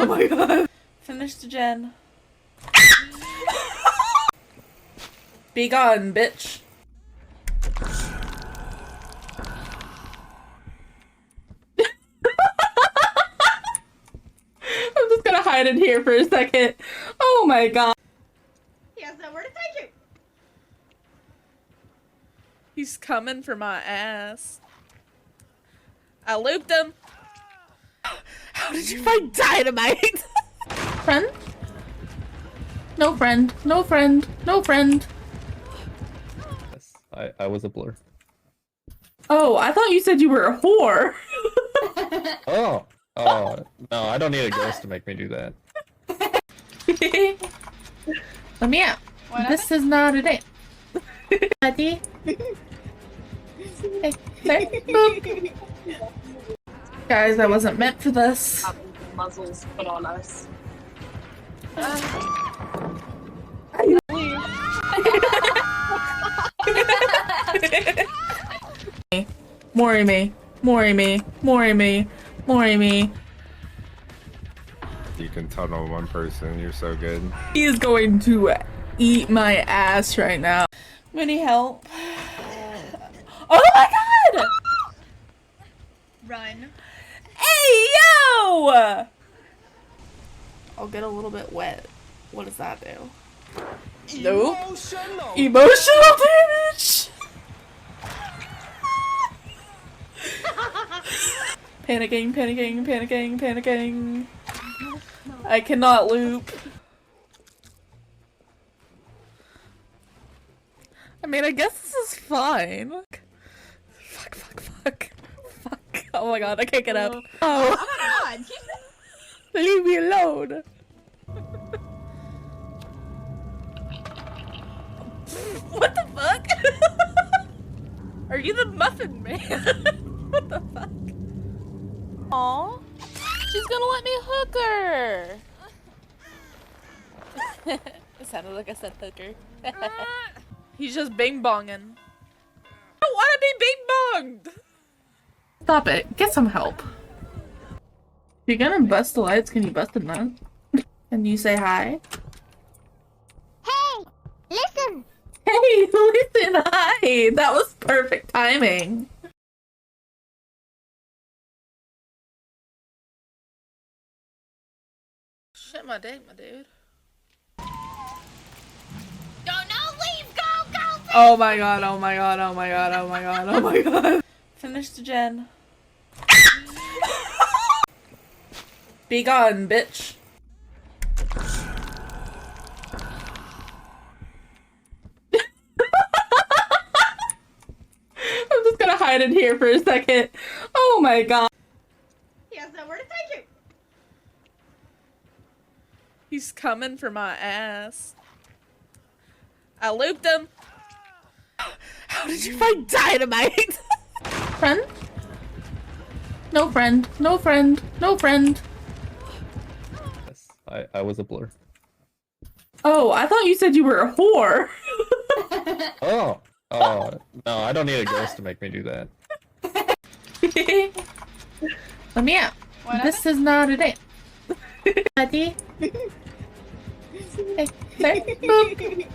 Oh my god. Finish the gen. Be gone, bitch. I'm just gonna hide in here for a second. Oh my god. He has nowhere to take you. He's coming for my ass. I looped him. How did you find dynamite? Friend? No friend. No friend. No friend. Yes, I was a blur. Oh, I thought you said you were a whore. Oh, no, I don't need a ghost to make me do that. Let me out. This is not a date. Buddy. Hey, there. Boop. Guys, I wasn't meant for this. Muzzles put on us. Mori me. Mori me. Mori me. Mori me. You can tunnel one person, you're so good. He is going to eat my ass right now. Any help? Oh my god! Run. Hey, yo! I'll get a little bit wet. What does that do? Nope. Emotional damage! Panicking, panicking, panicking, panicking. I cannot loop. I mean, I guess this is fine. Fuck, fuck, fuck. Fuck. Oh my god, I can't get up. Oh. Oh my god. Leave me alone. What the fuck? Are you the muffin man? What the fuck? Aw. She's gonna let me hook her. It sounded like I said hooker. He's just bing bonging. I don't wanna be bing bonged! Stop it. Get some help. If you're gonna bust the lights, can you bust the nut? Can you say hi? Hey, listen. Hey, listen, hi! That was perfect timing. Shit my date, my dude. Leave, go. Oh my god, oh my god, oh my god, oh my god, oh my god. Finish the gen. Be gone, bitch. I'm just gonna hide in here for a second. Oh my god. He has nowhere to take you. He's coming for my ass. I looped him. How did you find dynamite? Friend? No friend. No friend. No friend. Yes, I was a blur. Oh, I thought you said you were a whore. Oh, no, I don't need a ghost to make me do that. Let me out. This is not a date. Buddy. Hey, there. Boop.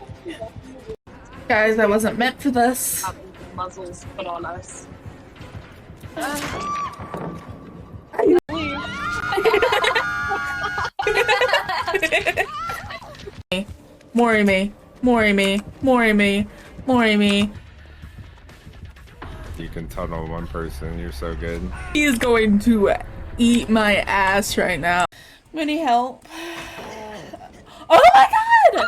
Guys, I wasn't meant for this. Muzzles put on us. Mori me. Mori me. Mori me. Mori me. You can tunnel one person, you're so good. He is going to eat my ass right now. Any help? Oh my god!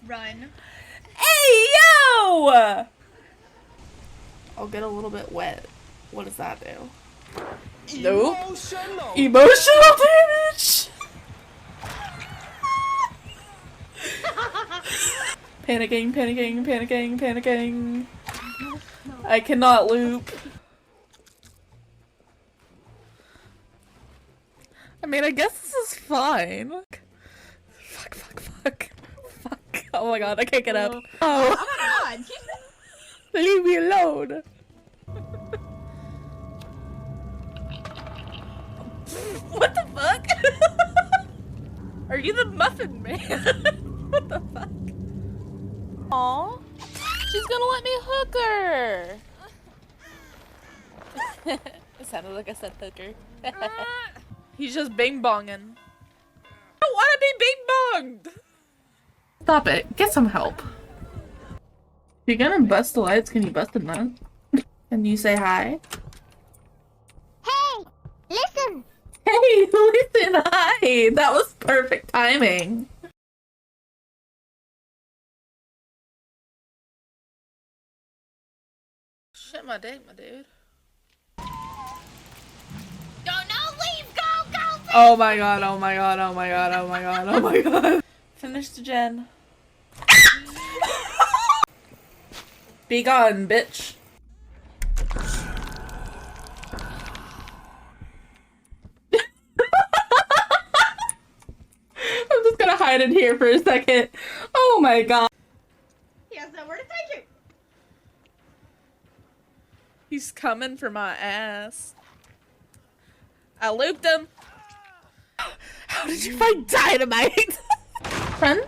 Run. Hey, yo! I'll get a little bit wet. What does that do? Nope. Emotional damage! Panicking, panicking, panicking, panicking. I cannot loop. I mean, I guess this is fine. Fuck, fuck, fuck. Fuck. Oh my god, I can't get up. Oh. Oh my god. Leave me alone. What the fuck? Are you the muffin man? What the fuck? Aw, she's gonna let me hook her. It sounded like I said hooker. He's just bing bonging. I don't want to be bing bonged. Stop it. Get some help. If you're gonna bust the lights, can you bust the nut? Can you say hi? Hey, listen. Hey, listen, hi. That was perfect timing. Shit my day, my dude. Don't know, leave, go, go. Oh my god, oh my god, oh my god, oh my god, oh my god. Finish the gen. Be gone, bitch. I'm just gonna hide in here for a second. Oh my god. He has nowhere to take you. He's coming for my ass. I looped him. How did you find dynamite? Friend?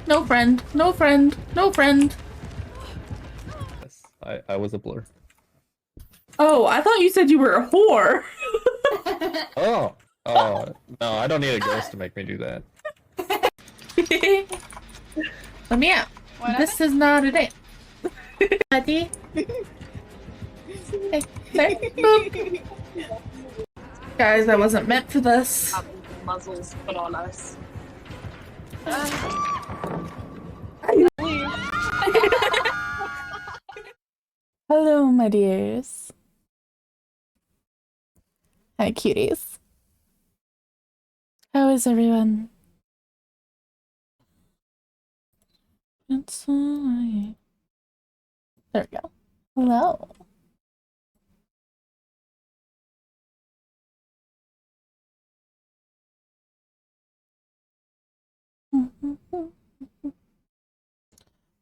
No friend. No friend. No friend. Yes, I was a blur. Oh, I thought you said you were a whore. Oh, no, I don't need a ghost to make me do that. Let me out. This is not a date. Buddy. Hey, there. Boop. Guys, I wasn't meant for this. Muzzles put on us. Hello, my dears. Hi, cuties. How is everyone? It's alright. There we go. Hello.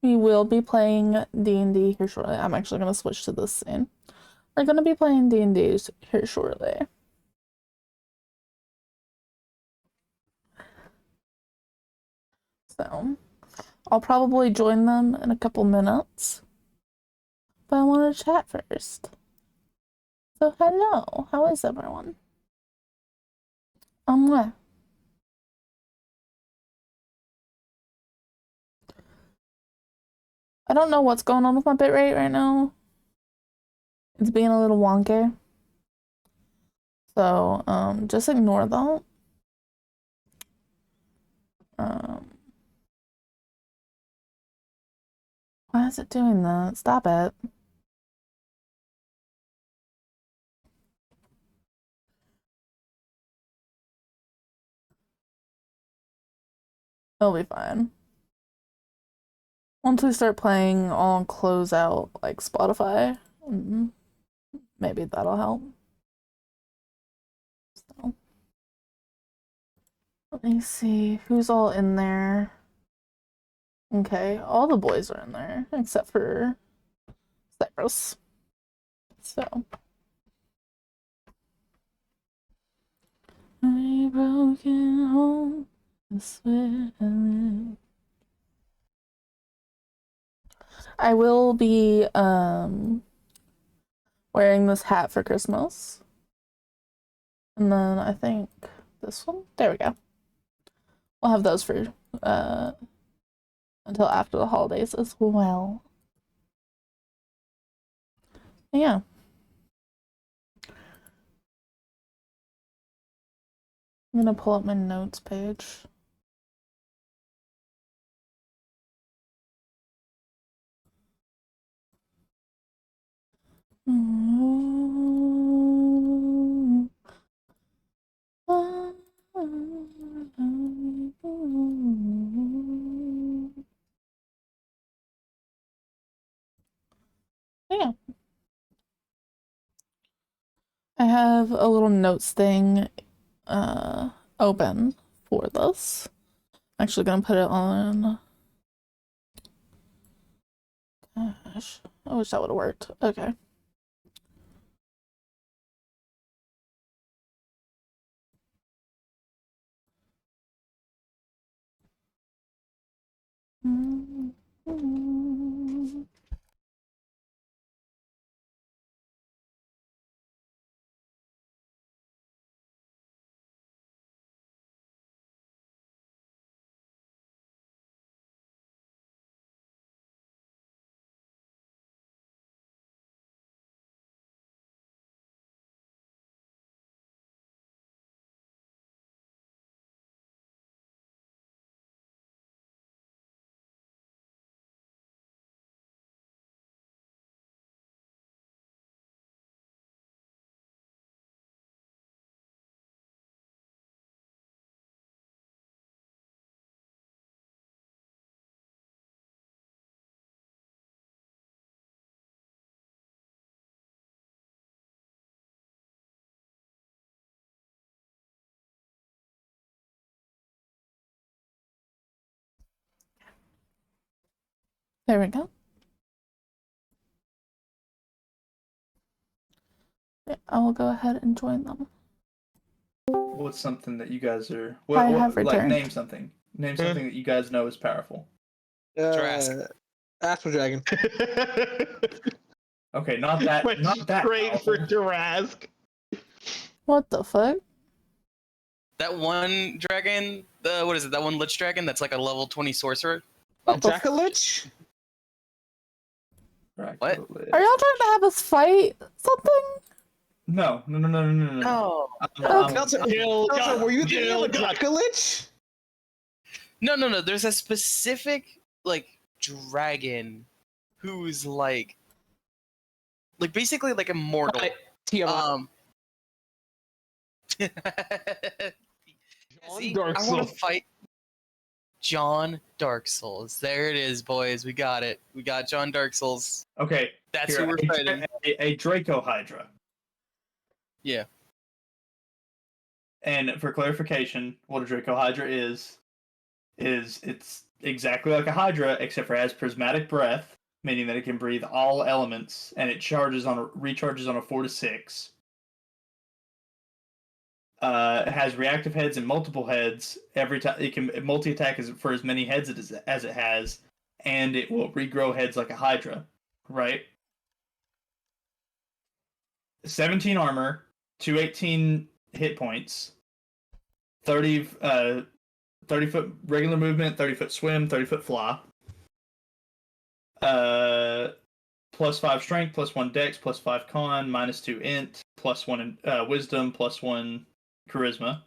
We will be playing D&D here shortly. I'm actually going to switch to this soon. We're going to be playing D&D here shortly. So, I'll probably join them in a couple minutes. But I want to chat first. So, hello. How is everyone? Where? I don't know what's going on with my bitrate right now. It's being a little wonky. So, just ignore that. Why is it doing that? Stop it. It'll be fine. Once we start playing, I'll close out like Spotify. Maybe that'll help. So, let me see who's all in there. Okay, all the boys are in there except for Cypress. So, a broken home is where I live. I will be wearing this hat for Christmas. And then I think this one. There we go. We'll have those for until after the holidays as well. Yeah. I'm gonna pull up my notes page. Yeah. I have a little notes thing open for this. I'm actually gonna put it on. Gosh, I wish that would have worked. Okay. There we go. Yeah, I will go ahead and join them. What's something that you guys are? I have Like, returned. name something. Name something that you guys know is powerful. Astral Dragon. Okay, not that. Went Not that. straight Powerful. for Durask. What the fuck? That one dragon, what is it? That one Lich Dragon that's like a level 20 sorcerer? Dracolich? Right. Are y'all trying to have us fight something? No. Oh. Nelson, were you thinking of a Dracolich? No. There's a specific, like, dragon who's like basically like immortal. Tiamat. See, Dark I want Souls. to fight John Dark Souls. There it is, boys. We got it. We got John Dark Souls. Okay. That's who we're fighting. A Draco Hydra. Yeah. And for clarification, what a Draco Hydra is it's exactly like a Hydra, except for it has prismatic breath, meaning that it can breathe all elements, and it recharges on a 4 to 6. It has reactive heads and multiple heads. Every time it can multi-attack for as many heads as it has, and it will regrow heads like a Hydra, right? 17 armor, 218 hit points, 30 foot regular movement, 30 foot swim, 30 foot fly. Plus 5 strength, plus 1 dex, plus 5 con, minus 2 int, plus 1 wisdom, plus 1 charisma.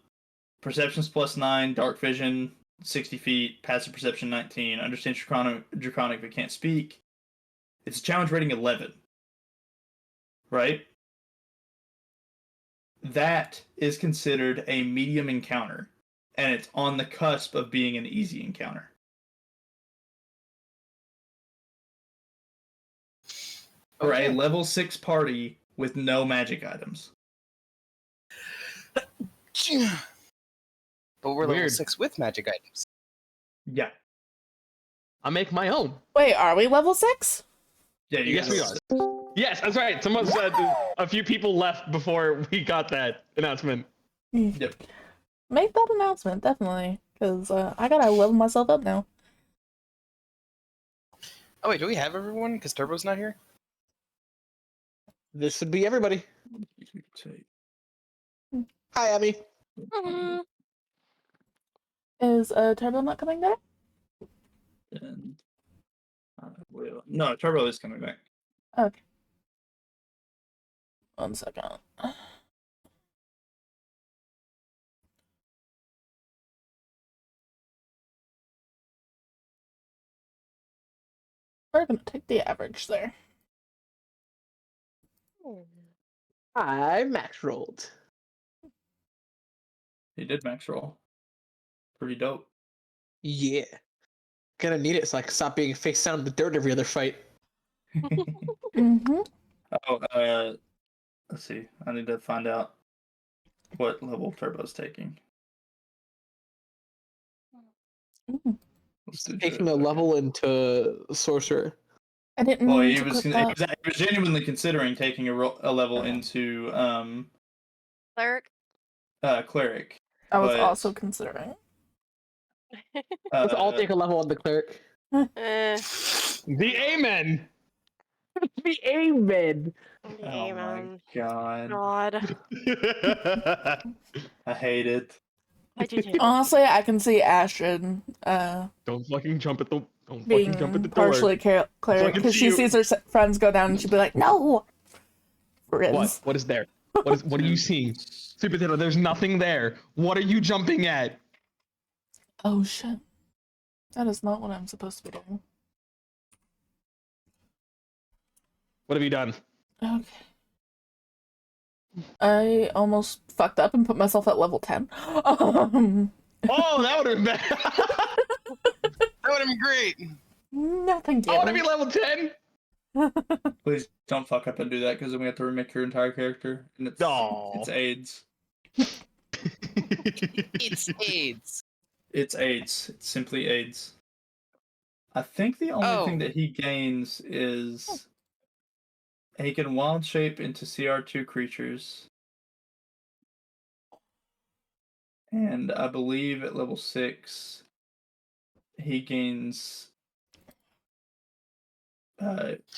Perception's plus 9, dark vision 60 feet, passive perception 19, understands draconic but can't speak. It's a challenge rating 11. Right? That is considered a medium encounter, and it's on the cusp of being an easy encounter. For a level 6 party with no magic items. But we're level Weird. 6 with magic items. Yeah. I make my own. Wait, are we level 6? Yeah, you Yes, guys we are. Yes, that's right. Someone said a few people left before we got that announcement. Yep. Make that announcement, definitely. Because I gotta level myself up now. Oh wait, do we have everyone? Because Turbo's not here? This would be everybody. Hi, Abby. Is Turbo not coming back? And, no, Turbo is coming back. Okay. 1 second. We're gonna take the average there. I max rolled. He did max roll. Pretty dope. Yeah. Gonna need it so I can stop being face down in the dirt every other fight. Mm-hmm. Oh, let's see. I need to find out what level Turbo's taking. Let's do Taking a okay. level into sorcerer. I didn't Well, mean he to was put that. he was genuinely considering taking a level into Cleric. cleric. I was but, also considering. Let's all take a level on the cleric. Eh. The Amen. The Amen. Oh my Amen. god. God. I hate it. I do too. Honestly, I can see Astrid Don't fucking jump at the. Don't fucking jump at being the door. partially cleric Fucking because see she you. sees her friends go down and she'd be like, "No." What? Riz. What is there? What are you seeing? Sweet potato, there's nothing there. What are you jumping at? Oh shit. That is not what I'm supposed to be doing. What have you done? Okay. I almost fucked up and put myself at level 10. Oh, that would have been bad. That would have been great. No, thank you. I want to be level 10. Please don't fuck up and do that because then we have to remake your entire character. And it's AIDS. It's AIDS. It's AIDS. It's simply AIDS. I think the only thing that he gains is he can wild shape into CR2 creatures. And I believe at level 6 he gains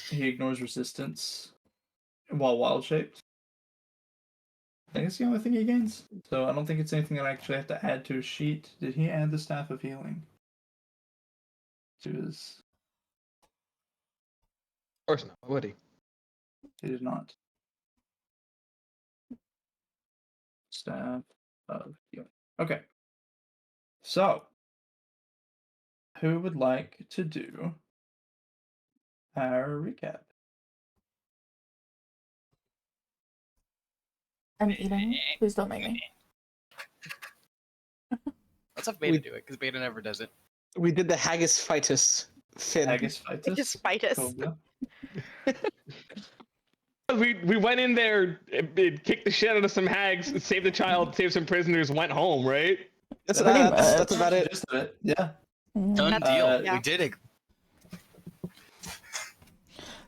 he ignores resistance while wild shaped. I think it's the only thing he gains. So I don't think it's anything that I actually have to add to his sheet. Did he add the Staff of Healing to his? Of course not, would he? He did not. Staff of Healing. Okay. So, who would like to do our recap? I'm eating. Please don't make me. Let's have Beta do it, because Beta never does it. We did the Haggis Fightus Finn. Haggis Fightus? Despite us. Cobra? We went in there, kicked the shit out of some hags, saved the child, saved some prisoners, went home, right? That's That's about it. Just it. Yeah. Done deal. yeah. We did it.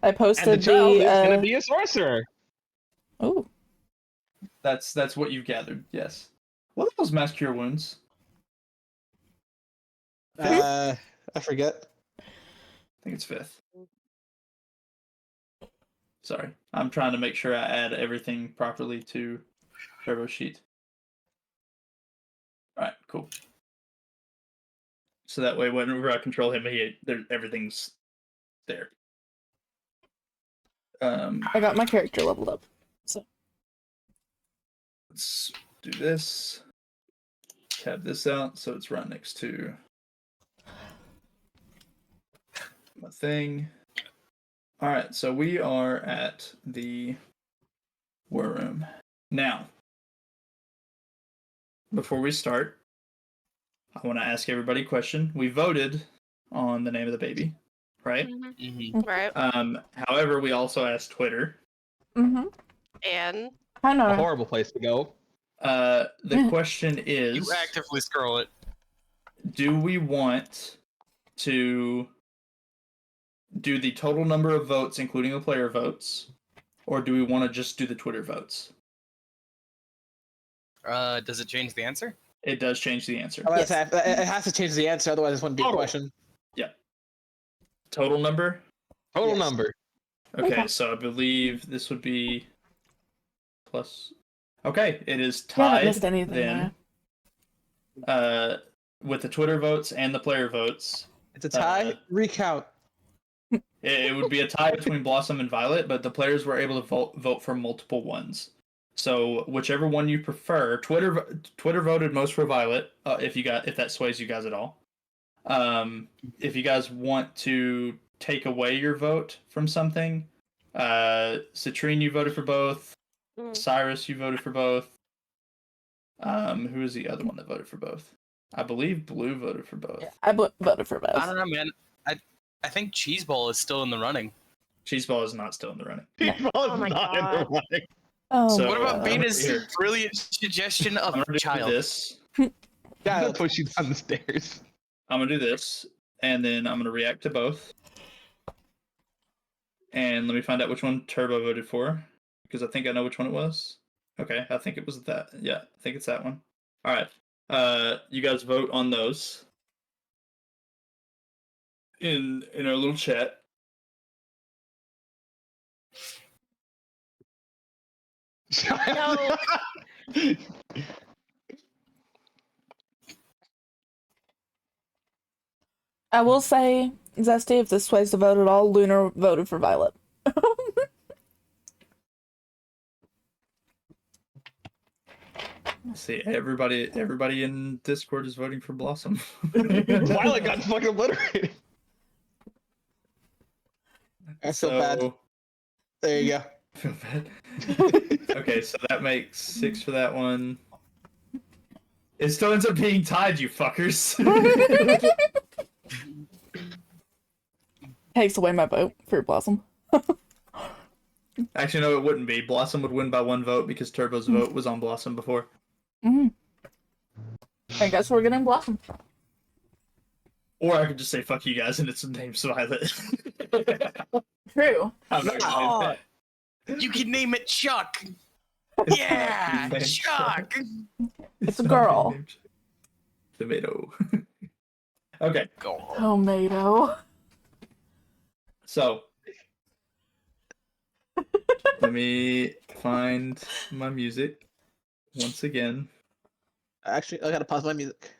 I And posted the child is gonna the. be a sorcerer. Oh, That's what you've gathered. Yes. What are those mass cure wounds? I forget. I think it's 5th. Sorry, I'm trying to make sure I add everything properly to Turbo's sheet. All right, cool. So that way, whenever I control him, everything's there. I got my character leveled up. So Let's do this. Tab this out so it's right next to my thing. All right, so we are at the war room. Now, before we start, I want to ask everybody a question. We voted on the name of the baby, right? Mm-hmm. Right. However, we also asked Twitter. And I A know. horrible place to go. The question is, You actively scroll it. do we want to do the total number of votes, including the player votes, or do we want to just do the Twitter votes? Does it change the answer? It does change the answer. It has to change the answer, otherwise this wouldn't be a question. Yeah. Total number? Total Yes. number. Okay, so I believe this would be plus. Okay, it is I haven't tied missed anything then with the Twitter votes and the player votes. It's a tie. Recount. It would be a tie between Blossom and Violet, but the players were able to vote for multiple ones. So whichever one you prefer. Twitter voted most for Violet. If that sways you guys at all. If you guys want to take away your vote from something, Citrine, you voted for both. Cyrus, you voted for both. Who is the other one that voted for both? I believe Blue voted for both. Yeah, I voted for both. I don't know, man. I think Cheeseball is still in the running. Cheeseball is not still in the running. People Oh my not in the God. running. Oh, So- What about I'm Beta's here. brilliant suggestion I'm of gonna do child? this. I'm gonna push you down the stairs. I'm gonna do this, and then I'm gonna react to both. And let me find out which one Turbo voted for, because I think I know which one it was. Okay, I think it was that. Yeah, I think it's that one. All right. You guys vote on those in our little chat. No. I will say, Zesty, if this sways the vote at all, Lunar voted for Violet. See, everybody in Discord is voting for Blossom. Violet got fucking obliterated. I feel bad. There you go. I feel bad. Okay, so that makes 6 for that one. It still ends up being tied, you fuckers. Takes away my vote for Blossom. Actually, no, it wouldn't be. Blossom would win by 1 vote because Turbo's vote was on Blossom before. I guess we're getting Blossom. Or I could just say fuck you guys and it's named Violet. True. I'm not gonna do that. You can name it Chuck. Yeah, Named Chuck. It's a not girl. named Chuck. Tomato. Okay, Tomato. so let me find my music once again. Actually, I gotta pause my music.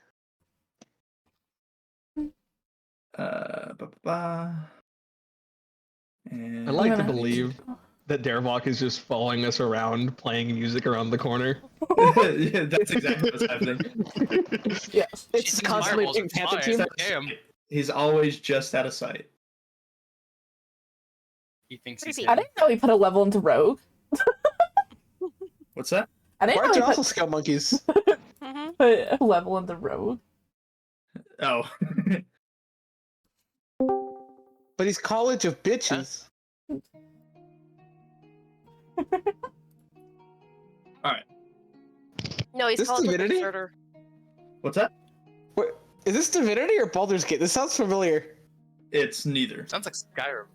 And I like to gonna- believe that Darevok is just following us around, playing music around the corner. yeah, that's exactly what's happening. Yes. It's just constantly Marbles are Pink Panther fire. team. Damn. He's always just out of sight. He thinks he's Creepy. I didn't know he put a level into Rogue. What's that? I didn't Bards know are he also Scout Monkeys. Mm-hmm. put a level into Rogue. Oh. But he's College of Bitches. Alright. No, he's This called a Divinity? deserter. What's that? Wait, is this Divinity or Baldur's Gate? This sounds familiar. It's neither. Sounds like Skyrim.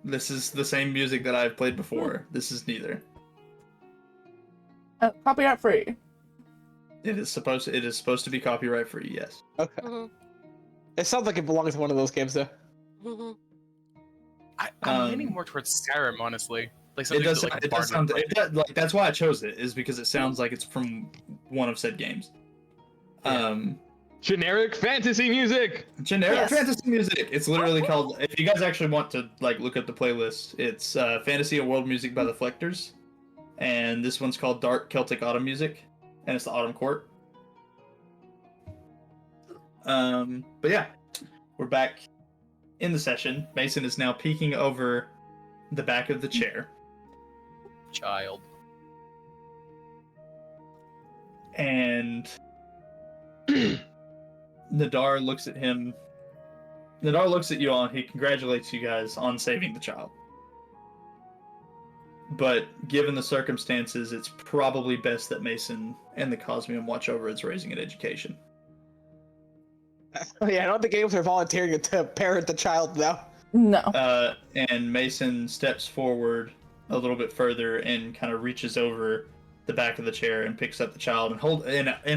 This is the same music that I've played before. This is neither. Copyright free. It is supposed to be copyright free, yes. Okay. Mm-hmm. It sounds like it belongs in one of those games, though. Mm-hmm. I'm leaning more towards Skyrim, honestly. Like It does. like It does sound. Like that's why I chose it. Is because it sounds like it's from one of said games. Generic fantasy music. Generic Yes. fantasy music. It's literally called. If you guys actually want to like look up the playlist, it's Fantasy and World Music by the Flectors, and this one's called Dark Celtic Autumn Music, and it's the Autumn Court. But yeah, we're back in the session. Mason is now peeking over the back of the chair. Child. And Nadar looks at him. Nadar looks at you all and he congratulates you guys on saving the child. But given the circumstances, it's probably best that Mason and the Cosmium watch over its raising and education. Oh, yeah, I don't think games are volunteering to parent the child now. No. And Mason steps forward a little bit further and kind of reaches over the back of the chair and picks up the child and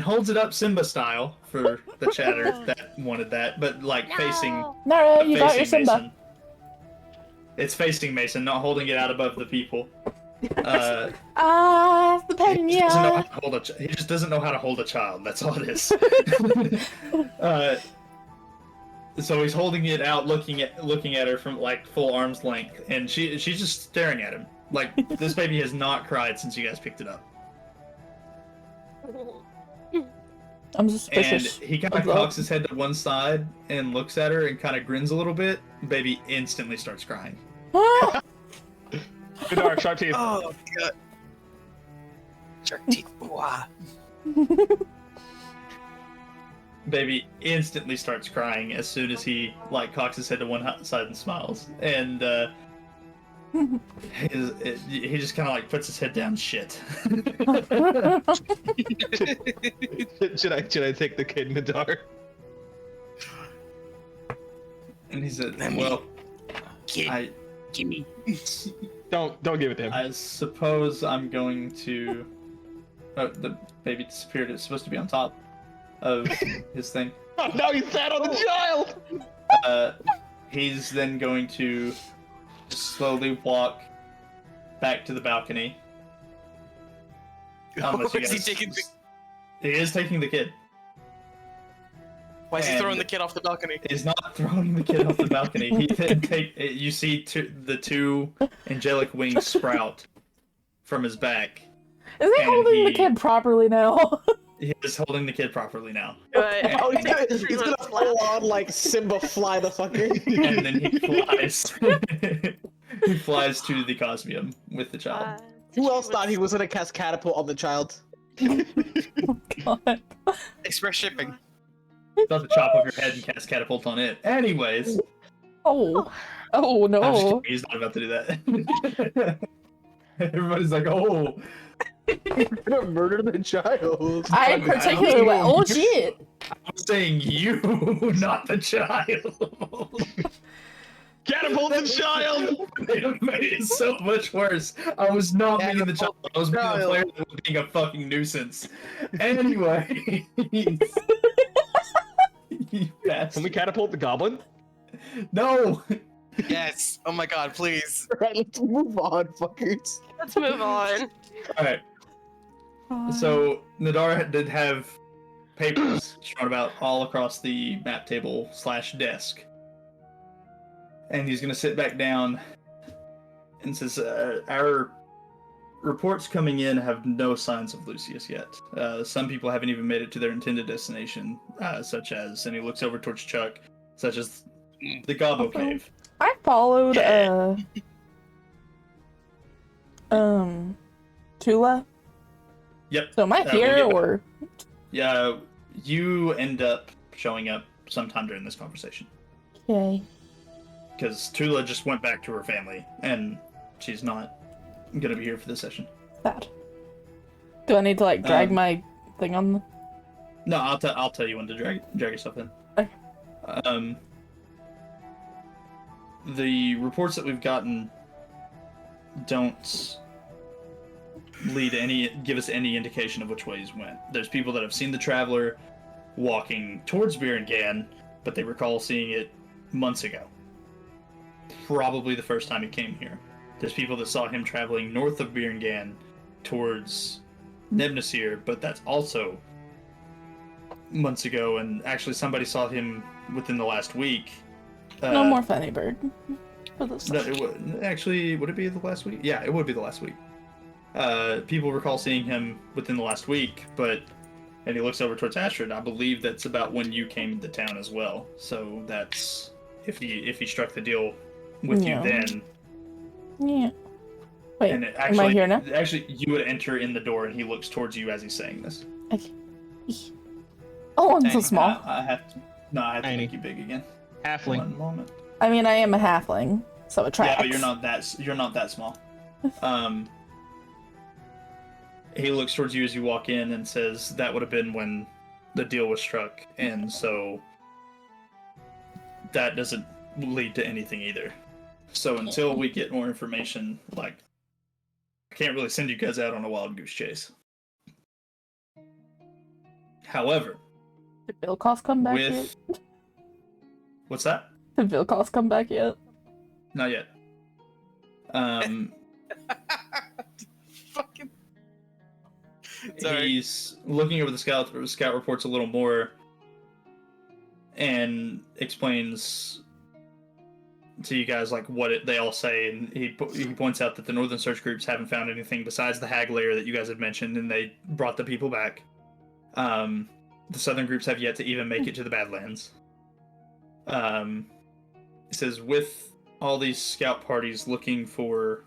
holds it up Simba style for the chatter that wanted that, but like facing Nara, you got your facing Simba. Mason. It's facing Mason, not holding it out above the people. The He just doesn't know how Pena. to hold he just doesn't know how to hold a child. That's all it is. So he's holding it out, looking at her from like full arm's length, and she's just staring at him. Like this baby has not cried since you guys picked it up. I'm And suspicious. he kind of of that. cocks his head to one side and looks at her and kind of grins a little bit. Baby instantly starts crying. Good dark, sharp teeth. Oh god. Shark teeth. Wow. Baby instantly starts crying as soon as he like cocks his head to one side and smiles. And he just kind of like puts his head down. Shit. should I take the kid in the dark? And he said, Let me- "Well, Kid, gimme. Don't give it to him. I suppose I'm going to." Oh, the baby disappeared. It's supposed to be on top of his thing. Oh, now he sat on the child. He's then going to slowly walk back to the balcony. Unless you Is he guys- taking? He is taking the kid. Why is he And- throwing the kid off the balcony? He's not throwing the kid off the balcony. He didn't take. You see the two angelic wings sprout from his back. Is he And holding the he- kid properly now? He is holding the kid properly now. Good. Oh, he's gonna Everyone's full on like Simba fly the fucker. And then he flies. He flies to the Cosmium with the child. Who else thought he was gonna cast catapult on the child? God. Express shipping. About to chop off your head and cast catapult on it. Anyways, Oh. Oh I'm just no. kidding, he's not about to do that. Everybody's like, oh. You're gonna murder the child. I Fucking particularly went, oh you. shit. I'm saying you, not the child. Catapult the child! It made it so much worse. I was not being the child. I was being the Child. player that was being a fucking nuisance. Anyway. You bastard. Can we catapult the goblin? No! Yes. Oh my god, please. Alright, let's move on, fuckers. Let's move on. Alright, so Nadar did have papers strewn about all across the map table / desk. And he's gonna sit back down and says, our reports coming in have no signs of Lucius yet. Some people haven't even made it to their intended destination, such as, and he looks over towards Chuck, such as the Gobbo Cave. I followed Tula. Yep. So am I we'll here get back. or Yeah, you end up showing up sometime during this conversation. okay. Because Tula just went back to her family, and she's not gonna be here for this session. Sad. Do I need to like drag Um, my thing on the No, I'll tell you when to drag yourself in. Okay. The reports that we've gotten don't give us any indication of which way he's went. There's people that have seen the Traveler walking towards Birengan, but they recall seeing it months ago. Probably the first time he came here. There's people that saw him traveling north of Birengan towards Nebnasir, but that's also months ago, and actually somebody saw him within the last week. no more funny bird. For this No, session. actually, would it be the last week? Yeah, it would be the last week. People recall seeing him within the last week, and he looks over towards Astrid. I believe that's about when you came to town as well. So that's if he struck the deal with Yeah. you then. Yeah. Wait, And it am I here now? Actually, you would enter in the door, and he looks towards you as he's saying this. Okay. Oh, I'm so Dang, small. I have to. No, I have to Tiny. make you big again. Halfling. One moment. I mean, I am a halfling, so it tracks. Yeah, but you're not that small. He looks towards you as you walk in and says that would have been when the deal was struck, and so that doesn't lead to anything either. So until we get more information, like, I can't really send you guys out on a wild goose chase. However, Did Bill cost come back yet? with what's that? Did Bill cost come back yet? Not yet. Fucking. Sorry. He's looking over the scout reports a little more and explains to you guys like they all say, and he points out that the northern search groups haven't found anything besides the hag layer that you guys had mentioned, and they brought the people back. The southern groups have yet to even make it to the Badlands. It says with all these scout parties looking for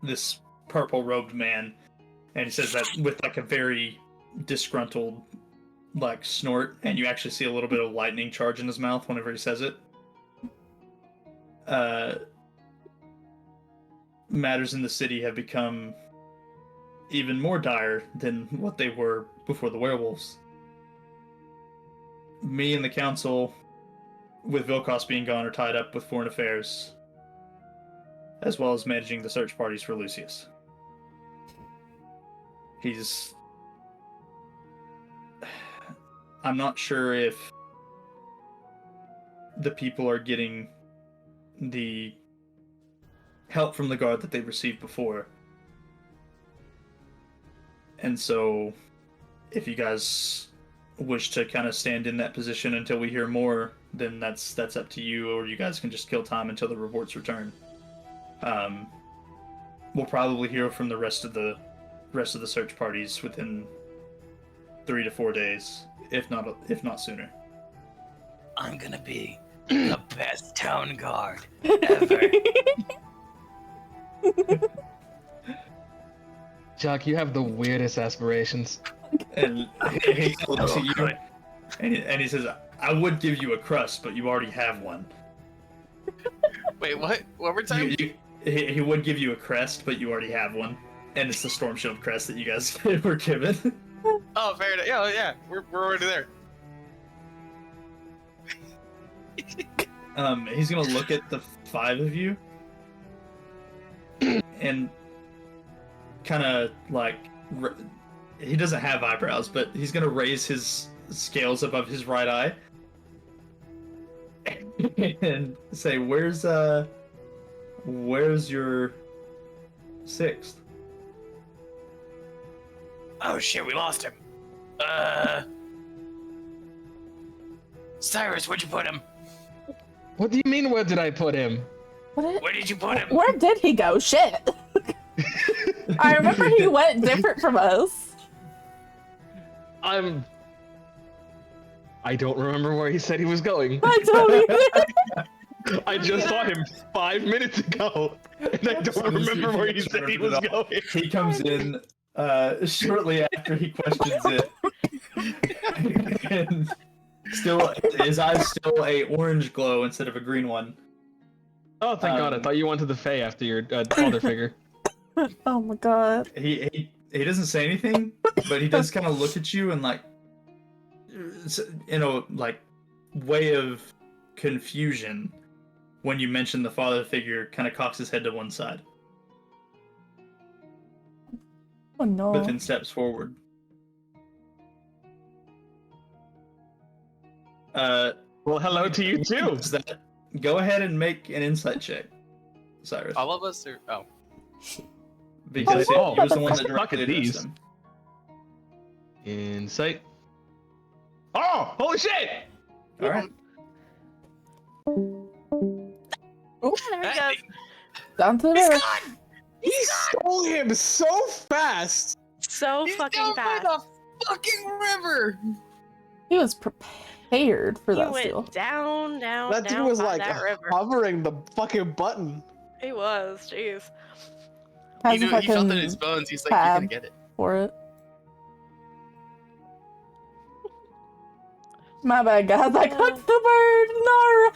this purple robed man, and he says that with like a very disgruntled like snort, and you actually see a little bit of lightning charge in his mouth whenever he says it. Matters in the city have become even more dire than what they were before the werewolves. Me and the council, with Vilkos being gone, are tied up with foreign affairs, as well as managing the search parties for Lucius. I'm not sure if the people are getting the help from the guard that they received before. And so, if you guys wish to kind of stand in that position until we hear more, then that's up to you, or you guys can just kill time until the reports return. We'll probably hear from the rest of the search parties within 3 to 4 days, if not sooner. I'm gonna be the best town guard ever. Chuck, you have the weirdest aspirations. And he looks at you, and he says, "I would give you a crust, but you already have one." Wait, what? One more time? He would give you a crest, but you already have one, and it's the Storm Shield crest that you guys were given. Oh, fair enough. Yeah, we're already there. He's gonna look at the 5 of you, and kind of like he doesn't have eyebrows, but he's gonna raise his scales above his right eye and say, "Where's your 6th?" Oh shit, we lost him. Cyrus, where'd you put him? What do you mean, where did I put him? Where did you put him? Where did he go? Shit. I remember he went different from us. I don't remember where he said he was going. I don't either. I just saw him 5 minutes ago, and I don't remember where he said he was going. He comes in shortly after he questions it, and still his eyes still a orange glow instead of a green one. Oh, thank God! I thought you wanted the Fae after your father figure. Oh my god. He doesn't say anything, but he does kind of look at you and like, like way of confusion when you mention the father figure. Kind of cocks his head to one side, Oh no. but then steps forward. Well, hello to you too. Go ahead and make an insight check, Cyrus. All of us are. Oh. Because Oh, he was the one let's that look at directly addressed these. him. Insight. Oh, holy shit! All right. Oh, There we go. down to the He's river. gone! He stole him so fast. So He's fucking down by fast. the fucking river! He was prepared for He that went steal. down, That dude down was by like that river. hovering the fucking button. He was, jeez. Has He if I felt it in can his bones. He's like, you're gonna get it. for it. My bad, guys. I cooked the bird. No.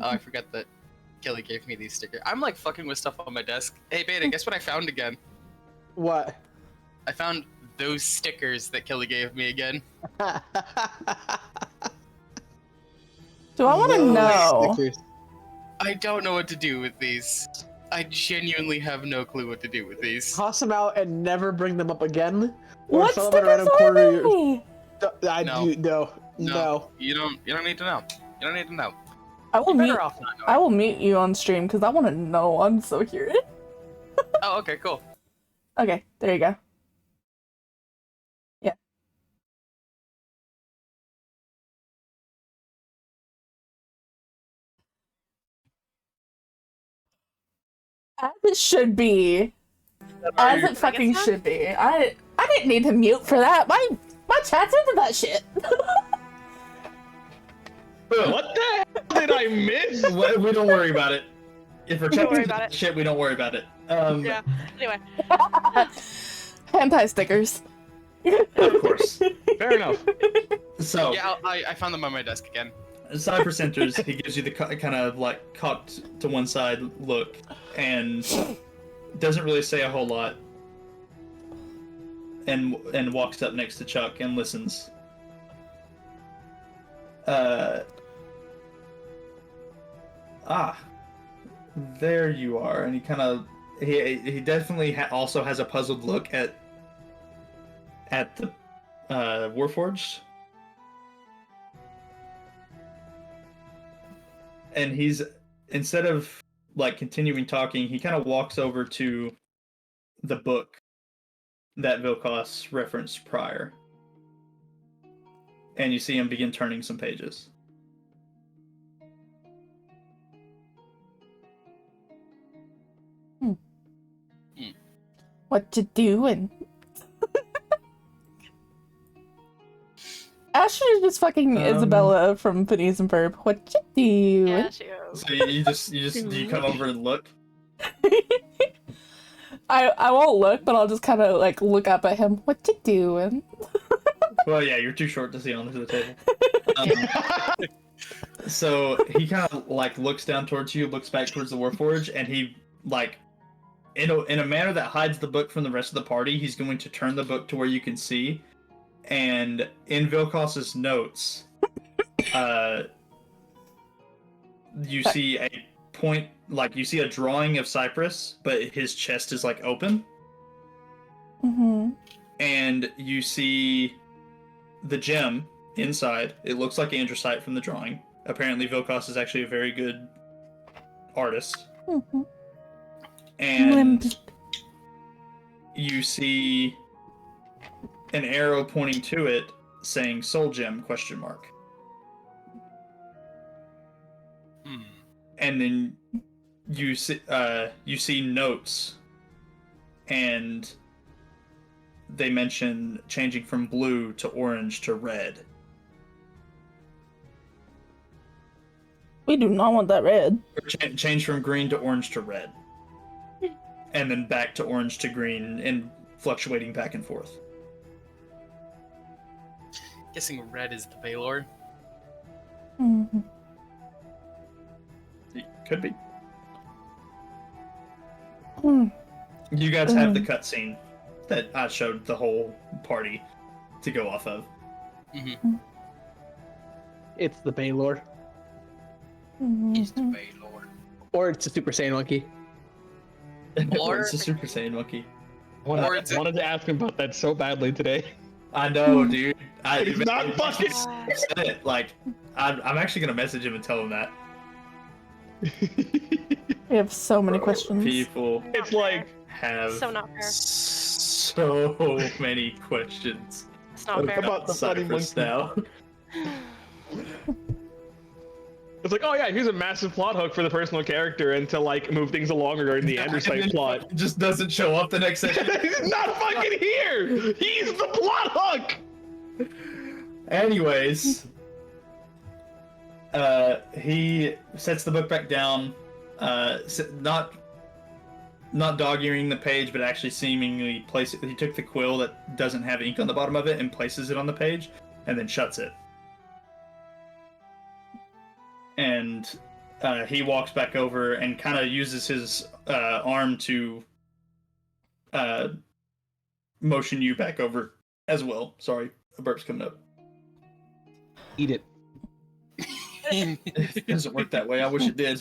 Oh, I forgot that Kelly gave me these stickers. I'm like fucking with stuff on my desk. Hey, Beta, guess what I found again? What? I found those stickers that Kelly gave me again. Do I want to know? Stickers. I don't know what to do with these. I genuinely have no clue what to do with these. Toss them out and never bring them up again. Or What sell them at a stickers random are corner. of your- they? No. No. You don't need to know. You don't need to know. I will You're mute. better off not knowing. I will mute you on stream because I want to know. I'm so curious. Oh, okay, cool. Okay, there you go. Yeah. As it should be. As it fucking should be. I didn't need to mute for that. My chat's into that shit. What the hell did I miss? We don't worry about it. If we're Don't worry checking about it. shit, we don't worry about it. Yeah. Anyway. Hentai stickers. Of course. Fair enough. So, Yeah, I found them on my desk again. Cypher centers, he gives you the kind of like cocked to one side look and doesn't really say a whole lot. And walks up next to Chuck and listens. There you are. And he kind of he definitely also has a puzzled look at the Warforged. and he's, instead of like continuing talking, he kind of walks over to the book that Vilkos referenced prior. And you see him begin turning some pages. What you doing? Ashley is just fucking Isabella from Phineas and Ferb. What you doing? Yeah, she is. So do you come over and look? I won't look, but I'll just kind of like look up at him. What you doing? Well, yeah, you're too short to see onto the table. So he kind of like looks down towards you, looks back towards the Warforge, and he like, in a manner that hides the book from the rest of the party, he's going to turn the book to where you can see, and in Vilkos's notes, you see a point, like you see a drawing of Cypress, but his chest is like open. Mm-hmm. And you see the gem inside. It looks like andesite from the drawing. Apparently Vilkos is actually a very good artist. Mm-hmm. And you see an arrow pointing to it saying soul gem ? And then you see notes, and they mention changing from blue to orange to red. We do not want that red. Or change from green to orange to red. And then back to orange to green, and fluctuating back and forth. Guessing red is the Baylor. Mm-hmm. It could be. Hmm. You guys have the cutscene that I showed the whole party to go off of. Mm-hmm. It's the Baylor. It's the Mm-hmm. Baylor. Or it's a Super Saiyan monkey. Or it's a Super Saiyan monkey. Wanted to ask him about that so badly today. I know, dude. It's not fucking. Said it. Like, I'm actually gonna message him and tell him that. We have so many questions. People It's like have So not fair. so many questions It's not fair. about the funny Cypress monkey. now. It's like, oh yeah, here's a massive plot hook for the personal character, and to like move things along during the andesite plot. It just doesn't show up the next session. He's not fucking here. He's the plot hook. Anyways, he sets the book back down, not dog-earing the page, but actually seemingly he took the quill that doesn't have ink on the bottom of it and places it on the page, and then shuts it. And he walks back over and kind of uses his arm to motion you back over as well. Sorry, a burp's coming up. Eat it. It doesn't work that way. I wish it did.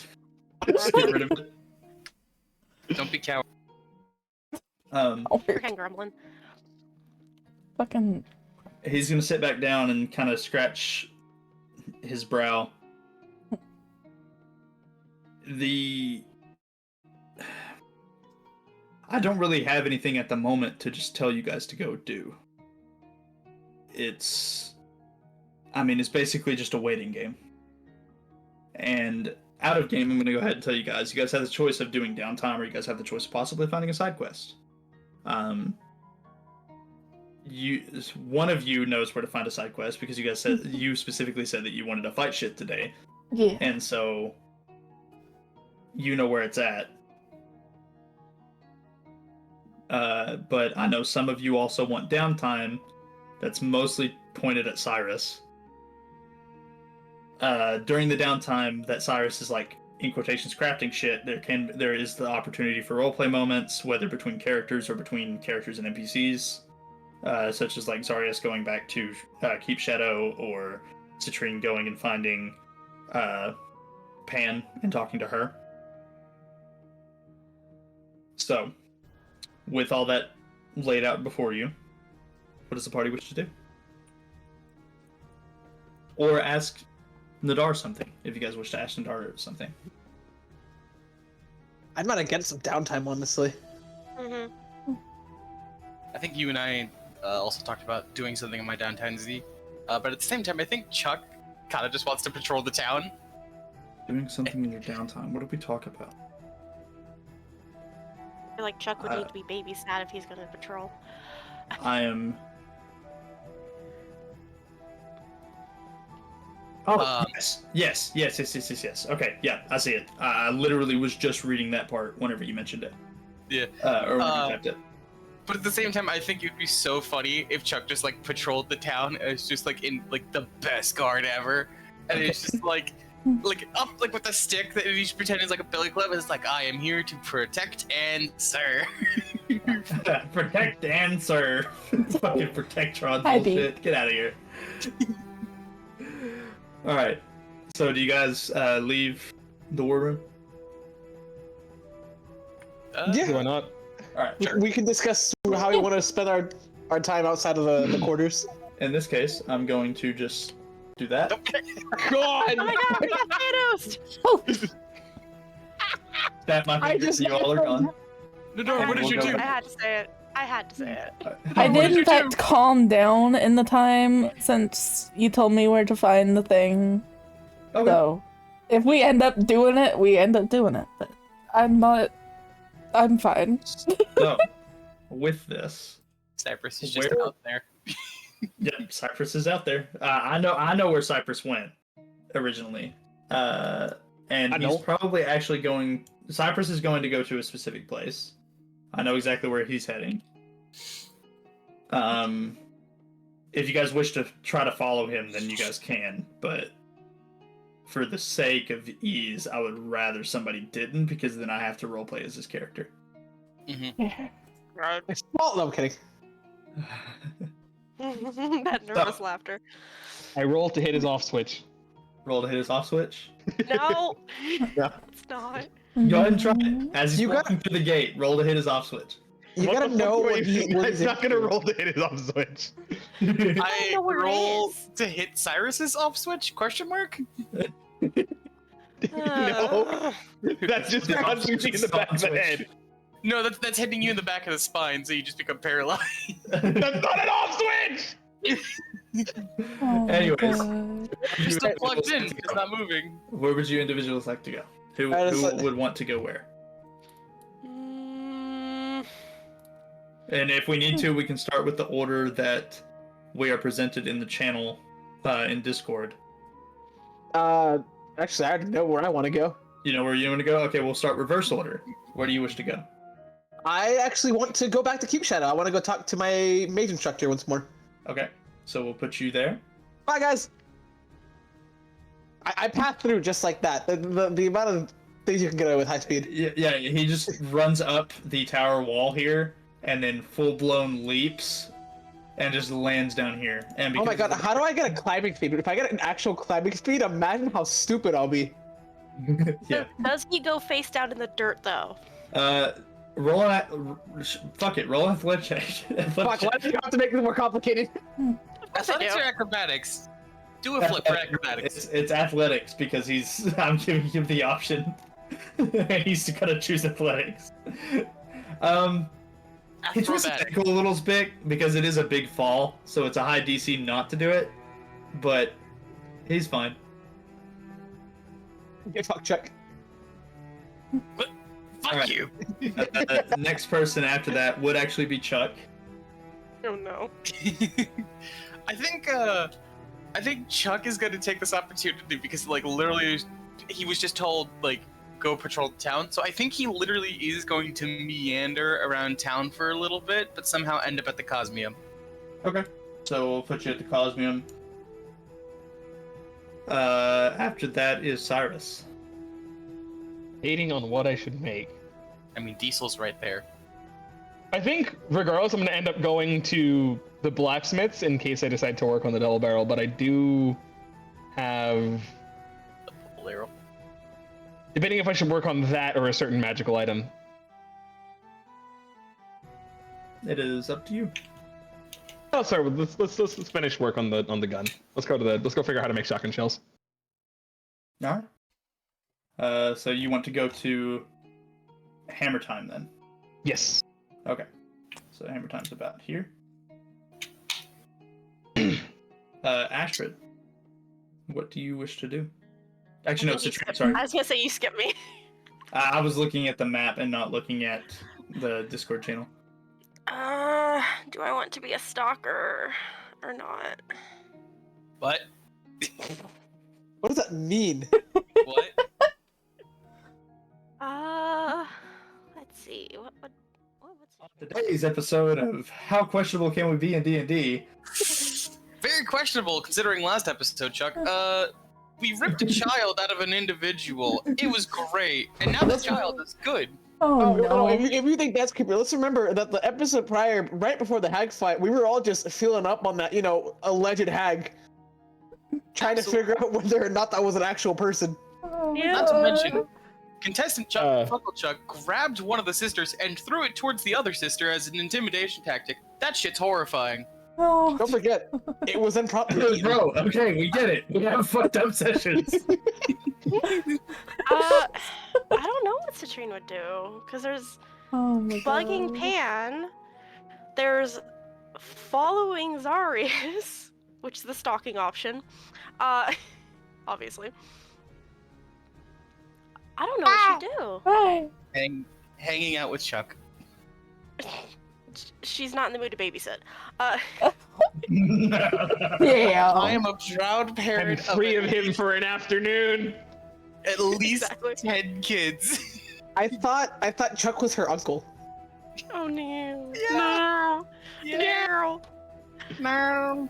Just get rid of it. Don't be coward. Freaking grumbling. Fucking. He's gonna sit back down and kind of scratch his brow. I don't really have anything at the moment to just tell you guys to go do. It's basically just a waiting game. And out of game, I'm going to go ahead and tell you guys have the choice of doing downtime, or you guys have the choice of possibly finding a side quest. One of you knows where to find a side quest, because you guys said, you specifically said that you wanted to fight shit today. Yeah. And so you know where it's at. But I know some of you also want downtime that's mostly pointed at Cyrus. During the downtime that Cyrus is like, in quotations, crafting shit, there is the opportunity for roleplay moments, whether between characters or between characters and NPCs, such as like Zarius going back to Keep Shadow, or Citrine going and finding Pan and talking to her. So, with all that laid out before you, what does the party wish to do? Or ask Nadar something if you guys wish to ask Nadar something. I'm not against some downtime, honestly. Mm-hmm. I think you and I also talked about doing something in my downtown Z. But at the same time, I think Chuck kind of just wants to patrol the town. Doing something in your downtime. What did we talk about? I feel like Chuck would need to be babysat if he's gonna patrol. I am. Oh, yes. Okay, yeah, I see it. I literally was just reading that part whenever you mentioned it. Yeah. Or when you typed it. But at the same time, I think it'd be so funny if Chuck just like patrolled the town and it's just like in like the best guard ever, and it's just like up like with a stick that he's pretending is like a billy club. And it's like, I am here to protect and serve. Protect and serve. Fucking Protectron Hi, bullshit. Get out of here. Alright. So do you guys leave the war room? Yeah. Why not? Alright. Sure. We can discuss how we want to spend our time outside of the quarters. In this case, I'm going to just do that. God! Oh my god, we got Thanos! Snap my fingers, you all are gone. Nadar, what did you do? I had to say it. I had to say it. I What did you in fact calm down in the time since you told me where to find the thing. Okay. So, if we end up doing it, we end up doing it. But I'm fine. So, with this, Cypress is just Where- out there. yep, Cypress is out there. I know where Cypress went originally, and I he's know. probably actually going. Cypress is going to go to a specific place. I know exactly where he's heading. If you guys wish to try to follow him, then you guys can. But for the sake of ease, I would rather somebody didn't, because then I have to roleplay as his character. Right. Well, no, I'm kidding. That nervous laughter. I rolled to hit his off switch. Roll to hit his off switch. No! Yeah. It's not. Go ahead and try it. As he's You walking through the gate, roll to hit his off switch. You What gotta the fuck know do I what do? what It's he's not gonna into. roll to hit his off switch. I know where it roll is. to hit Cyrus's off switch? Question mark? No. That's just The off punching switch me in the is back on of the switch. head. No, that's hitting you in the back of the spine, so you just become paralyzed. That's not an off switch! Oh my Anyways. God. You're still plugged in, it's not moving. Where would you individuals like to go? Who would want to go where? Mm, And if we need to, we can start with the order that we are presented in the channel in Discord. Actually, I already know where I want to go. You know where you want to go? Okay, we'll start reverse order. Where do you wish to go? I actually want to go back to Cube Shadow. I want to go talk to my mage instructor once more. Okay, so we'll put you there. Bye, guys. I passed through just like that. The amount of things you can get away with high speed. Yeah, he just runs up the tower wall here and then full-blown leaps and just lands down here. And Oh my because god, how do I get a climbing speed? If I get an actual climbing speed, imagine how stupid I'll be. yeah. Does he go face down in the dirt though? Roll an fuck it, roll an athletic check. Fuck, why do you have to make this more complicated? Athletics or acrobatics? Do a flip for acrobatics. It's athletics because I'm giving him the option. He's gonna choose athletics. He twists his Acrobatic. ankle a little bit because it is a big fall, so it's a high DC not to do it. But he's fine. Get fuck check. Fuck Alright. you. The next person after that would actually be Chuck. Oh no. I think Chuck is gonna take this opportunity because like literally he was just told like go patrol the town. So I think he literally is going to meander around town for a little bit, but somehow end up at the Cosmium. Okay. So we'll put you at the Cosmium. After that is Cyrus. Hating on what I should make. I mean, Diesel's right there. I think, regardless, I'm going to end up going to the blacksmiths in case I decide to work on the double barrel, but I do have... The Bolero. Debating if I should work on that or a certain magical item. It is up to you. Oh, sorry. Let's finish work on the gun. Let's go figure out how to make shotgun shells. All right. So you want to go to hammer time then? Yes. Okay. So hammer time's about here. Astrid, what do you wish to do? Actually, no, Citrine, sorry. I was gonna say you skipped me. I was looking at the map and not looking at the Discord channel. Do I want to be a stalker or not? What? What does that mean? What? Let's see. What's Today's episode of How Questionable Can We Be in D&D? Very questionable considering last episode, Chuck. We ripped a child out of an individual. It was great, and now the child is good. Oh, no. No, if you think that's creepy, let's remember that the episode prior, right before the hag fight, we were all just filling up on that, alleged hag. Trying to figure out whether or not that was an actual person. Yeah. Not to mention, contestant Chuck, Uncle Chuck, grabbed one of the sisters and threw it towards the other sister as an intimidation tactic. That shit's horrifying. Oh. Don't forget, it was improper. Bro, okay, we get it. We have fucked up sessions. I don't know what Citrine would do, because there's bugging God. Pan, there's following Zarius, which is the stalking option, obviously. I don't know what she'd do. Hi. Hanging out with Chuck. She's not in the mood to babysit. Yeah. I am a proud I'm parent free of him for an afternoon. at least Exactly. 10 kids. I thought Chuck was her uncle. Oh no. Yeah. No. No. No.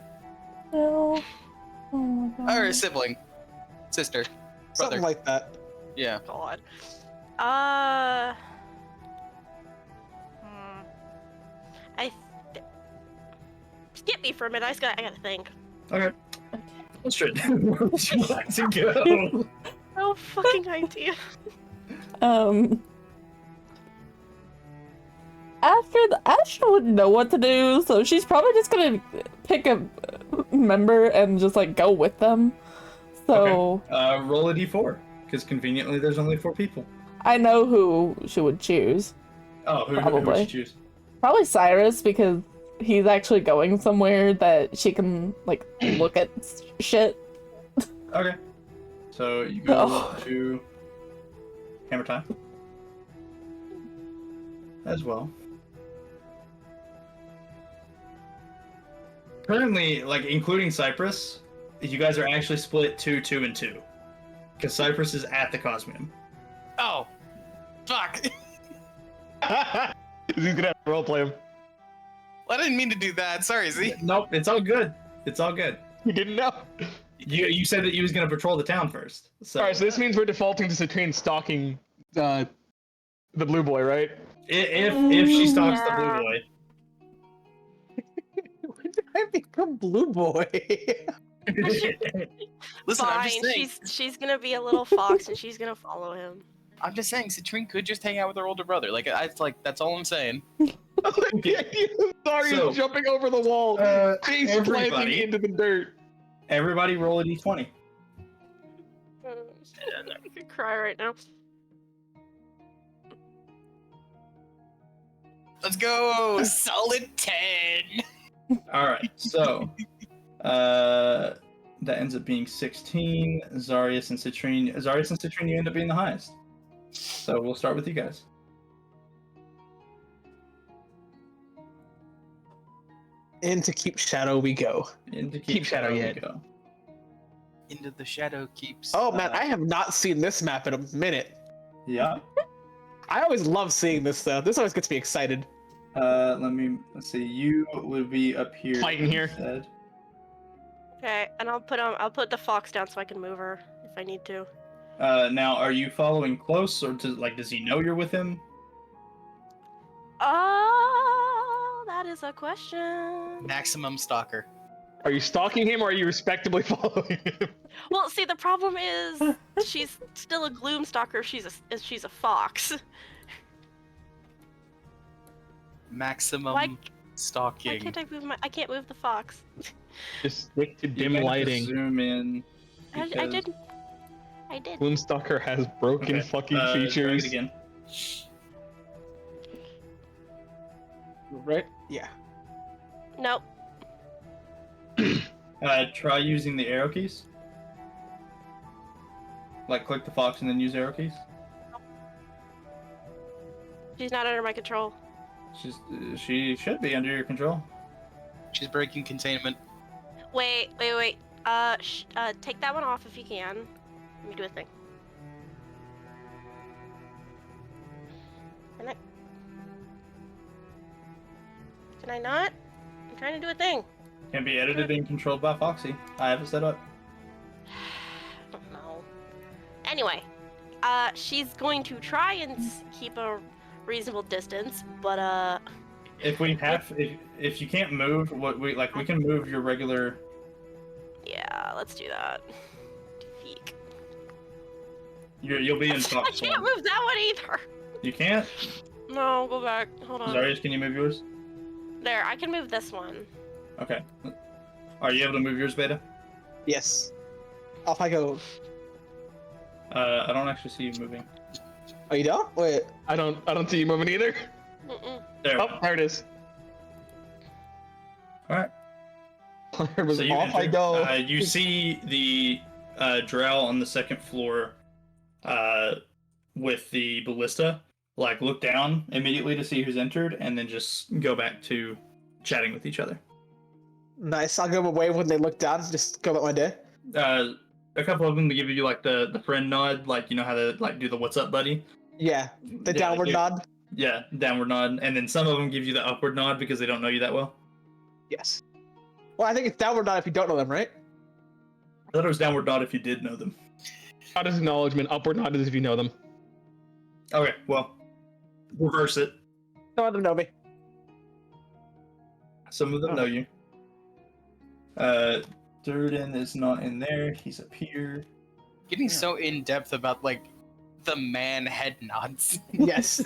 No. Oh my God. Or a sibling. Sister. Brother. Something like that. Yeah. God. Skip me for a minute. I gotta think. Okay. Astrid, where would you like to go? No fucking idea. Astrid wouldn't know what to do, so she's probably just gonna pick a member and just like go with them. So Okay. Roll a d4, because conveniently there's only 4 people. I know who she would choose. Oh, who would Probably. you choose? Probably Cyrus, because he's actually going somewhere that she can like look at shit. Okay. So you go Oh. to hammer time as well. Currently, like including Cypress, you guys are actually split 2, 2, and 2, because Cypress is at the Cosmium. Oh. Fuck. He's gonna have to roleplay him. I didn't mean to do that. Sorry, Z. Nope, it's all good. It's all good. You didn't know. You said that you was gonna patrol the town first. So Alright, so this means we're defaulting to Citrine stalking the blue boy, right? if she stalks the blue boy. When did I become Blue Boy? Listen, I'm Fine. just saying. She's gonna be a little fox and she's gonna follow him. I'm just saying, Citrine could just hang out with her older brother. That's all I'm saying. Sorry, So, jumping over the wall, face planting everybody- into the dirt. Everybody roll a d20. I could cry right now. Let's go! Solid 10! All right, so that ends up being 16. Zarius and Citrine, you end up being the highest. So we'll start with you guys. Into Keep Shadow we go. Into Keep Shadow we yet. go. Into the shadow keeps. Oh man, I have not seen this map in a minute. Yeah. I always love seeing this stuff. This always gets me excited. Let's see. You would be up here. Fighting here. instead. Okay, and I'll put the fox down so I can move her if I need to. Now, are you following close, or does he know you're with him? Oh, that is a question. Maximum stalker. Are you stalking him or are you respectably following him? Well, see, the problem is she's still a gloom stalker if she's a fox. Maximum Why stalking. can't I move I can't move the fox. Just stick to dim You have to lighting. Zoom in. I because- didn't. I did. Gloomstalker has broken Okay, fucking Drag it features. again. Right? Yeah. Nope. Try using the arrow keys. Like click the fox and then use arrow keys. She's not under my control. She should be under your control. She's breaking containment. Wait. Take that one off if you can. Let me do a thing. Can I not? I'm trying to do a thing. Can be edited and controlled by Foxy. I have it set up. I don't know. Anyway, she's going to try and keep a reasonable distance, but If you can't move, we can move your regular. yeah, let's do that. Feek. You'll be in I Fox can't form. move that one either. You can't. No, go back. Hold on. Zarius, can you move yours? There, I can move this one. Okay. Are you able to move yours, Beta? Yes. Off I go. I don't actually see you moving. Oh, you don't? Wait. I don't see you moving either. Mm-mm. There. Oh, there it is. All right. There was So you off I enter. go. You see the drow on the second floor with the ballista. Like look down immediately to see who's entered, and then just go back to chatting with each other. Nice. I'll give them a wave when they look down. Just go about my day. A couple of them to give you like the friend nod, like you know how to like do the "What's up, buddy?" Yeah. The Yeah, downward you- nod. Yeah, downward nod, and then some of them give you the upward nod because they don't know you that well. Yes. Well, I think it's downward nod if you don't know them, right? I thought it was downward nod if you did know them. Nod is acknowledgement. Upward nod is if you know them. Okay, well, reverse it. Some of them know me. Some of them know you. Durden is not in there. He's up here. Getting so in depth about like the man head nods. Yes.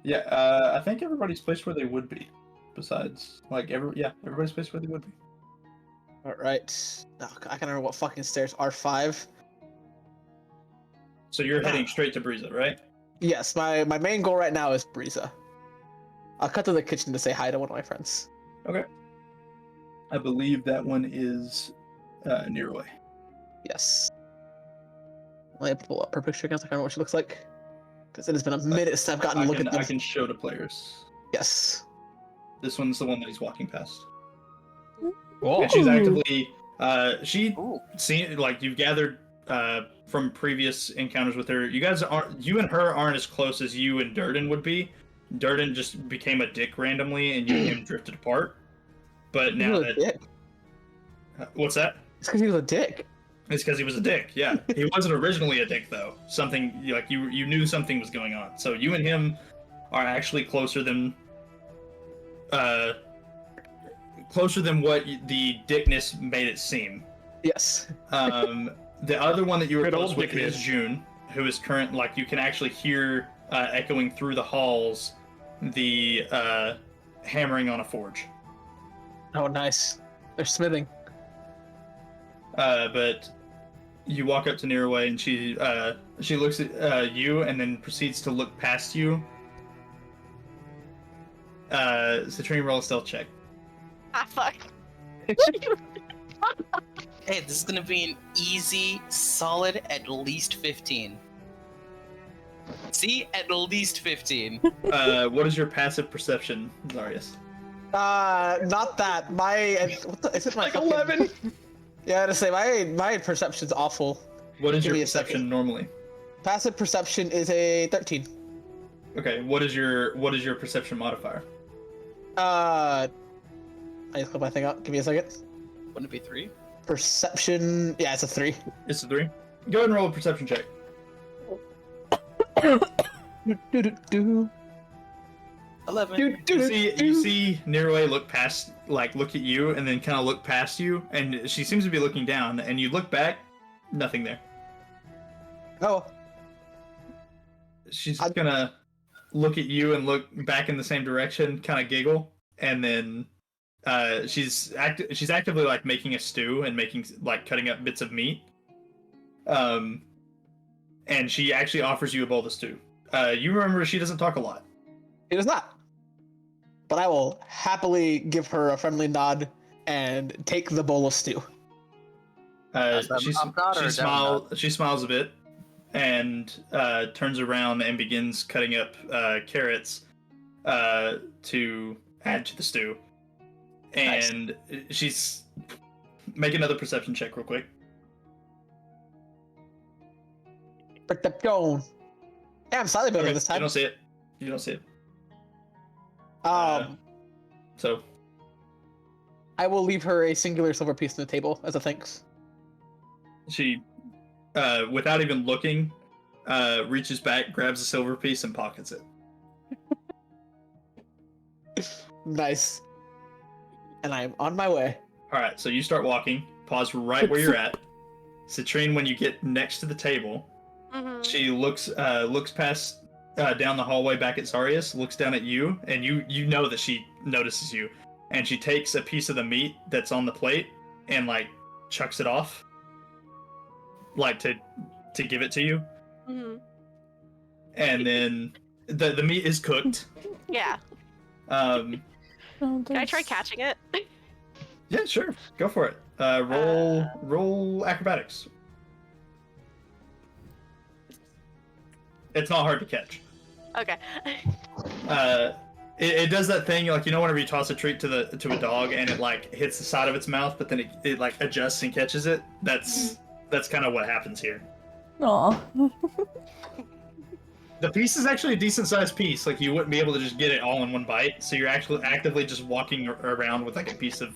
Yeah, I think everybody's placed where they would be. Besides, like everybody's placed where they would be. All right. Oh, I can't remember what fucking stairs are 5. So you're heading straight to Breeza, right? Yes, my main goal right now is Breeza. I'll cut to the kitchen to say hi to one of my friends. Okay. I believe that one is near away. Yes. Let me pull up her picture again so I can remember what she looks like. Because it has been a minute since I've gotten to look at I this. can show to players. Yes. This one's the one that he's walking past. Whoa. And she's actively she Ooh. seen like you've gathered from previous encounters with her. You and her aren't as close as you and Durden would be. Durden just became a dick randomly and you and him drifted apart. But He now was a that dick. what's that? It's because he was a dick. It's because he was a dick. Yeah, he wasn't originally a dick though. Something like you knew something was going on. So you and him are actually closer than what the dickness made it seem. Yes. The other one that you were Good close old with is dickness. June, who is current. Like you can actually hear echoing through the halls the hammering on a forge. Oh, nice. They're smithing. But you walk up to Nearway and she looks at you and then proceeds to look past you. Citrine, roll a stealth check. Ah, fuck. Hey, this is gonna be an easy, solid, at least 15. See, at least 15. What is your passive perception, Zarius? Not that. Is it my Like fucking- 11. Yeah, I had to say my perception's awful. What is Give your me a perception second. normally? Passive perception is a 13. Okay, what is your perception modifier? I just put my thing up. Give me a second. Wouldn't it be 3? Perception. Yeah, it's a 3. It's a 3. Go ahead and roll a perception check. Do. 11. You see Nearway look at you, and then kind of look past you, and she seems to be looking down, and you look back, nothing there. Oh, She's gonna look at you and look back in the same direction, kind of giggle, and then she's actively like making a stew and cutting up bits of meat, And she actually offers you a bowl of stew. You remember she doesn't talk a lot. It is not. But I will happily give her a friendly nod and take the bowl of stew. She smiles a bit and turns around and begins cutting up carrots to add to the stew. And she's make another perception check real quick. Perception. Yeah, I'm slightly better this time. You don't see it. You don't see it. So I will leave her a singular silver piece on the table as a thanks. She, without even looking, reaches back, grabs a silver piece, and pockets it. Nice. And I'm on my way. Alright, so you start walking. Pause right where you're at. Citrine, when you get next to the table, she looks past down the hallway back at Zarius, looks down at you, and you know that she notices you. And she takes a piece of the meat that's on the plate and, like, chucks it off. Like, to give it to you. And then the meat is cooked. Yeah. Can I try catching it? Yeah, sure. Go for it. Roll acrobatics. It's not hard to catch. Okay. It does that thing, like, you know, whenever you toss a treat to a dog and it, like, hits the side of its mouth, but then it like adjusts and catches it. That's kind of what happens here. Aw. The piece is actually a decent sized piece. Like, you wouldn't be able to just get it all in one bite, so you're actually actively just walking around with, like, a piece of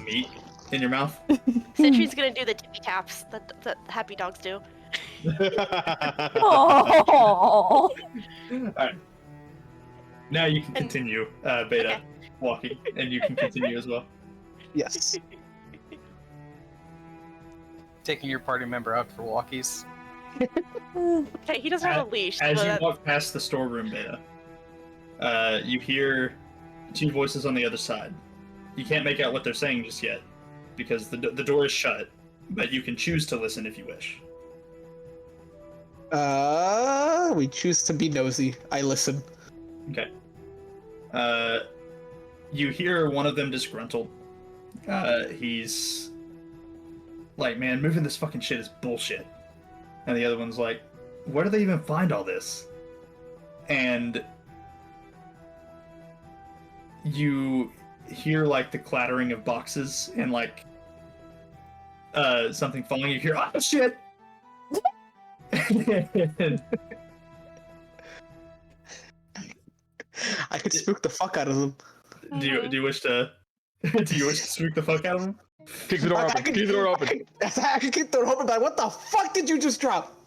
meat in your mouth. Citrine's gonna do the tippy taps that happy dogs do. Oh. Alright. Now you can continue, Beta, walking, and you can continue as well. Yes. Taking your party member out for walkies. Okay, he doesn't have a leash. As so you that- walk past the storeroom, Beta, you hear two voices on the other side. You can't make out what they're saying just yet, because the door is shut, but you can choose to listen if you wish. We choose to be nosy. I listen. Okay. You hear one of them disgruntled. He's like, man, moving this fucking shit is bullshit. And the other one's like, where do they even find all this? And you hear, like, the clattering of boxes and, like, something falling. You hear, oh, shit! And I could spook the fuck out of them. do you wish to spook the fuck out of them? Kick the door open. Kick the door open. I can keep the door open, but what the fuck did you just drop?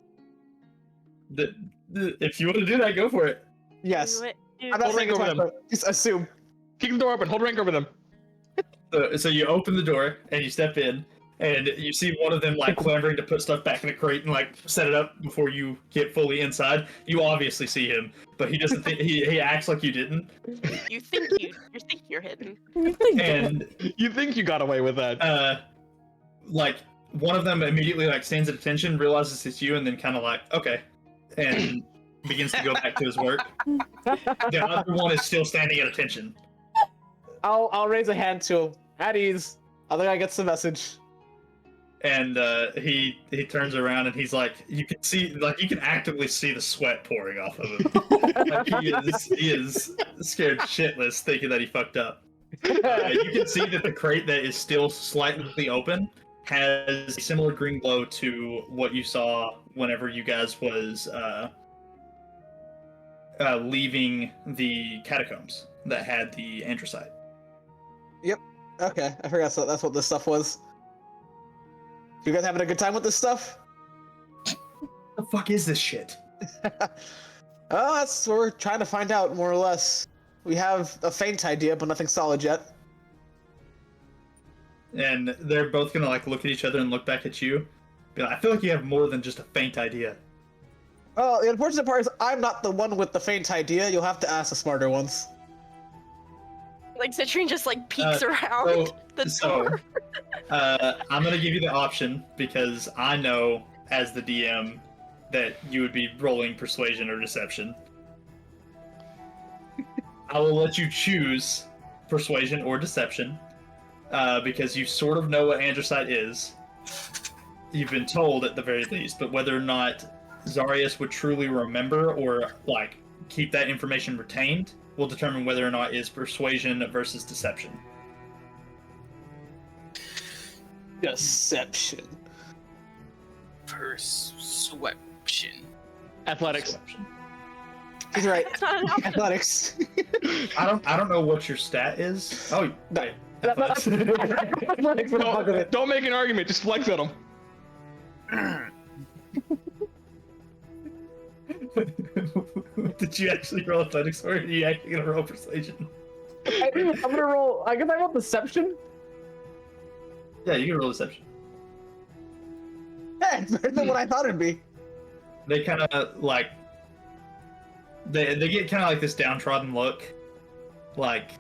If you want to do that, go for it. Yes. Do it. I'm not saying over it's them. just assume. Kick the door open. Hold rank over them. So you open the door and you step in, and you see one of them, like, clambering to put stuff back in a crate and, like, set it up before you get fully inside. You obviously see him, but he doesn't think he acts like you didn't. You think you're hidden. And You think you got away with that? like, one of them immediately, like, stands at attention, realizes it's you, and then kind of like, okay, and begins to go back to his work. The other one is still standing at attention. I'll raise a hand to him. At ease. I think I get the message. And he turns around and he's like, you can see, like, you can actively see the sweat pouring off of him. Like, he is scared shitless, thinking that he fucked up. You can see that the crate that is still slightly open has a similar green glow to what you saw whenever you guys was leaving the catacombs that had the anthracite. Yep. Okay, I forgot that's what this stuff was. You guys having a good time with this stuff? The fuck is this shit? Oh, that's what we're trying to find out, more or less. We have a faint idea, but nothing solid yet. And they're both gonna, like, look at each other and look back at you. Be like, I feel like you have more than just a faint idea. Well, the unfortunate part is I'm not the one with the faint idea. You'll have to ask the smarter ones. Like Citrine just like peeks around the door. I'm gonna give you the option because I know as the DM that you would be rolling persuasion or deception. I will let you choose persuasion or deception because you sort of know what androcyte is. You've been told at the very least, but whether or not Zarius would truly remember or like keep that information retained will determine whether or not it is persuasion versus deception. Deception. Persuasion. Athletics. He's right. It's not an option. Athletics. I don't know what your stat is. Oh, wait. Athletics. Athletics. Don't make an argument. Just flex at him. Did you actually roll athletics, or are you actually gonna roll persuasion? I'm gonna roll. I guess I roll deception. Yeah, you can roll deception. Yeah, it's better than what I thought it'd be. They kind of like they get kind of like this downtrodden look, like,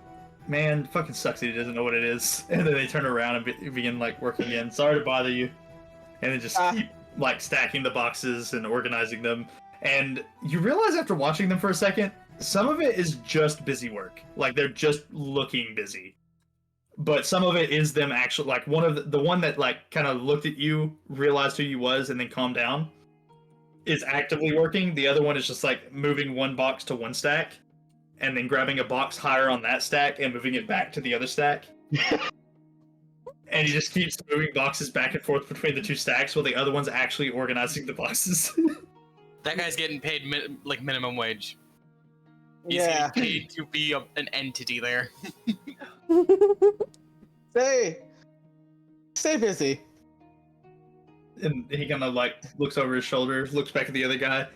man, fucking sucks that he doesn't know what it is. And then they turn around and begin like working again. Sorry to bother you, and then just keep like stacking the boxes and organizing them. And you realize after watching them for a second, some of it is just busy work. Like they're just looking busy. But some of it is them actually, like one of the one that like kind of looked at you, realized who you was, and then calmed down, is actively working. The other one is just like moving one box to one stack, and then grabbing a box higher on that stack and moving it back to the other stack. And he just keeps moving boxes back and forth between the two stacks while the other one's actually organizing the boxes. That guy's getting paid like minimum wage. He's Yeah. getting paid to be an entity there. Stay busy. And he kind of like looks over his shoulder, looks back at the other guy,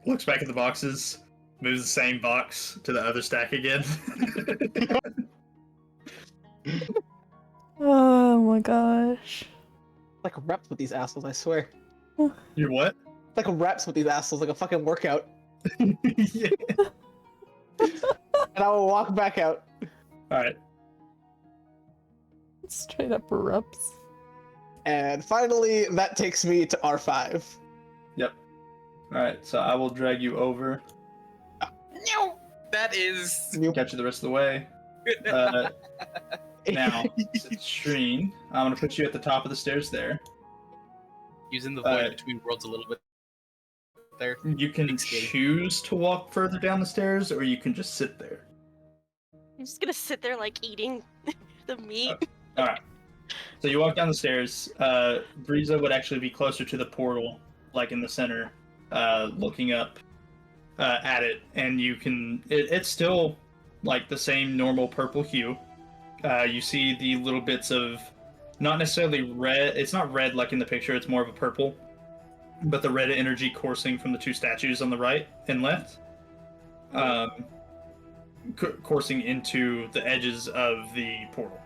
looks back at the boxes, moves the same box to the other stack again. Oh my gosh. Like reps with these assholes, I swear. You're what? Like reps with these assholes, like a fucking workout. Yeah. And I will walk back out. Alright. Straight up erupts. And finally, that takes me to R5. Yep. Alright, so I will drag you over. No! That is... Catch you the rest of the way. Now, Citrine, I'm going to put you at the top of the stairs there. Using the void between worlds a little bit there. You can choose to walk further down the stairs, or you can just sit there. I'm just gonna sit there like eating the meat. Alright. So you walk down the stairs. Breeza would actually be closer to the portal, like in the center, looking up at it, and you can... It's still like the same normal purple hue. You see the little bits of... Not necessarily red. It's not red like in the picture. It's more of a purple. But the red energy coursing from the two statues on the right and left. Coursing into the edges of the portal.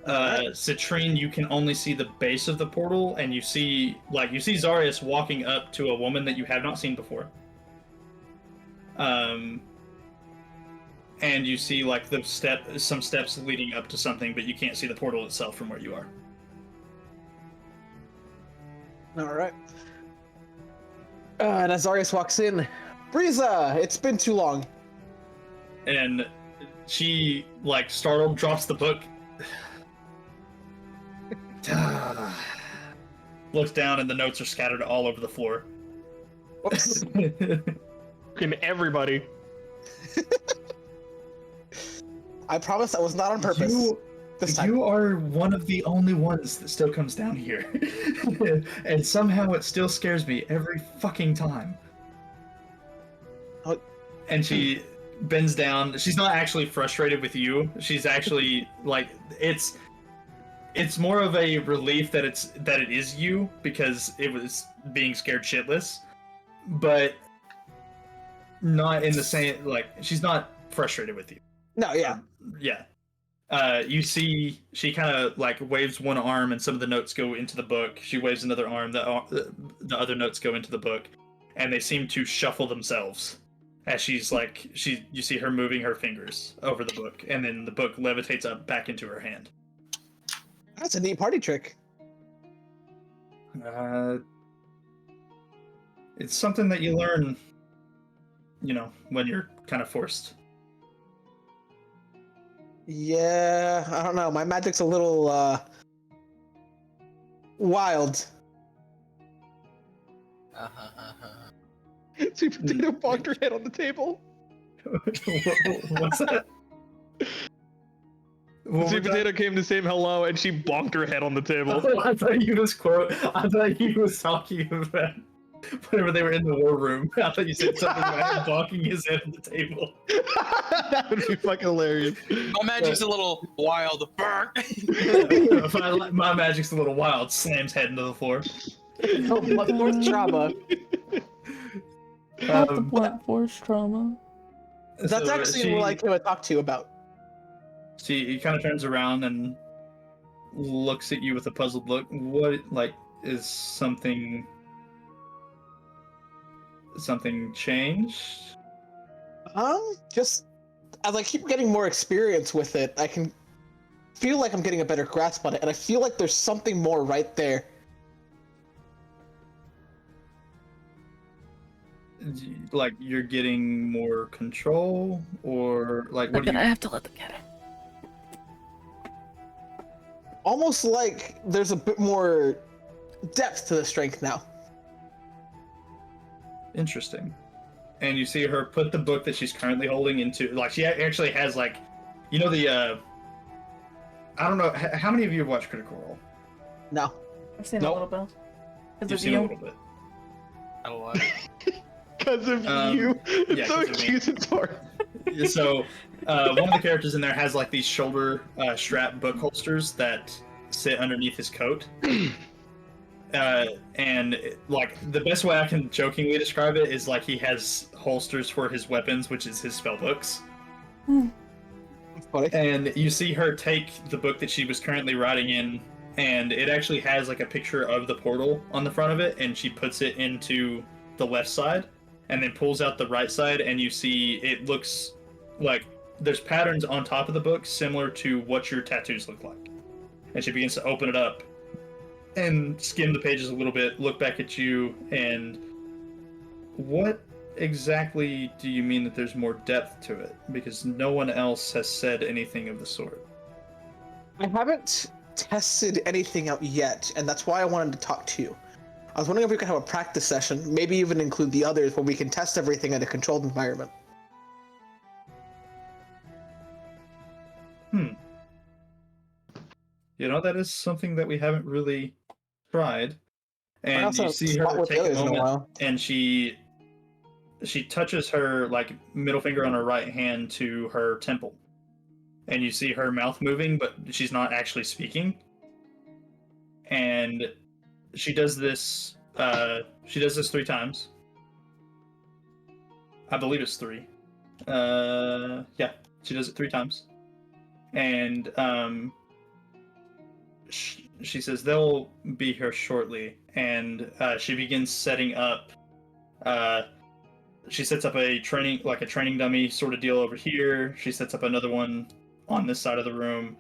Citrine, you can only see the base of the portal, and you see Zarius walking up to a woman that you have not seen before. And you see like some steps leading up to something, but you can't see the portal itself from where you are. Alright. And as Zarius walks in, Breeza, it's been too long. And she, like, startled, drops the book. Looks down, and the notes are scattered all over the floor. Whoops. Fucking everybody. I promise that was not on purpose. You are one of the only ones that still comes down here. And somehow it still scares me every fucking time. Oh. And she bends down. She's not actually frustrated with you. She's actually like it's more of a relief that it is you, because it was being scared shitless. But not in the same, like, she's not frustrated with you. No, yeah. Yeah. You see, she kind of like waves one arm, and some of the notes go into the book. She waves another arm, the other notes go into the book, and they seem to shuffle themselves as she's like you see her moving her fingers over the book, and then the book levitates up back into her hand. That's a neat party trick. It's something that you learn, when you're kind of forced. Yeah, I don't know. My magic's a little wild. Sweet Potato bonked her head on the table. What's that? Sweet Potato came to say hello, and she bonked her head on the table. Oh, I thought he was talking about whenever they were in the war room. I thought you said something about him bonking his head on the table. That would be fucking hilarious. My magic's a little wild. My magic's a little wild. Slams head into the floor. Oh, blunt force trauma. Not the blunt force trauma. That's actually what I came to talk to you about. He kind of turns around and looks at you with a puzzled look. What, is something changed? Just as I keep getting more experience with it, I can feel like I'm getting a better grasp on it, and I feel like there's something more right there. Like you're getting more control, or like what do you? I have to let them get it. Almost like there's a bit more depth to the strength now. Interesting. And you see her put the book that she's currently holding into, she actually has I don't know, how many of you have watched Critical Role? No. I've seen Nope. a little bit. You've seen a little bit. I don't like Because of you. It's yeah, so 'cause of me. accusatory. So, one of the characters in there has these shoulder strap book holsters that sit underneath his coat. And the best way I can jokingly describe it is he has holsters for his weapons, which is his spell books. Funny. And you see her take the book that she was currently writing in, and it actually has a picture of the portal on the front of it, and she puts it into the left side, and then pulls out the right side, and you see it looks like there's patterns on top of the book similar to what your tattoos look like. And she begins to open it up and skim the pages a little bit, look back at you, and what exactly do you mean that there's more depth to it? Because no one else has said anything of the sort. I haven't tested anything out yet, and that's why I wanted to talk to you. I was wondering if we could have a practice session, maybe even include the others, where we can test everything in a controlled environment. That is something that we haven't really tried. And also you see her spot with the take a others in a moment, while. and she touches her middle finger on her right hand to her temple. And you see her mouth moving, but she's not actually speaking. And she does this 3 times. I believe it's 3. Yeah, she does it 3 times. And she says they'll be here shortly, and she begins setting up. She sets up a training dummy sort of deal over here. She sets up another one on this side of the room.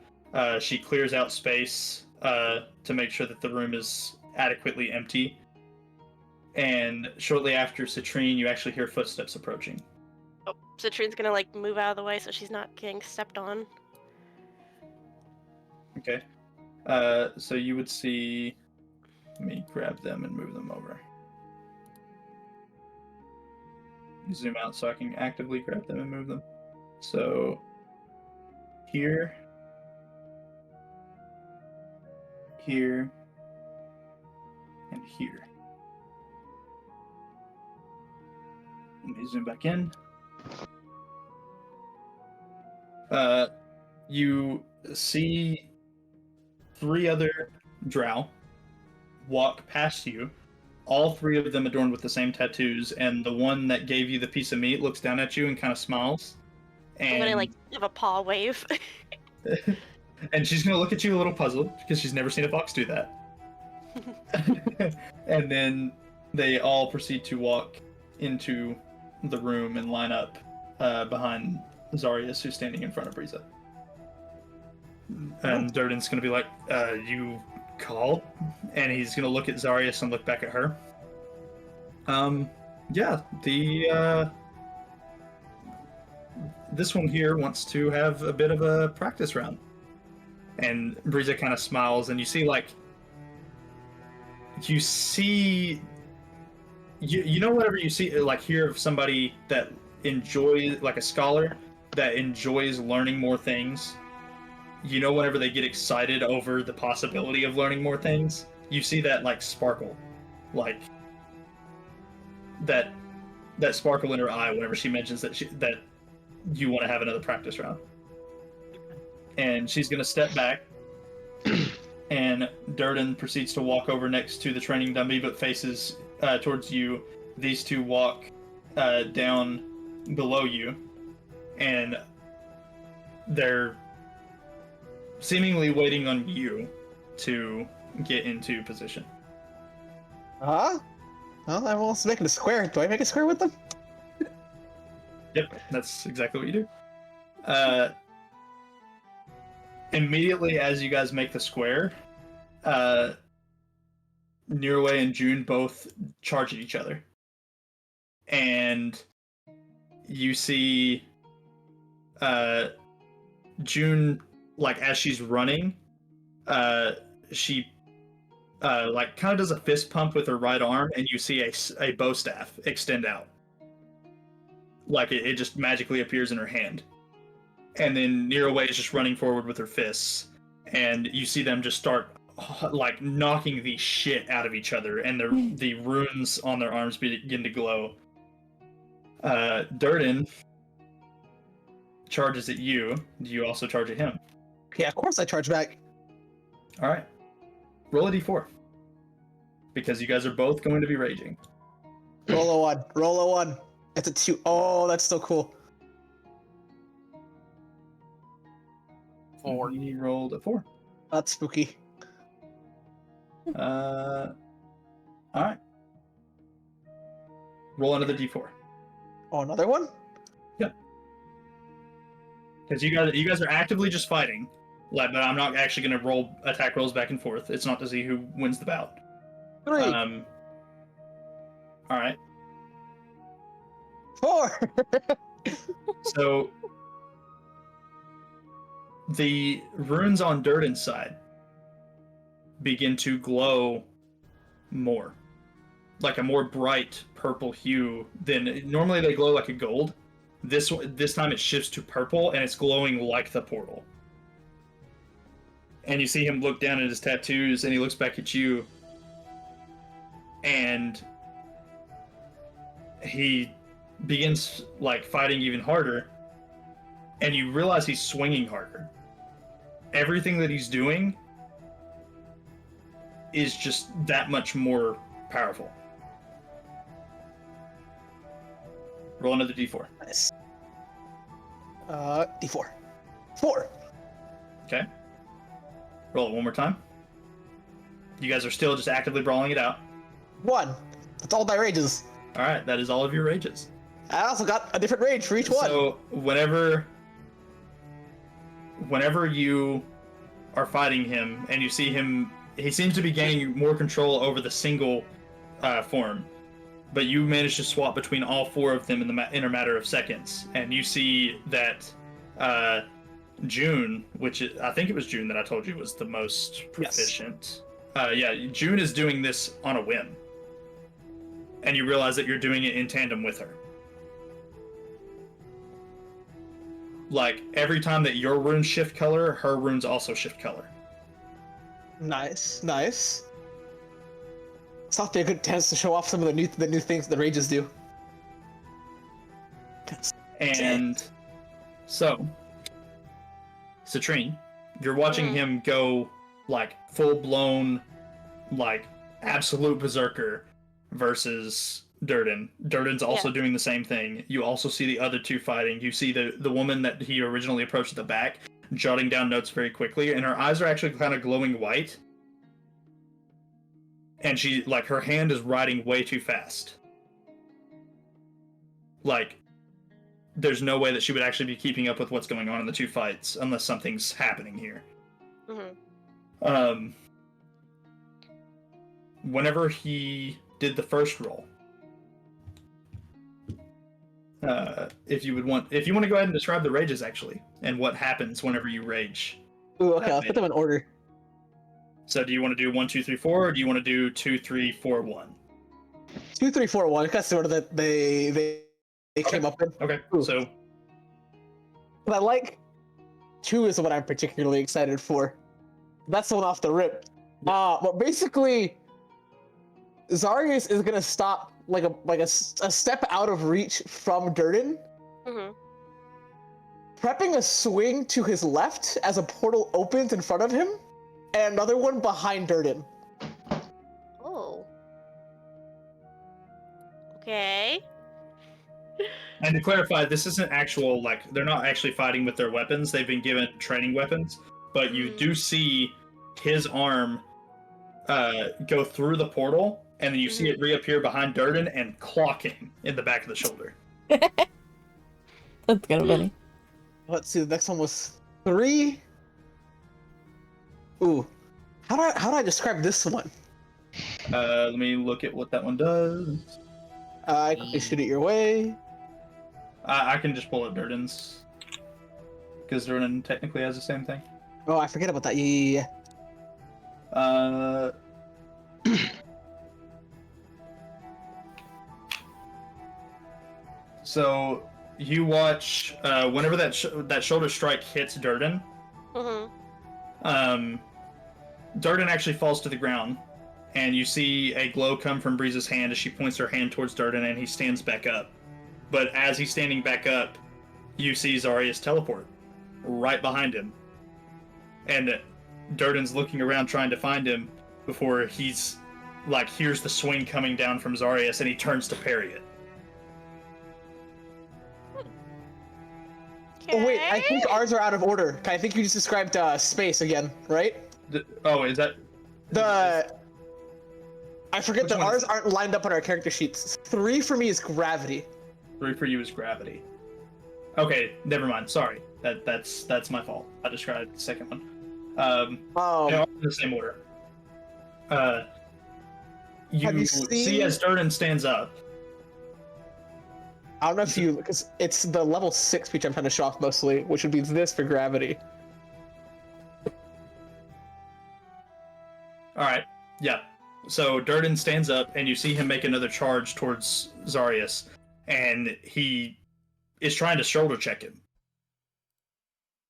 She clears out space to make sure that the room is adequately empty. And shortly after Citrine, you actually hear footsteps approaching. Oh, Citrine's gonna move out of the way so she's not getting stepped on. Okay. So you would see. Let me grab them and move them over. Zoom out so I can actively grab them and move them. So here, here, and here. Let me zoom back in. You see 3 other drow walk past you, all 3 of them adorned with the same tattoos, and the one that gave you the piece of meat looks down at you and kind of smiles. And I'm gonna give a paw wave. and she's gonna look at you a little puzzled because she's never seen a fox do that. And then they all proceed to walk into the room and line up behind Zarius, who's standing in front of Briza. And Durden's gonna be like, you called? And he's gonna look at Zarius and look back at her. Yeah, this one here wants to have a bit of a practice round. And Briza kind of smiles, and you see, like, you know, whenever you see, like, hear of somebody that enjoys, like a scholar that enjoys learning more things, you know, whenever they get excited over the possibility of learning more things, you see that, like, sparkle, like that sparkle in her eye whenever she mentions that that you want to have another practice round. And she's gonna step back, and Durden proceeds to walk over next to the training dummy, but faces towards you. These two walk down below you, and they're seemingly waiting on you to get into position. Huh? Well, everyone's making a square. Do I make a square with them? Yep, that's exactly what you do. Immediately as you guys make the square, Nearway and June both charge at each other. And you see June, like, as she's running, she like kind of does a fist pump with her right arm, and you see a bow staff extend out. Like it just magically appears in her hand. And then Nearway is just running forward with her fists, and you see them just start like knocking the shit out of each other, and the runes on their arms begin to glow. Durden charges at you. Do you also charge at him? Yeah, of course I charge back. All right. Roll a d4. Because you guys are both going to be raging. Roll a one. Roll a one. It's a 2. Oh, that's so cool. 4. He rolled a 4. That's spooky. All right. Roll another d4. Oh, another one? Yep. Because you guys are actively just fighting. Like, but I'm not actually going to roll attack rolls back and forth. It's not to see who wins the bout. 3. All right. 4. So the runes on Durden's side begin to glow more, like a more bright purple hue than normally. They glow like a gold. This time it shifts to purple, and it's glowing like the portal. And you see him look down at his tattoos, and he looks back at you, and he begins like fighting even harder, and you realize he's swinging harder. Everything that he's doing is just that much more powerful. Roll another d4. Nice. D4. 4. Okay. Roll it one more time. You guys are still just actively brawling it out. 1. That's all my rages. All right, that is all of your rages. I also got a different rage for each one. So whenever you are fighting him and you see him, he seems to be gaining more control over the single form, but you manage to swap between all 4 of them in a matter of seconds, and you see that June, I think it was June that I told you was the most proficient. Yes. Yeah, June is doing this on a whim, and you realize that you're doing it in tandem with her. Like, every time that your runes shift color, her runes also shift color. Nice, nice. It's not a good chance to show off some of the new things the rages do. And so, Citrine, you're watching him go like full-blown, like absolute berserker versus Durden. Durden's also doing the same thing. You also see the other two fighting. You see the woman that he originally approached at the back jotting down notes very quickly, and her eyes are actually kind of glowing white. And she, like, her hand is writing way too fast. like, there's no way that she would actually be keeping up with what's going on in the two fights unless something's happening here. Mm-hmm. Whenever he did the first roll, if you want to go ahead and describe the rages actually, and what happens whenever you rage. Ooh, okay, I'll put them in order. So do you want to do 1, 2, 3, 4, or do you want to do 2, 3, 4, 1? 2, 3, 4, 1. That's the order that they came up in. Okay, Ooh. so But I like 2 is what I'm particularly excited for. That's the one off the rip. But basically, Zarius is gonna stop like a step out of reach from Durden, Mm-hmm. prepping a swing to his left as a portal opens in front of him, and another one behind Durden. Oh. Okay. and to clarify, this isn't actual, like, they're not actually fighting with their weapons. They've been given training weapons, but you do see his arm go through the portal, and then you see it reappear behind Durden and clock him in the back of the shoulder. That's kind of funny. Let's see, the next one was 3. Ooh. How do I describe this one? Let me look at what that one does. I can shoot it your way. I can just pull up Durden's, because Durden technically has the same thing. Oh, I forget about that. Yeah. So you watch whenever that shoulder strike hits Durden. Mm-hmm. Durden actually falls to the ground, and you see a glow come from Breeze's hand as she points her hand towards Durden, and he stands back up. But as he's standing back up, you see Zarius teleport right behind him, and Durden's looking around trying to find him before he's like hears the swing coming down from Zarius, and he turns to parry it. Oh wait, I think ours are out of order. I think you just described space again, right? Is that I forget Which that one ours is- aren't lined up on our character sheets. 3 for me is gravity. 3 for you is gravity? Okay, never mind. Sorry, that's my fault. I described the second one. They're all in the same order. You see as Durden stands up. I don't know if you, because it's the level 6 speech I'm trying to show off mostly, which would be this for gravity. Alright, yeah. So Durden stands up, and you see him make another charge towards Zarius, and he is trying to shoulder check him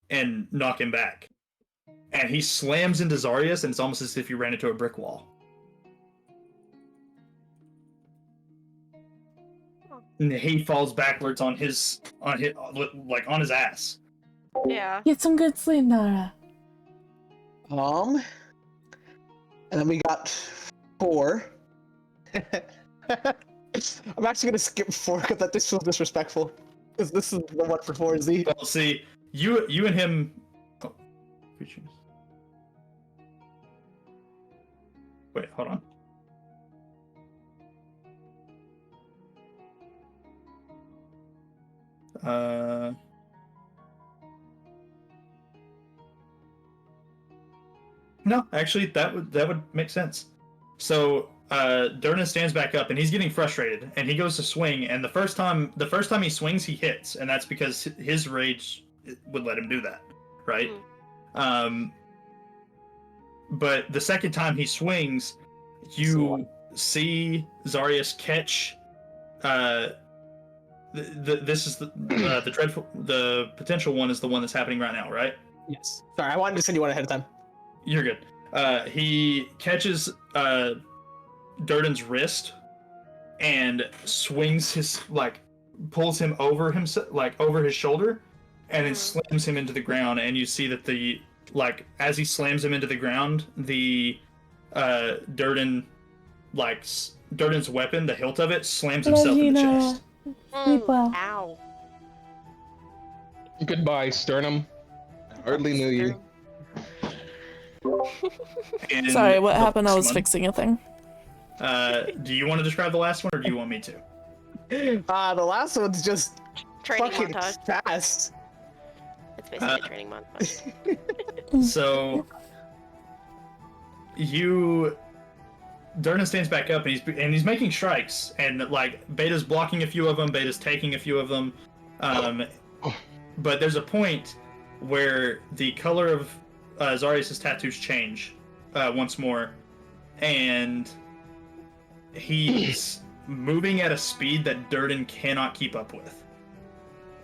and knock him back. And he slams into Zarius, and it's almost as if he ran into a brick wall. And he falls backwards on his ass. Yeah. Get some good sleep, Nara. And then we got 4. I'm actually gonna skip 4 because that just feels disrespectful. Because this is the one for 4Z. Well, see, you and him. Oh, wait, hold on. No, actually, that would make sense. So Durden stands back up, and he's getting frustrated, and he goes to swing, and the first time he swings, he hits, and that's because his rage would let him do that, right? But the second time he swings, you see Zarius catch. This is the dreadful. The potential one is the one that's happening right now, right? Yes. Sorry, I wanted to send you one ahead of time. You're good. He catches Durden's wrist and swings his pulls him over himself, over his shoulder, and then slams him into the ground. And you see that as he slams him into the ground, the Durden's weapon, the hilt of it, slams himself in the chest. Sleep well. Ow. Goodbye, sternum. Hardly knew you. And Sorry, what the happened? I last was one, fixing a thing. Do you want to describe the last one, or do you want me to? The last one's just Training fucking montage. fast. It's basically a training montage. So Durden stands back up and he's making strikes, and like Beta's blocking a few of them, Beta's taking a few of them. But there's a point where the color of Zarius' tattoos change once more, and he's moving at a speed that Durden cannot keep up with.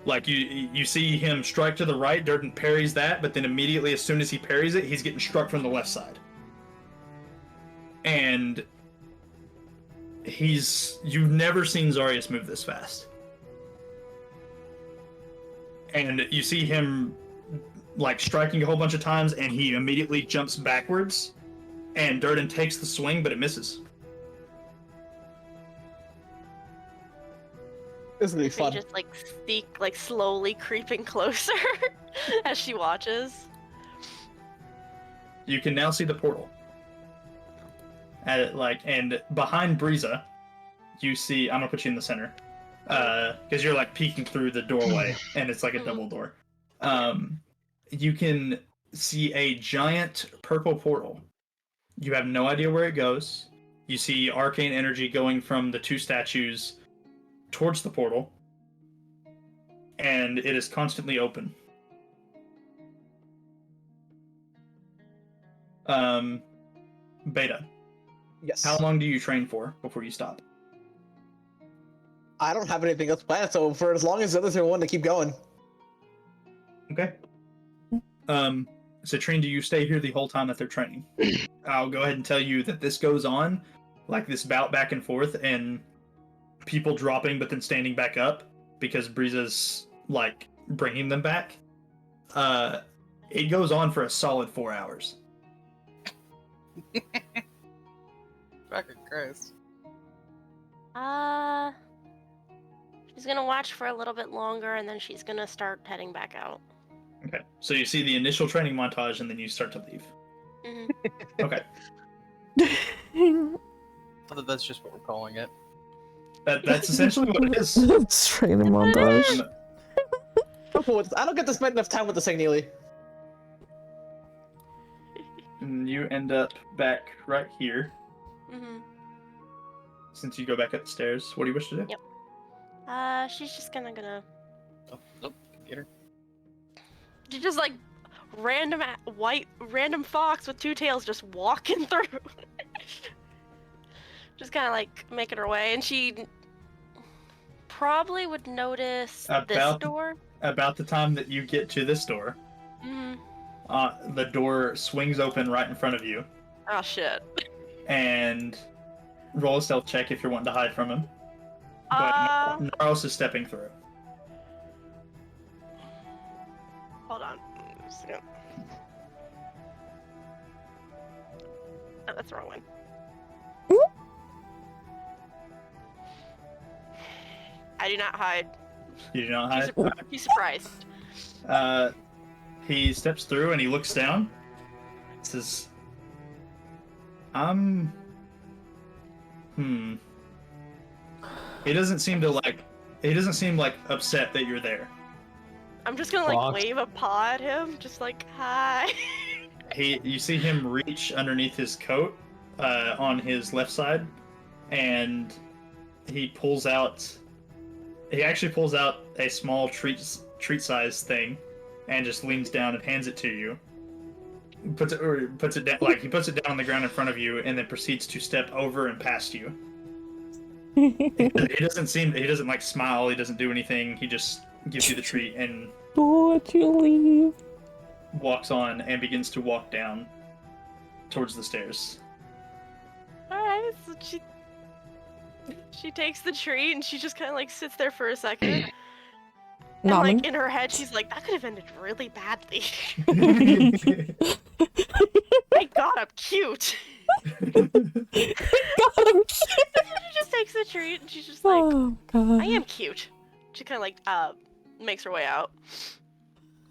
Like you see him strike to the right, Durden parries that, but then immediately as soon as he parries it, he's getting struck from the left side. And you've never seen Zarius move this fast. And you see him like striking a whole bunch of times, and he immediately jumps backwards, and Durden takes the swing, but it misses. This is gonna be She fun. just like slowly creeping closer as she watches. You can now see the portal. And behind Breeza, you see. I'm gonna put you in the center, because you're like peeking through the doorway, and it's like a double door. You can see a giant purple portal. You have no idea where it goes. You see arcane energy going from the two statues towards the portal, and it is constantly open. Beta, Yes. how long do you train for before you stop? I don't have anything else planned, so for as long as the others are willing to keep going. Okay. So Train, do you stay here the whole time that they're training? I'll go ahead and tell you that this goes on, like this bout back and forth, and people dropping but then standing back up because Breeza's like bringing them back. It goes on for a solid 4 hours. Fucking Christ. She's gonna watch for a little bit longer, and then she's gonna start heading back out. Okay. So you see the initial training montage, and then you start to leave. Mhm. Okay. That's just what we're calling it. That's essentially what it is. It's training montage. I don't get to spend enough time with the Signili. And you end up back right here. Mhm. Since you go back up the stairs, what do you wish to do? Yep. She's just gonna. Oh, computer. She's just like random fox with two tails just walking through. Just kind of like making her way, and she probably would notice this door. About the time that you get to this door, the door swings open right in front of you. Oh shit. And roll a stealth check if you're wanting to hide from him. But Naros is stepping through. Hold on. Oh, that's the wrong one. I do not hide. You do not hide? He's surprised. He steps through and he looks down. Says, He doesn't seem like upset that you're there. I'm just gonna like wave a paw at him, just like hi. You see him reach underneath his coat on his left side, and he actually pulls out a small treat-sized thing, and just leans down and hands it to you. Puts it down, like he puts it down on the ground in front of you, and then proceeds to step over and past you. He doesn't like smile. He doesn't do anything. He just gives you the treat and Don't you leave. walks on and begins to walk down towards the stairs. Alright, so she takes the treat and she just kind of like sits there for a second. And like in her head, she's like, that could have ended really badly. Thank God I'm cute. God, I'm cute. She just takes the treat and she's just like, Oh God. I am cute. She kind of like makes her way out.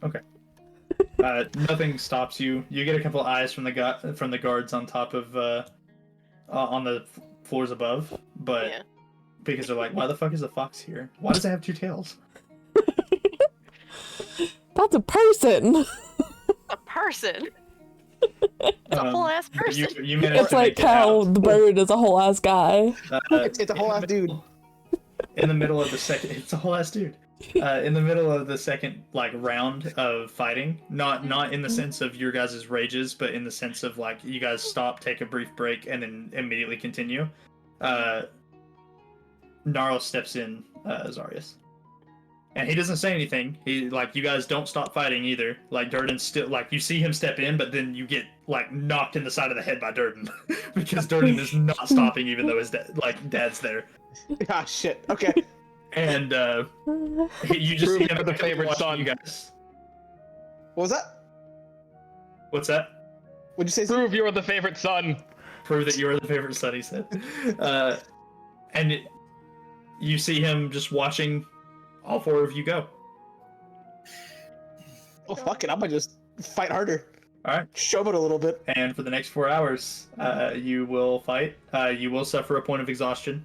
Okay. Nothing stops you. You get a couple eyes from the guards on top of on the floors above, but because they're like, why the fuck is a fox here? Why does it have two tails? That's a person. A person. It's a whole ass person. You managed It's to like make it how out. the bird is a whole ass guy. It's a whole ass dude. In the middle of the second, it's a whole ass dude. In the middle of the second like round of fighting, not in the sense of your guys' rages, but in the sense of like you guys stop, take a brief break, and then immediately continue. Gnarl steps in, Zarius. And he doesn't say anything. He like you guys don't stop fighting either. Like Durden's still like you see him step in, but then you get like knocked in the side of the head by Durden because Durden is not stopping even though his dad's there. Ah shit. Okay. And you just see him for the favorite watching son. you guys. What was that? What's that? What'd you say? Prove you're the favorite son. Prove that you're the favorite son, he said. You see him just watching all four of you go. Oh fuck it, I'm gonna just fight harder. Alright. Shove it a little bit. And for the next 4 hours, you will fight. You will suffer a point of exhaustion.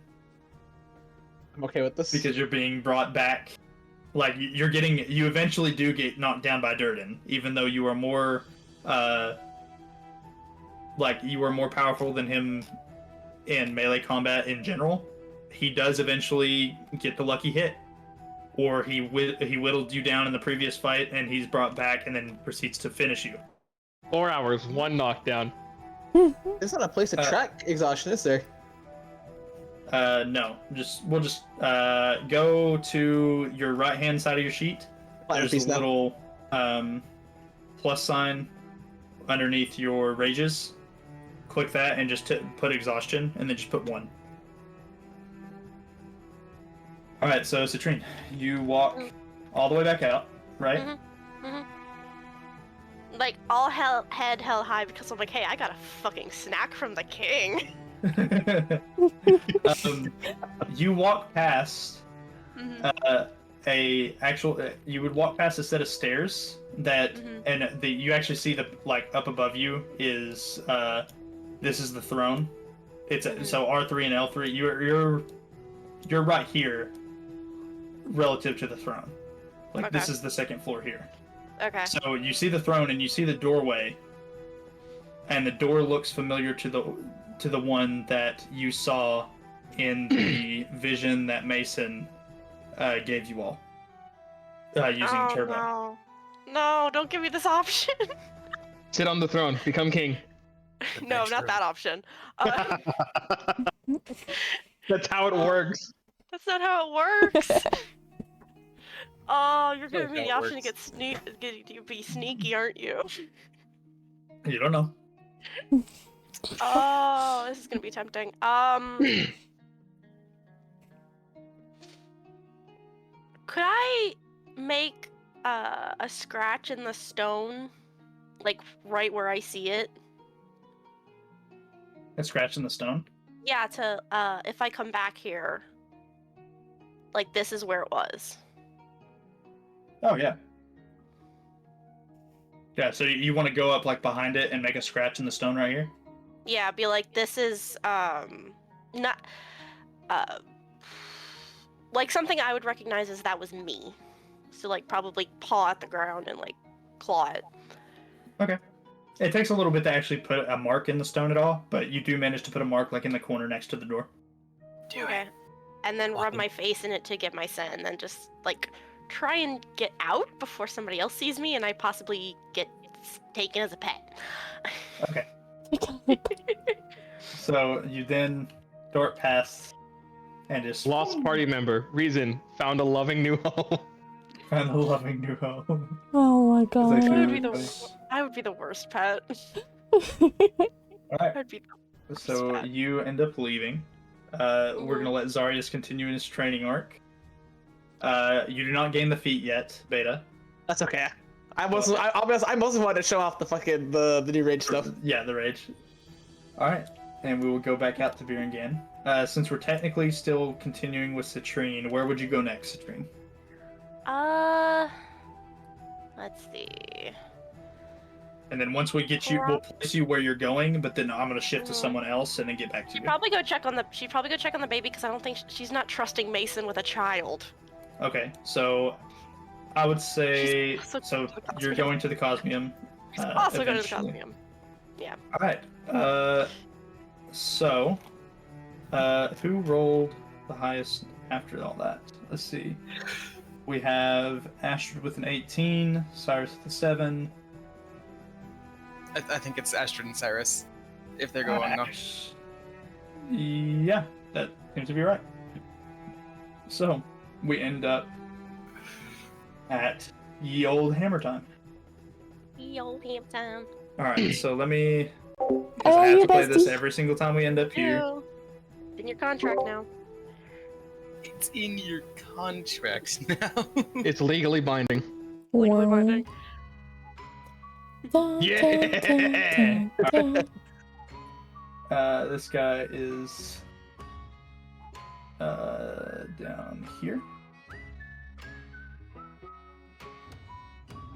I'm okay with this. Because you're being brought back. Like, you eventually do get knocked down by Durden, even though you are more, you are more powerful than him in melee combat in general. He does eventually get the lucky hit. Or he whittled you down in the previous fight, and he's brought back and then proceeds to finish you. 4 hours, 1 knockdown. There's not a place to track exhaustion, is there? No. We'll just go to your right-hand side of your sheet. There's a little plus sign underneath your rages. Click that and just put exhaustion, and then just put 1. Alright, so Citrine, you walk all the way back out, right? Like, all head held high because I'm like, hey, I got a fucking snack from the king. You walk past you would walk past a set of stairs that you actually see up above you is this is the throne. It's so R3 and L3. You're right here relative to the throne. Like this is the second floor here. Okay. So you see the throne and you see the doorway, and the door looks familiar to the one that you saw in the vision that Mason gave you all using Turbo. No, don't give me this option. Sit on the throne, become king. No, not that option. That's how it works. That's not how it works. Oh, you're giving me the option to be sneaky, aren't you? You don't know. Oh, this is gonna be tempting. Could I make a scratch in the stone, like right where I see it? A scratch in the stone? Yeah, if I come back here, like this is where it was. Oh yeah. Yeah, so you want to go up like behind it and make a scratch in the stone right here? Yeah, be like, this is not like something I would recognize as that was me. So like probably paw at the ground and like claw it. Okay. It takes a little bit to actually put a mark in the stone at all, but you do manage to put a mark like in the corner next to the door. Okay. And then rub my face in it to get my scent, and then just like try and get out before somebody else sees me and I possibly get taken as a pet. Okay. So you then dart past and just Lost party member. Reason. Found a loving new home. Found a loving new home. Oh my god. I would be the worst pet. Alright. I'd be the worst So pet. you end up leaving. We're gonna let Zarius continue in his training arc. You do not gain the feat yet, Beta. That's okay. I mostly wanted to show off the fucking the new rage stuff. Yeah, the rage. Alright. And we will go back out to Birengan. Since we're technically still continuing with Citrine, where would you go next, Citrine? Let's see. And then once we get you, we'll place you where you're going. But then I'm gonna shift to someone else and then get back to She'd you. probably go check on the baby because I don't think she's not trusting Mason with a child. Okay, so I would say She's also so. going to the You're Cosmium. going to the Cosmium. She's also going to the eventually. Cosmium. Yeah. All right. So, who rolled the highest after all that? Let's see. We have Astrid with an 18, Cyrus with a 7. I think it's Astrid and Cyrus, if they're going though. Yeah, that seems to be right. So, we end up at ye old hammer time. Ye old ham time. Alright, so let me... Oh, I have you to play this bestie. every single time we end up here. Ew. It's in your contract now. It's in your contracts now. It's legally binding. Legally binding. Yeah! This guy is down here.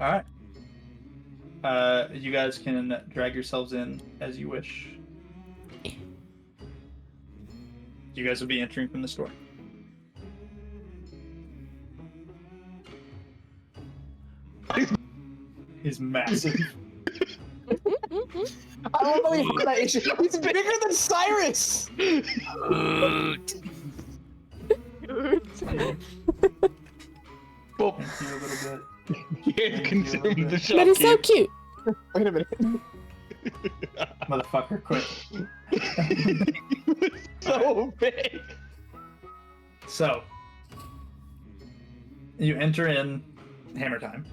Alright. You guys can drag yourselves in as you wish. You guys will be entering from the store. He's massive. I don't know if that issue. He's bigger than Cyrus. Well, Thank you a little bit. can't consume the But he's so shopkeep. cute. Wait a minute. Motherfucker, quick. So big. So, you enter in hammer time.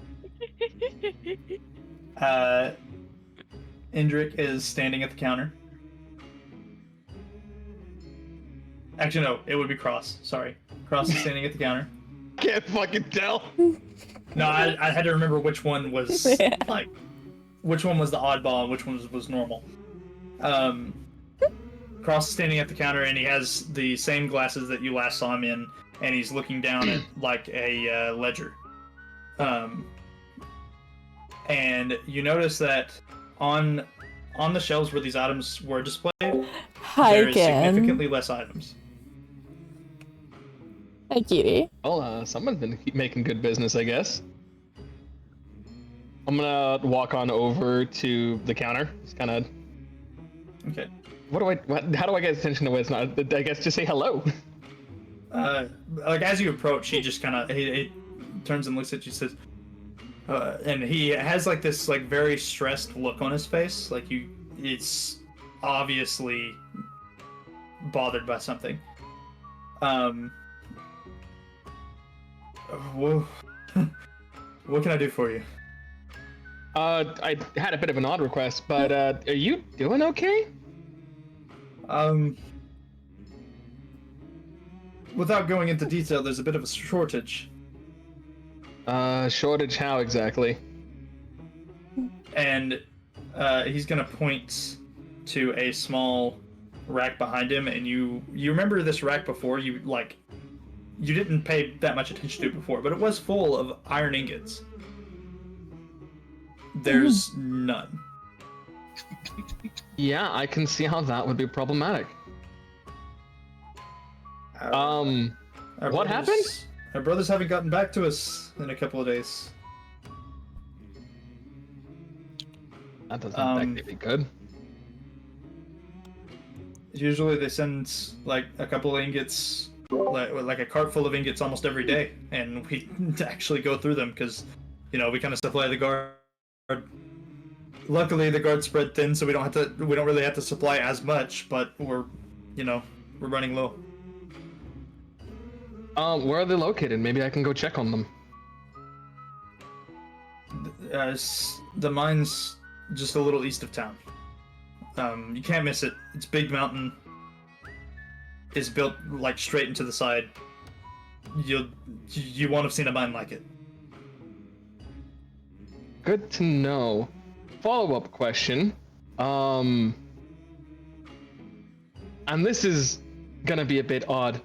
Indrik is standing at the counter. Actually, no, it would be Cross. Sorry. Cross is standing at the counter. Can't fucking tell. No, I had to remember which one was Yeah. like, which one was the oddball and which one was normal. Cross is standing at the counter and he has the same glasses that you last saw him in, and he's looking down at like a ledger. And you notice that on the shelves where these items were displayed, Hi there is again. significantly less items. Hi, cutie. Well, someone's been making good business, I guess. I'm gonna walk on over to the counter. Just kind of. Okay. How do I get attention to Wiz? I guess just say hello. Like as you approach, he just kind of he turns and looks at you, says, and he has like this like very stressed look on his face, like it's obviously bothered by something. Whoa. What can I do for you? I had a bit of an odd request, but are you doing okay? Without going into detail, there's a bit of a shortage. Shortage how exactly? And he's gonna point to a small rack behind him, and you remember this rack before. You didn't pay that much attention to it before, but it was full of iron ingots. There's none. Yeah, I can see how that would be problematic. What happened? Our brothers haven't gotten back to us in a couple of days. That doesn't exactly be good. Usually they send like a couple of ingots, like a cart full of ingots almost every day, and we actually go through them because, we kind of supply the guard. Luckily, the guard's spread thin, so we don't really have to supply as much, but we're running low. Where are they located? Maybe I can go check on them. The mine's just a little east of town. You can't miss it. It's big mountain. It's built like straight into the side. You won't have seen a mine like it. Good to know. Follow-up question. And this is gonna be a bit odd.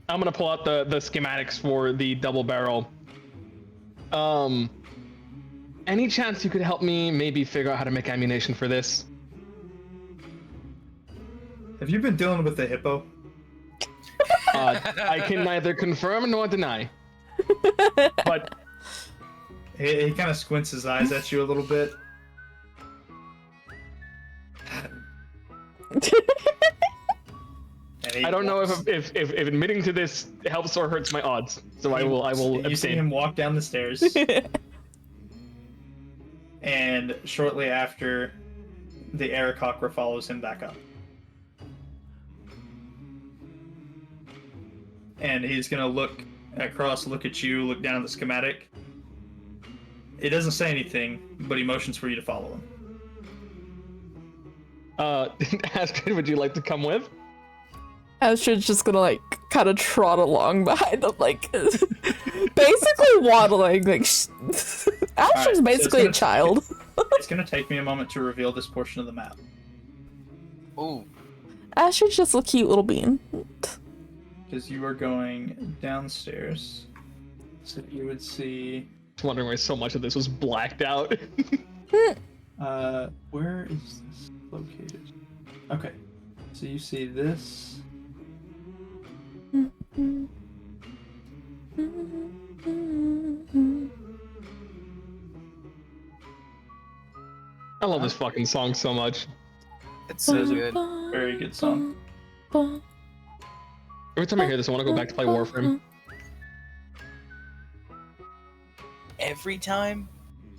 I'm gonna pull out the schematics for the double barrel. Any chance you could help me maybe figure out how to make ammunition for this? Have you been dealing with the hippo? I can neither confirm nor deny. But He kind of squints his eyes at you a little bit. I don't know if admitting to this helps or hurts my odds. So I will abstain. You see him walk down the stairs. And shortly after, the Aarakocra follows him back up. And he's gonna look across, look at you, look down at the schematic. It doesn't say anything, but he motions for you to follow him. Astrid, would you like to come with? Astrid's just gonna like kind of trot along behind him, like basically waddling. Like Astrid's basically a child. It's gonna take me a moment to reveal this portion of the map. Ooh. Astrid's just a cute little bean. Because you are going downstairs, so you would see. I was wondering why so much of this was blacked out. Where is this located? Okay, so you see this. I love this fucking song so much. It's so good. Very good song. Every time I hear this, I want to go back to play Warframe. Every time?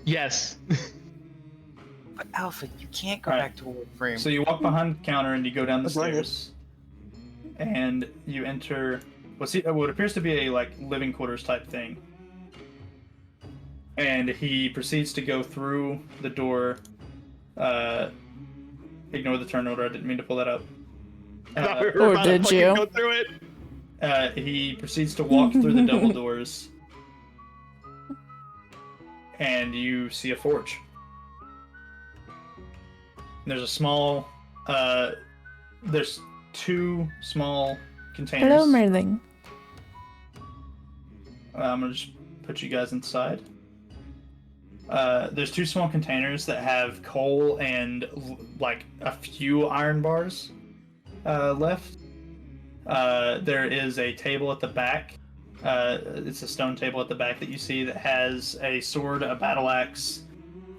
Yes. But Alpha, you can't go Alright. back to Warframe. So you walk behind the counter and you go down the That's right. stairs, and you enter what appears to be a like living quarters type thing. And he proceeds to go through the door. Ignore the turn order. I didn't mean to pull that up. Or did you? Go through it. He proceeds to walk through the double doors, and you see a forge. There's a small, there's two small containers. Hello, Merling. I'm gonna just put you guys inside. There's two small containers that have coal and like a few iron bars left. There is a table at the back. It's a stone table at the back that you see that has a sword, a battle axe,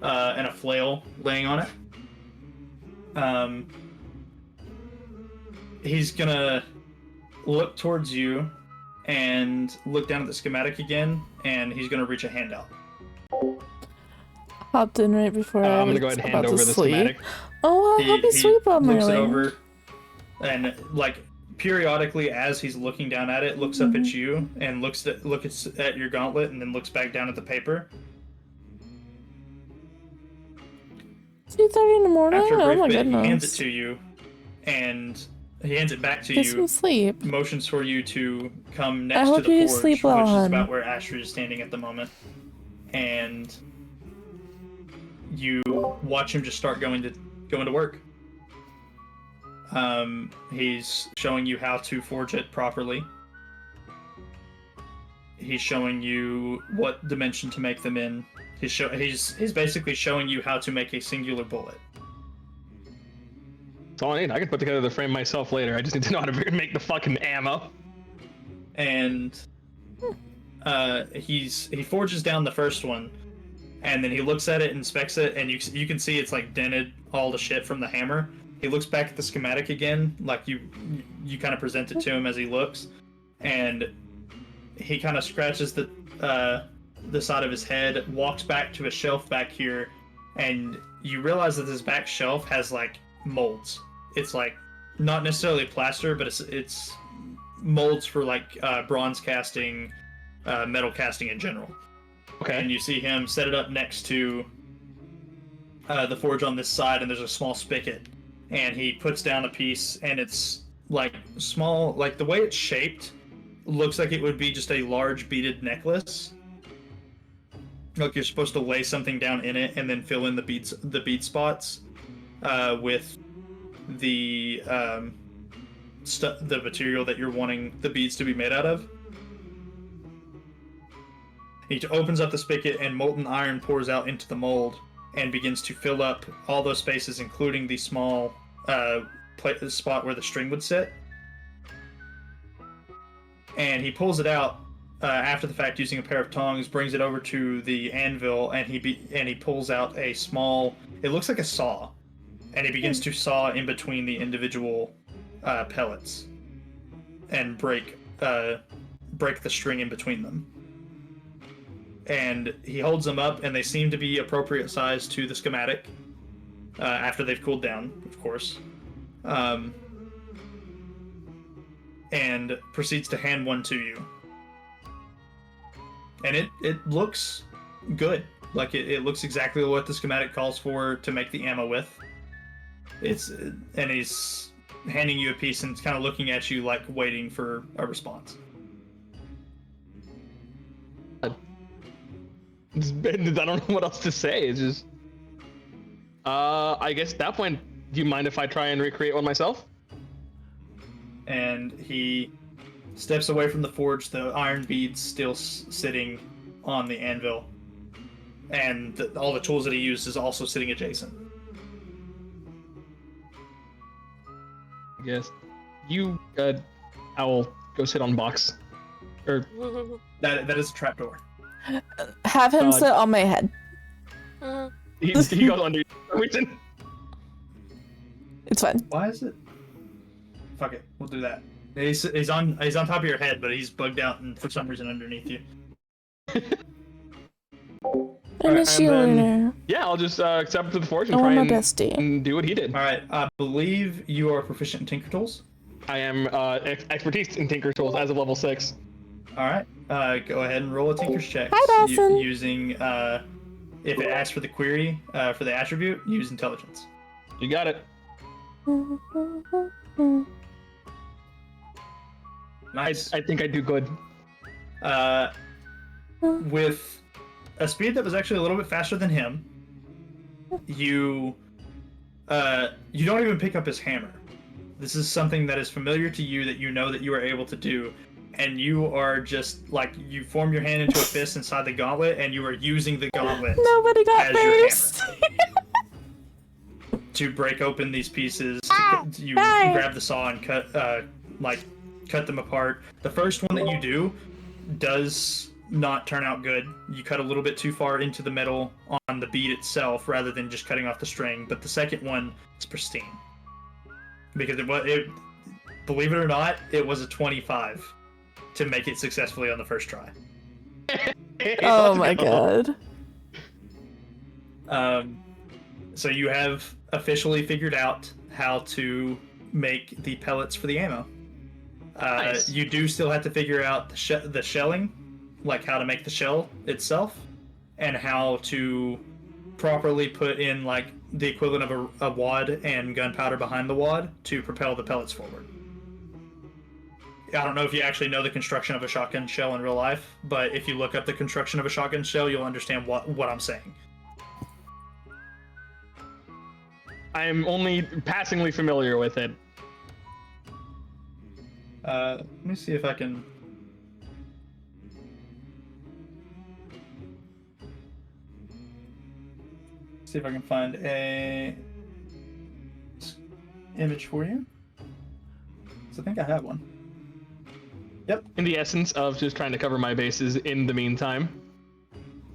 and a flail laying on it. He's gonna look towards you and look down at the schematic again, and he's gonna reach a hand out. Hopped in right before I I'm was gonna go ahead and about hand to over the sleep. schematic. Oh, I'll help you sleep on looks it Merling. over, and like periodically, as he's looking down at it, looks up at you and looks at your gauntlet, and then looks back down at the paper. 2:30 in the morning. After a Oh brief my bit, he hands goodness. it to you, and he hands it back to Get some you. sleep. Motions for you to come I next to hope the you forge, sleep well, which is hon. about where Astrid is standing at the moment. And you watch him just start going to work. He's showing you how to forge it properly. He's showing you what dimension to make them in. He's basically showing you how to make a singular bullet. That's all I need. I can put together the frame myself later. I just need to know how to make the fucking ammo. And he forges down the first one, and then he looks at it, inspects it, and you can see it's like dented all the shit from the hammer. He looks back at the schematic again, like you kind of present it to him as he looks, and he kind of scratches the side of his head, walks back to a shelf back here, and you realize that this back shelf has like molds. It's like not necessarily plaster, but it's molds for like bronze casting, metal casting in general. Okay. And you see him set it up next to the forge on this side, and there's a small spigot, and he puts down a piece, and it's like small, like the way it's shaped looks like it would be just a large beaded necklace. Like you're supposed to lay something down in it and then fill in the bead spots with the the material that you're wanting the beads to be made out of. He opens up the spigot, and molten iron pours out into the mold and begins to fill up all those spaces, including the small spot where the string would sit. And he pulls it out after the fact using a pair of tongs, brings it over to the anvil, and he pulls out a small, it looks like a saw, and he begins to saw in between the individual pellets and break the string in between them. And he holds them up, and they seem to be appropriate size to the schematic after they've cooled down, of course. And proceeds to hand one to you. And it looks good. Like, it looks exactly what the schematic calls for to make the ammo with. And he's handing you a piece and kind of looking at you like waiting for a response. I don't know what else to say. It's just, I guess at that point, do you mind if I try and recreate one myself? And he steps away from the forge, the iron beads still sitting on the anvil, and all the tools that he used is also sitting adjacent. Yes. You, Owl, go sit on box. Or that is a trapdoor. Have him sit on my head. he goes under for reason. It's fine. Why is it? Fuck it, we'll do that. He's on top of your head, but he's bugged out and for some reason underneath you. I miss you, Lunar. Yeah, I'll just accept to the forge and I try want my bestie. and do what he did. All right, I believe you are proficient in Tinker Tools. I am expertise in Tinker Tools as of level 6. All right, go ahead and roll a Tinker's check. Hi, Dawson. Using if it asks for the query for the attribute, use intelligence. You got it. Nice. I think I do good. With a speed that was actually a little bit faster than him, you don't even pick up his hammer. This is something that is familiar to you that you know that you are able to do, and you are just like, you form your hand into a fist inside the gauntlet, and you are using the gauntlet. Nobody got as your first. to break open these pieces. You Bye. grab the saw and cut them apart. The first one that you do does not turn out good. You cut a little bit too far into the metal on the bead itself rather than just cutting off the string. But the second one is pristine because believe it or not, it was a 25 to make it successfully on the first try. Oh my god. So you have officially figured out how to make the pellets for the ammo. Nice. You do still have to figure out the shelling, like how to make the shell itself, and how to properly put in like the equivalent of a wad and gunpowder behind the wad to propel the pellets forward. I don't know if you actually know the construction of a shotgun shell in real life, but if you look up the construction of a shotgun shell, you'll understand what I'm saying. I'm only passingly familiar with it. Let me see if I can... see if I can find a image for you. So I think I have one. Yep. In the essence of just trying to cover my bases in the meantime,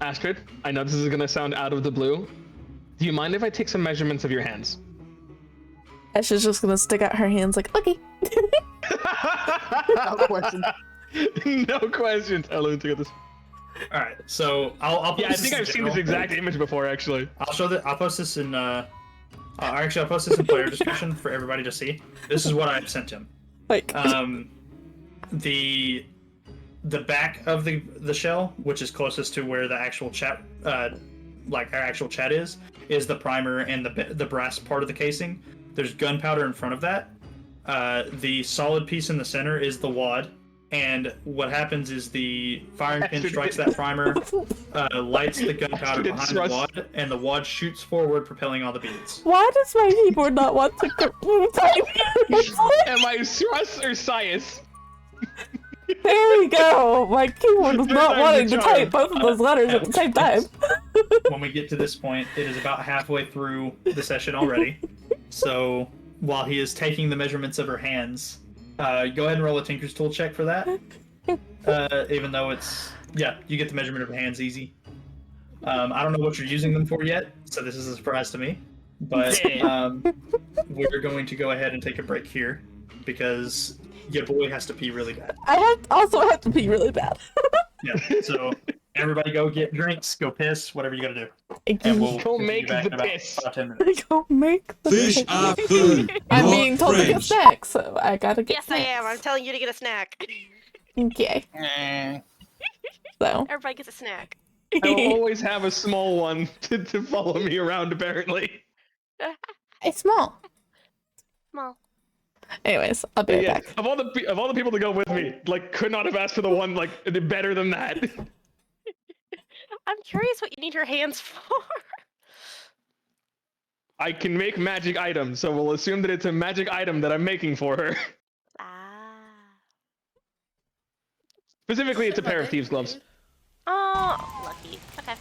Astrid, I know this is gonna sound out of the blue. Do you mind if I take some measurements of your hands? Asha's just gonna stick out her hands like, okay. No question. No questions. Hello, look at this. All right. So I'll Yeah, I think I've seen this exact image before, actually. I'll post this in actually I'll post this in player discussion for everybody to see. This is what I sent him. Like the back of the shell, which is closest to where the actual chat like our actual chat is the primer and the brass part of the casing. There's gunpowder in front of that. The solid piece in the center is the wad, and what happens is the firing pin strikes that primer, lights the gunpowder behind the wad, and the wad shoots forward, propelling all the beads. why does my keyboard not want to type? Am I Struss or Sias? There we go. My keyboard was Third not time's wanting the to charm. type both of those letters at the same time. When we get to this point, it is about halfway through the session already. So while he is taking the measurements of her hands, go ahead and roll a Tinker's Tool check for that. Even though it's you get the measurement of her hands easy. I don't know what you're using them for yet, so this is a surprise to me. But we're going to go ahead and take a break here because your boy has to pee really bad. I also have to pee really bad. Yeah, so everybody go get drinks, go piss, whatever you gotta do. Thank And you. we'll Go continue make back the in about piss. 5-10 minutes. Go make the Fish are food. I'm not being told to get friends. snacks, so I gotta get Yes, I snacks. am. I'm telling you to get a snack. Okay. So. Everybody gets a snack. I will always have a small one to follow me around, apparently. It's small. Small. Anyways, I'll be right Yeah, back. of all the people to go with me, like, could not have asked for the one like better than that. I'm curious what you need your hands for. I can make magic items, so we'll assume that it's a magic item that I'm making for her. Specifically, it's a pair of thieves' gloves. Oh, lucky. Okay.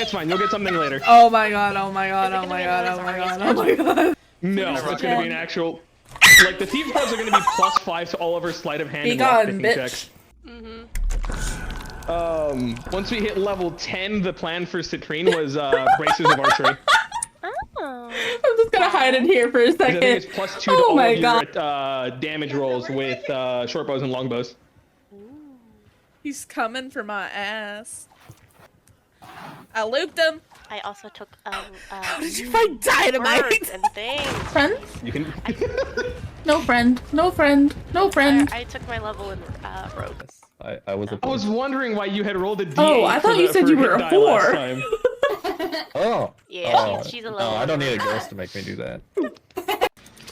It's fine. You'll get something later. Oh my god, oh my god, oh my god, oh my god, oh my god. No, it's gonna be an actual. Like the thieves' gloves are gonna be +5 to all of her sleight of hand Be and gone, lockpicking bitch. checks. Once we hit level 10, the plan for Citrine was braces of archery. Oh. I'm just gonna hide in here for a I think second. it's +2 to Oh all my of god. your damage rolls with short bows and long bows. He's coming for my ass. I looped him. I also took How did you find dynamite? words and things. Friend? You can. No friend. No friend. No friend. I took my level in rogue. I was a I was wondering why you had rolled a D8. Oh, I thought you said you were a whore. Oh. Yeah, she's a No, little. I don't need a ghost to make me do that.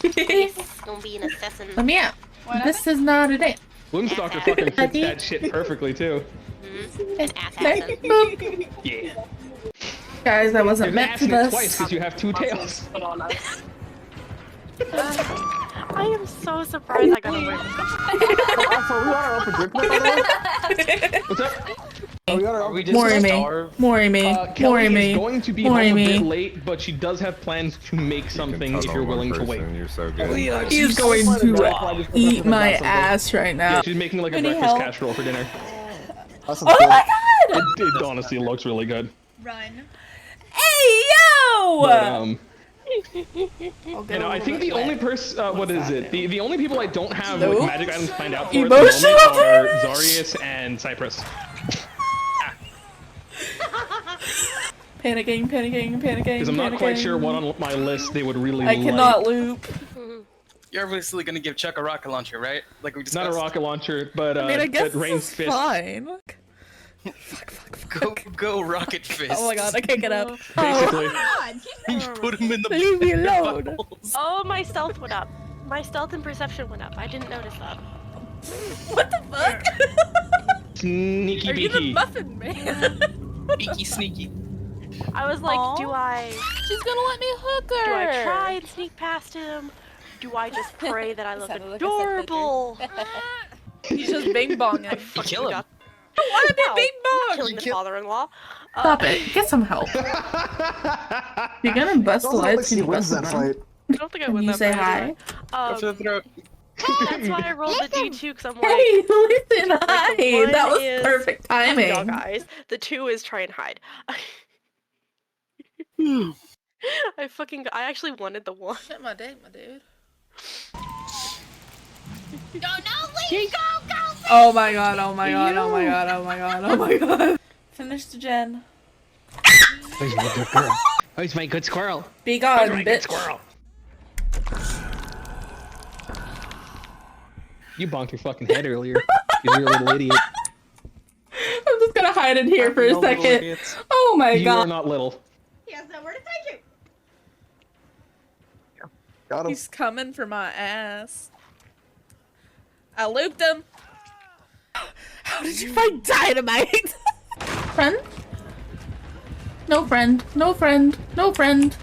He's gonna be an assassin. Let me out. This is not a date. Bloomstalker fucking fits that shit perfectly too. An assassin. Boop. Yeah. Guys, I wasn't You're meant for asking it this. twice because you have 2 tails. Put on us. I am so surprised I got a win. Also, we want our open drink, by the way? What's up? We got our open drink. Mori me. Mori me. Mori Kelly me. is going to be home Mori a me. bit late, but she does have plans to make something if you're willing to wait. You're so good. He's going to eat my ass right now. Yeah, she's making like a Any breakfast help? casserole for dinner. That's Oh my god! It honestly looks really good. Run. Hey yo! But, you know, I think the only person, what is it? The only people I don't have like, Nope. magic items planned out for at Emotional the moment are damage. Zarius and Cypress. Panicking, panicking, panicking. Because I'm not quite sure what on my list they would really I like. cannot loop. You're obviously gonna give Chuck a rocket launcher, right? Like we discussed. Not a rocket launcher, but I mean, I guess but Rain's this is fist. fine. Go rocket fist. Oh my god, I can't get up. Basically. You put him in the. Leave me alone. Oh, my stealth went up. My stealth and perception went up. I didn't notice that. What the fuck? Sneaky Are you the beaky. muffin man? Sneaky, sneaky. I was like, Aw. do I She's gonna let me hook her. do I try and sneak past him? Do I just pray that I look Sounded like a set picker. adorable? He's just bing bonging. I fucking kill him. got I want to be Ow. bing bong. killing the father-in-law. Stop it. Get some help. You're gonna bust Don't lights. like she Can you wins bust that them? fight. I don't think I Can win you that say fight hi? anyway. Go for the throat. That's why I rolled the D2 because I'm like, Hey, listen, hi. one That was is- perfect dog timing. eyes. The 2 is try and hide. I actually wanted the 1. Shit my date, my dude. Oh my god, oh my god, oh my god, oh my god, oh my god. Finish the gen. Where's my good girl? Where's my good squirrel? Be gone, Where's my good bitch. squirrel? You bonked your fucking head earlier. You're a little idiot. I'm just gonna hide in here for a second. Oh my You are god. not little. He has nowhere to take you. Got him. He's coming for my ass. I looped him. How did you find dynamite? Friend? No friend. No friend. No friend.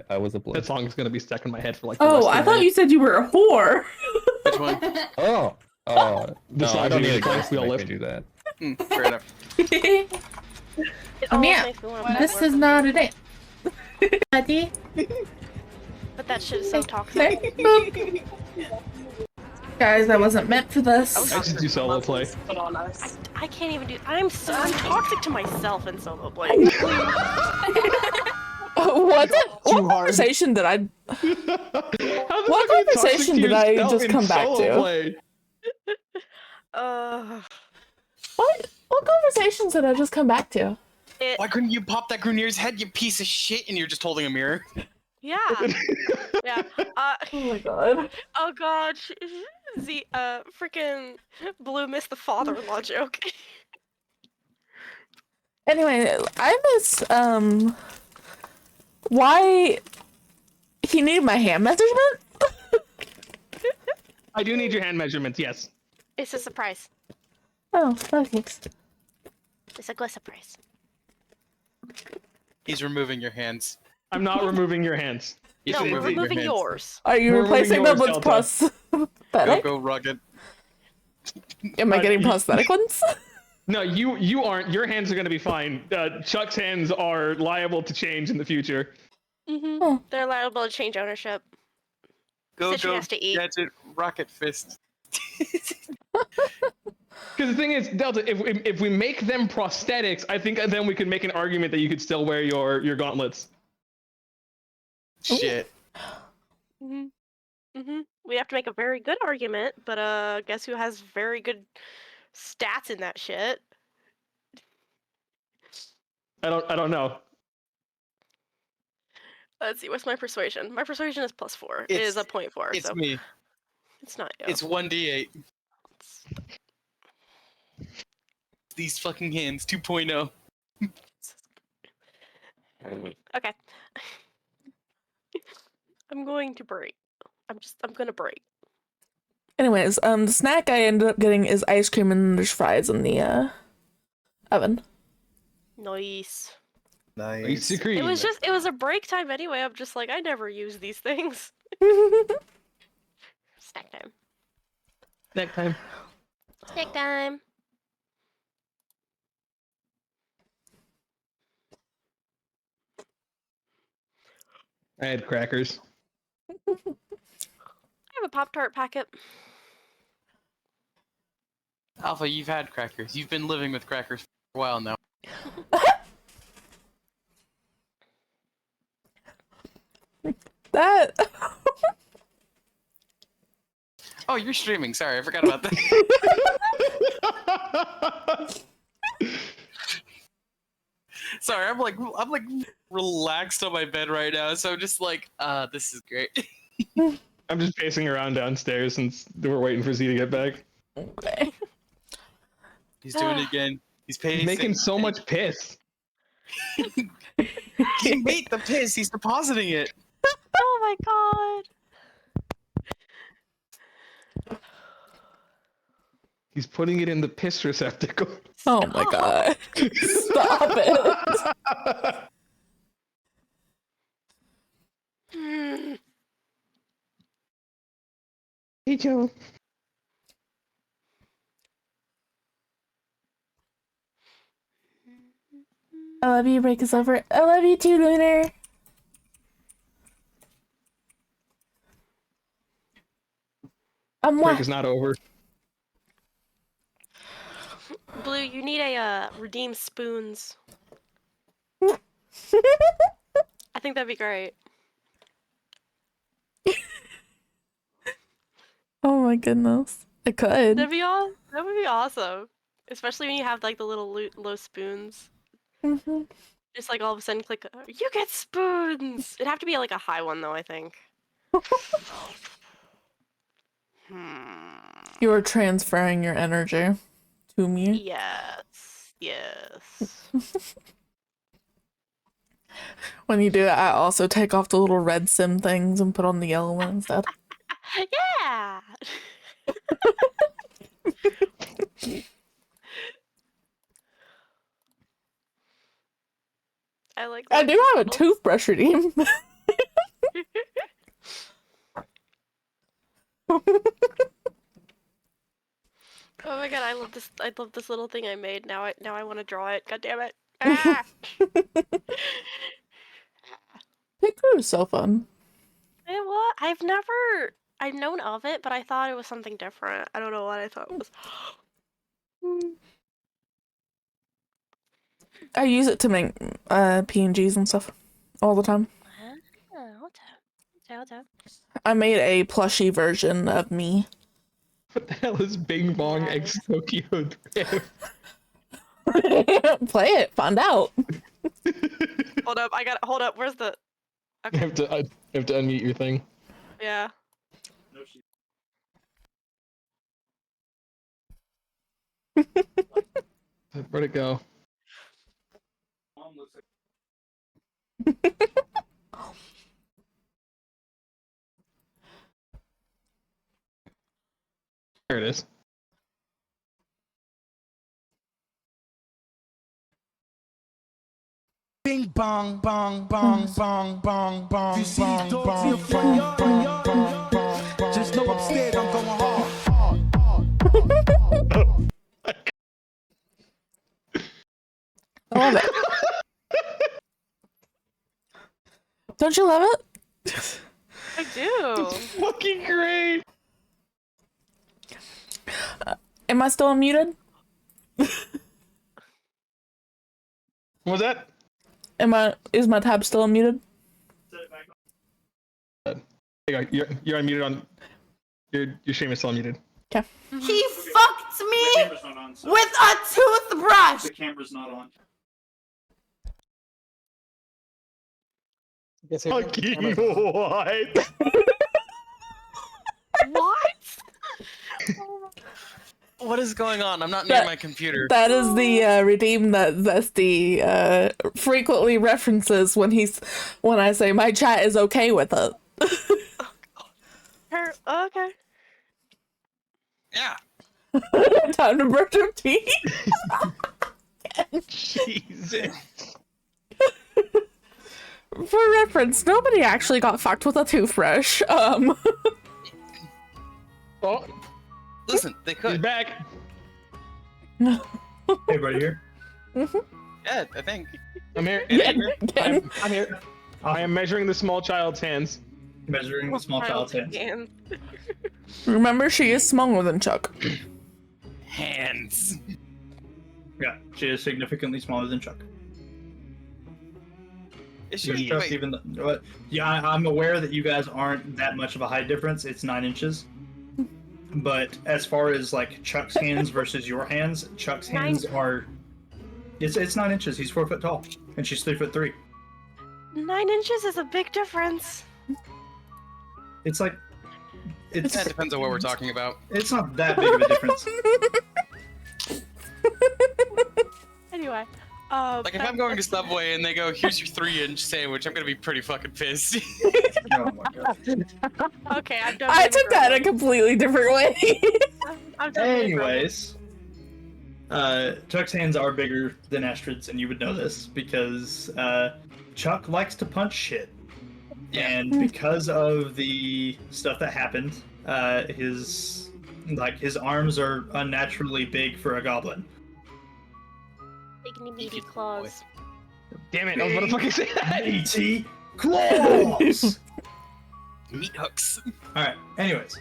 I was a That blitz. song is gonna be stuck in my head for like the rest Oh, of I the thought night. you said you were a whore. Which one? Oh. Oh. No, I don't need a Besides, ghost we to all make me left. do that. Fair enough. It almost Yeah. makes me want This is not a date. Buddy. But that shit is so toxic. Guys, I wasn't meant for this. I should do solo play. I can't even do. I'm toxic to myself in solo play. What hard. conversation did I? What conversation did I just come back to? What conversations did I just come back to? Why couldn't you pop that Grunier's head, you piece of shit, and you're just holding a mirror? Yeah. Yeah. Oh my god. Oh god. The freaking Blue missed the father-in-law joke. Anyway, I miss why he needed my hand measurement? I do need your hand measurements, yes. It's a surprise. Oh, okay. It's a good surprise. He's removing your hands. I'm not removing your hands. He's No, we're removing hands. yours. Are you We're replacing removing them yours, with Delta. prosthetic? Go rugged. Am I getting prosthetic ones? No, you aren't. Your hands are going to be fine. Chuck's hands are liable to change in the future. Mm-hmm. Oh. They're liable to change ownership. Go, Citrus go, has to eat. gadget, rocket fist. Because the thing is, Delta, if we make them prosthetics, I think then we could make an argument that you could still wear your gauntlets. Shit. Mm-hmm. Mm-hmm. We have to make a very good argument, but guess who has very good stats in that shit? I don't know. Let's see, what's my persuasion? My persuasion is +4. It is a 0.4. It's so me. It's not you. It's 1d8. These fucking hands, 2.0. Okay. I'm going to break. I'm gonna break. Anyways, the snack I ended up getting is ice cream and there's fries in the oven. Nice. Nice. It was a break time anyway. I'm just like, I never use these things. Snack time. Snack time. Snack time. I had crackers. I have a Pop-Tart packet. Alpha, you've had crackers. You've been living with crackers for a while now. That. Oh, you're streaming. Sorry, I forgot about that. Sorry, I'm like relaxed on my bed right now, so I'm just like, this is great. I'm just pacing around downstairs since we're waiting for Z to get back. Okay. He's doing it again. He's pacing. He's making so much piss. He made the piss. He's depositing it. Oh my god. He's putting it in the piss receptacle. Oh my god. Stop it. Hey, Joe. I love you, break is over. I love you too, Lunar. Break is not over. Blue, you need a redeem spoons. I think that'd be great. Oh my goodness. I could. That would be awesome. Especially when you have like the little low spoons. Mm-hmm. Just like all of a sudden click, you get spoons! It'd have to be like a high one though, I think. You are transferring your energy to me. Yes. Yes. When you do it, I also take off the little red sim things and put on the yellow one instead. Yeah! I do have a toothbrush redeem. god, I love this. I love this little thing I made. Now I want to draw it. God damn it! Ah! Hikaru is so fun. It was. I've known of it, but I thought it was something different. I don't know what I thought it was. I use it to make PNGs and stuff all the time. I made a plushie version of me. What the hell is Bing Bong X Tokyo Drift? Play it, find out. Hold up, hold up. Where's the? You have to unmute your thing. Yeah. Where'd it go? There it is. Bing bong bong bong bong bong bong bong bong bong bong bong. Just know upstairs I'm going hard. I love it. Don't you love it? I do. It's fucking great. Am I still unmuted? What was that? Is my tab still unmuted? There you go. You're unmuted on. Your stream is still unmuted. Okay. He fucked me with a toothbrush. The camera's not on. Fucking what? What? What is going on? I'm not near my computer. That is the redeem that Zesty frequently references when I say my chat is okay with it. Okay. Yeah. Time to brush your teeth. Jesus. For reference, nobody actually got fucked with a toothbrush. Oh, Listen, they he's could. back. Everybody here? Yeah, I think. I'm here. I'm here. I am measuring the small child's hands. Measuring the small child's hands. Remember, she is smaller than Chuck. Hands. Yeah, she is significantly smaller than Chuck. Is she? Chuck Wait, even yeah, I'm aware that you guys aren't that much of a height difference. It's 9 inches. But as far as like Chuck's hands versus your hands, Chuck's hands are. It's 9 inches. He's 4 foot tall, and she's 3'3". 9 inches is a big difference. It's like. that depends on what we're talking about. It's not that big of a difference. Anyway, Like if I'm going to Subway and they go, "Here's your 3-inch sandwich," I'm gonna be pretty fucking pissed. Oh my god. okay, I'm done. I took that a completely different way. I'm done. Anyways, Chuck's hands are bigger than Astrid's, and you would know this because Chuck likes to punch shit. Yeah. And because of the stuff that happened, his arms are unnaturally big for a goblin. Big meaty claws. Damn it! I was gonna fucking say that. Meaty claws. Meat hooks. All right. Anyways,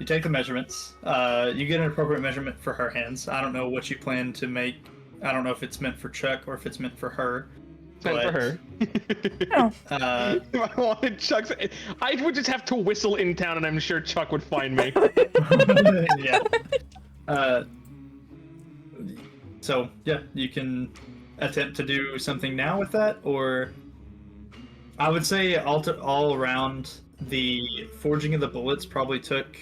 you take the measurements. You get an appropriate measurement for her hands. I don't know what you plan to make. I don't know if it's meant for Chuck or if it's meant for her. It's meant for her. If I wanted Chuck's, I would just have to whistle in town, and I'm sure Chuck would find me. Yeah. So yeah, you can attempt to do something now with that, or I would say all around the forging of the bullets probably took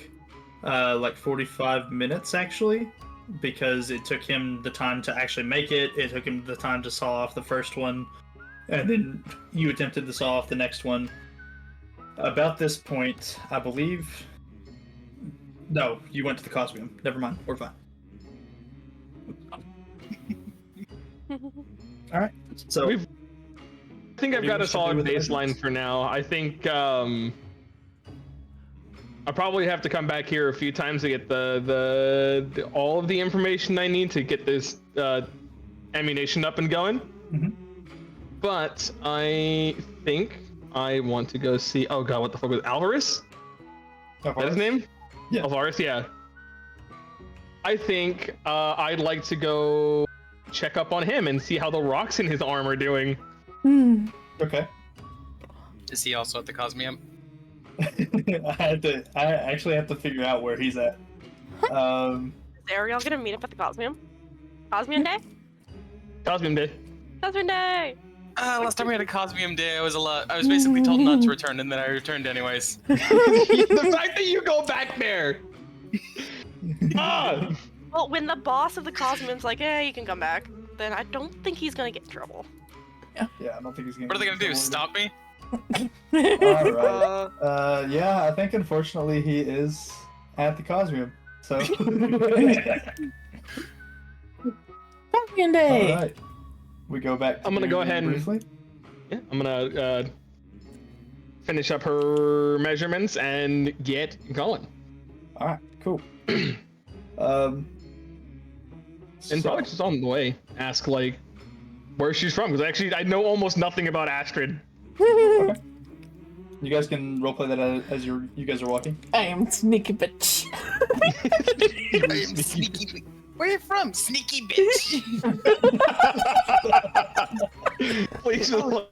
like 45 minutes actually, because it took him the time to actually make it. It took him the time to saw off the first one, and then you attempted to saw off the next one. About this point, I believe. No, you went to the costume. Never mind. We're fine. All right. So I think I've got a solid baseline for now. I think I'll probably have to come back here a few times to get the all of the information I need to get this ammunition up and going. Mhm. But I think I want to go see. Oh god, what the fuck was Alvarez? Is that his name? Yeah. Alvarez, yeah. I think I'd like to go check up on him and see how the rocks in his arm are doing. Okay. Is he also at the Cosmium? I actually have to figure out where he's at. Is Ariel gonna meet up at the Cosmium? Cosmium Day? Cosmium Day. Cosmium Day! Last time we had a Cosmium Day, I was basically told not to return, and then I returned anyways. The fact that you go back there. Ah! Well, when the boss of the Cosmium's like, "Hey, you can come back," then I don't think he's gonna get in trouble. Yeah, I don't think he's gonna. What are they gonna do? Stop me? All right. Yeah, I think unfortunately he is at the Cosmium. So. Cosmium Day. All right. We go back. I'm gonna go ahead and briefly. Yeah, I'm gonna finish up her measurements and get going. All right. Cool. And probably just on the way, ask like where she's from, because actually I know almost nothing about Astrid. Okay. You guys can roleplay that as you guys are walking. I am sneaky bitch. I am sneaky. Where are you from, sneaky bitch? Please, oh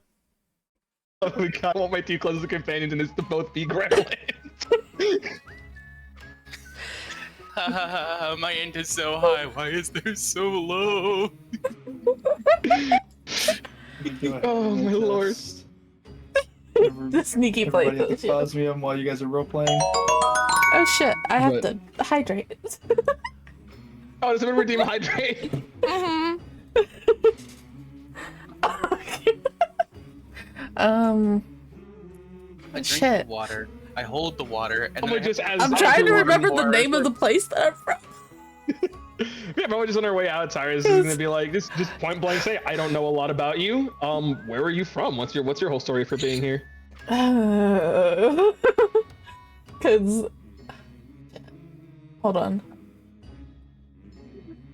my god, I want my two closest companions and it's to both be gremlins. My end is so high. Why is there so low? Oh my lord. The sneaky Everybody plate. at the Cosmium while you guys are roleplaying. Oh shit, I have to hydrate. Oh, does someone redeem hydrate? I drink shit. the water. I hold the water, and then I just have as I'm trying to remember the more, name of the place that I'm from. Yeah, but we're just on our way out. Tyrus is gonna be like, just point blank say, I don't know a lot about you. Where are you from? What's your whole story for being here? Cause, hold on.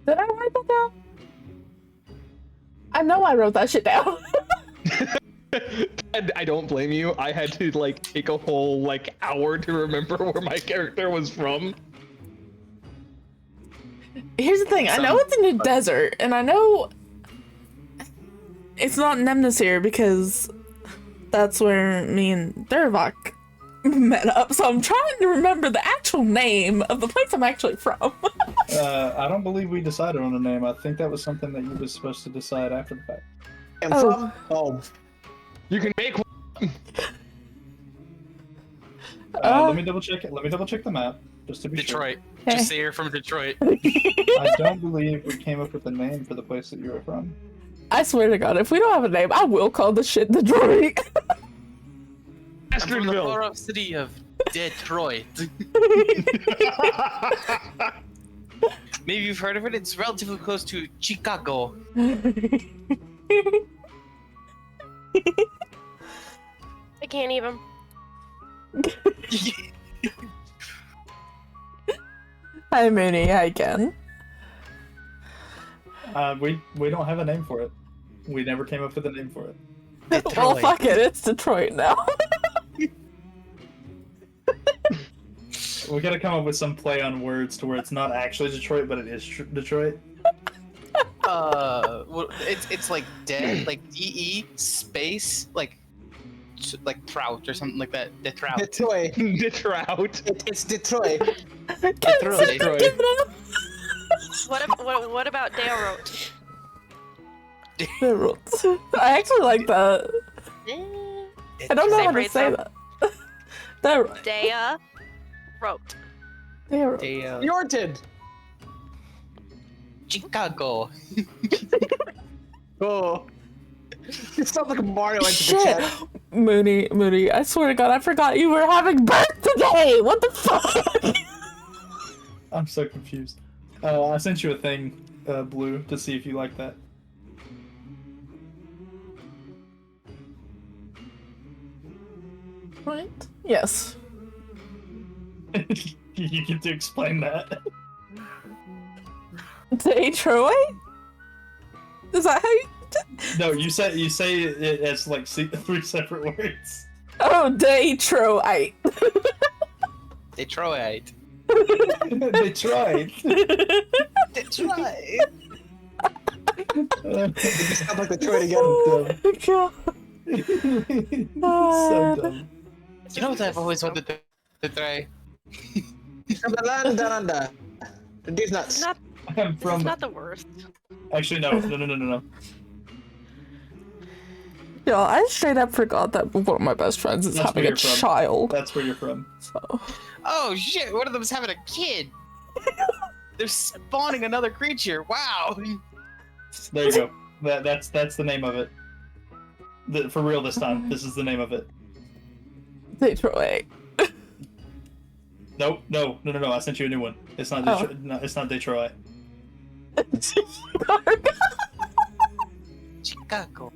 Did I write that down? I know I wrote that shit down. And I don't blame you. I had to like take a whole like hour to remember where my character was from. Here's the thing, I know it's in the desert, and I know it's not Nemnasir because that's where me and Dervok met up, so I'm trying to remember the actual name of the place I'm actually from. I don't believe we decided on a name. I think that was something that you were supposed to decide after the fact. I'm from home. You can make one. Let me double check it. Let me double check the map, just to be Detroit. sure. Just say you're from Detroit. I don't believe we came up with a name for the place that you were from. I swear to God, if we don't have a name, I will call the shit Detroit. I'm from the far-off city of Detroit. Maybe you've heard of it. It's relatively close to Chicago. I can't even. Hi, Mooney. Hi, Ken. We don't have a name for it. We never came up with a name for it. Well, fuck it. It's Detroit now. We gotta come up with some play on words to where it's not actually Detroit, but it is Detroit. Well, it's like like DE space like trout or something like that. Detroit. Detroit. Detroit. It's Detroit. Detroit. What about Detroit? I actually like that. I don't know how to Separate say them. that. Dea wrote. Yorton. Chicago. Oh. It sounds like Mario into the Shit. chat. Mooney, I swear to God, I forgot you were having birth today! What the fuck? I'm so confused. I sent you a thing, Blue, to see if you like that. Right? Yes. You get to explain that. Detroit? Is that how you? No, you say it as like 3 separate words. Oh, Detroit. They tried. They tried. They tried. It just sounds like they tried again. Oh my god. So dumb. You know what I've always wanted to try? From the land down under. These nuts. Not, I'm it's from. not the worst. Actually, no. Yo, I straight up forgot that one of my best friends is That's having where a you're from. child. That's where you're from. So. Oh shit! One of them's having a kid. They're spawning another creature. Wow. There you go. That's the name of it. For real this time. This is the name of it. Detroit. Nope. No. I sent you a new one. It's not. No, it's not Detroit. Chicago.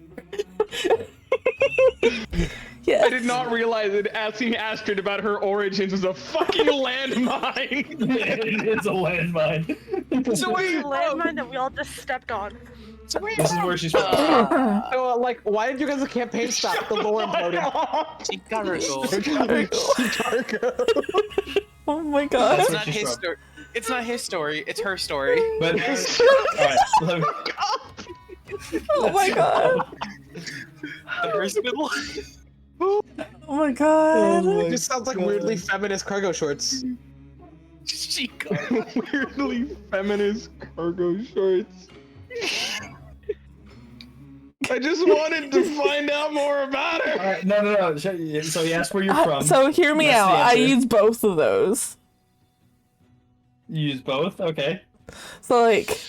Yeah. I did not realize that asking Astrid about her origins was a fucking landmine. It's a landmine. So where are you The from? landmine that we all just stepped on. So where are you This is from? where she's from. So, like, why did you guys campaign stop? The lore imploded. Chicago. Chicago. Oh my god. It's where not she's his from. story. It's not his story. It's her story. But alright, let me. Oh my god. The first middle. Oh my god. It just sounds like weirdly feminist cargo shorts. Chicago. Weirdly feminist cargo shorts. I just wanted to find out more about her. Alright, no. So he asked where you're from. So hear me That's out. the I answer. use both of those. You use both? Okay. So like.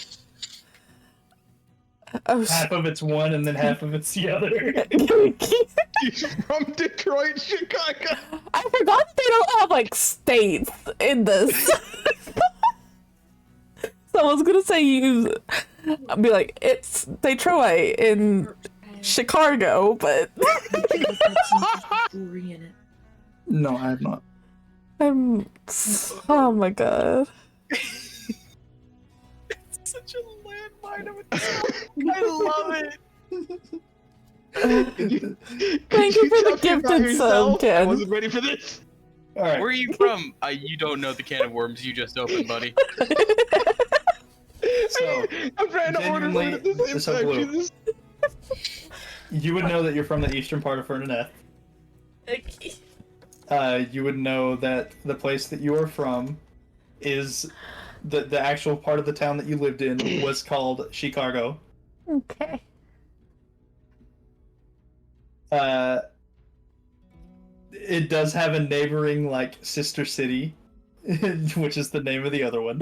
Oh, Half of it's one and then half of it's the other. He's from Detroit, Chicago. I forgot that they don't have like states in this. So I was gonna say use. I'd be like, it's Detroit in Chicago, but No, I have not. oh my god. It's such a landmine of itself. I love it. Thank you for the gifted sub, I Ken. wasn't ready for this. Alright. Where are you from? You don't know the can of worms you just opened, buddy. So, I'm trying to order genuinely, food at the same so time. blue. Jesus. You would know that you're from the eastern part of Ferdinand. You would know that the place that you are from is the actual part of the town that you lived in was called Chicago. Okay. It does have a neighboring like sister city, which is the name of the other one.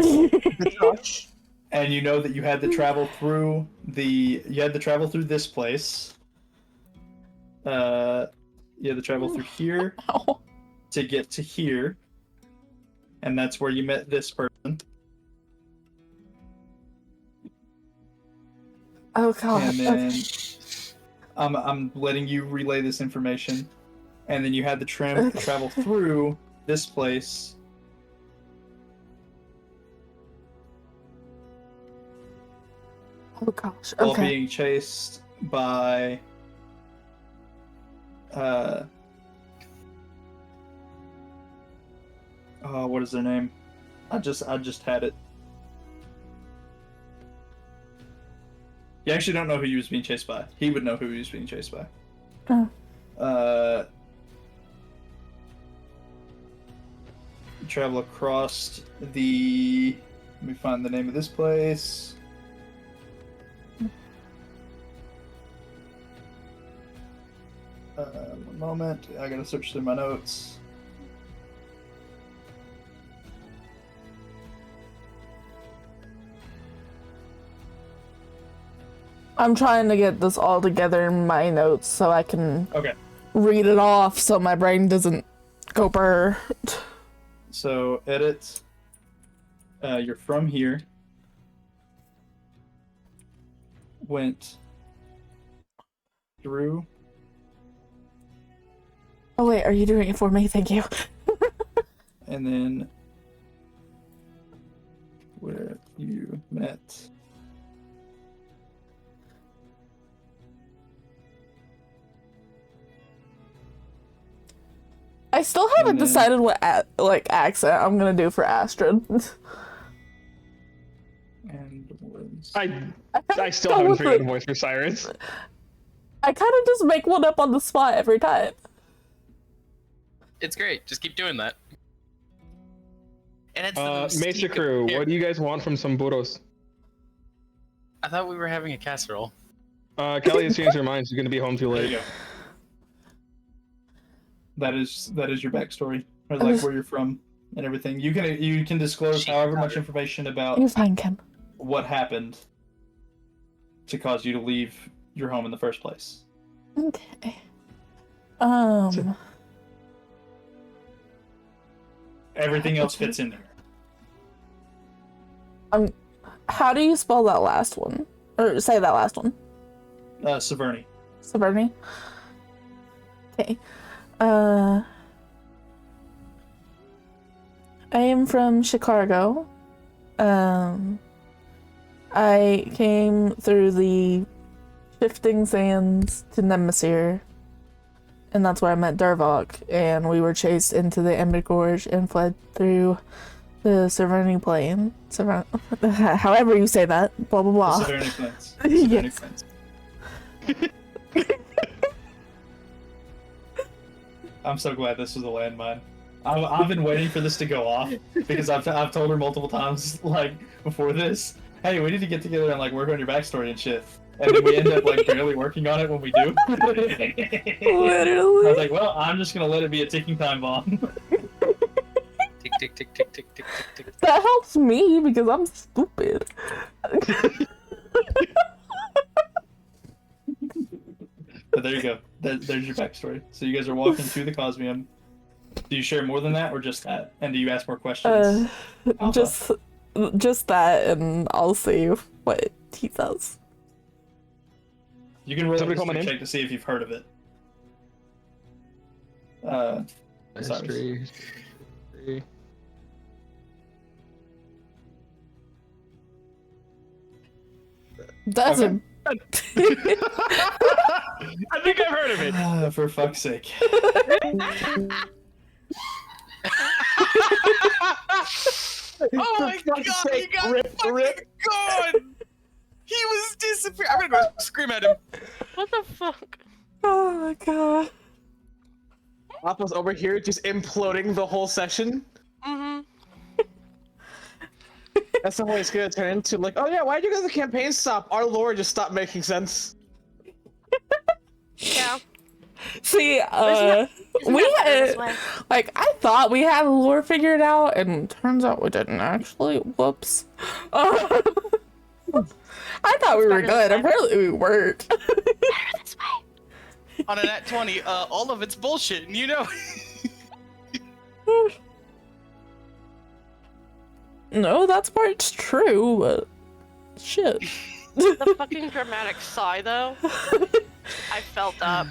And you know that you had to travel through this place. You had to travel through here to get to here. And that's where you met this person. Oh god. And then I'm letting you relay this information. And then you had to travel through this place. Oh gosh. While Okay. being chased by what is their name? I just had it. You actually don't know who he was being chased by. He would know who he was being chased by. Oh. Travel across the. Let me find the name of this place. One moment. I gotta search through my notes. I'm trying to get this all together in my notes so I can read it off so my brain doesn't go burr. So edit. You're from here. Went through. Oh wait, are you doing it for me? Thank you. and then where you met. I still haven't And then- decided what accent I'm gonna do for Astrid. And was I still Go haven't with figured out it. a voice for Sirens. I kind of just make one up on the spot every time. It's great. Just keep doing that. And it's Mesa Crew, what do you guys want from some burros? I thought we were having a casserole. Kelly has changed her mind. She's gonna be home too There late. you go. That is your backstory, or like where you're from and everything. You can disclose however much information about You're fine, Ken. what happened to cause you to leave your home in the first place. Okay. Everything else fits in there. How do you spell that last one? Or say that last one? Severny. Severny? Okay. I am from Chicago. I came through the shifting sands to Nemesis, and that's where I met Darvok, and we were chased into the Ember Gorge and fled through the Severny Plain. However you say that, blah blah blah. The Severny Plains. The Severny Yes. Plains. I'm so glad this was a landmine. I've been waiting for this to go off because I've told her multiple times like before this, hey, we need to get together and like work on your backstory and shit. And then we end up like barely working on it when we do. Literally. I was like, well, I'm just gonna let it be a ticking time bomb. Tick tick tick tick tick tick tick tick. That helps me because I'm stupid. But there you go. There's your backstory. So you guys are walking through the Cosmium. Do you share more than that, or just that? And do you ask more questions? Just that, and I'll see what he says. You can roll a Somebody call my history name? check to see if you've heard of it. Sorry. History. That's Okay. I think I've heard of it. For fuck's sake. Oh my god, he got fucking gone! He was disappearing. I'm gonna go scream at him. What the fuck? Oh my god. Appa's over here just imploding the whole session. Mm-hmm. That's the way it's gonna turn into. Like, oh yeah, why did you guys the campaign stop? Our lore just stopped making sense. Yeah. See, Isn't we that better this had, way? like, I thought we had the lore figured out, and turns out we didn't actually. Whoops. I thought we were good. Apparently we weren't. Better this way. On a nat 20, all of it's bullshit, and you know. No, that part's true, but shit. The fucking dramatic sigh, though. I felt that.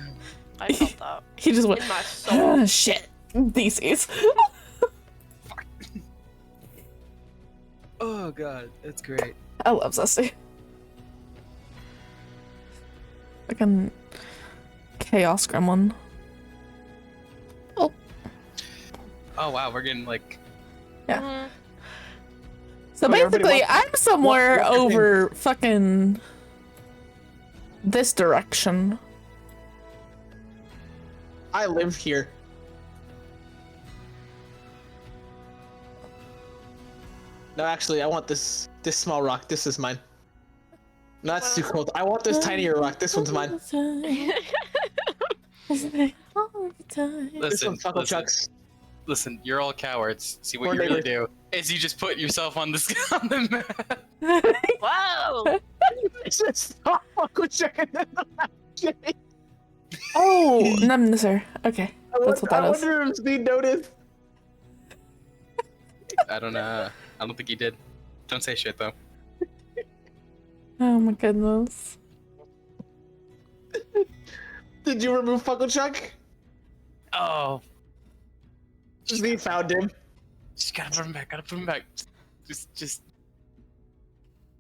I felt that. He just went, In my soul. "Ah, shit, DCs. Oh god, that's great. I love Zesty. Fucking chaos gremlin. Oh, Oh wow, we're getting like. yeah. Mhm. So Oh, everybody basically, wants- I'm somewhere what's your name? over fucking this direction. I live here. No, actually, I want this small rock. This is mine. No, that's too cold. I want this tinier rock. This one's mine. Listen, Fuckle Chucks. listen, you're all cowards. See what Or you really neighbor. do is you just put yourself on the on the map. Whoa! It's just Fuckle Chuck and then the map change. Oh, Nemnisser. Okay, that's what that I is. wonder if Steve noticed. I don't know. I don't think he did. Don't say shit though. Oh my goodness. Did you remove Fuckle Chuck? Oh, Steve found him. Just gotta put him back. Gotta put him back. Just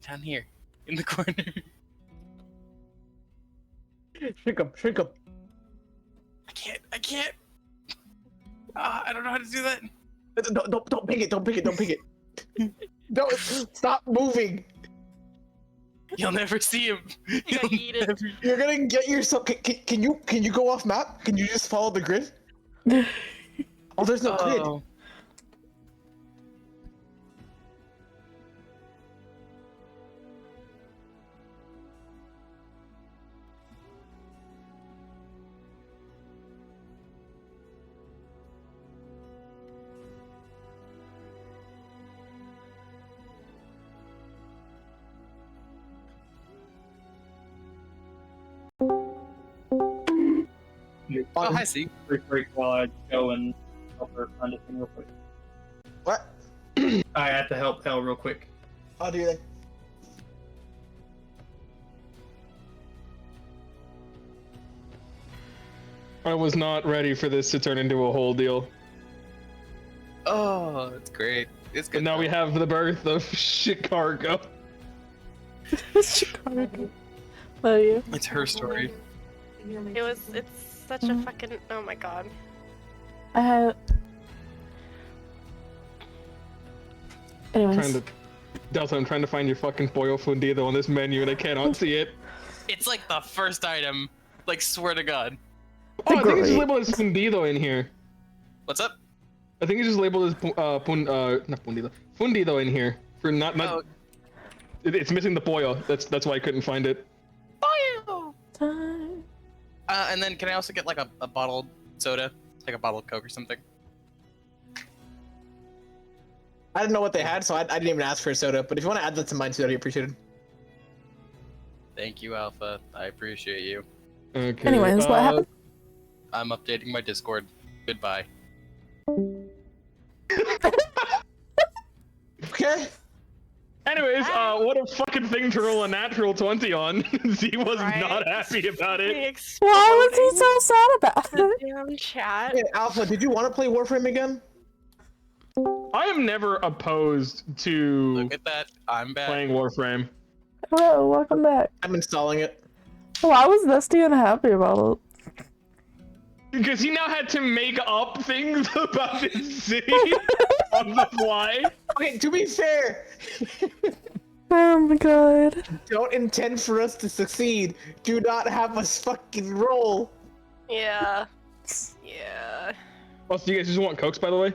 down here in the corner. Shrink him, shrink him. I can't. I don't know how to do that. Don't pick it, don't pick it, don't pick it. Don't stop moving. You'll never see him. You gotta eat it. You're gonna get yourself. Can you go off map? Can you just follow the grid? Oh, there's no grid. Oh. Oh, hi, see. Break while I go and help her find a thing real quick. What? I have to help Elle real quick. How do you? I was not ready for this to turn into a whole deal. Oh, it's great. It's good. And now we have the birth of Chicago. Chicago. Love you. It's her story. It's such a fucking, oh my god. Anyways. Delta, I'm trying to find your fucking pollo fundido on this menu and I cannot see it. It's like the first item. Like, swear to God. Oh, I think it's just labeled as fundido in here. What's up? I think it's just labeled as not fundido. Fundido in here. For not Oh. It's missing the pollo. That's why I couldn't find it. Pollo! And then can I also get like a bottled soda? Like a bottled Coke or something? I didn't know what they had, so I didn't even ask for a soda. But if you want to add that to mine too, that'd be appreciated. Thank you, Alpha. I appreciate you. Okay. Anyways, what happened? I'm updating my Discord. Goodbye. Okay. Anyways, what a fucking thing to roll a natural 20 on. Z was Right? not happy about it. Why was he so sad about it? Damn chat. Hey, Alpha, did you want to play Warframe again? I am never opposed to Look at that. I'm back. playing Warframe. Hello, welcome back. I'm installing it. Why was Dusty unhappy about it? Because he now had to make up things about his city on the fly. Okay, to be fair, Oh my god. don't intend for us to succeed. Do not have us fucking roll. Yeah. Yeah. Oh, so you guys just want Cokes, by the way?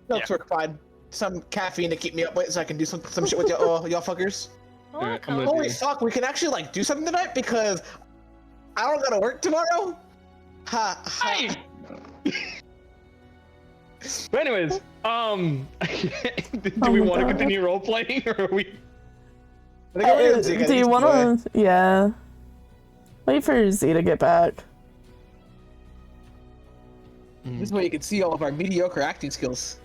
That's work fine. Some caffeine to keep me up late so I can do some shit with y'all fuckers. Alright, I'm gonna Holy do- fuck, we can actually like do something tonight because I don't gotta work tomorrow. Ha ha. Hey! But anyways, do we want to continue role playing or are we? Do you want to? Yeah. Wait for Z to get back. This is where you can see all of our mediocre acting skills.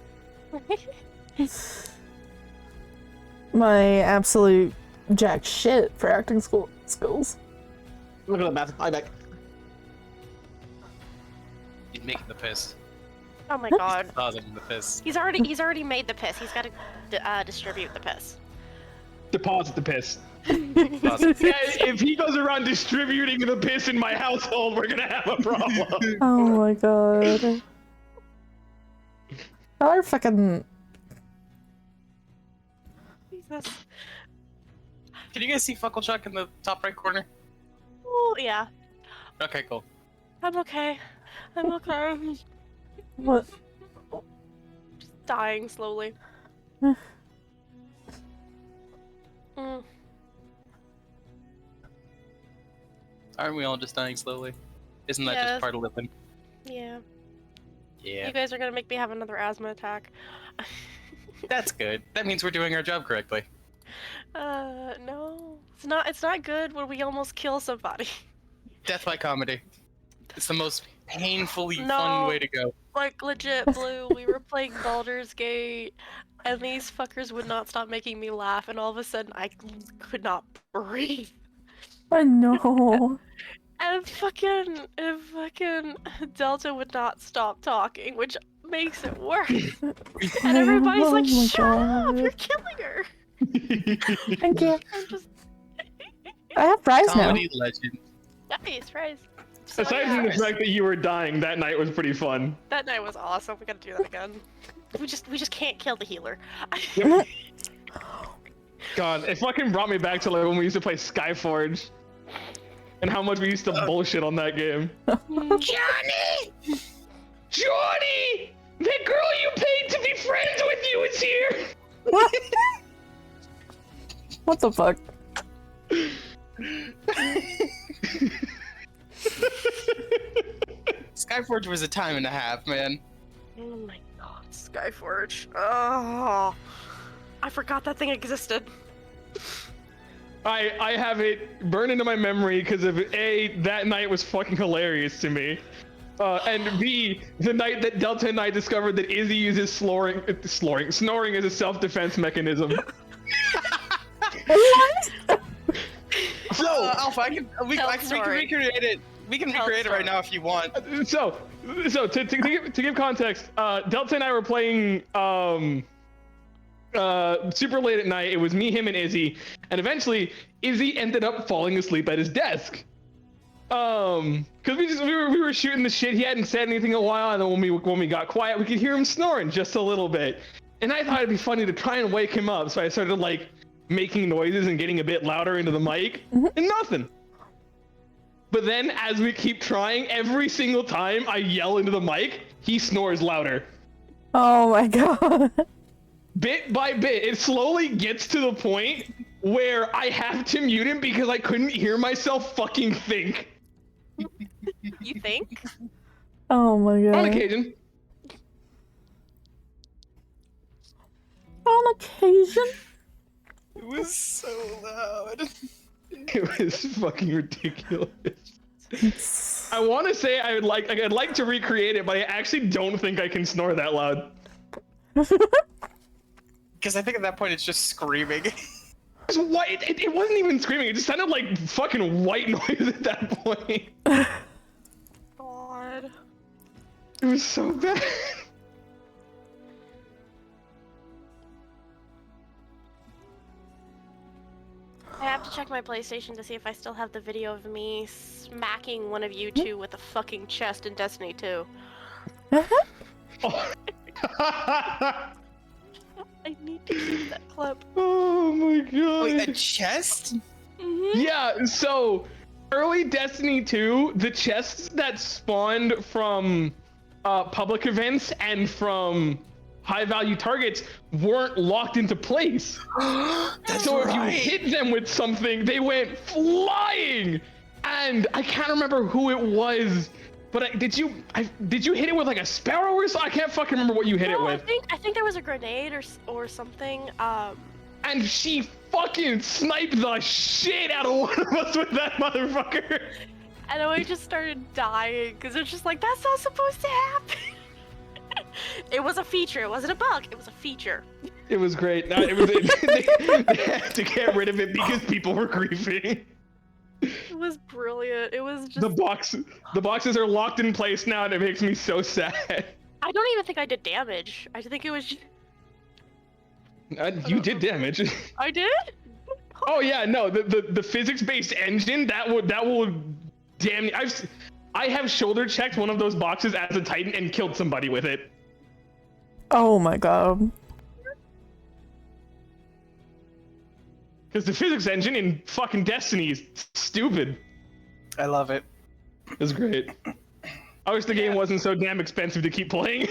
My absolute jack shit for acting skills. Look at the math. I'm back. He's making the piss. Oh my god. Depositing the piss. He's already made the piss. He's got to distribute the piss. Deposit the piss. Deposit. Yeah, if he goes around distributing the piss in my household, we're gonna have a problem. Oh my god. Our fucking. Jesus. Can you guys see Fucklechuck in the top right corner? Oh yeah. Okay, cool. I'm okay. I'm okay. What? Just dying slowly. Aren't we all just dying slowly? Isn't that Yes. just part of living? Yeah. Yeah. You guys are gonna make me have another asthma attack. That's good. That means we're doing our job correctly. No. It's not good when we almost kill somebody. Death by comedy. It's the most painfully No. fun way to go. Like, legit, Blue, we were playing Baldur's Gate, and these fuckers would not stop making me laugh, and all of a sudden I could not breathe. I know. And fucking Delta would not stop talking, which makes it worse. And everybody's like, Oh my shut up, God. you're killing her. Thank you. I'm just I have fries now. Comedy legend. nice, fries. So, Aside from the fact that you were dying, that night was pretty fun. that night was awesome. We gotta do that again. We just can't kill the healer. God, it fucking brought me back to like when we used to play Skyforge. And how much we used to bullshit on that game. Johnny! Johnny! The girl you paid to be friends with you is here! What? What the fuck? Skyforge was a time and a half, man. Oh my god, Skyforge. Oh, I forgot that thing existed. I have it burned into my memory because of A, that night was fucking hilarious to me. And B, the night that Delta and I discovered that Izzy uses snoring as a self-defense mechanism. Alpha, we can recreate it. We can recreate it right now if you want. So to give context, Delta and I were playing super late at night. It was me, him, and Izzy, and eventually Izzy ended up falling asleep at his desk. Because we were shooting the shit. He hadn't said anything in a while, and then when we got quiet, we could hear him snoring just a little bit. And I thought it'd be funny to try and wake him up, so I started like making noises and getting a bit louder into the mic, and nothing. But then, as we keep trying, every single time I yell into the mic, he snores louder. Oh my god. Bit by bit, it slowly gets to the point where I have to mute him because I couldn't hear myself fucking think. You think? Oh my god. On occasion. On occasion? It was so loud. It was fucking ridiculous. I want to say I'd like to recreate it, but I actually don't think I can snore that loud. Because I think at that point it's just screaming. It was white. It wasn't even screaming. It just sounded like fucking white noise at that point. God. It was so bad. I have to check my PlayStation to see if I still have the video of me smacking one of you two with a fucking chest in Destiny 2. I need to keep that clip. Oh my god. Wait, a chest? Yeah, so early Destiny 2, the chests that spawned from public events and from high value targets weren't locked into place. So if you hit them with something, they went flying. And I can't remember who it was, but did you hit it with like a sparrow or something? I can't fucking remember what you hit it with. I think there was a grenade or something. And she fucking sniped the shit out of one of us with that motherfucker. And then we just started dying because it's just like, that's not supposed to happen. It was a feature. It wasn't a bug. It was a feature. It was great. No, they had to get rid of it because people were griefing. It was brilliant. It was just... The boxes are locked in place now, and it makes me so sad. I don't even think I did damage. I think it was just... You did damage. I did? Oh yeah, no, the physics-based engine that will damn. I have shoulder checked one of those boxes as a Titan and killed somebody with it. Oh my god. Because the physics engine in fucking Destiny is stupid. I love it. It's great. I wish the game wasn't so damn expensive to keep playing.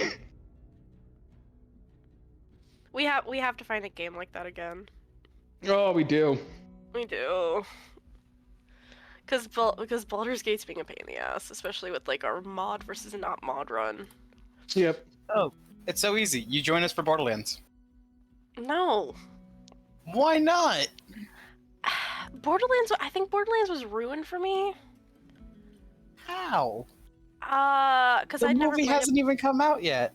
We have to find a game like that again. Oh, we do. We do. Because Baldur's Gate's being a pain in the ass, especially with like our mod versus not mod run. Yep. Oh, it's so easy. You join us for Borderlands. No. Why not? I think Borderlands was ruined for me. How? Because The I never movie played hasn't even come out yet.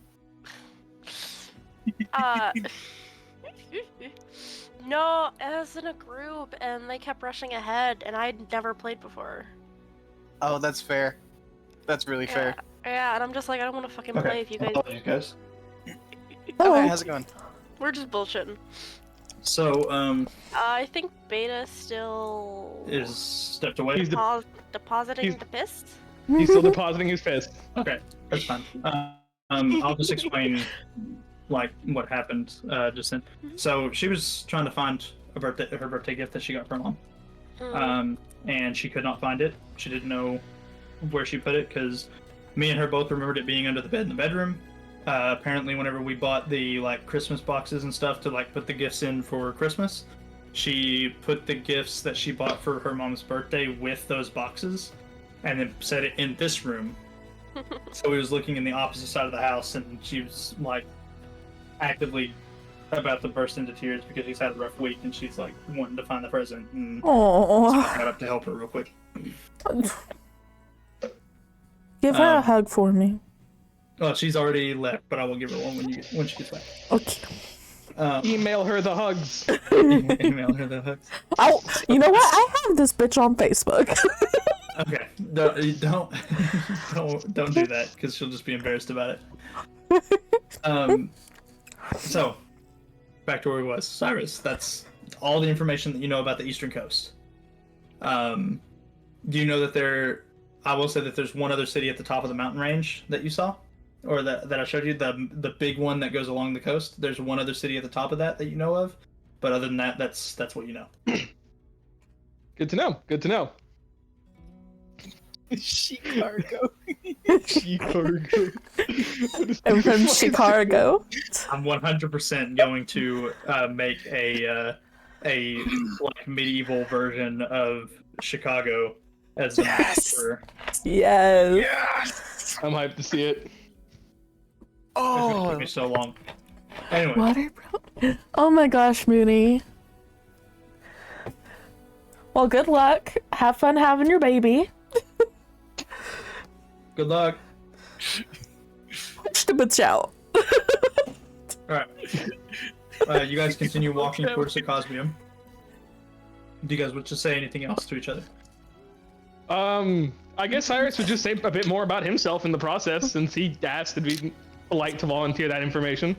No, it was in a group, and they kept rushing ahead, and I'd never played before. Oh, that's fair. That's really fair. Yeah, and I'm just like, I don't want to fucking play if you guys. Apologies, guys. Okay, how's it going? We're just bullshitting. So, I think Beta still is stepped away. He's depositing the fist. He's still depositing his fist. Okay, that's fine. I'll just explain like what happened just then. So she was trying to find her birthday gift that she got from mom, and she could not find it. She didn't know where she put it because me and her both remembered it being under the bed in the bedroom. Apparently, whenever we bought the like Christmas boxes and stuff to like put the gifts in for Christmas, she put the gifts that she bought for her mom's birthday with those boxes, and then set it in this room. So we was looking in the opposite side of the house, and she was like actively about to burst into tears because she's had a rough week, and she's like wanting to find the present. And Aww. so I got up to help her real quick. Give her a hug for me. Well, she's already left, but I will give her one when she gets back. Okay. Email her the hugs. Email her the hugs. Oh, you know what? I have this bitch on Facebook. Okay, don't do that because she'll just be embarrassed about it. So back to where we was. Cyrus, that's all the information that you know about the Eastern Coast. Do you know that I will say that there's one other city at the top of the mountain range that you saw, or that I showed you, the big one that goes along the coast. There's one other city at the top of that you know of, but other than that, that's what you know. Good to know. Good to know. Chicago. Chicago. I'm from Chicago. I'm 100% going to make a like medieval version of Chicago as a master. Yes. I'm hyped to see it. Oh, it took me so long. Anyway, Water bro. Oh my gosh, Mooney. Well, good luck. Have fun having your baby. good luck. Push the bitch out. All right. You guys continue walking towards the Cosmium. Do you guys want to say anything else to each other? I guess Cyrus would just say a bit more about himself in the process, since he asked to be polite to volunteer that information.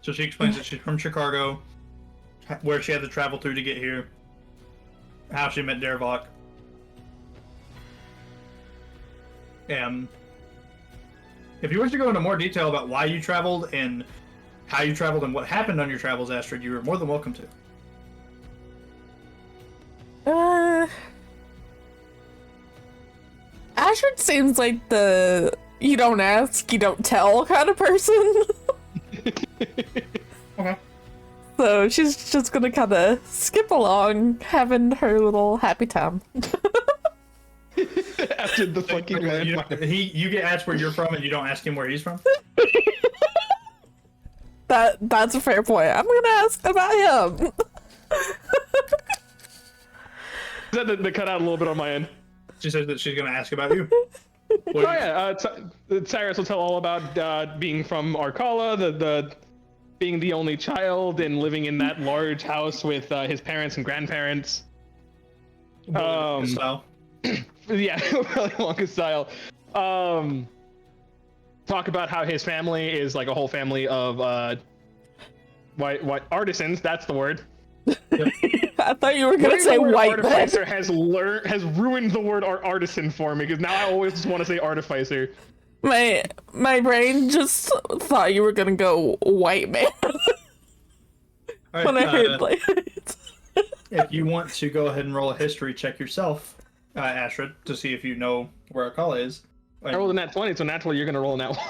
So she explains that she's from Chicago, where she had to travel through to get here, how she met Dervok. If you wish to go into more detail about why you traveled and how you traveled and what happened on your travels, Astrid, you are more than welcome to. Astrid seems like the you don't ask, you don't tell kind of person. Okay. So she's just gonna kind of skip along, having her little happy time. After the fucking You get asked where you're from and you don't ask him where he's from? That's a fair point. I'm gonna ask about him. That cut out a little bit on my end. She says that she's gonna ask about you. Oh yeah, Cyrus will tell all about being from Arcala, the being the only child and living in that large house with his parents and grandparents. Style. Yeah, really Wonka style. Talk about how his family is like a whole family of white artisans. That's the word. I thought you were gonna say white artificer has ruined the word artisan for me because now I always just want to say artificer. My brain just thought you were gonna go white man. Right, when I heard like. If you want to go ahead and roll a history check yourself, Astrid, to see if you know where Akala is. I rolled a nat 20, so naturally you're gonna roll a nat 1.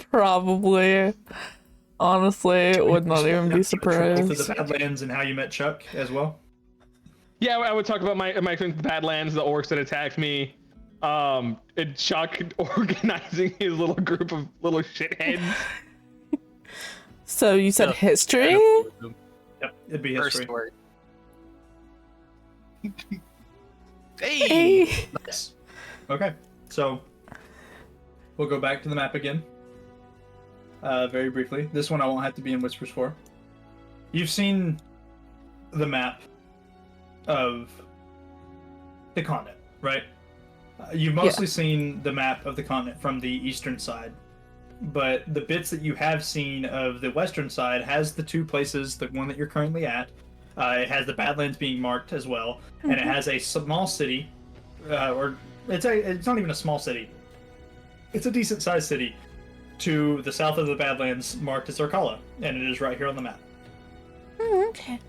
Probably. Honestly, would not even be surprised. To the Badlands and how you met Chuck as well. Yeah, I would talk about my experience with the Badlands, the orcs that attacked me, and Chuck organizing his little group of little shitheads. So you said history? Yep, it'd be history. Hey. Nice. Okay, so we'll go back to the map again. Very briefly. This one I won't have to be in whispers for. You've seen the map of the continent. right? You've mostly seen the map of the continent from the eastern side, but the bits that you have seen of the western side has the two places, the one that you're currently at. It has the Badlands being marked as well, and it has a small city, or it's not even a small city. It's a decent-sized city to the south of the Badlands marked as Arcala, and it is right here on the map. Okay.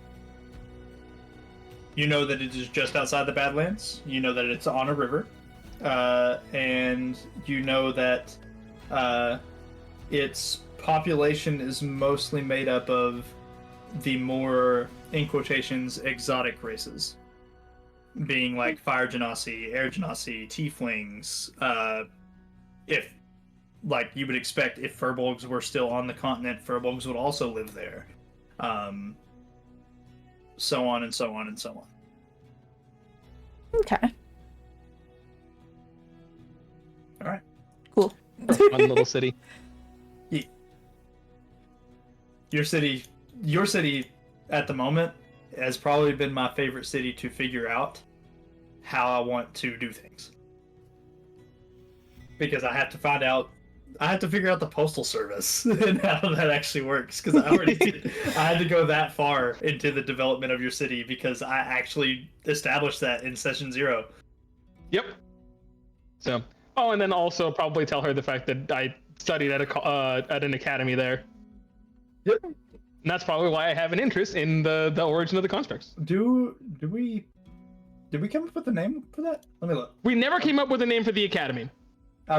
You know that it is just outside the Badlands. You know that it's on a river. And you know that its population is mostly made up of the more, in quotations, exotic races. Being like Fire Genasi, Air Genasi, Tieflings. If, like you would expect, if Furbolgs were still on the continent, Furbolgs would also live there. So on and so on and so on. Okay. All right. Cool. One little city. Yeah. Your city at the moment has probably been my favorite city to figure out how I want to do things. Because I have to figure out the postal service and how that actually works. Because I had to go that far into the development of your city because I actually established that in session 0. Yep. So, and then also probably tell her the fact that I studied at an academy there. Yep. And that's probably why I have an interest in the origin of the constructs. Did we come up with a name for that? Let me look. We never came up with a name for the academy.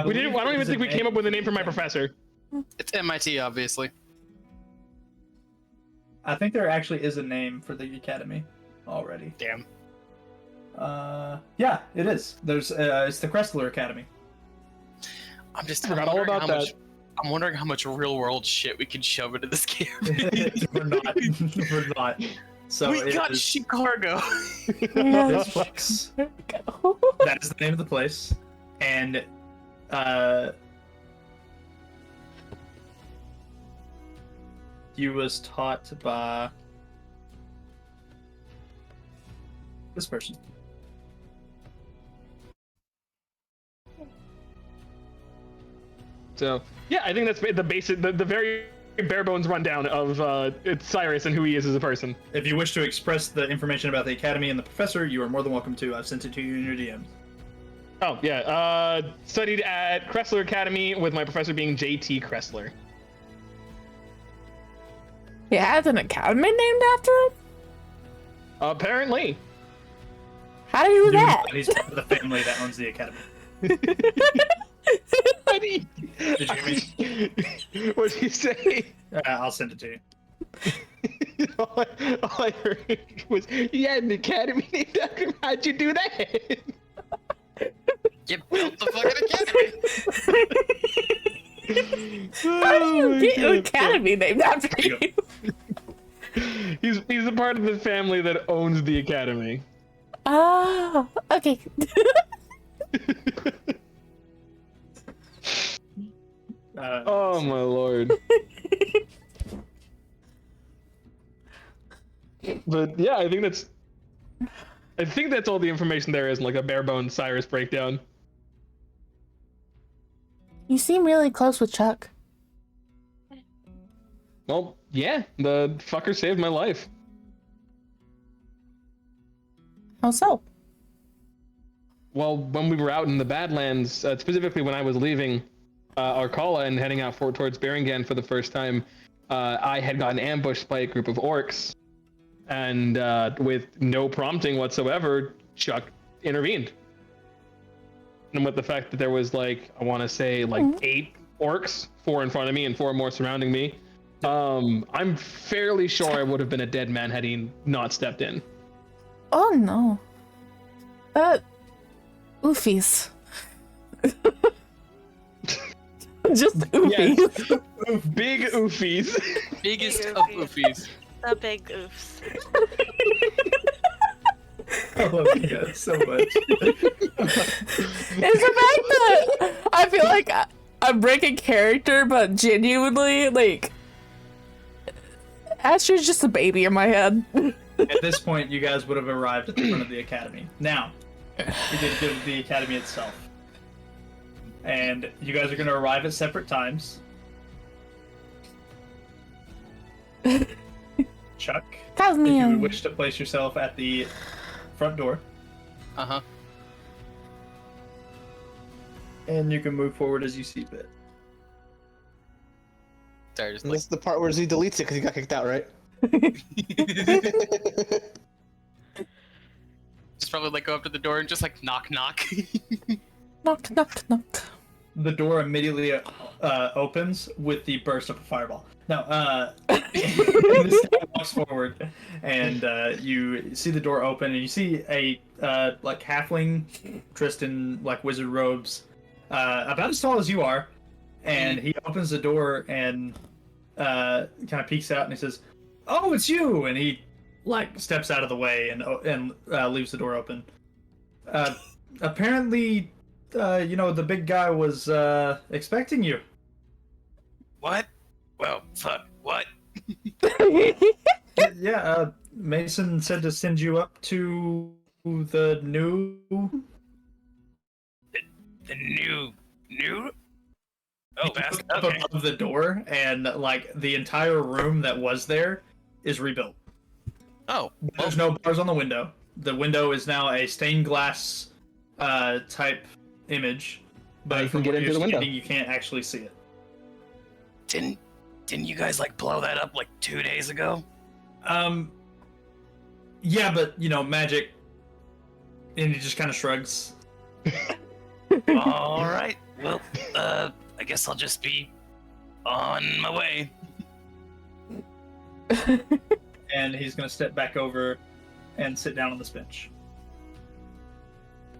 We didn't. I don't even think we came up with a name for my professor. It's MIT, obviously. I think there actually is a name for the academy already. Damn. Yeah, it is. There's it's the Crestler Academy. I'm just forgot all about that. I'm wondering how much real world shit we can shove into this game. We're not. So we got Chicago. This works. That is the name of the place, and you was taught by this person. So yeah, I think that's the basic, the very bare bones rundown of it's Cyrus and who he is as a person. If you wish to express the information about the academy and the professor, you are more than welcome to. I've sent it to you in your DMs. Oh yeah, studied at Crestler Academy with my professor being JT Crestler. He has an academy named after him? Apparently. How do you do that? He's part of the family that owns the academy. Buddy. Did you hear me? What did you say? I'll send it to you. all I heard was, he had an academy named after him. How'd you do that? You built the fucking academy. How do you get an academy named after you? He's a part of the family that owns the academy. Oh, okay. Oh my lord. But yeah, I think that's all the information there is in like a bare bones Cyrus breakdown. You seem really close with Chuck. Well, yeah, the fucker saved my life. How so? Well, when we were out in the Badlands, specifically when I was leaving Arcala and heading out towards Berengan for the first time, I had gotten ambushed by a group of orcs, and with no prompting whatsoever, Chuck intervened. And with the fact that there was like, I want to say like 8 orcs, 4 in front of me and 4 more surrounding me, I'm fairly sure I would have been a dead man had he not stepped in. Oh no. Oofies. Just oofies. Yes. Big oofies. Biggest of oofies. The big oofs. I love you guys so much. It's the fact that I feel like I'm breaking character, but genuinely, like, Astra's just a baby in my head. At this point, you guys would have arrived at the front of the academy. Now, He did give the academy itself. And you guys are going to arrive at separate times. Chuck, if you wish to place yourself at the front door. Uh-huh. And you can move forward as you see fit. Sorry, just And this is the part where Z deletes it because he got kicked out, right? just probably like go up to the door and just like knock knock. Knock, knock, knock. The door immediately opens with the burst of a fireball. Now, this guy walks forward, and you see the door open, and you see a like halfling dressed in like wizard robes, about as tall as you are, and he opens the door and kind of peeks out, and he says, "Oh, it's you!" And he like steps out of the way and leaves the door open. Apparently, the big guy was expecting you. What? Well, fuck. What? Yeah, Mason said to send you up to the new. The new. Oh, that's Up okay. above the door, and like the entire room that was there is rebuilt. Oh, There's no bars on the window. The window is now a stained glass type image, but you from can get where into you're the window. standing, you can't actually see it. Didn't you guys like blow that up like 2 days ago? Yeah, but magic. And he just kind of shrugs. All right. Well, I guess I'll just be on my way. And he's gonna step back over and sit down on this bench.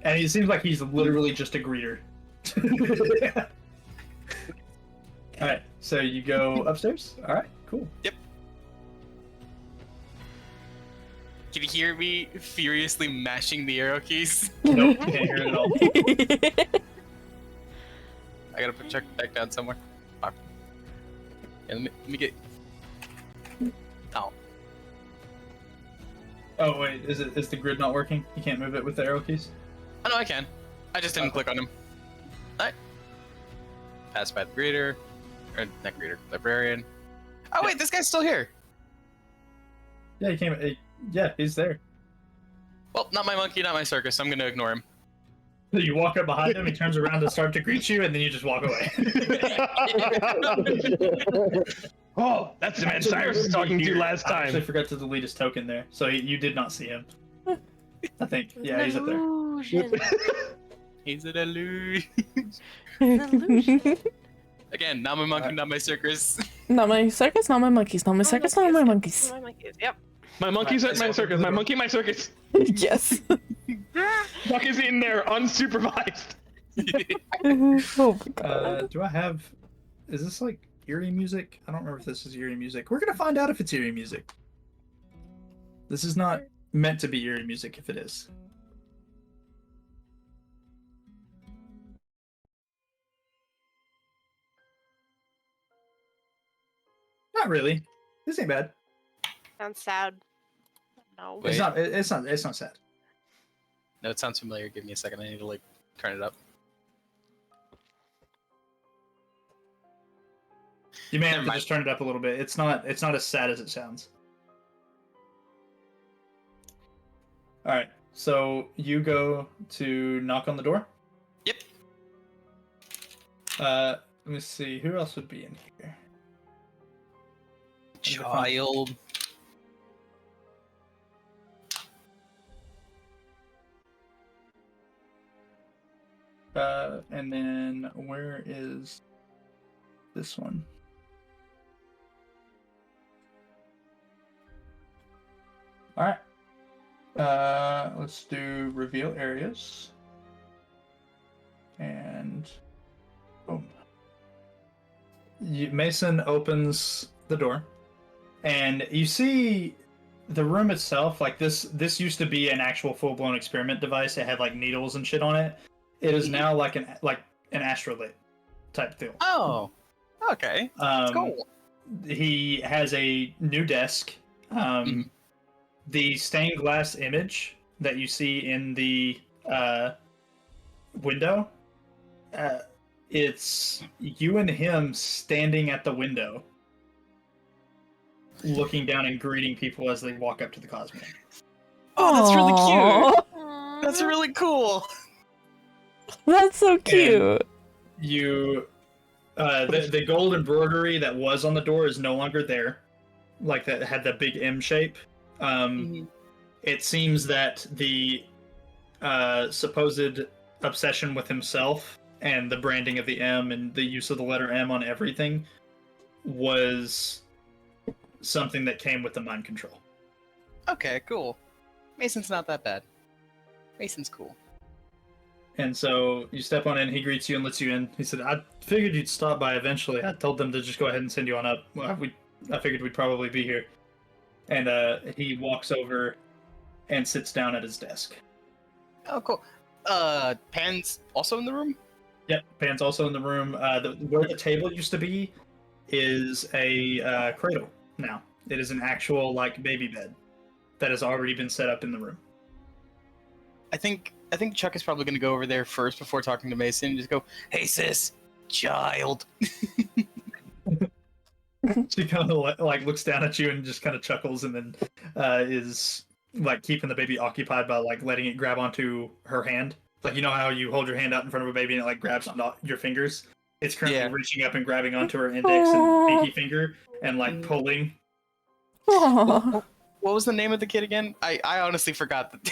And he seems like he's literally just a greeter. Alright, so you go upstairs? Alright, cool. Yep. Can you hear me furiously mashing the arrow keys? Nope, can't hear it at all. I gotta put Chuck back down somewhere. Yeah, let me get. Oh. Oh wait, is the grid not working? You can't move it with the arrow keys? Oh no, I can. I just didn't click on him. Alright. Pass by the greeter. Or not greeter, librarian. Oh wait, this guy's still here. Yeah, he came. Yeah, he's there. Well, not my monkey, not my circus. I'm gonna ignore him. So you walk up behind him, he turns around to start to greet you, and then you just walk away. Oh, that's the man Cyrus was talking to last I actually time. forgot to delete his token there, so you did not see him. I think. Yeah, he's up there. Illusion. He's an illusion. Illusion. Again, not my monkey, not my circus. Not my circus, not my monkeys, not my circus, not my monkeys. My monkeys. Yep. My monkey's at my circus. My monkey, my circus. Yes. Chuck is in there unsupervised. Oh my god. Do I have? Is this like eerie music? I don't remember if this is eerie music. We're gonna find out if it's eerie music. This is not meant to be eerie music. If it is, not really. This ain't bad. Sounds sad. No. Wait. It's not. It's not. It's not sad. No, it sounds familiar. Give me a second. I need to like turn it up. You may have to just turn it up a little bit. It's not. It's not as sad as it sounds. All right. So you go to knock on the door. Yep. Let me see. Who else would be in here? Child. And then where is this one? All right. Let's do reveal areas. And boom. Mason opens the door, and you see the room itself. Like this used to be an actual full-blown experiment device. It had like needles and shit on it. It is now like an astrolit type deal. Oh. Okay. That's cool. He has a new desk. The stained glass image that you see in the window. It's you and him standing at the window, looking down and greeting people as they walk up to the Cosmo. Oh, that's really cute. Aw. That's really cool. That's so cute. You, the gold embroidery that was on the door is no longer there, like that had that big M shape. It seems that the supposed obsession with himself and the branding of the M and the use of the letter M on everything was something that came with the mind control. Okay, cool. Mason's not that bad. Mason's cool. And so you step on in, he greets you and lets you in. He said, I figured you'd stop by eventually. I told them to just go ahead and send you on up. Well, I figured we'd probably be here. And he walks over and sits down at his desk. Oh, cool. Pan's also in the room? Yep, Pan's also in the room. Where the table used to be is a cradle now. It is an actual, like, baby bed that has already been set up in the room. I think Chuck is probably going to go over there first before talking to Mason and just go, "Hey, sis, child." She kind of like looks down at you and just kind of chuckles, and then is like keeping the baby occupied by like letting it grab onto her hand. Like, you know how you hold your hand out in front of a baby and it like grabs onto your fingers? It's currently reaching up and grabbing onto her index and pinky finger and like pulling. Aw. What was the name of the kid again? I honestly forgot that.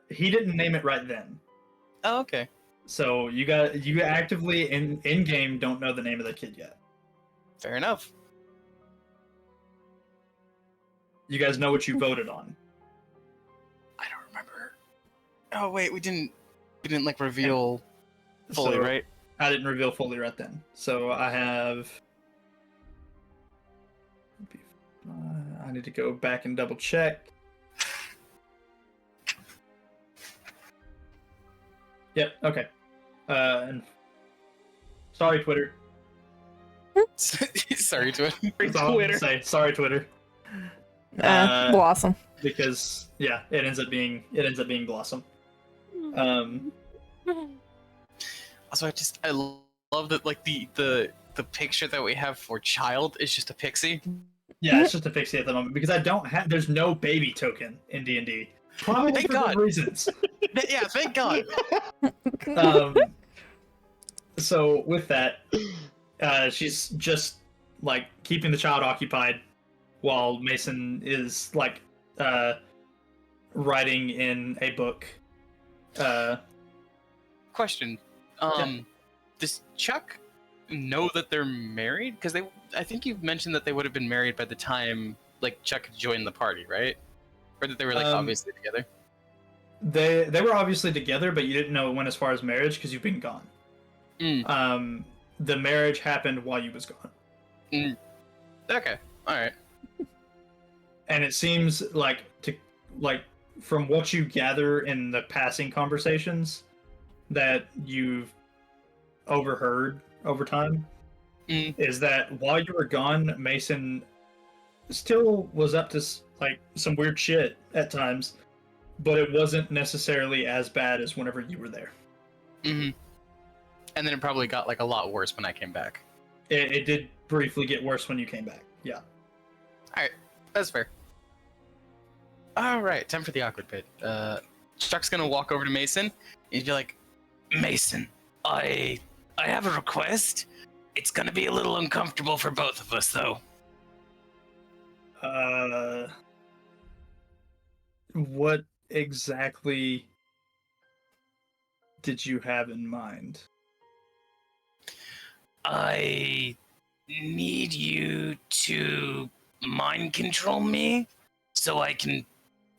He didn't name it right then. Oh, okay. So you actively in game don't know the name of the kid yet. Fair enough. You guys know what you voted on. I don't remember. Oh wait, we didn't like reveal fully, So, right? I didn't reveal fully right then. So I have. I need to go back and double check. Yep. Okay. And sorry, Twitter. Sorry, Twitter. That's all I'm gonna say. Sorry, Twitter. Blossom. Because yeah, it ends up being Blossom. Also, I love that, like, the picture that we have for child is just a pixie. Yeah, it's just a pixie at the moment because there's no baby token in D&D. Probably Thank for God. good reasons. Yeah, thank God. So with that, she's just like keeping the child occupied while Mason is like writing in a book. Question. Does Chuck know that they're married? Because I think you've mentioned that they would have been married by the time like Chuck had joined the party, right? Or that they were like obviously together. They were obviously together, but you didn't know it went as far as marriage because you've been gone. The marriage happened while you was gone. Okay, all right. And it seems like from what you gather in the passing conversations that you've overheard over time, is that while you were gone, Mason still was up to like some weird shit at times, but it wasn't necessarily as bad as whenever you were there. And then it probably got like a lot worse when I came back. It did briefly get worse when you came back. Yeah. All right, that's fair. All right, time for the awkward bit. Chuck's gonna walk over to Mason and he'd be like, "Mason, I have a request. It's gonna be a little uncomfortable for both of us, though." What exactly did you have in mind? I need you to mind control me so I can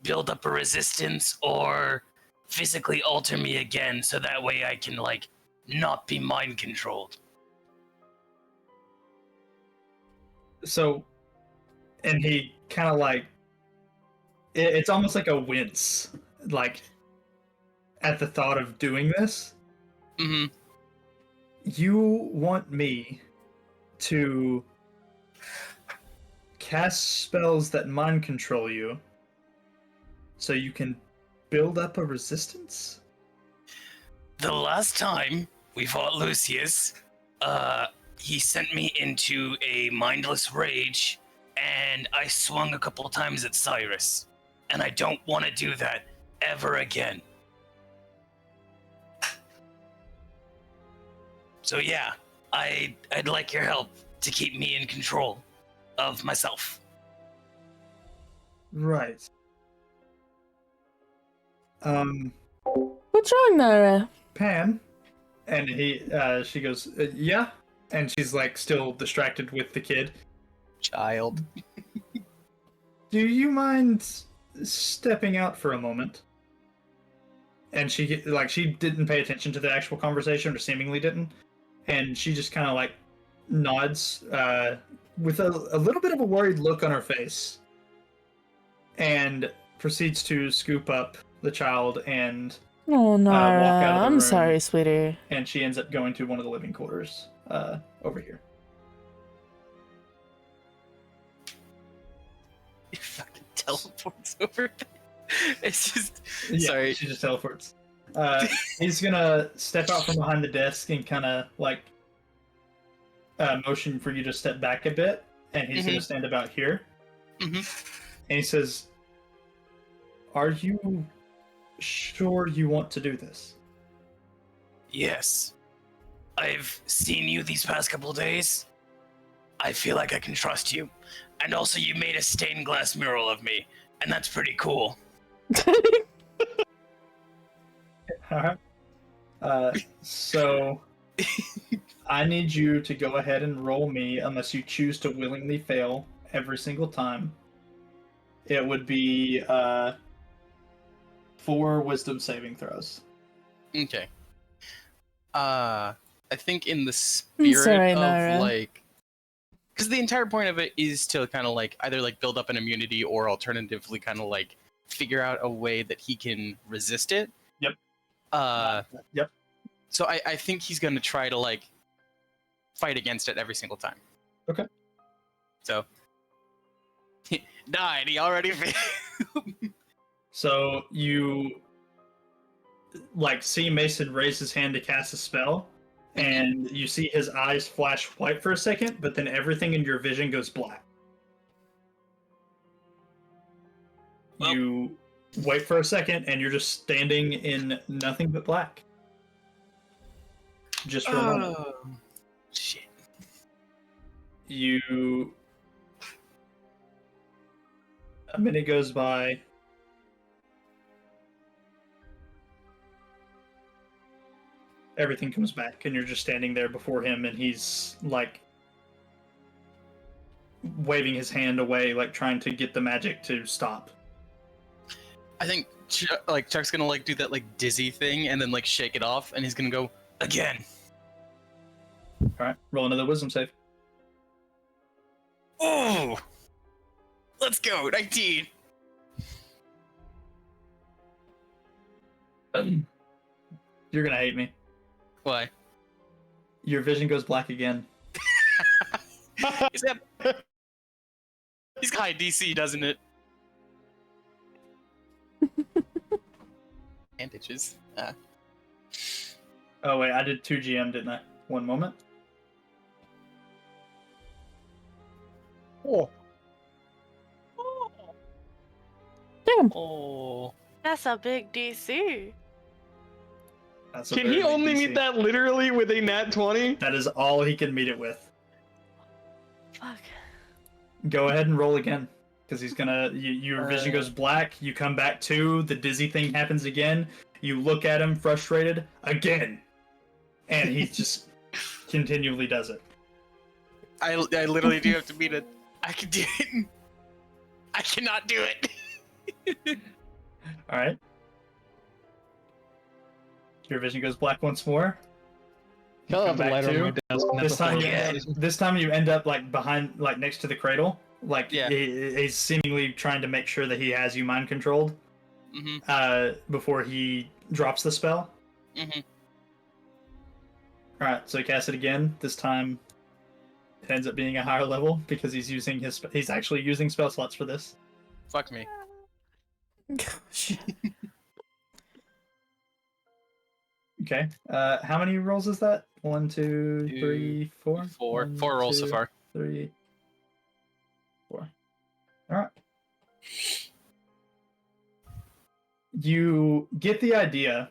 build up a resistance or physically alter me again so that way I can, like, not be mind controlled. So, and he kind of like, it's almost like a wince, like, at the thought of doing this. You want me to cast spells that mind control you so you can build up a resistance? The last time we fought Lucius, he sent me into a mindless rage, and I swung a couple times at Cyrus. And I don't want to do that ever again. So yeah, I'd like your help to keep me in control of myself. Right. What's wrong, Nara? Pam, and she goes, yeah, and she's like still distracted with the kid. Child. Do you mind stepping out for a moment? And she didn't pay attention to the actual conversation, or seemingly didn't, and she just kind of like nods with a little bit of a worried look on her face, and proceeds to scoop up the child and Oh, Nara, walk out of the I'm room. sorry, sweetie. And she ends up going to one of the living quarters over here. He fucking teleports over there. It's just... Yeah, Sorry. she just teleports. He's gonna step out from behind the desk and kind of like motion for you to step back a bit, and he's gonna stand about here. Mm-hmm. And he says, "Are you sure you want to do this?" Yes. I've seen you these past couple days. I feel like I can trust you. And also you made a stained glass mural of me, and that's pretty cool. Alright. So I need you to go ahead and roll me, unless you choose to willingly fail every single time. It would be 4 wisdom saving throws. Okay. I think in the spirit sorry, of Nara. like, because the entire point of it is to kind of like either like build up an immunity or alternatively kind of like figure out a way that he can resist it. Yep. Yep. So I think he's gonna try to like fight against it every single time. Okay. So died. He already failed. So you like see Mason raise his hand to cast a spell, and you see his eyes flash white for a second, but then everything in your vision goes black. Well, you wait for a second, and you're just standing in nothing but black. Just for a moment. Shit. A minute goes by. Everything comes back, and you're just standing there before him, and he's like waving his hand away, like trying to get the magic to stop. I think Chuck's gonna like do that like dizzy thing and then like shake it off, and he's gonna go again. All right, roll another wisdom save. Oh, let's go, 19. You're gonna hate me. Why? Your vision goes black again. He's got high DC, doesn't it? Bandages. Oh wait, I did 2 GM, didn't I? One moment. Oh. Damn. Oh. That's a big DC. That's a Can very he big only DC. meet that literally with a nat 20? That is all he can meet it with. Fuck. Go ahead and roll again, because he's gonna. Your vision goes black. You come back to the dizzy thing happens again. You look at him frustrated again, and he just continually does it. I literally do have to beat it. I can do it. I cannot do it. All right. Your vision goes black once more. You I'll come have the back light on to- my desk. and that's This time you end up like behind, like next to the cradle. Like Yeah. he's seemingly trying to make sure that he has you mind controlled. Before he drops the spell. Mhm. All right, so cast it again. This time, it ends up being a higher level because he's actually using spell slots for this. Fuck me. Gosh. Okay. How many rolls is that? 1, 2, 3, 4. Four. 1, Four rolls so 2, far. 3, 4. All right. You get the idea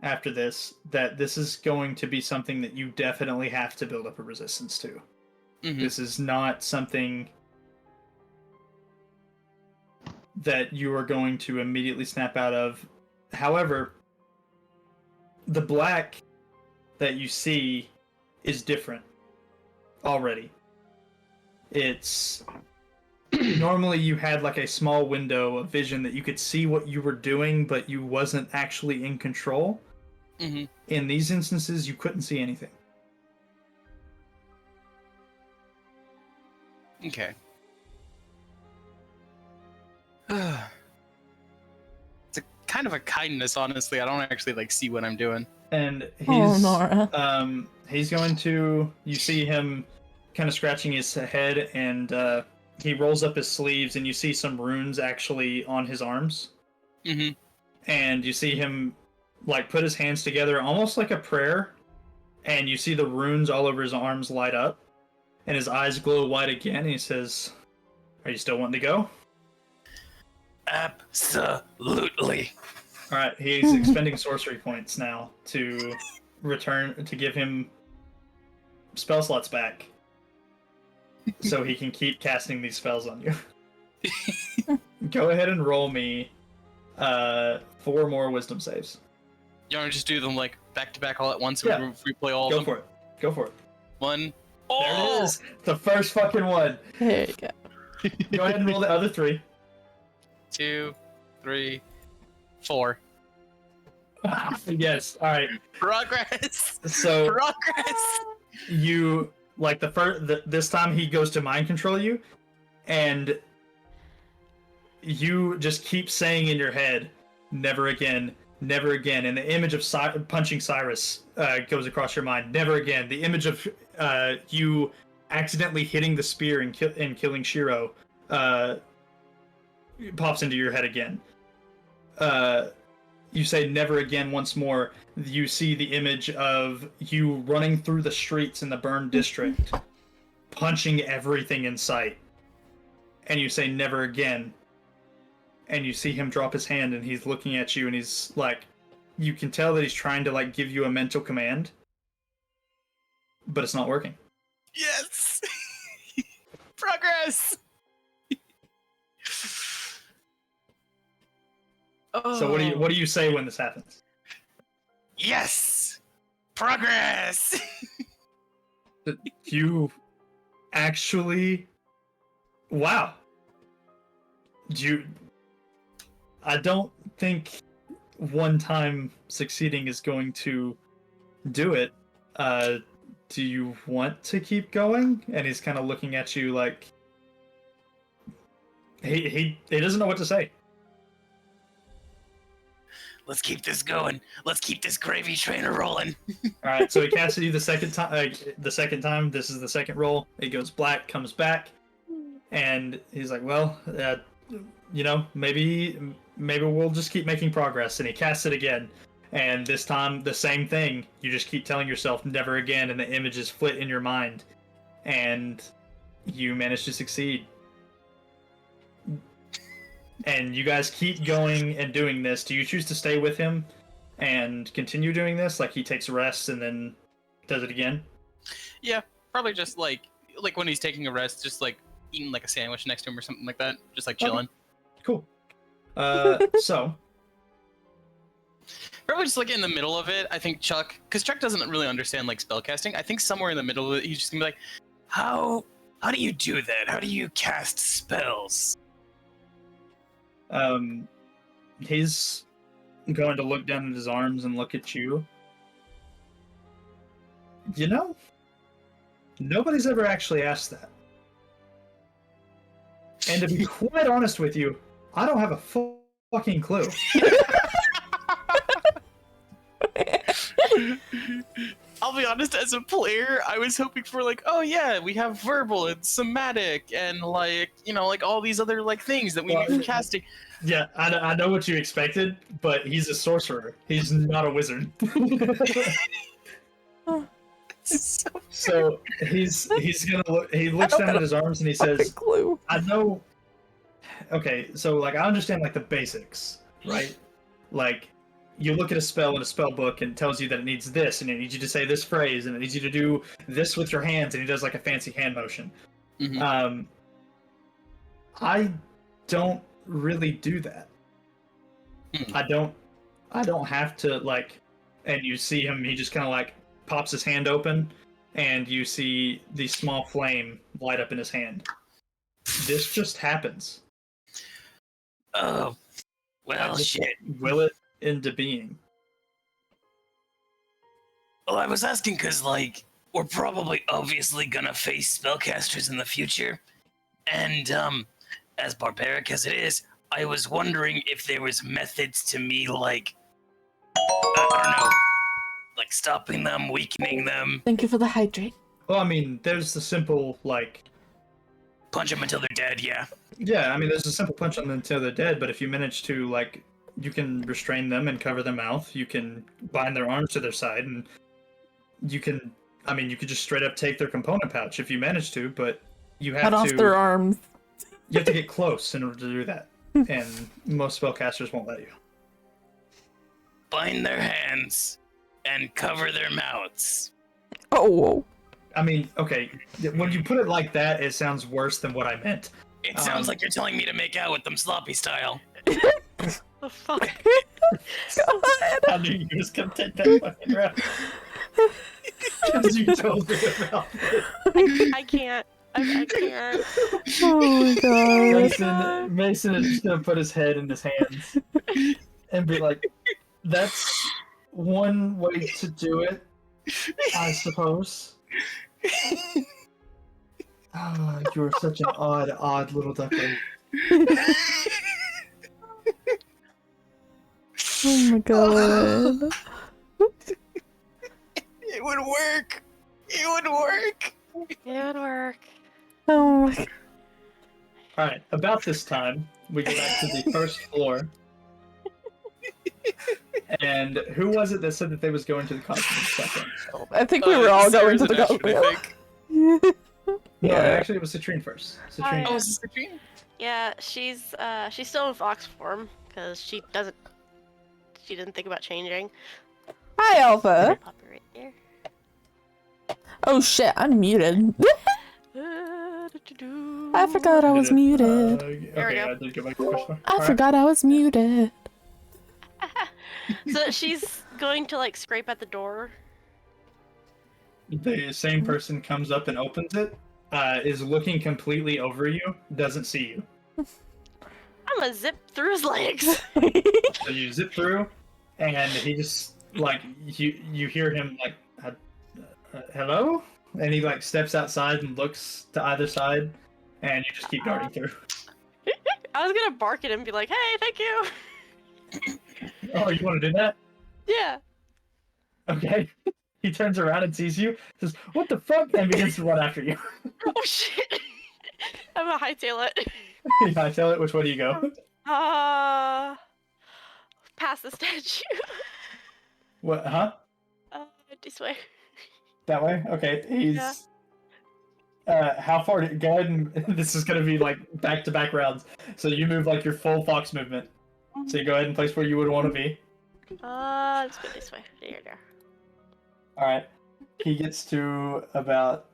after this that this is going to be something that you definitely have to build up a resistance to. This is not something that you are going to immediately snap out of. However, the black that you see is different already. It's normally you had like a small window of vision that you could see what you were doing, but you wasn't actually in control. In these instances, you couldn't see anything. Okay. It's a kind of a kindness, honestly. I don't actually like see what I'm doing. And Oh, he's Nora. He's going to. You see him kind of scratching his head, and he rolls up his sleeves, and you see some runes actually on his arms. And you see him like put his hands together, almost like a prayer, and you see the runes all over his arms light up, and his eyes glow white again. And he says, "Are you still wanting to go?" Absolutely. All right, he's expending sorcery points now to give him spell slots back, so he can keep casting these spells on you. Go ahead and roll me 4 more wisdom saves. You want to just do them like back to back all at once? Yeah. And we replay all of Go them? for it. Go for it. One. There it is. The first fucking one. There you go. Go ahead and roll the other 3. 2, 3, 4. Yes. All right. Progress. So Progress. you like this time he goes to mind control you, and you just keep saying in your head, "Never again, never again." And the image of punching Cyrus goes across your mind. Never again. The image of you accidentally hitting the spear and killing Shiro pops into your head again. You say "never again" once more. You see the image of you running through the streets in the burned district, punching everything in sight. And you say "never again." And you see him drop his hand, and he's looking at you, and he's like, you can tell that he's trying to like give you a mental command, but it's not working. Yes. Progress. So what do you say when this happens? Yes. Progress. You actually, wow. I don't think one time succeeding is going to do it. Do you want to keep going? And he's kind of looking at you like he doesn't know what to say. Let's keep this going. Let's keep this gravy train rolling. All right, so he casted you the second time. This is the second roll. It goes black, comes back, and he's like, "Well, maybe we'll just keep making progress." And he casts it again, and this time the same thing. You just keep telling yourself "never again," and the images flit in your mind, and you manage to succeed. And you guys keep going and doing this. Do you choose to stay with him and continue doing this? Like he takes a rest and then does it again? Yeah, probably just like when he's taking a rest, just like eating like a sandwich next to him or something like that. Just like chilling. Okay. Cool. So probably just like in the middle of it, I think Chuck, because Chuck doesn't really understand like spellcasting. I think somewhere in the middle of it, he's just gonna be like, How do you do that? How do you cast spells? He's going to look down at his arms and look at you. Nobody's ever actually asked that. And to be quite honest with you, I don't have a fucking clue. I'll be honest, as a player, I was hoping for like, oh yeah, we have verbal and somatic and like, you know, like all these other like things that we need for casting. Yeah, I know what you expected, but he's a sorcerer. He's not a wizard. So he's gonna look. He looks down at his arms and he says, "I know." Okay, so like I understand like the basics, right? Like you look at a spell in a spell book and it tells you that it needs this, and it needs you to say this phrase, and it needs you to do this with your hands, and he does like a fancy hand motion. Mm-hmm. I don't really do that. I don't have to like, and you see him. He just kind of like pops his hand open, and you see the small flame light up in his hand. This just happens. Oh, well, shit. Will it into being? Well, I was asking because, like, we're probably obviously gonna face spellcasters in the future, and as barbaric as it is, I was wondering if there was methods to me, like, I don't know, like stopping them, weakening them. Thank you for the hydrate. Well, I mean, there's the simple like punch them until they're dead. Yeah. Yeah, I mean, there's a simple punch on them until they're dead. But if you manage to like, you can restrain them and cover their mouth. You can bind their arms to their side, and you can. I mean, you could just straight up take their component pouch if you manage to, but you have Cut to off their arms. You have to get close in order to do that, and most spellcasters won't let you. Bind their hands and cover their mouths. Oh, whoa. I mean, okay, when you put it like that, it sounds worse than what I meant. It sounds like you're telling me to make out with them sloppy style. The fuck? I knew you was gonna take that fucking route. Because you told me about it. I can't. I can't. Oh my god. Mason is just gonna put his head in his hands and be like, "That's one way to do it, I suppose." Oh, you are such an odd little duckling. Oh my god. It would work. It would work. It would work. Oh my god. Alright, about this time, we go back to the first floor. And who was it that said that they was going to the cosmic second? I think we were all going to the Ashton, I cosmic. think. No, actually it was Citrine first. Citrine. Oh, is this Citrine? Yeah, she's still in fox form because she didn't think about changing. Hi, Alpha. Pop it right there. Oh shit, I'm muted. I forgot I was muted. Okay, I did go back to the first one. I forgot I was muted. So she's going to like scrape at the door. The same person comes up and opens it, is looking completely over you, doesn't see you. I'm gonna zip through his legs. So you zip through, and he just like you hear him like, "Hello," and he like steps outside and looks to either side, and you just keep darting through. I was gonna bark at him and be like, "Hey, thank you." Oh, you want to do that? Yeah. Okay. He turns around and sees you, says, "What the fuck?" and begins to run after you. Oh shit! I'm gonna hightail it. Yeah, I tell it. Which way do you go? Past the statue. What? Huh? This way. That way? Okay. He's. How far? Go ahead and this is gonna be like back-to-back rounds. So you move like your full fox movement. So you go ahead and place where you would want to be. Let's go this way. There you go. All right. He gets to about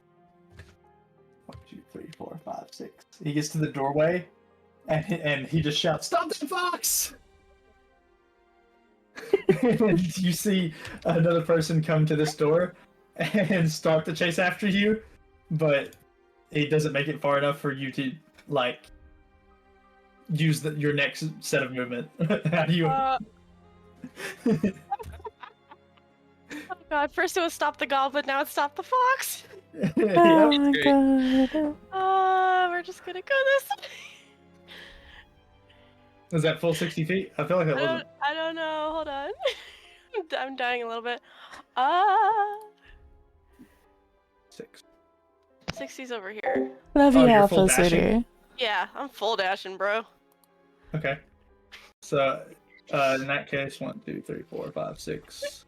1, 2, 3, 4, 5, 6. He gets to the doorway, and he just shouts, "Stop that fox!" And you see another person come to this door and start to chase after you, but he doesn't make it far enough for you to like use your next set of movement. How do you? Oh god, first it was stop the goblin, now it's stop the fox. Oh my god. We're just gonna go this way. Was that full 60 feet? I feel like that wasn't. I don't know, hold on. I'm dying a little bit. 6. 60's over here. Love Oh, you, you're Alpha full dashing? City. Yeah, I'm full dashing, bro. Okay. So, in that case, 1, 2, 3, 4, 5, 6.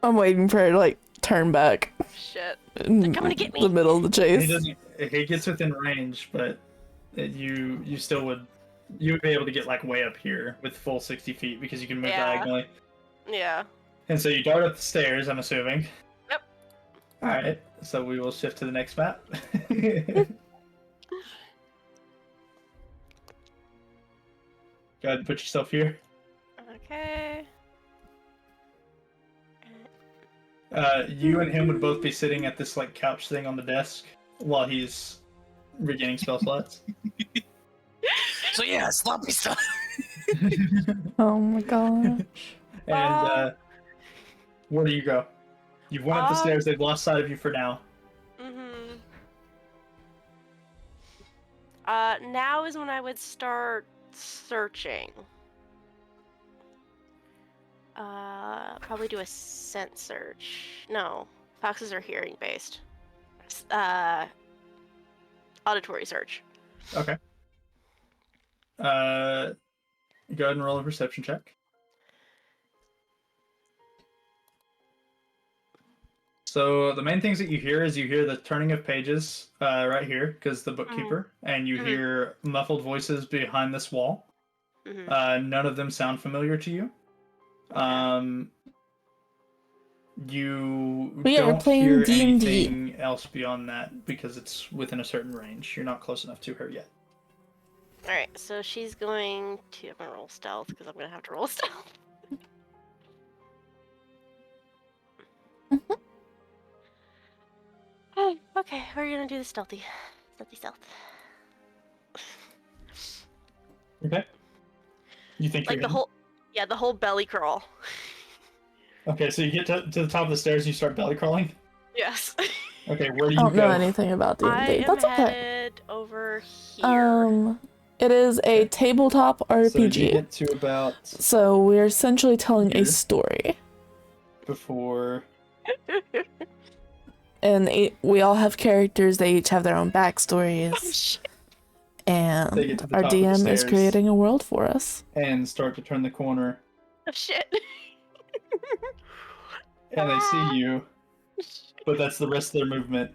I'm waiting for her to like turn back. Shit. In They're coming to get me. the middle of the chase. He gets within range, but you still would be able to get like way up here with full 60 feet because you can move diagonally. Yeah. And so you dart up the stairs, I'm assuming. Yep. All right, so we will shift to the next map. Go ahead and put yourself here. Okay. You and him would both be sitting at this like couch thing on the desk while he's regaining spell slots. So yeah, sloppy stuff. Oh my god. And where do you go? You've went up the stairs. They've lost sight of you for now. Mm-hmm. Now is when I would start searching. Probably do a scent search. No, foxes are hearing based. Auditory search. Okay. Go ahead and roll a perception check. So the main things that you hear is you hear the turning of pages right here, because the bookkeeper, and you hear muffled voices behind this wall. None of them sound familiar to you. You We are don't playing hear D&D. anything else beyond that because it's within a certain range. You're not close enough to her yet. Alright, so she's going to... I'm gonna roll stealth, because I'm gonna have to roll stealth. Oh, okay, we're gonna do the stealthy. Stealth. Okay. You think Like you're the hidden? whole... Yeah, the whole belly crawl. Okay, so you get to the top of the stairs and you start belly crawling? Yes. Okay, where do I you don't know go? anything about D&D. I am That's okay. headed over here. It is a tabletop RPG. So you get to about So we're essentially telling here. a story. Before... And we all have characters, they each have their own backstories. They And get to the our top of the DM is stairs. creating a world for us. And start to turn the corner. Oh shit. And they see you. But that's the rest of their movement.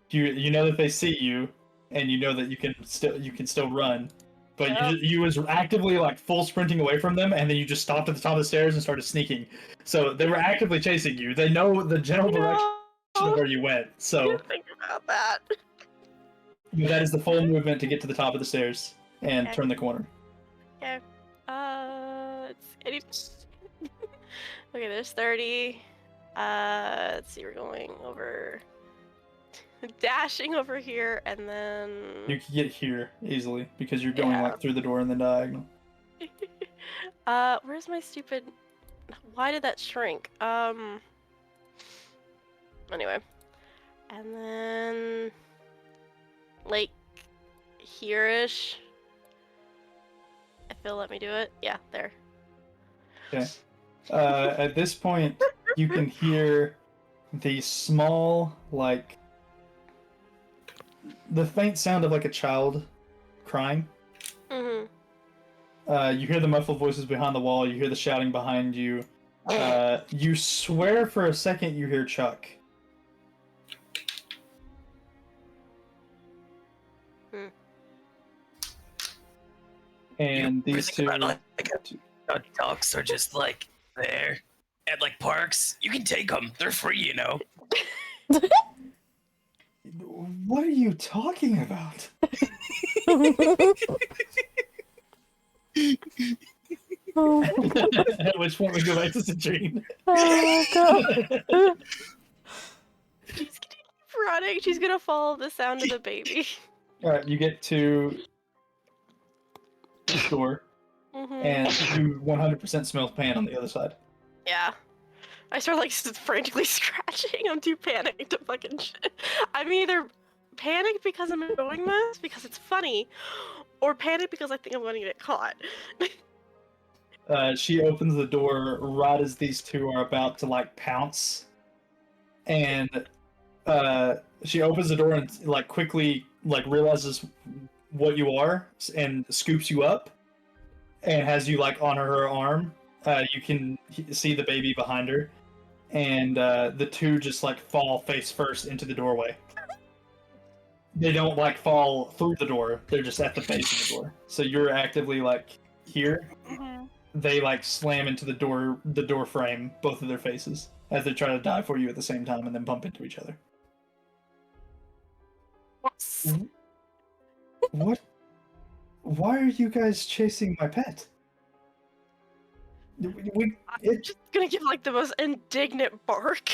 You know that they see you, and you know that you can still run. But you was actively like full sprinting away from them, and then you just stopped at the top of the stairs and started sneaking. So they were actively chasing you. They know the general direction of where you went. So Think about that. that is the full movement to get to the top of the stairs and Okay. turn the corner. Okay. It's 80. Okay, there's 30. Let's see, we're going over... Dashing over here, and then... You can get here easily because you're going like through the door in the diagonal. Where's my stupid... Why did that shrink? Anyway. And then... Like... Here-ish. If it'll let me do it. Yeah, there. Okay. At this point, you can hear the small, like... the faint sound of like a child crying. Mm-hmm. You hear the muffled voices behind the wall. You hear the shouting behind you. You swear for a second you hear Chuck. And these two... Dogs are just like there at like parks. You can take them; they're free, you know. What are you talking about? At which point we go back to Citrine. Oh god. She's gonna keep running. She's gonna follow the sound of the baby. Alright, you get to the door, and you 100% smell pan on the other side. Yeah. I start like frantically scratching. I'm too panicked to fucking shit. I'm either panic because I'm doing this because it's funny, or panic because I think I'm going to get caught. She opens the door right as these two are about to like pounce, and she opens the door and like quickly like realizes what you are and scoops you up, and has you like on her arm. You can see the baby behind her, and the two just like fall face first into the doorway. They don't like fall through the door; they're just at the base of the door. So you're actively like here. They like slam into the door frame, both of their faces, as they try to dive for you at the same time and then bump into each other. What? Why are you guys chasing my pet? I'm just gonna give like the most indignant bark.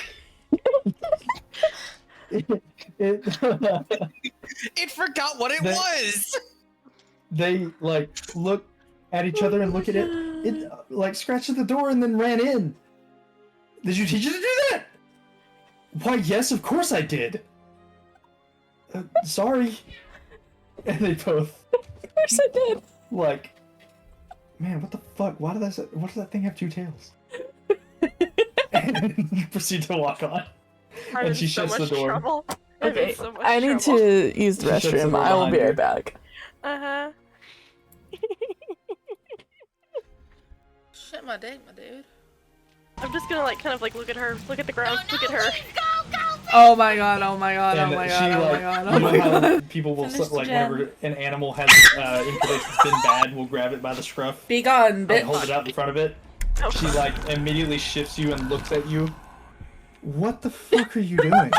It forgot what it was. They like look at each other and look at it. It like scratched at the door and then ran in. Did you teach it to do that? Why, yes, of course I did. Sorry. And they both. Of course I did. Like, man, what the fuck? Why did why does that thing have two tails? And proceed to walk on. And she shuts the door. Trouble. Okay, So much I need trouble. to use the She shuts the restroom. door I will be behind right back. Uh-huh. Shit my dick, my dude. I'm just gonna like kind of like look at her, look at the ground, look at her. Oh my god, oh my god, oh And my she, god, oh like, my god, you oh know my how god. people will Finish the like gem. whenever an animal has information's been bad, will grab it by the scruff. Be gone, And bitch. hold it out in front of it. She like immediately shifts you and looks at you. What the fuck are you doing?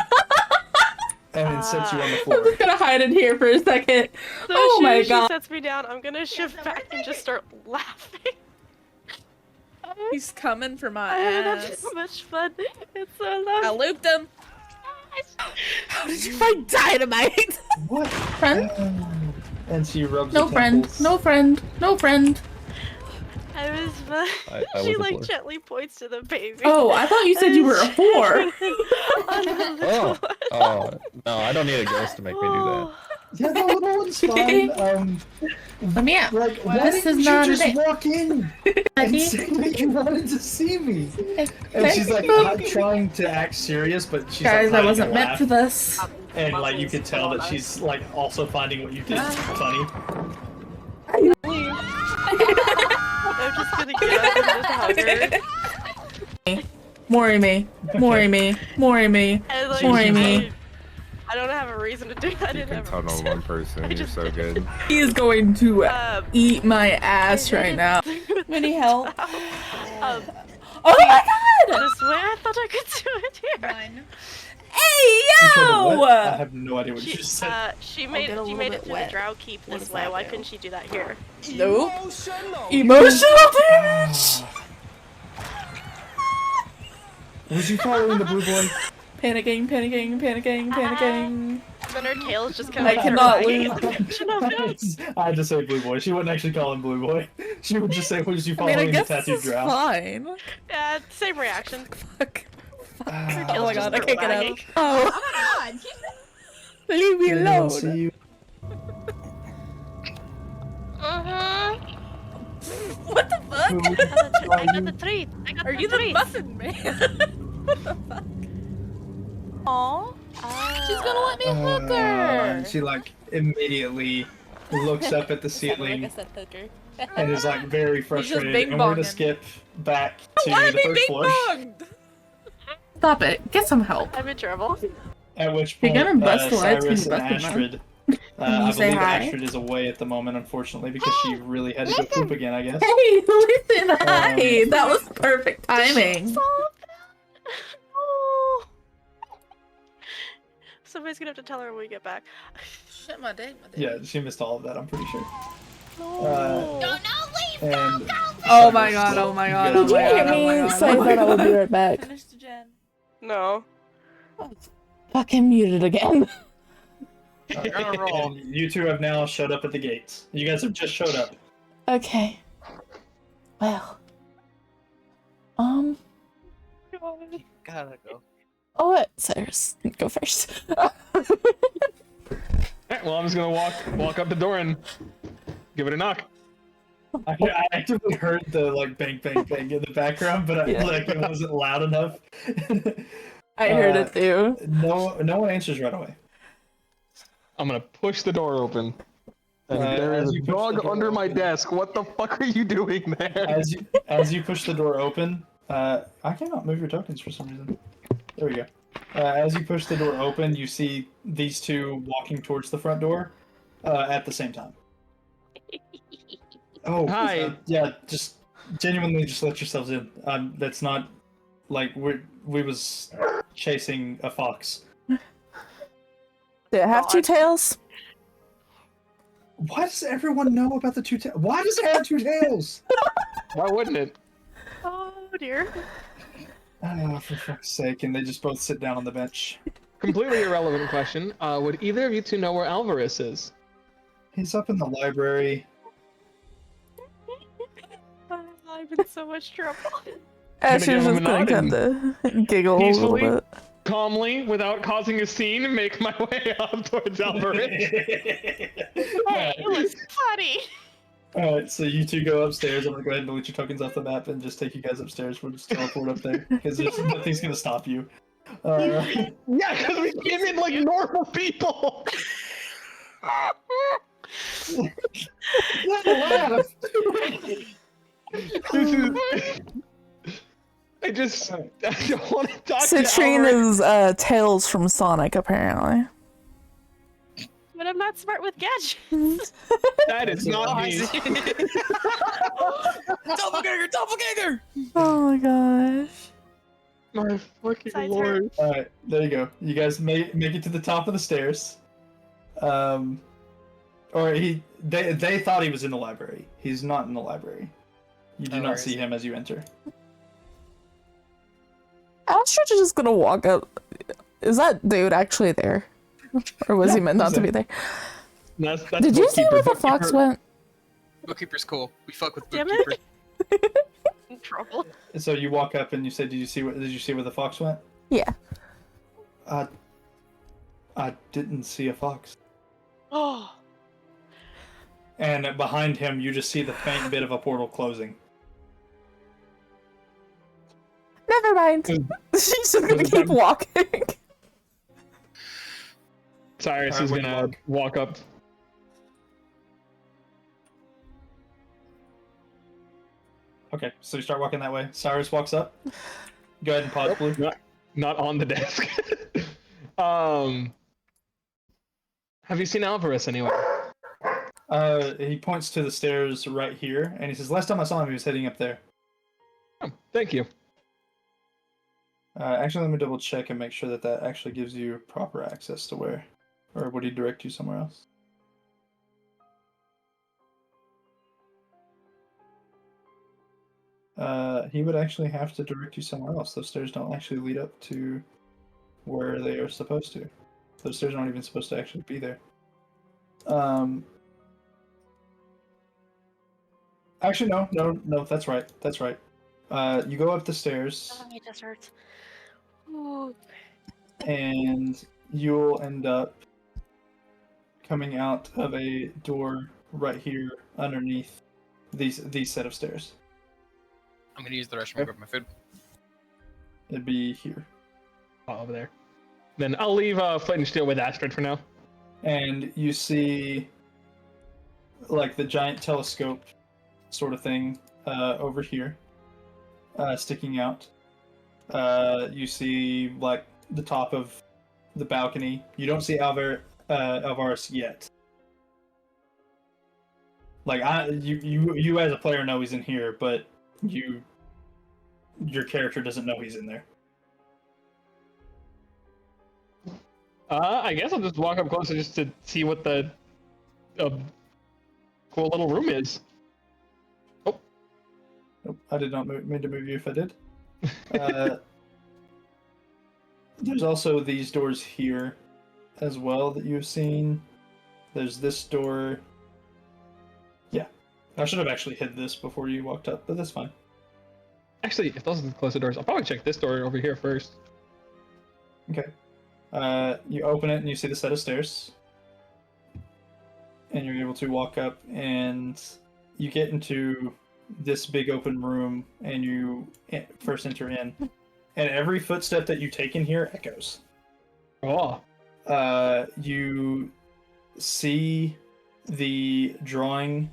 And then sets you on the I'm floor. just gonna hide in here for a second. So Oh as soon my as god. she sets me down, I'm gonna shift back and just start laughing. He's coming for my I'm ass. having so much fun. It's so I lovely. looped him. How did you find dynamite? What? Friend? And she rubs No her friend. temples. No friend. No friend. I was fun. I She was a like blur. gently points to the baby. Oh, I thought you said you were a whore. Oh, oh, no, I don't need a ghost to make me do that. Yeah, no, no, it's fine. Let me out. Like, why This didn't is you not a just date. walk in and say that you wanted to see me? And she's like trying to act serious, but she's Guys, like I wasn't trying meant to for laugh. this. And like you could tell that she's like also finding what you did funny. I'm just gonna get up and just hug her. Mori me. Mori me. Mori me. And, like, Mori me. I don't have a reason to do that. I You didn't can have a tunnel reason. one person. You're so good. He is going to eat my I ass right didn't now. do it Any help? Um, Oh my god! this way, I thought I could do it here. Mine. Hey What? I yo! have no idea what you just said. She I'll made get a she little made bit it through wet. the Drow Keep What this does way. that Why do? couldn't she do that here? Nope. Emotional damage. Was you following the blue boy? Panicking, panicking, panicking, panicking. Then her tail's just kind I of like cannot dragging lose. in the direction of him. I had to say blue boy. She wouldn't actually call him blue boy. She would just say, "Was you I following mean, I the guess tattooed this is drow?" fine. Yeah, same reaction. Fuck. Her Oh tail's my just god, I can't get dragging. out. Oh. Leave me I'll alone. see you. What the fuck? Who I are got you? the treat. I got Are the you the treat. muffin man? What the fuck? Aw. She's gonna let me hook her. And she like immediately looks up at the Sounded ceiling like I said hooker. and is like very just frustrated. bing And we're gonna bonging. skip back to Why the be first bing floor. bonged? Stop it. Get some help. I'm in trouble. At which You're point, gonna bust the lights when Cyrus you and bust them, Astrid. Can you I say believe hi? Astrid is away at the moment, unfortunately, because she really had to go poop again. I guess. Hey, listen, hi. That was perfect timing. Oh. Somebody's gonna have to tell her when we get back. Shit my dick, my dude. Yeah, she missed all of that. I'm pretty sure. No. And Oh my god, oh my god, oh Did you my hear god, oh my me god. say that I would be right back? Finish the gen. No. Fucking muted again. You're on a roll. And you two have now showed up at the gates. You guys have just showed up. Okay. Well. Gotta go. Oh, what? Cyrus, go first. right. Well, I'm just gonna walk up the door and give it a knock. I actively heard the like bang bang bang in the background, but it wasn't loud enough. I heard it too. No one answers right away. I'm gonna push the door open. And there as is a you push the dog door under my open- desk. What the fuck are you doing there? As you push the door open, I cannot move your tokens for some reason. There we go. As you push the door open, you see these two walking towards the front door at the same time. Oh, hi. Yeah, just genuinely, just let yourselves in. That's not like we was chasing a fox. Do it have two tails? Why does everyone know about the two tails? Why does it have two tails? Why wouldn't it? Oh dear. Oh, for fuck's sake! And they just both sit down on the bench. Completely irrelevant question. Would either of you two know where Alvarez is? He's up in the library. I'm in so much trouble. She was just gonna kind of giggle a little bit. Calmly, without causing a scene, make my way up towards Alvarez. Hey, it was funny. Alright, so you two go upstairs. I'm gonna go ahead and delete your tokens off the map and just take you guys upstairs. We'll just teleport up there because nothing's gonna stop you. Yeah, because we came in like normal people. I don't want to talk to Citrine Alvarez. is Tails from Sonic, apparently. But I'm not smart with gadgets. That is not me. Doppelganger! Oh my gosh. My fucking Besides lord. Alright, there you go. You guys make it to the top of the stairs. Or they thought he was in the library. He's not in the library. You do not see him as you enter. Astridge is just gonna walk up. Is that dude actually there? Or was he meant not to be there? That's Did you see where the fox went? Bookkeeper's cool. We fuck with Damn bookkeeper. it. In trouble. So you walk up and you say, "Did you see where the fox went?" Yeah. I didn't see a fox. Oh. And behind him, you just see the faint bit of a portal closing. Never mind. She's just gonna keep walking. Cyrus is gonna walk up. Okay, so you start walking that way. Cyrus walks up. Go ahead and pause, Blue. Not on the desk. Have you seen Alvarez anywhere? He points to the stairs right here, and he says, "Last time I saw him, he was heading up there." Oh, thank you. Actually, let me double check and make sure that actually gives you proper access to where, or would he direct you somewhere else? He would actually have to direct you somewhere else. Those stairs don't actually lead up to where they are supposed to. Those stairs aren't even supposed to actually be there. Actually, no, that's right. That's right. You go up the stairs. Oh, it just hurts. Ooh. And you'll end up coming out of a door right here underneath these set of stairs. I'm gonna use the restroom and grab my food. It'd be here. Over there. Then I'll leave Flint and Steel with Astrid for now. And you see like the giant telescope sort of thing over here sticking out. You see like the top of the balcony. You don't see Alvarez yet. Like you as a player know he's in here, but your character doesn't know he's in there. I guess I'll just walk up closer just to see what the cool little room is. Oh. Nope, I did not mean to move you if I did. There's also these doors here as well that you've seen. There's this door. Yeah. I should have actually hid this before you walked up, but that's fine. Actually, if those are the closer doors, I'll probably check this door over here first. Okay. You open it and you see the set of stairs. and you're able to walk up, and you get into this big open room, and you first enter in, and every footstep that you take in here echoes. Oh. You see the drawing,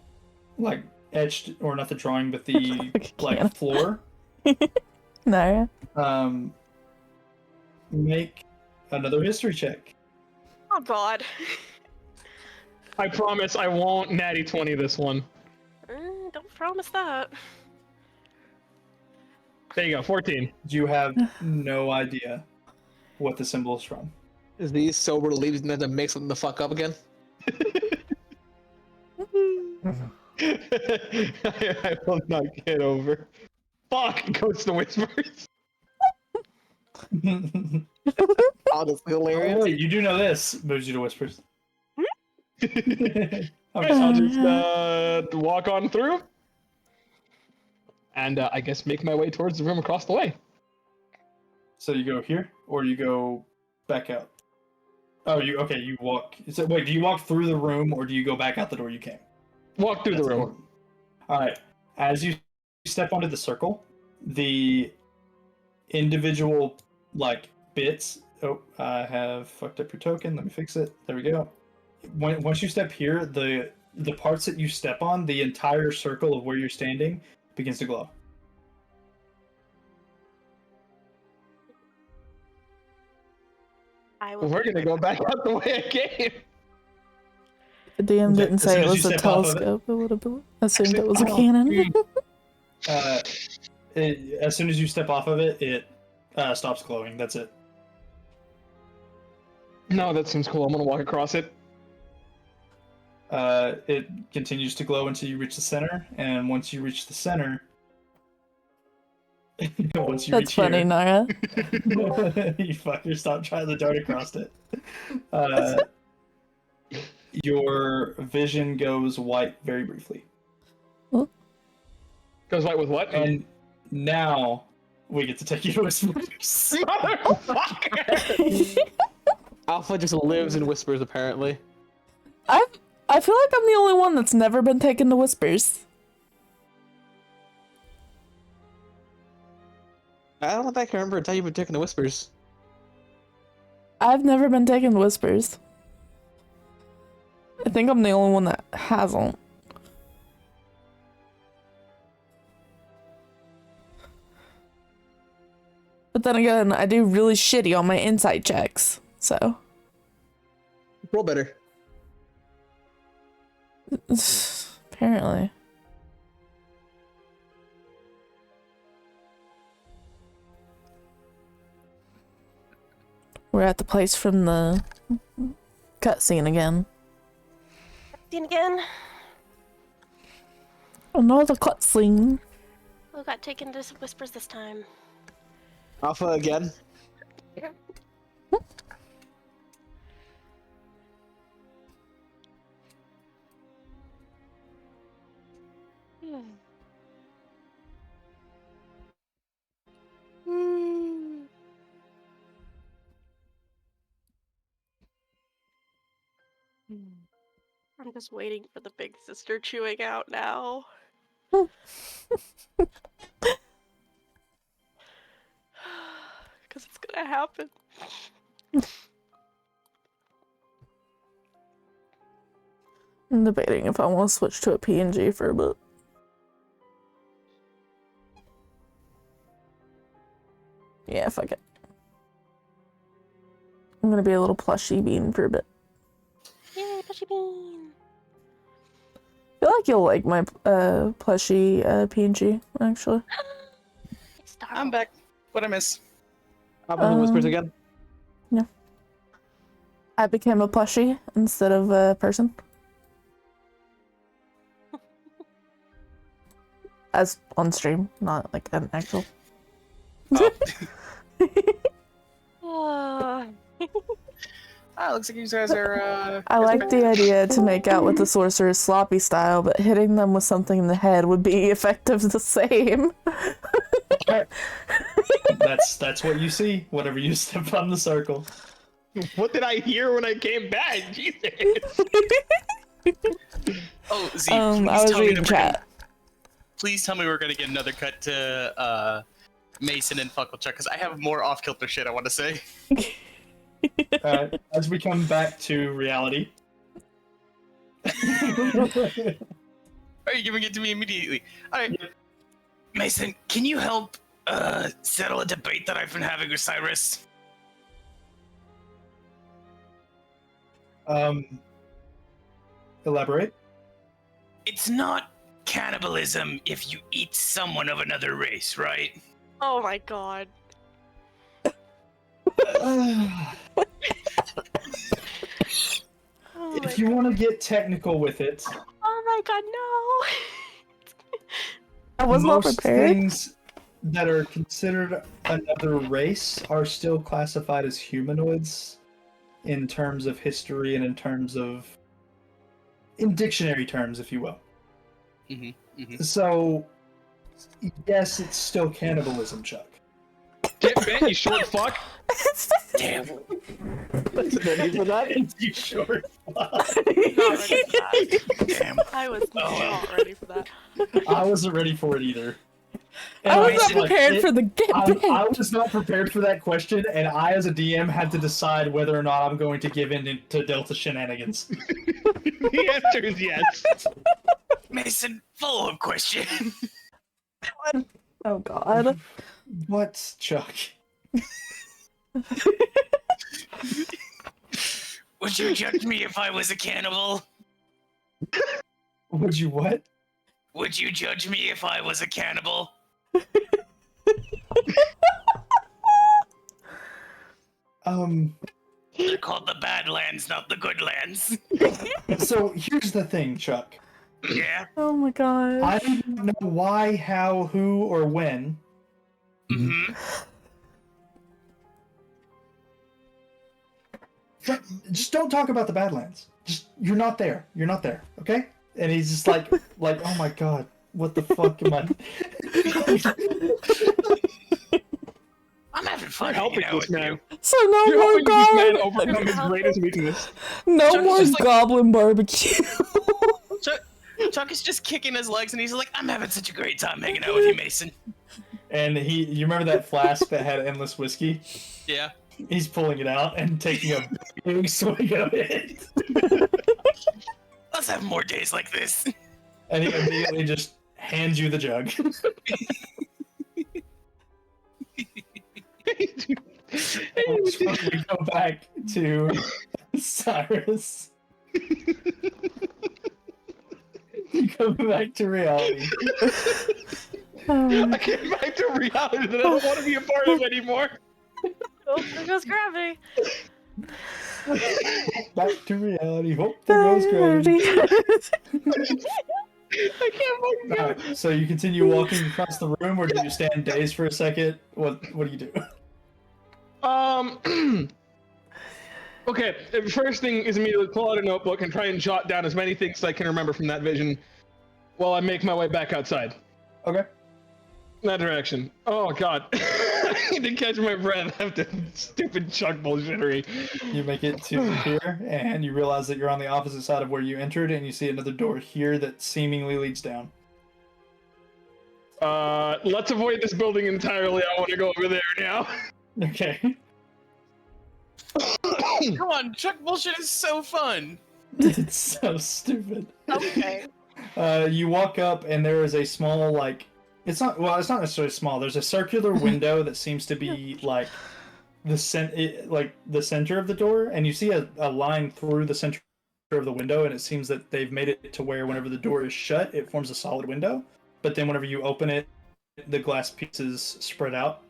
like etched, or not the drawing, but the like floor. No. Make another history check. Oh god. I promise I won't natty 20 this one. Don't promise that. There you go, 14. You have no idea what the symbol is from. Is these sober leaves and then to make something the fuck up again? I will not get over. Fuck, Ghost and Whispers. Honestly hilarious. Oh, wait, you do know this. Moves you to Whispers. I'll just walk on through. And I guess make my way towards the room across the way. So you go here, or you go back out? Oh, you walk. So wait, do you walk through the room, or do you go back out the door you came? Walk through the room. Important. All right. As you step onto the circle, the individual like bits. Oh, I have fucked up your token. Let me fix it. There we go. Once you step here, the parts that you step on, the entire circle of where you're standing begins to glow. We're gonna go back out the way I came. The DM didn't As say soon it as was you a step off of it- telescope. It would have assumed it was a cannon. As soon as you step off of it, it stops glowing. That's it. No, that seems cool. I'm gonna walk across it. It continues to glow until you reach the center, and once you reach the center, once you That's reach funny, here, Nara. you fucker, stop trying to dart across it. Your vision goes white very briefly. Goes white with what? And now we get to take you to Whispers. Alpha just lives in Whispers, apparently. I feel like I'm the only one that's never been taken to Whispers. I don't think I can remember until you've been taken to Whispers. I've never been taken to Whispers. I think I'm the only one that hasn't. But then again, I do really shitty on my insight checks, so. Roll better. Apparently. We're at the place from the cutscene again. Seen again. Another cutscene. Who got taken to Whispers this time? Alpha again. I'm just waiting for the big sister chewing out now. Because it's gonna happen. I'm debating if I want to switch to a PNG for a bit. Yeah, fuck it. I'm gonna be a little plushy bean for a bit. Yay, plushy bean! I feel like you'll like my plushy PNG, actually. I'm back. What'd I miss? Alpha Whispers again. Yeah. I became a plushie instead of a person. As on stream, not like an actual. Looks like you guys are. I like the idea to make out with the sorcerer's sloppy style, but hitting them with something in the head would be effective the same. That's what you see whenever you step on the circle. What did I hear when I came back? Jesus. Oh, Z, I please was tell me reading that we're gonna, chat. please tell me we're gonna get another cut to Mason and Fuckle Chuck, because I have more off-kilter shit I want to say. As we come back to reality. Are you giving it to me immediately? Alright. Mason, can you help settle a debate that I've been having with Cyrus? Elaborate. It's not cannibalism if you eat someone of another race, right? Oh my god. Oh my If you want to get technical with it, Oh my god, no! I was not most prepared. things that are considered another race are still classified as humanoids in terms of history and in dictionary terms, if you will. So, yes, it's still cannibalism, Chuck. Get bent, you short fuck. Damn. That's a good for that. You short Not ready for that. Damn. I was not ready for that. I wasn't ready for it either. I was Mason, not prepared like, for the get I bent. was not prepared for that question, and I, as a DM, had to decide whether or not I'm going to give in to Delta shenanigans. The answer is yes. Mason, follow-up question. Oh god. What, Chuck? Would you judge me if I was a cannibal? Would you what? Would you judge me if I was a cannibal? They're called the Badlands, not the Goodlands. So here's the thing, Chuck. Yeah? Oh my god. I don't know why, how, who, or when. Mm-hmm. Just don't talk about the Badlands. Just you're not there. You're not there. Okay? And he's just like, oh my god, what the fuck am I? I'm having fun You're helping hanging out this with man. you. So no You're more helping this man goblin. overcome his greatest weakness. No Chuck's more just like- goblin barbecue. Chuck is just kicking his legs and he's like, I'm having such a great time hanging out with you, Mason. And you remember that flask that had endless whiskey? yeah. He's pulling it out and taking a big swig of it. Let's have more days like this. And he immediately just hands you the jug. We go back to Cyrus. You go back to reality. I came back to reality that I don't want to be a part of anymore. Oh, there goes gravity. Back to reality. Oh, there goes gravity. I can't fucking do it. Alright, so you continue walking across the room, or do you stand dazed for a second? What do you do? Okay, the first thing is immediately pull out a notebook and try and jot down as many things as I can remember from that vision while I make my way back outside. Okay. In that direction. Oh god. I need to catch my breath after stupid Chuck bullshittery. You make it to here, and you realize that you're on the opposite side of where you entered, and you see another door here that seemingly leads down. Let's avoid this building entirely. I want to go over there now. Okay. Come on, Chuck bullshit is so fun. It's so stupid. Okay. You walk up, and there is a small, like, it's not necessarily small. There's a circular window that seems to be like the center of the door, and you see a line through the center of the window, and it seems that they've made it to where whenever the door is shut, it forms a solid window. But then whenever you open it, the glass pieces spread out.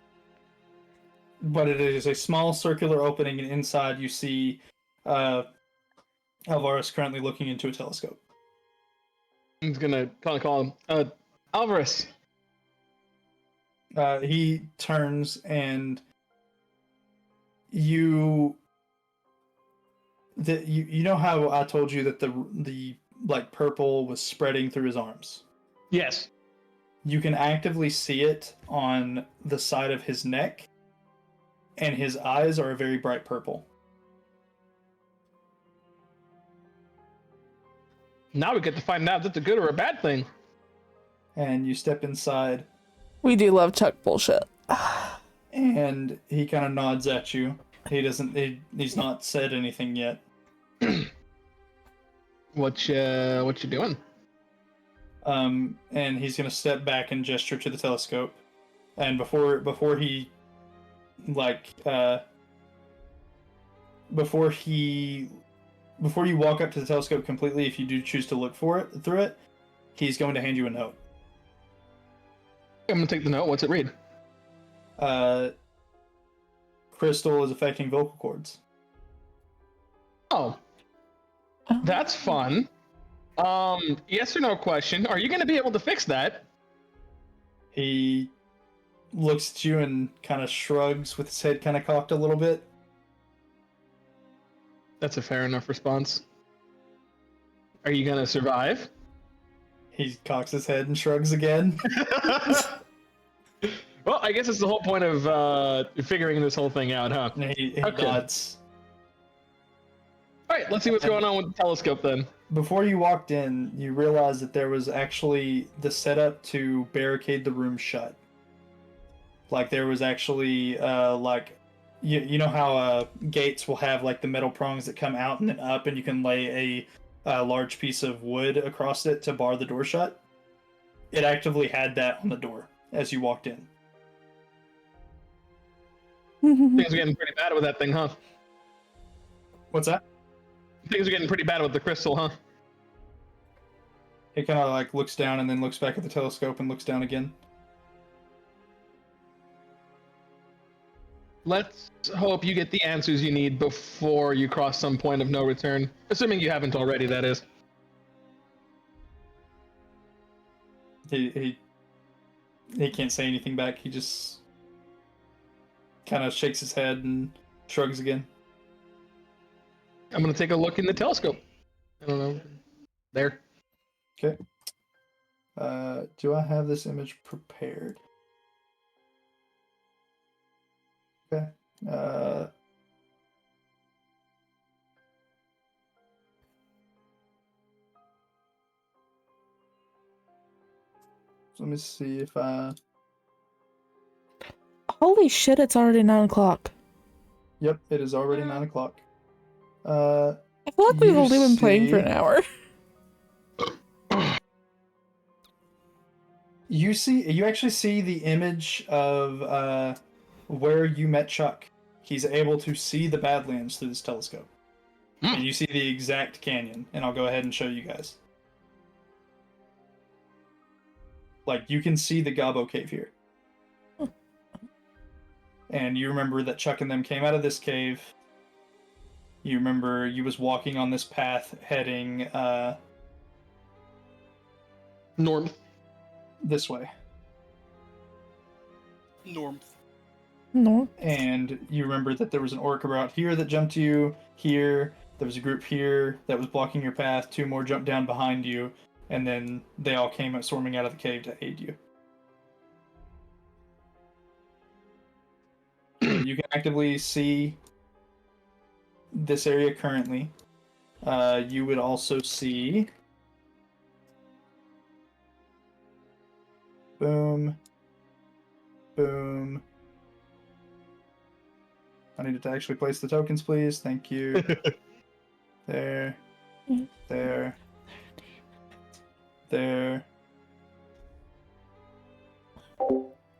But it is a small circular opening, and inside you see Alvarez currently looking into a telescope. I'm just gonna call him. Alvarez. He turns, and you know how I told you that the like purple was spreading through his arms? Yes. You can actively see it on the side of his neck, and his eyes are a very bright purple. Now we get to find out if that's a good or a bad thing. And you step inside, We do love Chuck bullshit. and he kind of nods at you. He's not said anything yet. What you doing? And he's gonna step back and gesture to the telescope. And before he before you walk up to the telescope completely, if you do choose to look through it, he's going to hand you a note. I'm gonna take the note. What's it read? Crystal is affecting vocal cords. Oh, that's fun. Yes or no question. Are you gonna be able to fix that? He looks at you and kind of shrugs with his head kind of cocked a little bit. That's a fair enough response. Are you gonna survive? He cocks his head and shrugs again. Well, I guess it's the whole point of figuring this whole thing out, huh? And he Okay. nods. All right, let's see what's going on with the telescope then. Before you walked in, you realized that there was actually the setup to barricade the room shut. Like there was actually you know how gates will have like the metal prongs that come out and then up, and you can lay a large piece of wood across it to bar the door shut? It actively had that on the door as you walked in. Things are getting pretty bad with that thing, huh? What's that? Things are getting pretty bad with the crystal, huh? He kind of like looks down and then looks back at the telescope and looks down again. Let's hope you get the answers you need before you cross some point of no return. Assuming you haven't already, that is. He can't say anything back. He just kind of shakes his head and shrugs again. I'm gonna take a look in the telescope. I don't know. There. Okay. Do I have this image prepared? Okay. So let me see if I... Holy shit, it's already 9 o'clock. Yep, it is already 9 o'clock. I feel like we've only been playing for an hour. You actually see the image of where you met Chuck. He's able to see the Badlands through this telescope. And you see the exact canyon, and I'll go ahead and show you guys. Like, you can see the Gabo cave here. And you remember that Chuck and them came out of this cave. You remember you was walking on this path heading north. This way. North. No. And you remember that there was an orc out here that jumped you here. There was a group here that was blocking your path. 2 more jumped down behind you. And then they all came up storming out of the cave to aid you. You can actively see this area currently. You would also see... Boom. Boom. I needed to actually place the tokens, please. Thank you. There. There. There.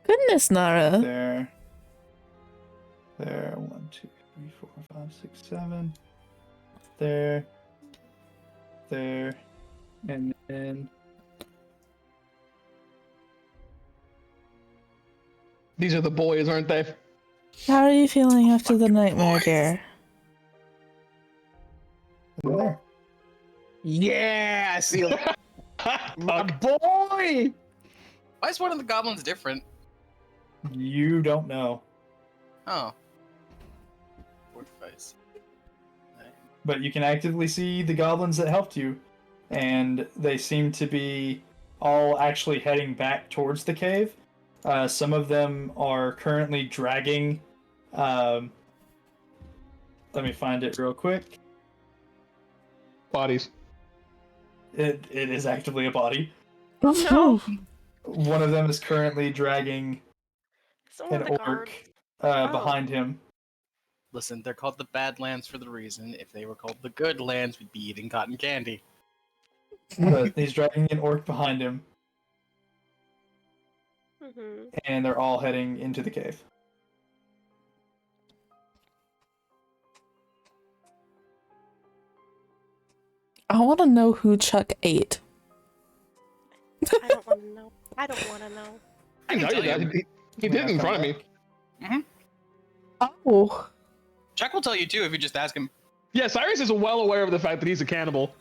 Goodness, Nara. There. There. 1, 2, 3, 4, 5, 6, 7. There. There. And then... These are the boys, aren't they? How are you feeling after the nightmare, dear? There. Yeah, I see my boy. Why is one of the goblins different? You don't know. Oh. Poor device. But you can actively see the goblins that helped you. And they seem to be all actually heading back towards the cave. Some of them are currently dragging... let me find it real quick. Bodies. It is actively a body. No. One of them is currently dragging It's one an of the orc guard. behind him. Listen, they're called the Badlands for the reason. If they were called the Good Lands, we'd be eating cotton candy. But he's dragging an orc behind him, and they're all heading into the cave. I want to know who Chuck ate. I don't want to know. I don't want to know. I know you that. He did it in front of me. Oh. Jack will tell you too if you just ask him. Yeah, Cyrus is well aware of the fact that he's a cannibal.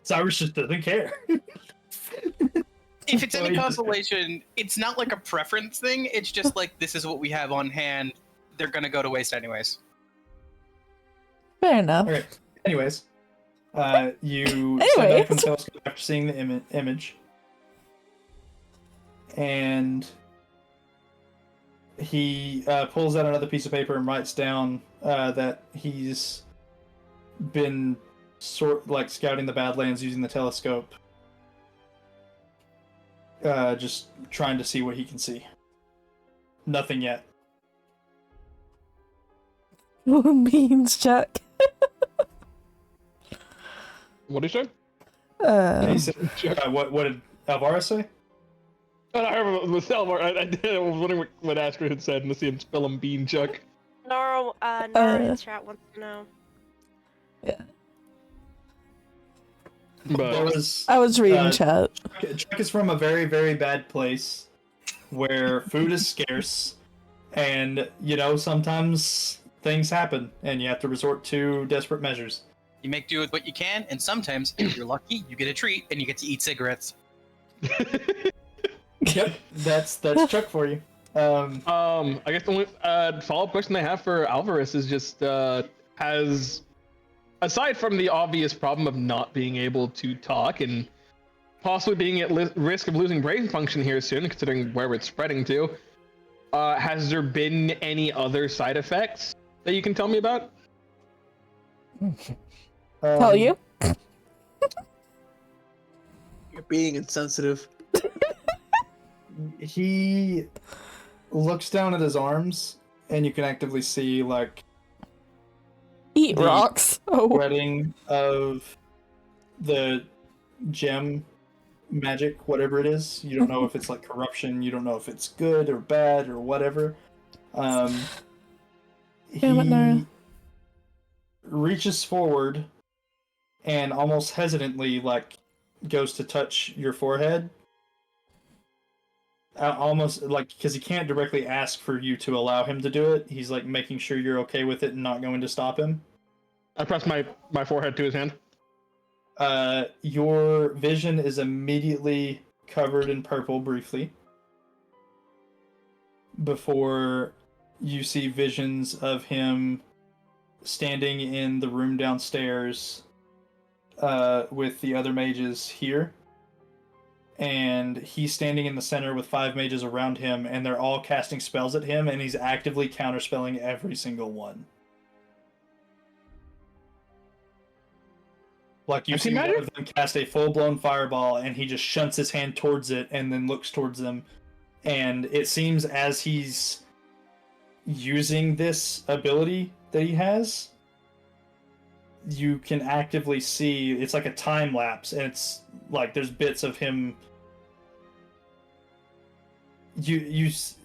Cyrus just doesn't care. If it's any consolation, it's not like a preference thing. It's just like, this is what we have on hand. They're gonna go to waste anyways. Fair enough. Okay. Anyways, you stand up from the telescope after seeing the image, and he pulls out another piece of paper and writes down that he's been scouting the Badlands using the telescope, just trying to see what he can see. Nothing yet. Beans, Chuck. What did he say? He said, what did Alvaro say? Oh, I heard it was Alvaro. I was wondering what Astrid had said, and to see him spill him bean, Chuck. Nora in chat wants to know. Yeah. But I was reading chat. Chuck is from a very, very bad place where food is scarce, and, sometimes things happen, and you have to resort to desperate measures. You make do with what you can, and sometimes, if you're lucky, you get a treat and you get to eat cigarettes. Yep, that's Chuck for you. I guess the only follow-up question I have for Alvarez is just has, aside from the obvious problem of not being able to talk and possibly being at risk of losing brain function here soon, considering where it's spreading to, has there been any other side effects that you can tell me about? Tell you? You're being insensitive. He looks down at his arms, and you can actively see, eat rocks. Spreading of the gem magic, whatever it is. You don't know if it's corruption. You don't know if it's good or bad or whatever. He reaches forward and almost hesitantly goes to touch your forehead. Almost because he can't directly ask for you to allow him to do it. He's making sure you're okay with it and not going to stop him. I press my forehead to his hand. Your vision is immediately covered in purple briefly before you see visions of him standing in the room downstairs with the other mages here, and he's standing in the center with 5 mages around him, and they're all casting spells at him, and he's actively counterspelling every single one. You see one of them cast a full-blown fireball, and he just shunts his hand towards it and then looks towards them, and it seems as he's using this ability that he has, you can actively see it's like a time lapse, and it's there's bits of him. There's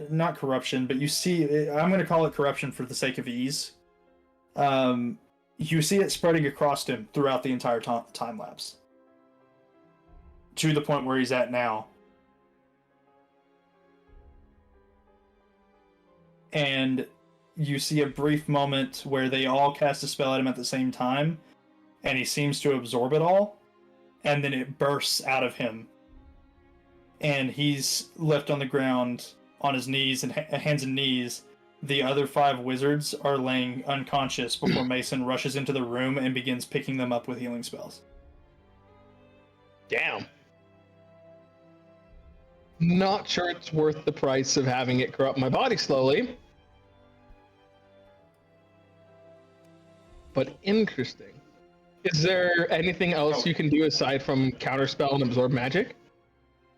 not corruption, but you see. I'm going to call it corruption for the sake of ease. You see it spreading across him throughout the entire time lapse, to the point where he's at now. And you see a brief moment where they all cast a spell at him at the same time, and he seems to absorb it all, and then it bursts out of him. And he's left on the ground on his knees and hands and knees. The other 5 wizards are laying unconscious before Mason rushes into the room and begins picking them up with healing spells. Damn. Not sure it's worth the price of having it corrupt my body slowly. but interesting. Is there anything else you can do aside from counterspell and absorb magic?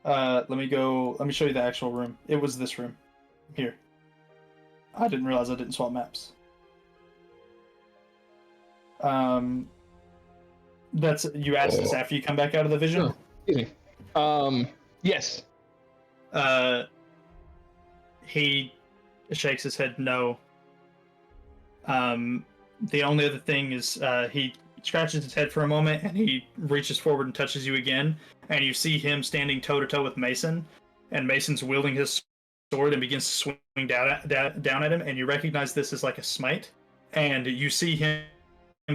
Let me show you the actual room. It was this room. Here. I didn't realize I didn't swap maps. That's you asked this after you come back out of the vision? Oh, excuse me. Yes. He shakes his head no. The only other thing is he scratches his head for a moment and he reaches forward and touches you again, and you see him standing toe to toe with Mason, and Mason's wielding his sword and begins to swing down at him, and you recognize this as like a smite, and you see him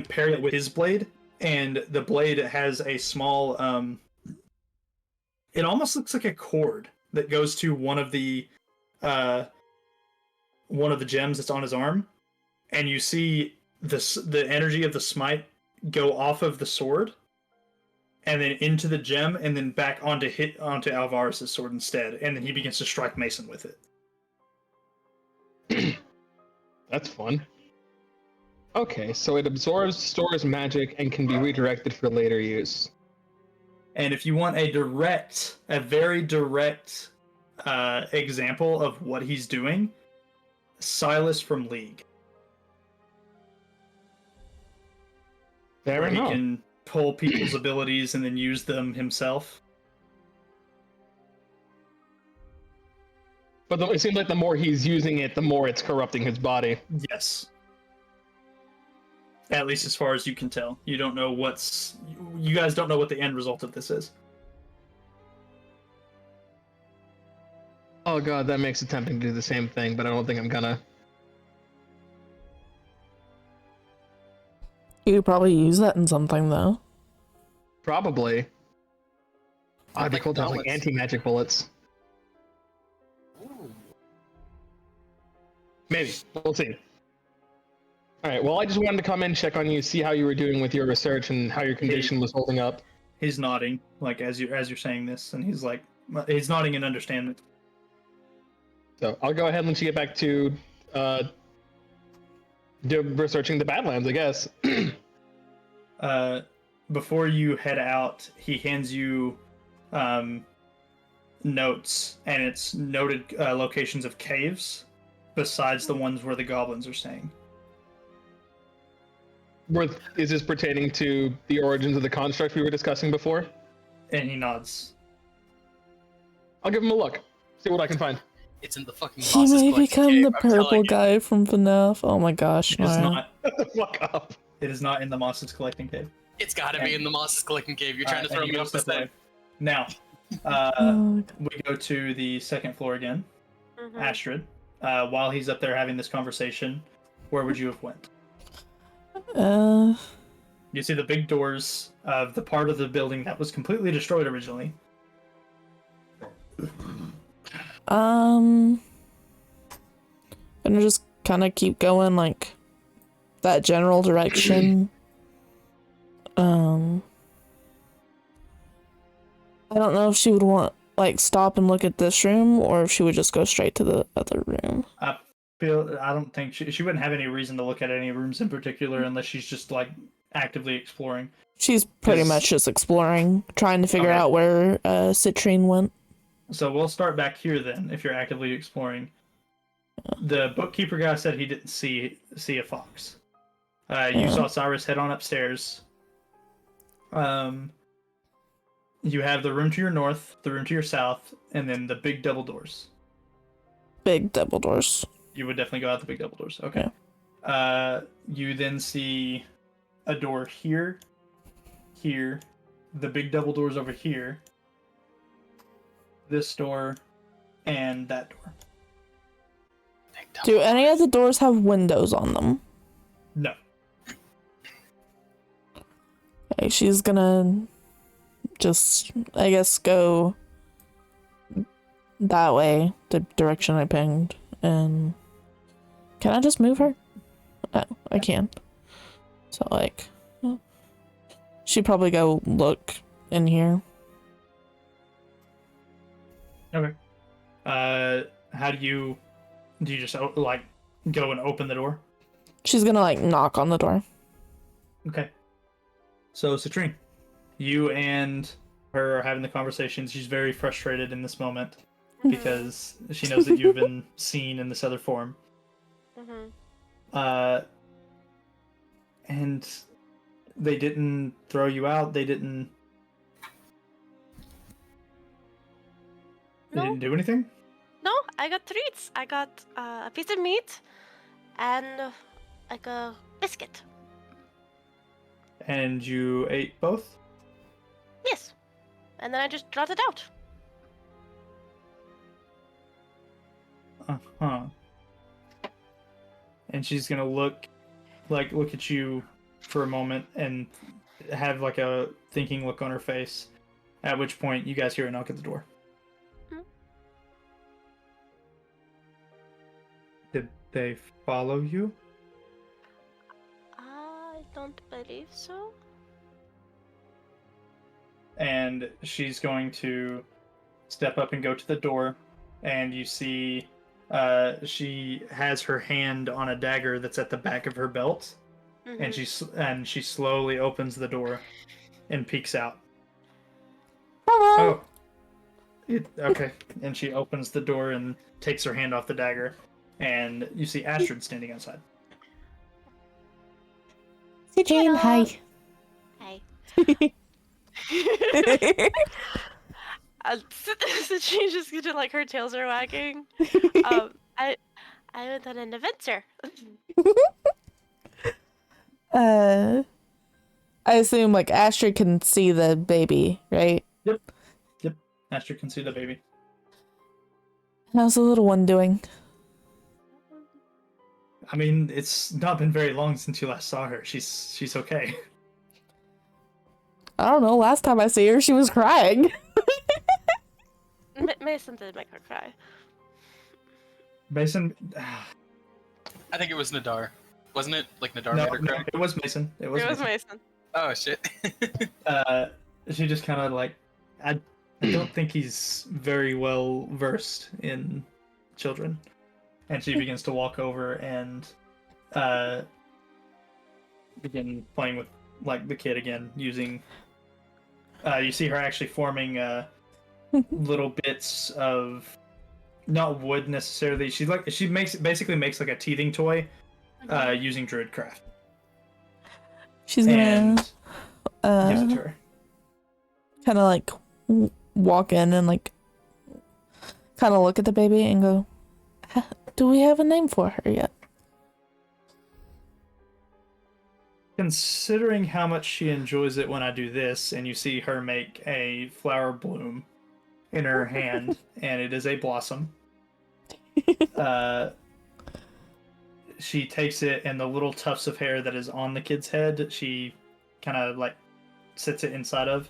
parry it with his blade, and the blade has a small it almost looks like a cord that goes to one of the gems that's on his arm, and you see the energy of the smite go off of the sword and then into the gem and then back onto Alvarez's sword instead, and then he begins to strike Mason with it. That's fun. Okay, so it absorbs, stores magic, and can be redirected for later use. And if you want a very direct example of what he's doing, Silas from League. Where he can pull people's abilities and then use them himself. But it seems like the more he's using it, the more it's corrupting his body. Yes. At least as far as you can tell. You don't know you guys don't know what the end result of this is. Oh god, that makes it tempting to do the same thing, but I don't think I'm gonna. You could probably use that in something, though. Probably. I'd be cool to have like anti-magic bullets. Maybe. We'll see. Alright, well I just wanted to come in, check on you, see how you were doing with your research and how your condition was holding up. He's nodding, like as you're saying this, and he's nodding in understanding. So I'll go ahead and let you get back to researching the Badlands, I guess. Before you head out, he hands you notes, and it's noted locations of caves besides the ones where the goblins are staying. Is this pertaining to the origins of the construct we were discussing before? And he nods. I'll give him a look, see what I can find. It's in the fucking He boss's may collecting become cave, the I'm purple telling you. guy from FNAF. Oh my gosh, It is Mara. not. Fuck up. It is not in the Moss's collecting cave. It's gotta be in the moss's collecting cave. You're trying to throw and me he off goes this that thing. way. Now, Oh, we go to the second floor again. Mhm. Astrid, while he's up there having this conversation, where would you have went? You see the big doors of the part of the building that was completely destroyed originally. Gonna just kind of keep going like that general direction. I don't know if she would want like stop and look at this room or if she would just go straight to the other room. I don't think she wouldn't have any reason to look at any rooms in particular unless she's just like actively exploring. She's pretty much just exploring, trying to figure Okay. out where Citrine went. So we'll start back here then, if you're actively exploring. The bookkeeper guy said he didn't see a fox. You saw Cyrus head on upstairs. You have the room to your north, the room to your south, and then the big double doors. Big double doors. You would definitely go out the big double doors. Okay. You then see a door here, here, the big double doors over here, this door, and that door. Do any of the doors have windows on them? No. Okay, she's gonna just, I guess, go that way, the direction I pinged, and can I just move her? Oh, I can. So, like, she'd probably go look in here. Okay. How do you just like go and open the door? She's gonna like knock on the door. Okay. So, Citrine, you and her are having the conversation. She's very frustrated in this moment because she knows that you've been seen in this other form. And they didn't throw you out. They didn't do anything? No, I got treats. I got a piece of meat and like a biscuit. And you ate both? Yes. And then I just dropped it out. Uh-huh. And she's gonna look at you for a moment and have like a thinking look on her face. At which point you guys hear a knock at the door. Did they follow you? I don't believe so. And she's going to step up and go to the door, and you see she has her hand on a dagger that's at the back of her belt, and she slowly opens the door and peeks out. Hello. Okay. And she opens the door and takes her hand off the dagger, and you see Astrid standing outside. Hey Jane, hi. Hi. So she's just gonna like her tails are wagging. I went on an adventure. I assume like Astrid can see the baby, right? Yep. Astrid can see the baby. How's the little one doing? I mean, it's not been very long since you last saw her. She's okay. I don't know. Last time I see her, she was crying. Mason did make her cry. Mason. I think it was Nadar. Wasn't it? Like Nadar No, made her cry? it was Mason. It was Mason. Oh shit. She just kind of like, I don't think he's very well versed in children, and she begins to walk over and begin playing with like the kid again, using. You see her actually forming little bits of, not wood necessarily. She basically makes like a teething toy, using Druidcraft. She's gonna gives it to her. kind of like walk in and like kind of look at the baby and go, "Do we have a name for her yet?" Considering how much she enjoys it when I do this, and you see her make a flower bloom in her hand, and it is a blossom. She takes it, and the little tufts of hair that is on the kid's head, she kind of like sits it inside of.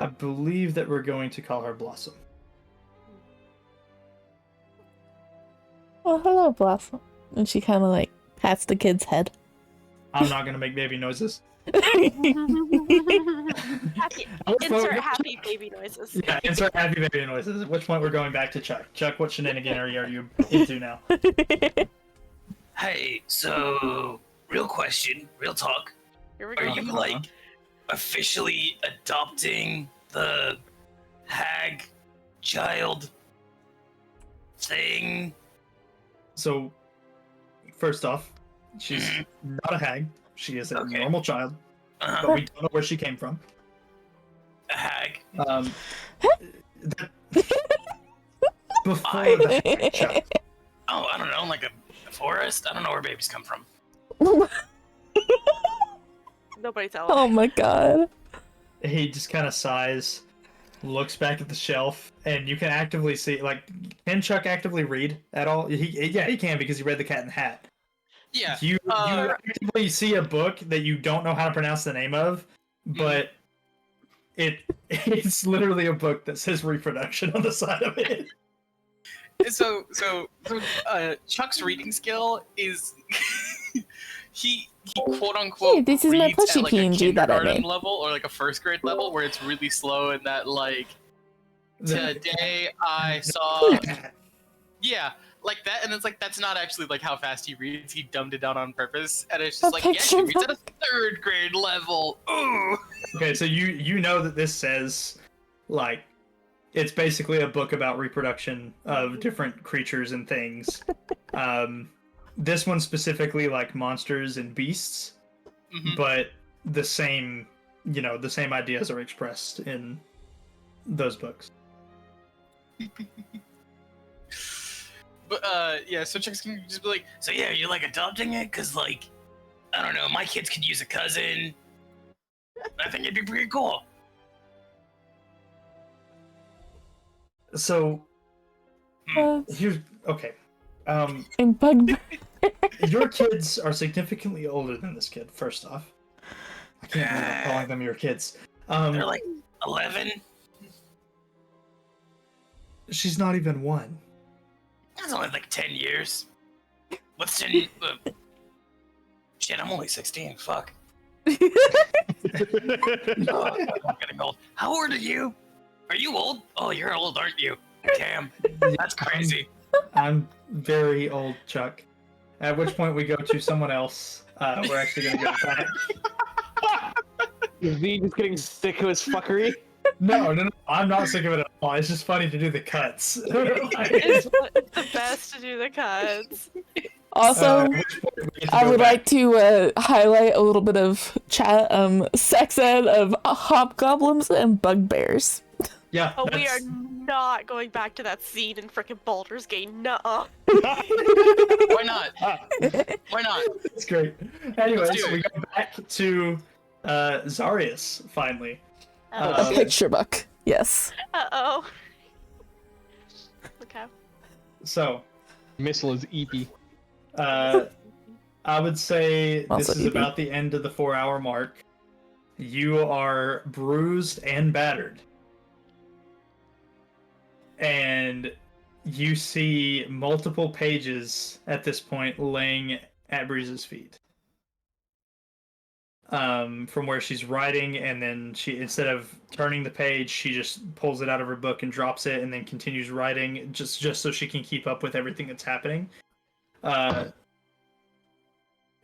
I believe that we're going to call her Blossom. Oh, hello, Blossom. And she kind of like pats the kid's head. I'm not going to make baby noises. Insert happy baby noises. Yeah, insert happy baby noises. At which point we're going back to Chuck. Chuck, what shenanigan are you into now? Hey, so real question, real talk. Here we Are go. you like officially adopting the hag child thing? So, first off, she's not a hag. She is a normal child, but we don't know where she came from. A hag. Before the hag child. Oh, I don't know, like a forest? I don't know where babies come from. Nobody tell. Oh my god. He just kind of sighs, looks back at the shelf, and you can actively see, like, can Chuck actively read at all? He can, because he read The Cat in the Hat. Yeah. You actively see a book that you don't know how to pronounce the name of, but it's literally a book that says reproduction on the side of it. So Chuck's reading skill is he quote unquote Hey, this is my reads plushie at like a PNG that I kindergarten made. level or like a first grade level where it's really slow and that like today I saw like that, and it's like that's not actually like how fast he reads. He dumbed it down on purpose, and it's A just like, yeah, he picture reads at a 3rd grade level. Ooh. Okay, so you know that this says, like, it's basically a book about reproduction of different creatures and things. This one specifically like monsters and beasts, but the same, the same ideas are expressed in those books. But yeah, so Chuck's gonna just be like, So yeah, you're like adopting it? Cause like, I don't know, my kids could use a cousin. I think it'd be pretty cool. So here's okay. And bug. Your kids are significantly older than this kid. First off, I can't believe I'm calling them your kids. They're like 11. She's not even 1. That's only like 10 years. What's 10? Shit, I'm only 16. Fuck. I'm getting old. How old are you? Are you old? Oh, you're old, aren't you? Damn, that's crazy. I'm very old, Chuck. At which point we go to someone else. We're actually gonna go back. Is he just getting sick of his fuckery? No, I'm not sick of it at all. It's just funny to do the cuts. It's the best to do the cuts. Also, I would like to highlight a little bit of chat sex ed of hobgoblins and bugbears. Yeah. Oh, we are not going back to that scene in frickin' Baldur's Gate. Nuh-uh. why not? Why not? It's great. Anyways, Let's do we it. go back to Zarius finally. A picture book, yes. Uh-oh. Okay. So, Missile is EP. I would say Also this is EP. about the end of the 4-hour mark. You are bruised and battered. And you see multiple pages at this point laying at Breeze's feet. From where she's writing, and then she, instead of turning the page, she just pulls it out of her book and drops it, and then continues writing just so she can keep up with everything that's happening.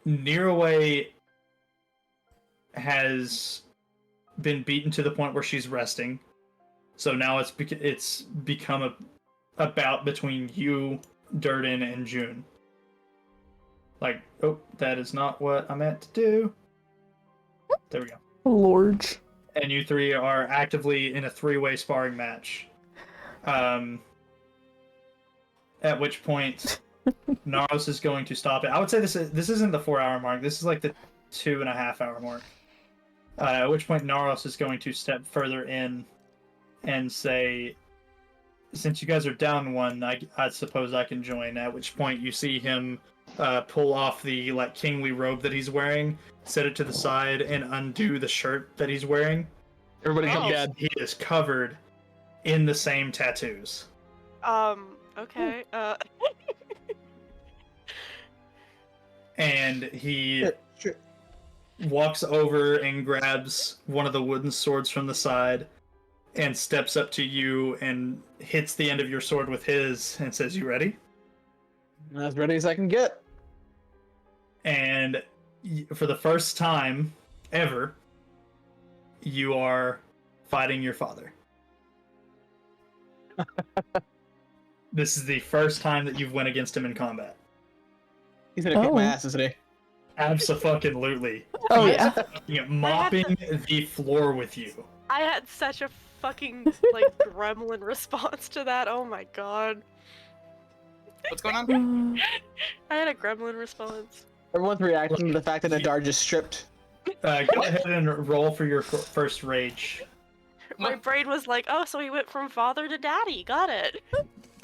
Nearaway has been beaten to the point where she's resting. So now it's become a bout between you, Durden, and June. Like, oh, that is not what I meant to do. There we go. Lord. And you three are actively in a 3-way sparring match. At which point, Naros is going to stop it. I would say this isn't the 4-hour mark. This is like the 2.5-hour mark. At which point, Naros is going to step further in and say, since you guys are down 1, I suppose I can join. At which point you see him pull off the like kingly robe that he's wearing, set it to the side, and undo the shirt that he's wearing. Everybody come dead. He is covered in the same tattoos. Okay, And he walks over and grabs one of the wooden swords from the side and steps up to you and hits the end of your sword with his and says, "You ready?" As ready as I can get. And for the first time ever, you are fighting your father. This is the first time that you've went against him in combat. He's gonna kick my ass, isn't he? Absolutely. Oh yeah. Mopping the floor with you. I had such a fucking like gremlin response to that. Oh my god. What's going on? I had a gremlin response. Everyone's reacting to the fact that Nadar just stripped. Go ahead and roll for your first rage. My brain was like, oh, so he went from father to daddy. Got it.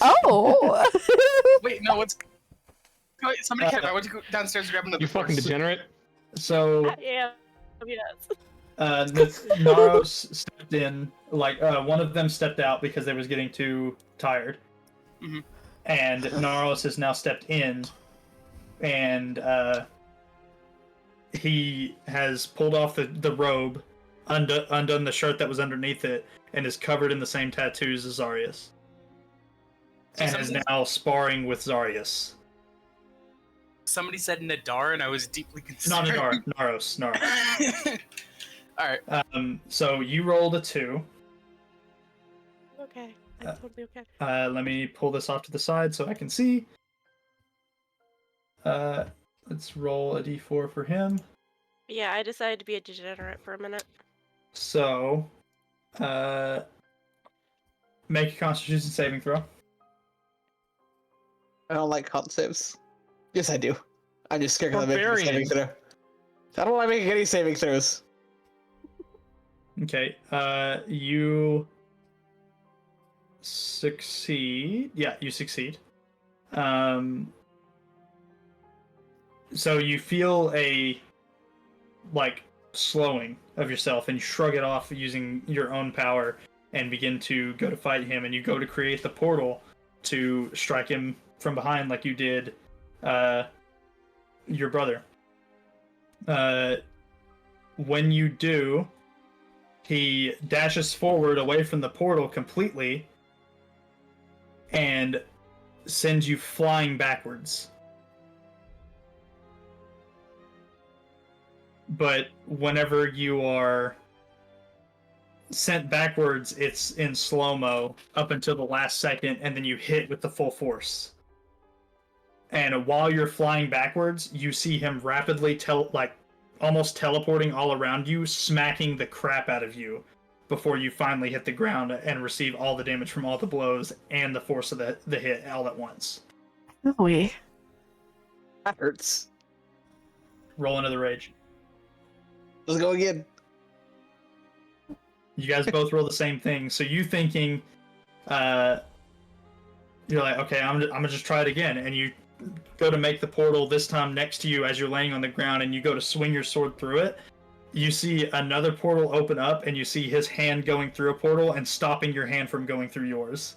Oh. Wait, no, what's... Wait, somebody I want to go downstairs and grab another. You fucking degenerate. So, Yeah. Yes. Naros stepped in, like, one of them stepped out because they was getting too tired. Mm-hmm. And Naros has now stepped in, and he has pulled off the robe, undone the shirt that was underneath it, and is covered in the same tattoos as Zarius. and is now sparring with Zarius. Somebody said Nadar, and I was deeply Not concerned. Nadar, Naros. Alright. So you rolled a 2. Okay, I'm totally okay. Let me pull this off to the side so I can see. Let's roll a d4 for him. Yeah, I decided to be a degenerate for a minute. So, make a Constitution saving throw. I don't like con saves. Yes, I do. I'm just scared because I'm making a saving throw. I don't like making any saving throws. Okay, you succeed. Yeah, you succeed. So you feel a, like, slowing of yourself, and you shrug it off using your own power and begin to go to fight him, and you go to create the portal to strike him from behind like you did your brother. When you do, he dashes forward away from the portal completely and sends you flying backwards. But whenever you are sent backwards, it's in slow-mo up until the last second, and then you hit with the full force. And while you're flying backwards, you see him rapidly almost teleporting all around you, smacking the crap out of you before you finally hit the ground and receive all the damage from all the blows and the force of the hit all at once. Owie. That hurts. Roll into the rage. Let's go again. You guys both roll the same thing. So you thinking, you're like, okay, I'm gonna just try it again, and you go to make the portal this time next to you as you're laying on the ground, and you go to swing your sword through it. You see another portal open up, and you see his hand going through a portal and stopping your hand from going through yours.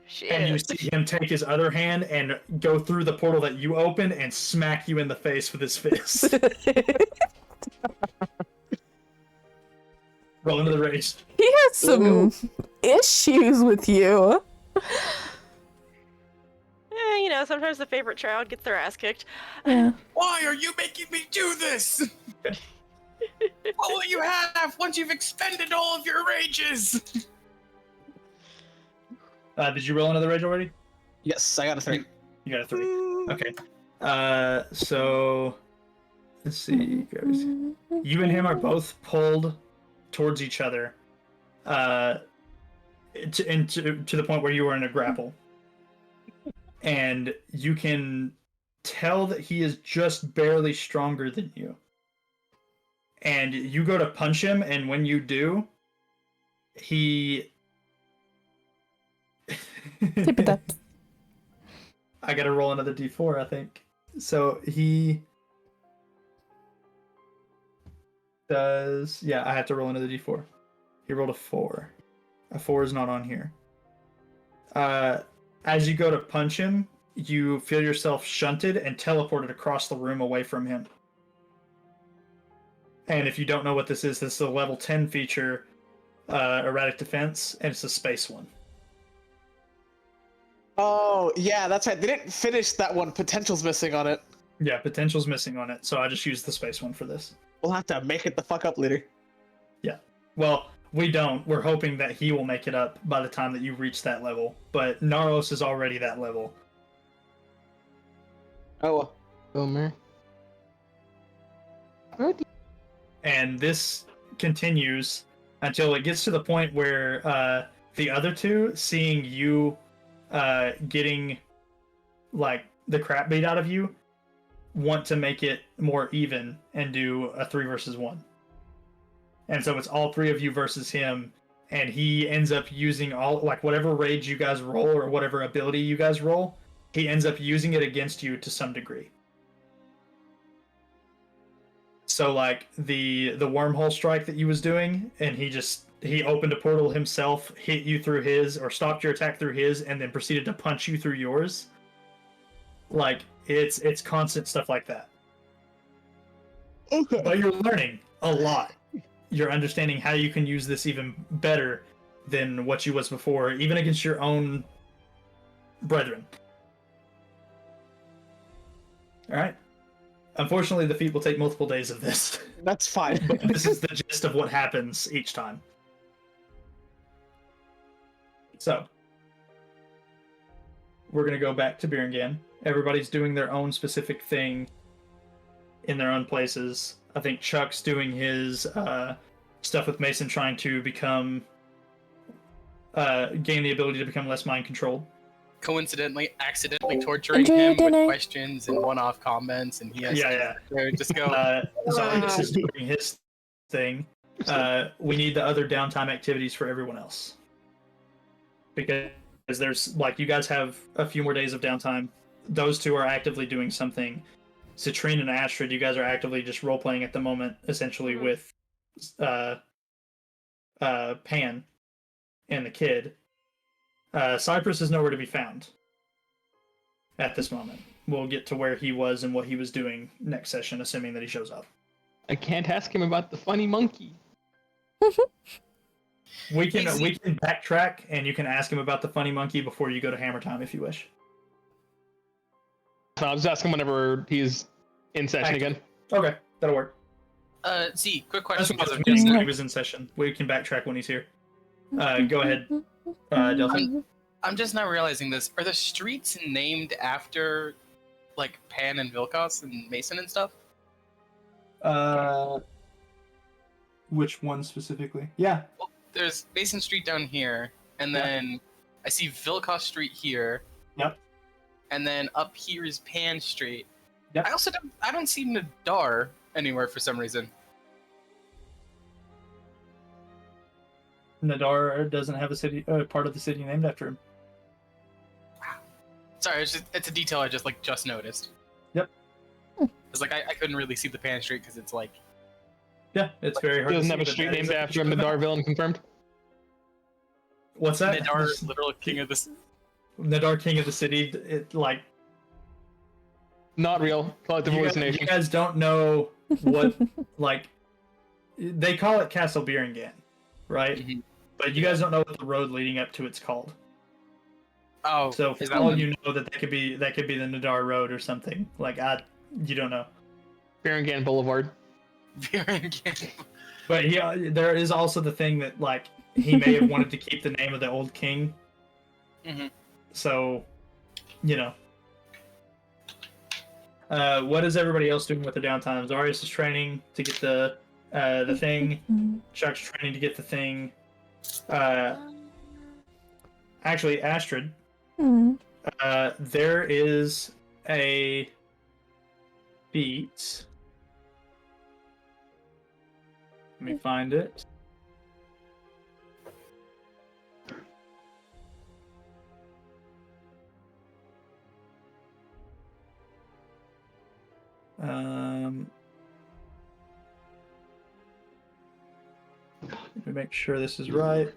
Shit. And you see him take his other hand and go through the portal that you opened and smack you in the face with his fist. Roll into the rage. He has some issues with you. You know, sometimes the favorite child gets their ass kicked. Yeah. Why are you making me do this? What will you have once you've expended all of your rages? Did you roll another rage already? Yes, I got a 3. You got a 3. Okay. So let's see, guys. You and him are both pulled towards each other, to the point where you are in a grapple, and you can tell that he is just barely stronger than you. And you go to punch him, and when you do, he. Tip it up. I gotta roll another d4, I think. So he does. Yeah, I have to roll another d4. He rolled a 4. A 4 is not on here. As you go to punch him, you feel yourself shunted and teleported across the room away from him. And if you don't know what this is a level 10 feature, erratic defense, and it's a space one. Oh, yeah, that's right. They didn't finish that one. Potential's missing on it. Yeah, potential's missing on it, so I just used the space one for this. We'll have to make it the fuck up later. Yeah. Well, we don't. We're hoping that he will make it up by the time that you reach that level. But Naros is already that level. Oh, boomer. And this continues until it gets to the point where the other two, seeing you getting like the crap beat out of you, want to make it more even and do a 3 versus 1. And so it's all 3 of you versus him, and he ends up using all, like, whatever rage you guys roll or whatever ability you guys roll, he ends up using it against you to some degree. So like the wormhole strike that you was doing, and he opened a portal himself, hit you through his, or stopped your attack through his, and then proceeded to punch you through yours. Like, it's constant stuff like that. Okay. But you're learning a lot. You're understanding how you can use this even better than what you was before, even against your own brethren. All right. Unfortunately, the feat will take multiple days of this. That's fine. But this is the gist of what happens each time. So, we're going to go back to Biringan. Everybody's doing their own specific thing in their own places. I think Chuck's doing his stuff with Mason, trying to become gain the ability to become less mind controlled. Coincidentally, accidentally torturing him with questions and one-off comments, and he has to just go. Zarius is doing his thing. We need the other downtime activities for everyone else. Because there's, like, you guys have a few more days of downtime. Those two are actively doing something. Citrine and Astrid, you guys are actively just role-playing at the moment, essentially, with Pan and the kid. Cypress is nowhere to be found at this moment. We'll get to where he was and what he was doing next session, assuming that he shows up. I can't ask him about the funny monkey. We can backtrack, and you can ask him about the funny monkey before you go to Hammer Time if you wish. I'll just ask him whenever he's in session again. Okay, that'll work. Z, quick question. That's what I was he was in session. We can backtrack when he's here. Go ahead, Delphin. I'm just not realizing this. Are the streets named after, like, Pan and Vilcos and Mason and stuff? Which one specifically? Yeah. Well, there's Mason Street down here, and then I see Vilcos Street here. Yep. And then up here is Pan Street. Yep. I don't see Nadar anywhere for some reason. Nadar doesn't have a city, part of the city named after him. Sorry, it's a detail I just noticed. Yep. It's like I couldn't really see the Pan Street because it's like. Yeah, it's very hard. He doesn't have a street named after him. Nadar villain confirmed. What's that? Nadar, literal king of the. Nadar, king of the city. It like. Not real. Collective hallucination. You guys don't know what like. They call it Castle Biringan, right? Mm-hmm. But you guys don't know what the road leading up to it's called. Oh. So for all you know, that could be the Nadar Road or something. Like you don't know. Biringan Boulevard. Biringan. But there is also the thing that like he may have wanted to keep the name of the old king. Mm-hmm. So, you know. What is everybody else doing with their downtime? Zarius is training to get the thing. Chuck's training to get the thing. Actually, Astrid. There is a feat. Let me find it. Let me make sure this is right.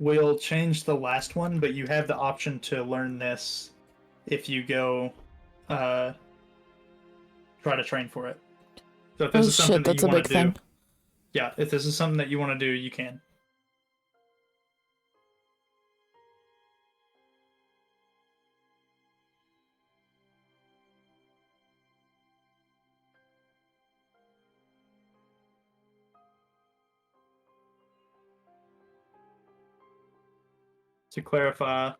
We'll change the last one, but you have the option to learn this if you go try to train for it. So if this is something that you want to do, yeah, if this is something that you want to do, you can. To clarify,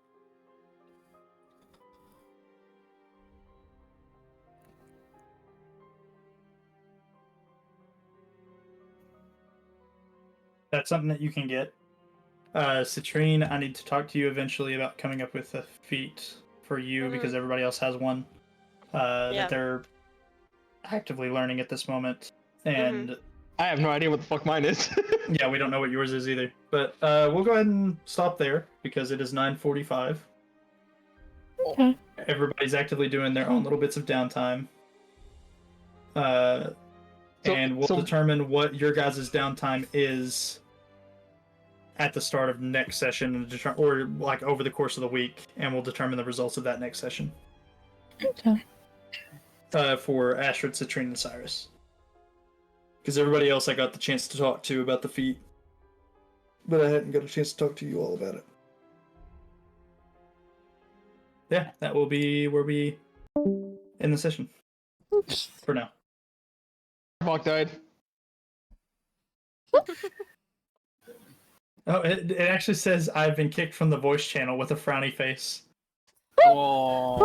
that's something that you can get. Citrine, I need to talk to you eventually about coming up with a feat for you because everybody else has one that they're actively learning at this moment. And I have no idea what the fuck mine is. Yeah, we don't know what yours is either. But we'll go ahead and stop there because it is 9:45. Okay. Everybody's actively doing their own little bits of downtime. And we'll determine what your guys' downtime is at the start of next session, or like over the course of the week, and we'll determine the results of that next session. Okay. for Astrid, Citrine, and Cyrus. Because everybody else I got the chance to talk to about the feat, but I hadn't got a chance to talk to you all about it. Yeah, that will be where we end the session. For now. Hawk died. Oh, it actually says I've been kicked from the voice channel with a frowny face. Oh.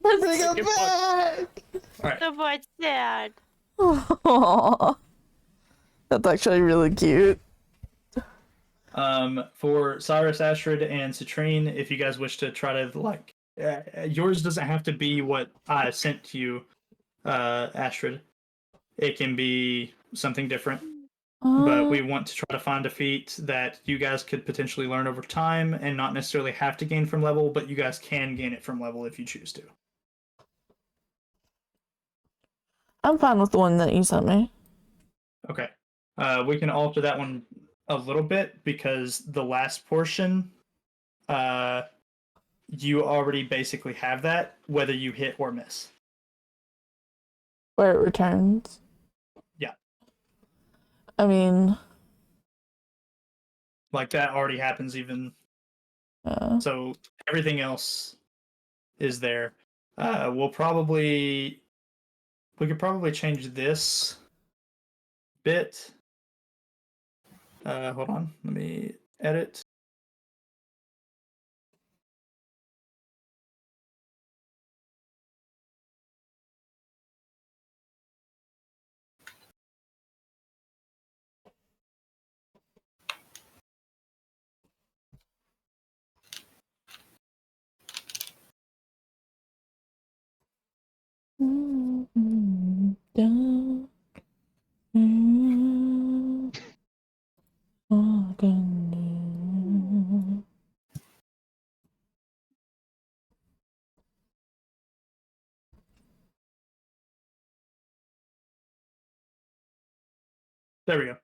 Bring him back! Alright. The boy's sad. Aww. That's actually really cute. For Cyrus, Astrid, and Citrine, if you guys wish to try to, like, yours doesn't have to be what I sent to you, Astrid. It can be something different. But we want to try to find a feat that you guys could potentially learn over time and not necessarily have to gain from level, but you guys can gain it from level if you choose to. I'm fine with the one that you sent me. Okay. We can alter that one a little bit because the last portion, you already basically have that, whether you hit or miss. Where it returns. Yeah. I mean... Like, that already happens even... So, everything else is there. We could probably change this bit. Hold on, let me edit. There we go.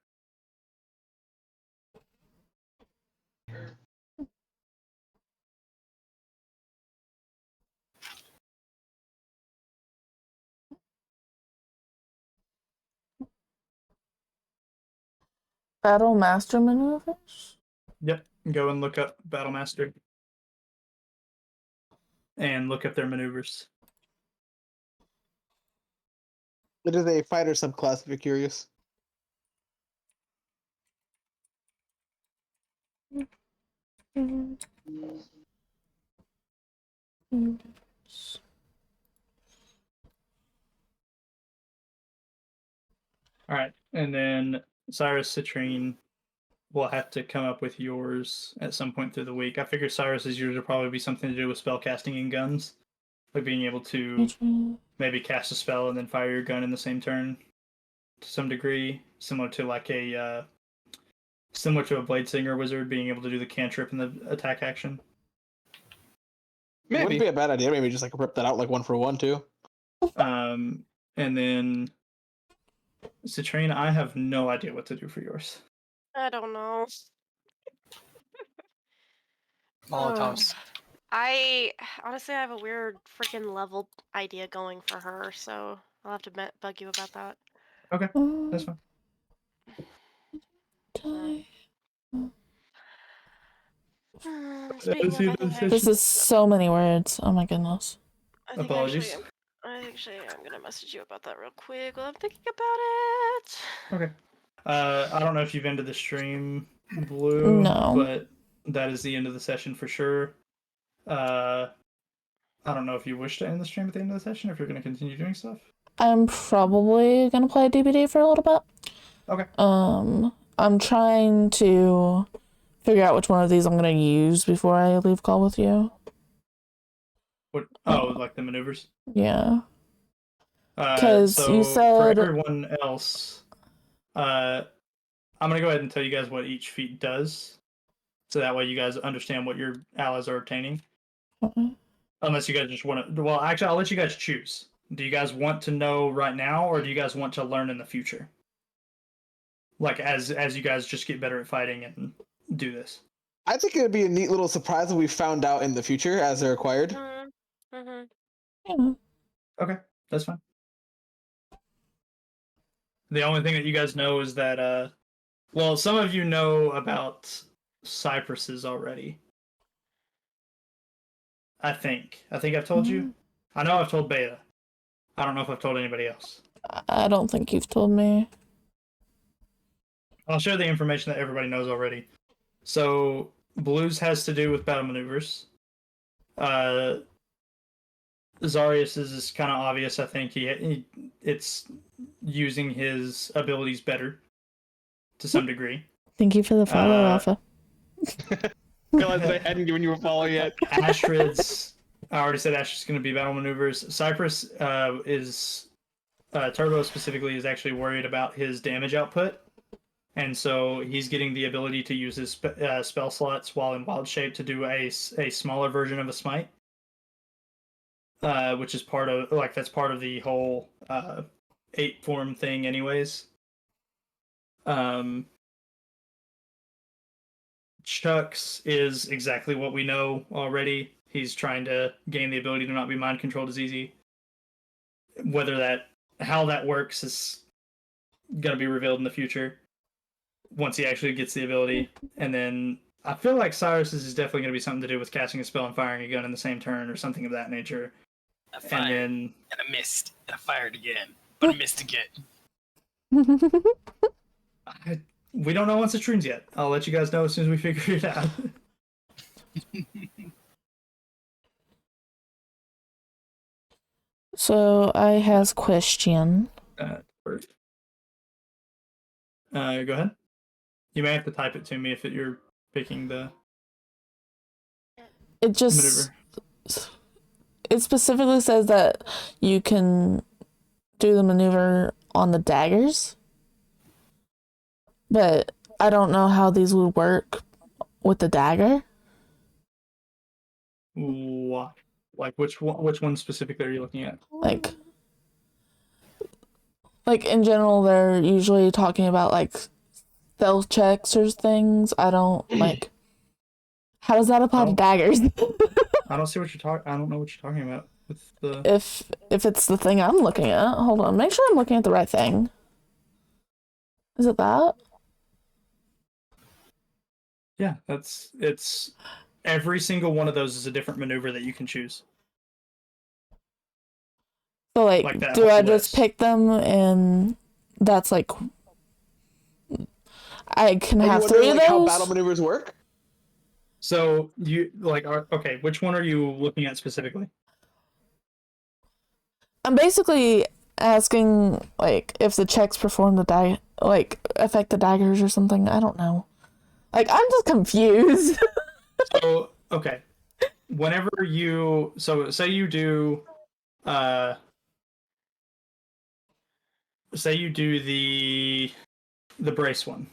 Battle Master maneuvers? Yep, go and look up Battle Master. And look up their maneuvers. It is a fighter subclass, if you're curious. Alright, and then Cyrus, Citrine will have to come up with yours at some point through the week. I figure Cyrus's yours will probably be something to do with spellcasting and guns. Like being able to maybe cast a spell and then fire your gun in the same turn to some degree. Similar to like a Blade Singer wizard being able to do the cantrip and the attack action. Maybe. It wouldn't be a bad idea. Maybe just like rip that out like 1-for-1 too. And then Citrine, I have no idea what to do for yours. I don't know. Molotovs. I honestly have a weird freaking level idea going for her, so I'll have to bug you about that. Okay, that's fine. This is so many words. Oh my goodness. Apologies. I'm gonna message you about that real quick while I'm thinking about it. Okay. I don't know if you've ended the stream, Blue. No. But that is the end of the session for sure. I don't know if you wish to end the stream at the end of the session, if you're going to continue doing stuff. I'm probably gonna play DBD for a little bit. Okay. I'm trying to figure out which one of these I'm gonna use before I leave call with you. What? Oh, like the maneuvers? Yeah. Because you said for everyone else, I'm gonna go ahead and tell you guys what each feat does, so that way you guys understand what your allies are obtaining. Unless you guys just want to. Well, actually, I'll let you guys choose. Do you guys want to know right now, or do you guys want to learn in the future? Like as you guys just get better at fighting and do this. I think it would be a neat little surprise if we found out in the future as they're acquired. Mm-hmm. Okay, that's fine. The only thing that you guys know is that, well, some of you know about cypresses already. I think. I think I've told you. I know I've told Beta. I don't know if I've told anybody else. I don't think you've told me. I'll share the information that everybody knows already. So, blues has to do with battle maneuvers. Zarius's is kind of obvious. I think it's using his abilities better to some degree. Thank you for the follow, Alpha. Realized that I hadn't given you a follow yet. Astrid's, I already said Astrid's going to be battle maneuvers. Cypress is Turbo specifically is actually worried about his damage output, and so he's getting the ability to use his spell slots while in wild shape to do a smaller version of a smite. Which is part of that's part of the whole 8 form thing, anyways. Chuck's is exactly what we know already. He's trying to gain the ability to not be mind controlled as easy. How that works is gonna be revealed in the future once he actually gets the ability. And then I feel like Cyrus's is definitely gonna be something to do with casting a spell and firing a gun in the same turn or something of that nature. I fired, and I missed, and I fired again, but I missed again. We don't know once it trims yet. I'll let you guys know as soon as we figure it out. So I has question. First. Go ahead. You may have to type it to me if you're picking the It just maneuver. It specifically says that you can do the maneuver on the daggers, but I don't know how these would work with the dagger. What? Like which one specifically are you looking at? Like in general, they're usually talking about like stealth checks or things. I don't like. How does that apply to daggers? I don't see what you're talking. I don't know what you're talking about with the. If it's the thing I'm looking at, hold on. Make sure I'm looking at the right thing. Is it that? Yeah, it's every single one of those is a different maneuver that you can choose. So like do I just pick them and that's like I can have 3 of those? How battle maneuvers work? So you okay? Which one are you looking at specifically? I'm basically asking like if the checks perform the affect the daggers or something. I don't know. Like I'm just confused. So okay, whenever you say you do say you do the brace one,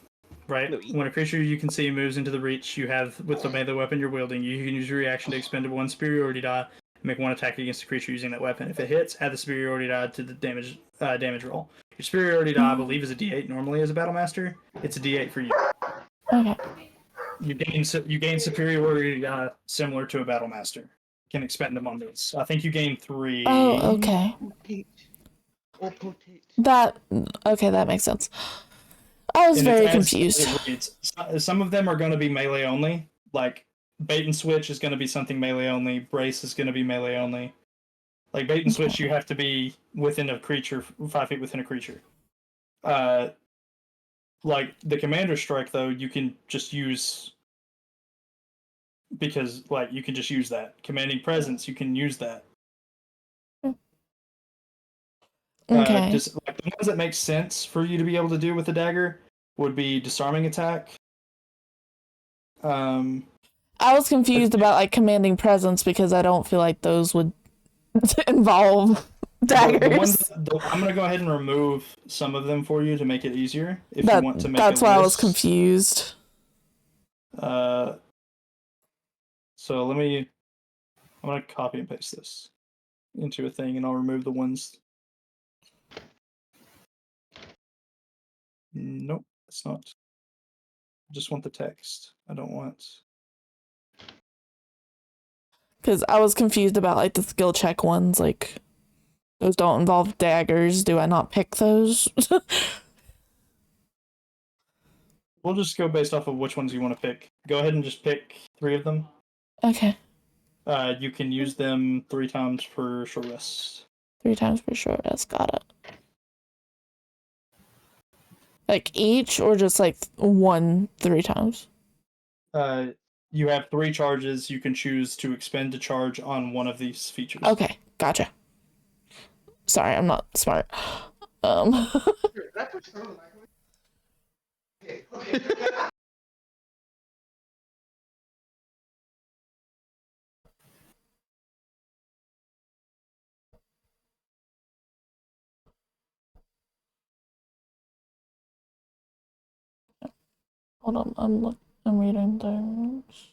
right? When a creature you can see moves into the reach you have with the melee weapon you're wielding, you can use your reaction to expend 1 superiority die and make 1 attack against the creature using that weapon. If it hits, add the superiority die to the damage roll. Your superiority die, I believe, is a D8 normally as a battle master. It's a D8 for you. Okay. You gain superiority die similar to a battle master. You can expend them on these. I think you gain 3. Oh, okay. That makes sense. I was very confused. Some of them are going to be melee only. Like bait and switch is going to be something melee only. Brace is going to be melee only. Like bait and switch, you have to be within a creature, 5 feet within a creature. Like the commander strike, though, you can just use because you can just use that. Commanding presence, you can use that. Okay. Just the ones that make sense for you to be able to do with the dagger would be disarming attack. I was confused about commanding presence because I don't feel like those would involve daggers. I'm gonna go ahead and remove some of them for you to make it easier. If you want to make that's why I was confused. So I'm gonna copy and paste this into a thing, and I'll remove the ones. Nope, it's not. I just want the text. I don't want. Because I was confused about like the skill check ones, like those don't involve daggers. Do I not pick those? We'll just go based off of which ones you want to pick. Go ahead and just pick 3 of them. Okay. You can use them 3 times per short rest. 3 times per short rest. Got it. Like each, or just like 1 3 times? You have 3 charges. You can choose to expend a charge on one of these features. Okay, gotcha. Sorry, I'm not smart. Hold on, I'm reading things.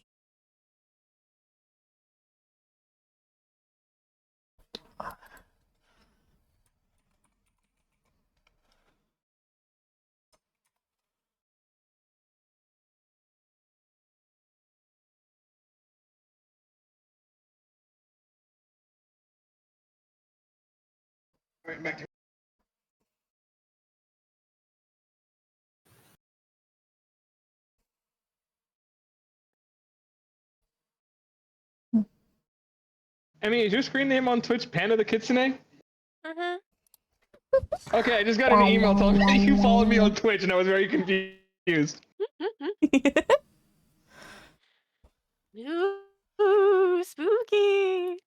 Alright, back to Emmy, is your screen name on Twitch Panda the Kitsune? Mm-hmm. Okay, I just got an email telling me that you followed me on Twitch and I was very confused. Ooh, spooky.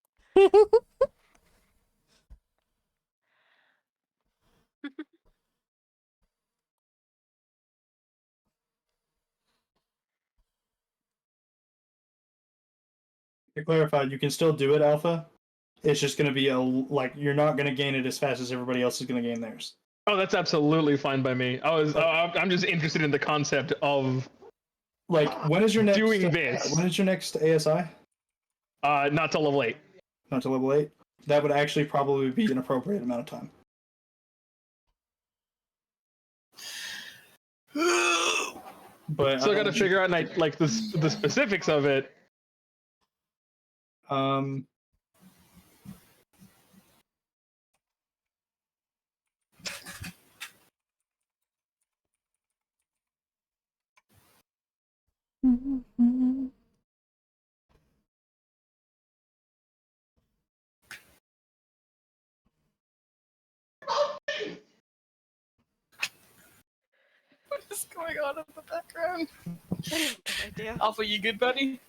To clarify, you can still do it, Alpha. It's just going to be you're not going to gain it as fast as everybody else is going to gain theirs. Oh, that's absolutely fine by me. I'm just interested in the concept of when is your next doing this? When is your next ASI? Not till level 8. Not till level 8. That would actually probably be an appropriate amount of time. But so I got to figure out like the specifics of it. What is going on in the background? I have no idea. Alpha, you good, buddy?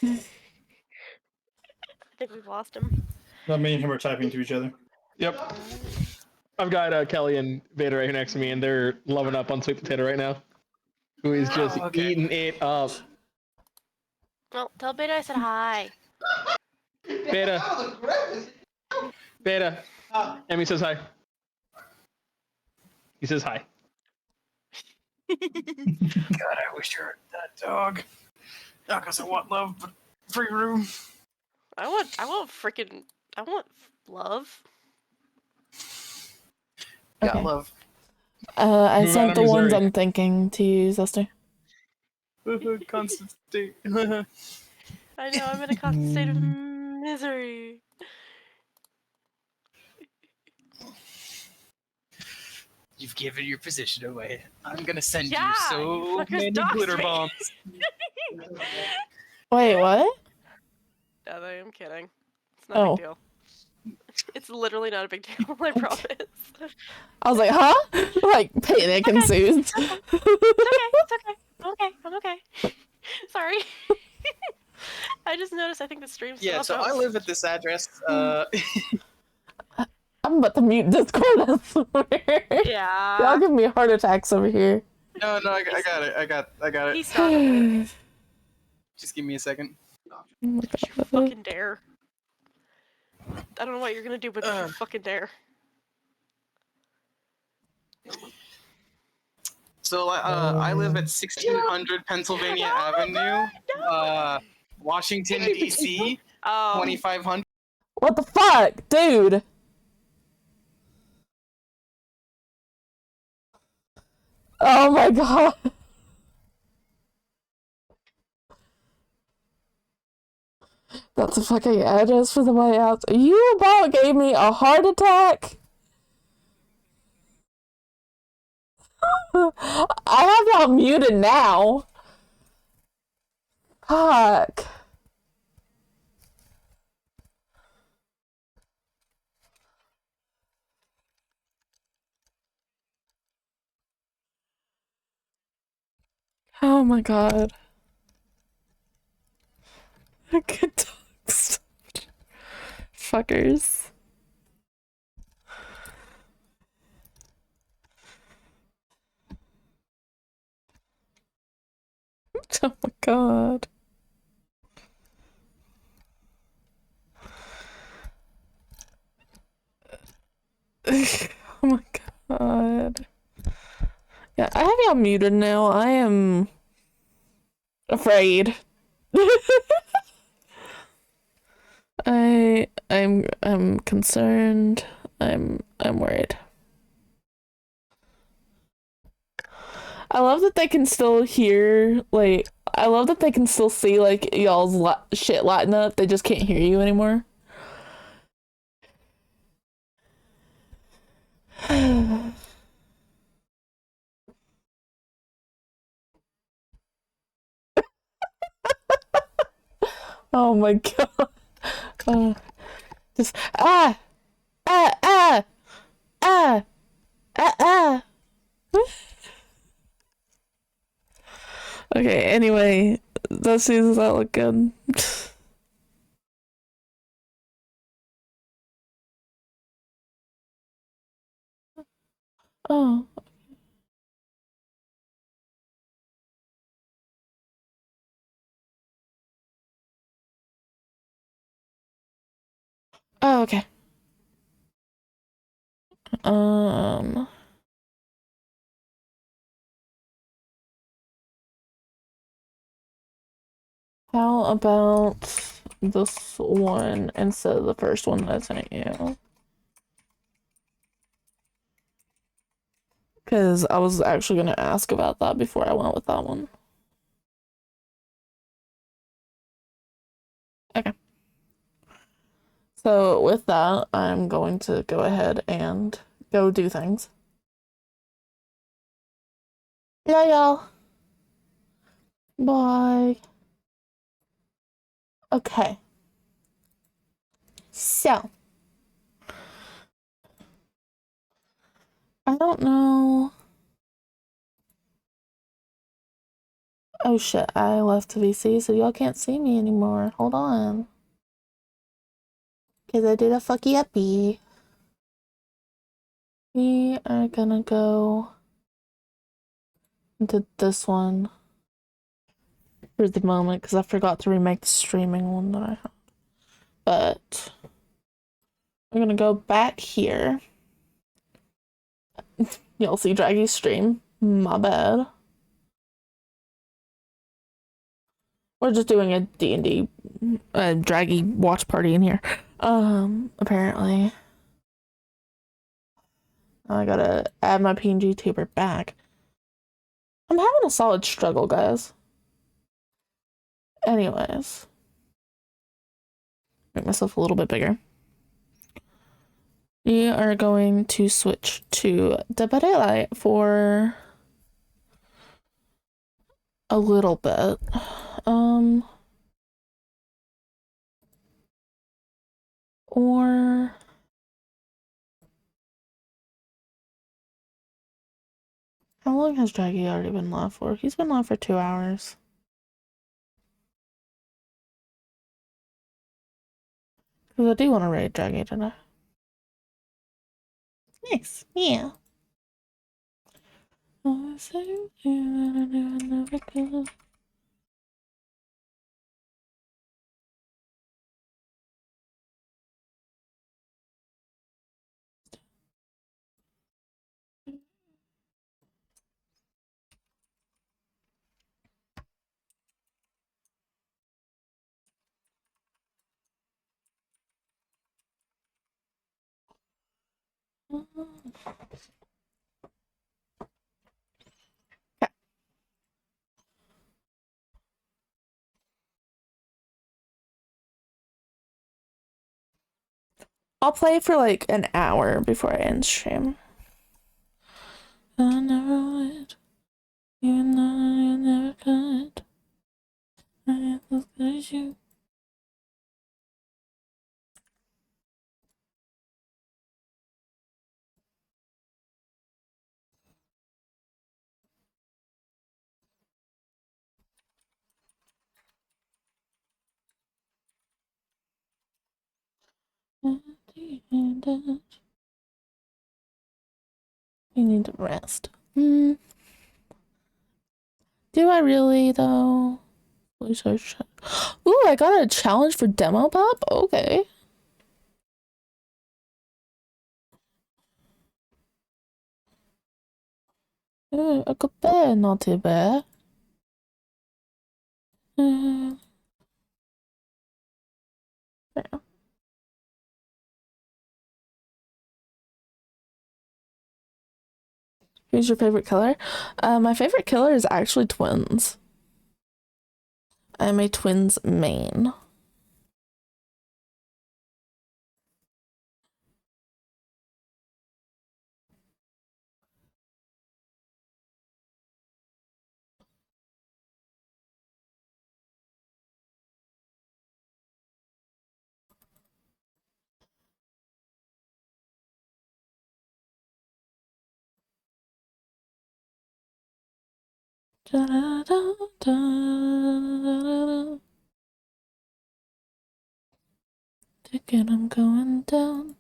I think we've lost him. No, me and him are typing to each other. Yep. I've got Kelly and Vader right here next to me, and they're loving up on Sweet Potato right now. Who is just eating it up. Well, tell Beta I said hi. Beta. Beta. Emmy says hi. He says hi. God, I wish you were that dog. Not because I want love, but free room. I want love. Okay. Got love. I Move sent out the of ones Missouri. I'm thinking to use, Esther. Constant state. I know, I'm in a constant state of misery. You've given your position away. I'm gonna send Yeah, you you so fuckers many doxed glitter me. bombs. Wait, what? No, I am kidding. It's not Oh. a big deal. It's literally not a big deal, I promise. I was like, huh? Like, panic ensues. It's okay. I'm okay. Sorry. I just noticed I think the stream's Yeah, so I live at this address. I'm about to mute Discord, I swear. Yeah. Y'all give me heart attacks over here. No, I got it. I got it. He started it. Just give me a second. You fucking dare. I don't know what you're gonna do, but you fucking dare. So I live at 1600 Pennsylvania Avenue, Washington D.C. 2500. What the fuck, dude? Oh my god. That's a fucking address for the White House. You about gave me a heart attack? I have y'all muted now. Fuck. Oh my god. Good dogs. Fuckers. Oh my god. Oh my god. Yeah, I have y'all muted now. I am afraid. I'm concerned. I'm worried. I love that they can still hear, like, I love that they can still see, like, y'all's shit lighting up. They just can't hear you anymore. Oh my god. Just, ah! Ah! Ah! Ah! Ah! Ah! Okay, anyway, that seems that look good. Oh. Oh, okay. How about this one instead of the first one that I sent you? Because I was actually going to ask about that before I went with that one. Okay. So with that, I'm going to go ahead and go do things. Yeah, y'all. Bye. Okay. So. I don't know. Oh shit, I left VC, so y'all can't see me anymore. Hold on. Because I did a fucky uppy. We are gonna go into this one for the moment because I forgot to remake the streaming one that I had. But we're gonna go back here. You'll see Draggy's stream. My bad. We're just doing a D&D Draggy watch party in here. Apparently. I gotta add my PNG tuber back. I'm having a solid struggle, guys. Anyways. Make myself a little bit bigger. We are going to switch to Dead by Daylight for a little bit. Or how long has Draggy already been live for? He's been live for 2 hours. Because I do want to raid Draggy today. Nice. Yeah. Oh, I'll play for like an hour before I end stream. I never would. You know you never could. I am as good as you. You need to rest. Do I really though? Ooh, I got a challenge for demo Bob? Okay. A good bear, not too bad. Yeah. Who's your favorite killer? My favorite killer is actually twins. I'm a twins main. Da, da, da, da, da. Thinking I'm going down.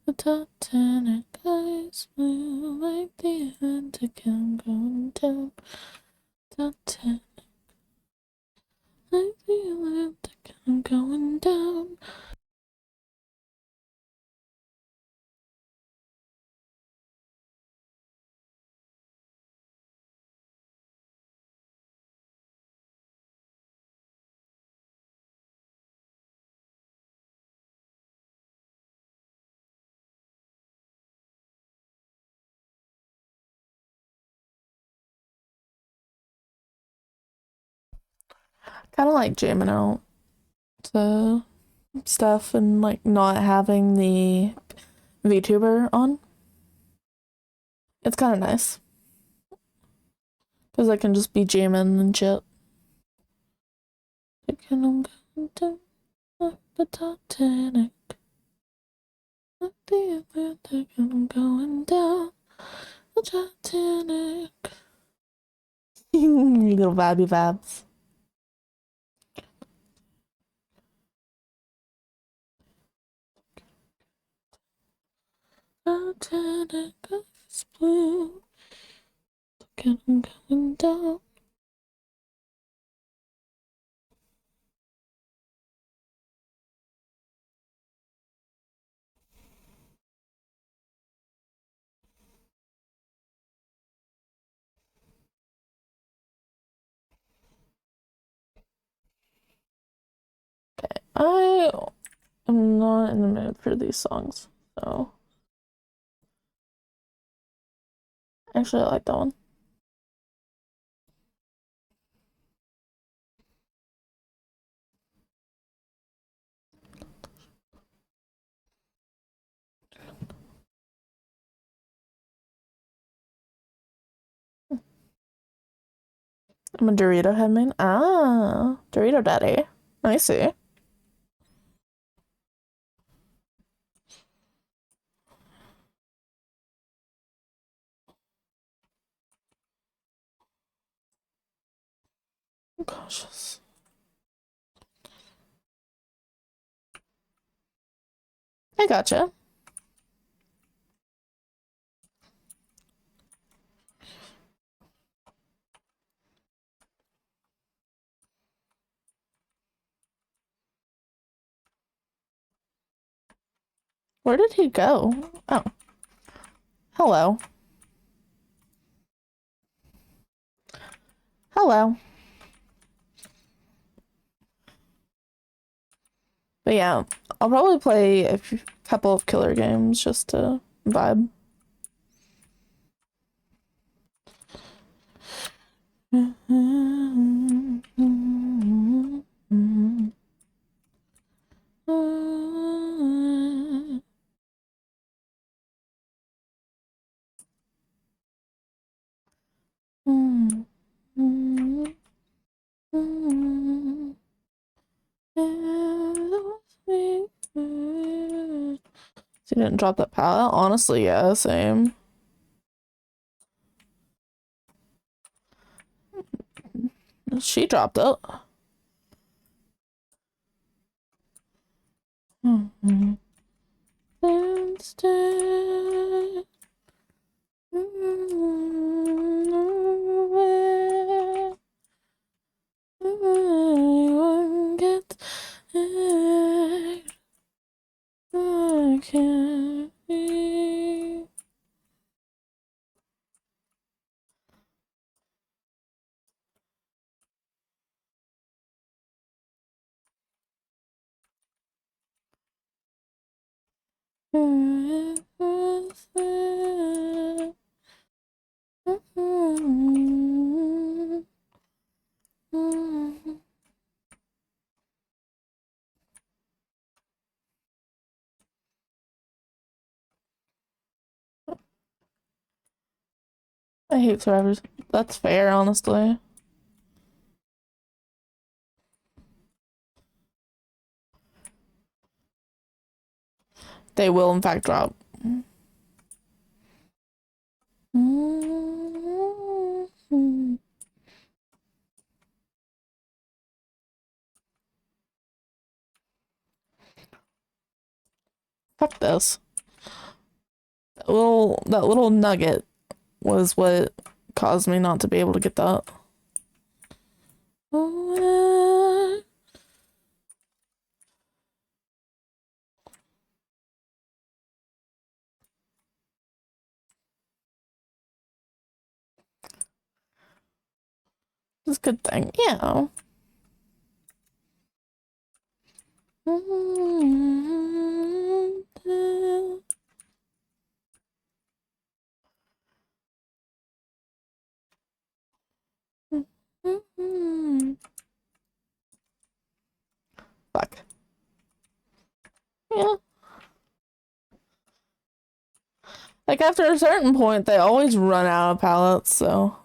The Titanic eyes blue like the Atlantic. I'm going down. Titanic like the Atlantic. I'm going down. Kind of like jamming out to stuff and like not having the VTuber on. It's kind of nice because I can just be jamming and shit. Thinking I'm going down like the Titanic. Like the Atlantic, and I'm going down the Titanic. You little vibey vibes. Titanic is blue. Thinking I'm going down. I am not in the mood for these songs, so actually I like that one. I'm a Dorito head main. Ah, Dorito Daddy. I see. I'm cautious. I gotcha. Where did he go? Oh. Hello. Hello. But yeah, I'll probably play a couple of killer games just to vibe. She didn't drop that pallet? Honestly, yeah, same. She dropped it. Mm-hmm. Instead, anyone gets it, I can't be. I hate survivors. That's fair, honestly. They will, in fact, drop. Fuck this. That little nugget was what caused me not to be able to get that. It's a good thing, yeah. Fuck. Yeah. Like, after a certain point, they always run out of pallets, so.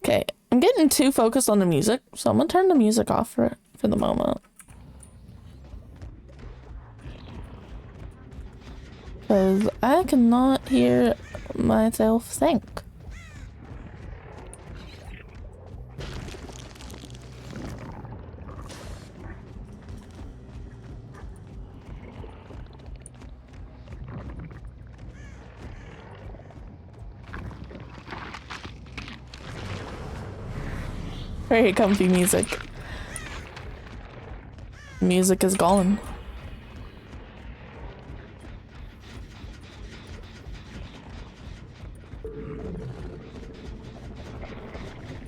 Okay, I'm getting too focused on the music, so I'm gonna turn the music off for the moment. Because I cannot hear myself think. Very comfy music. Music is gone.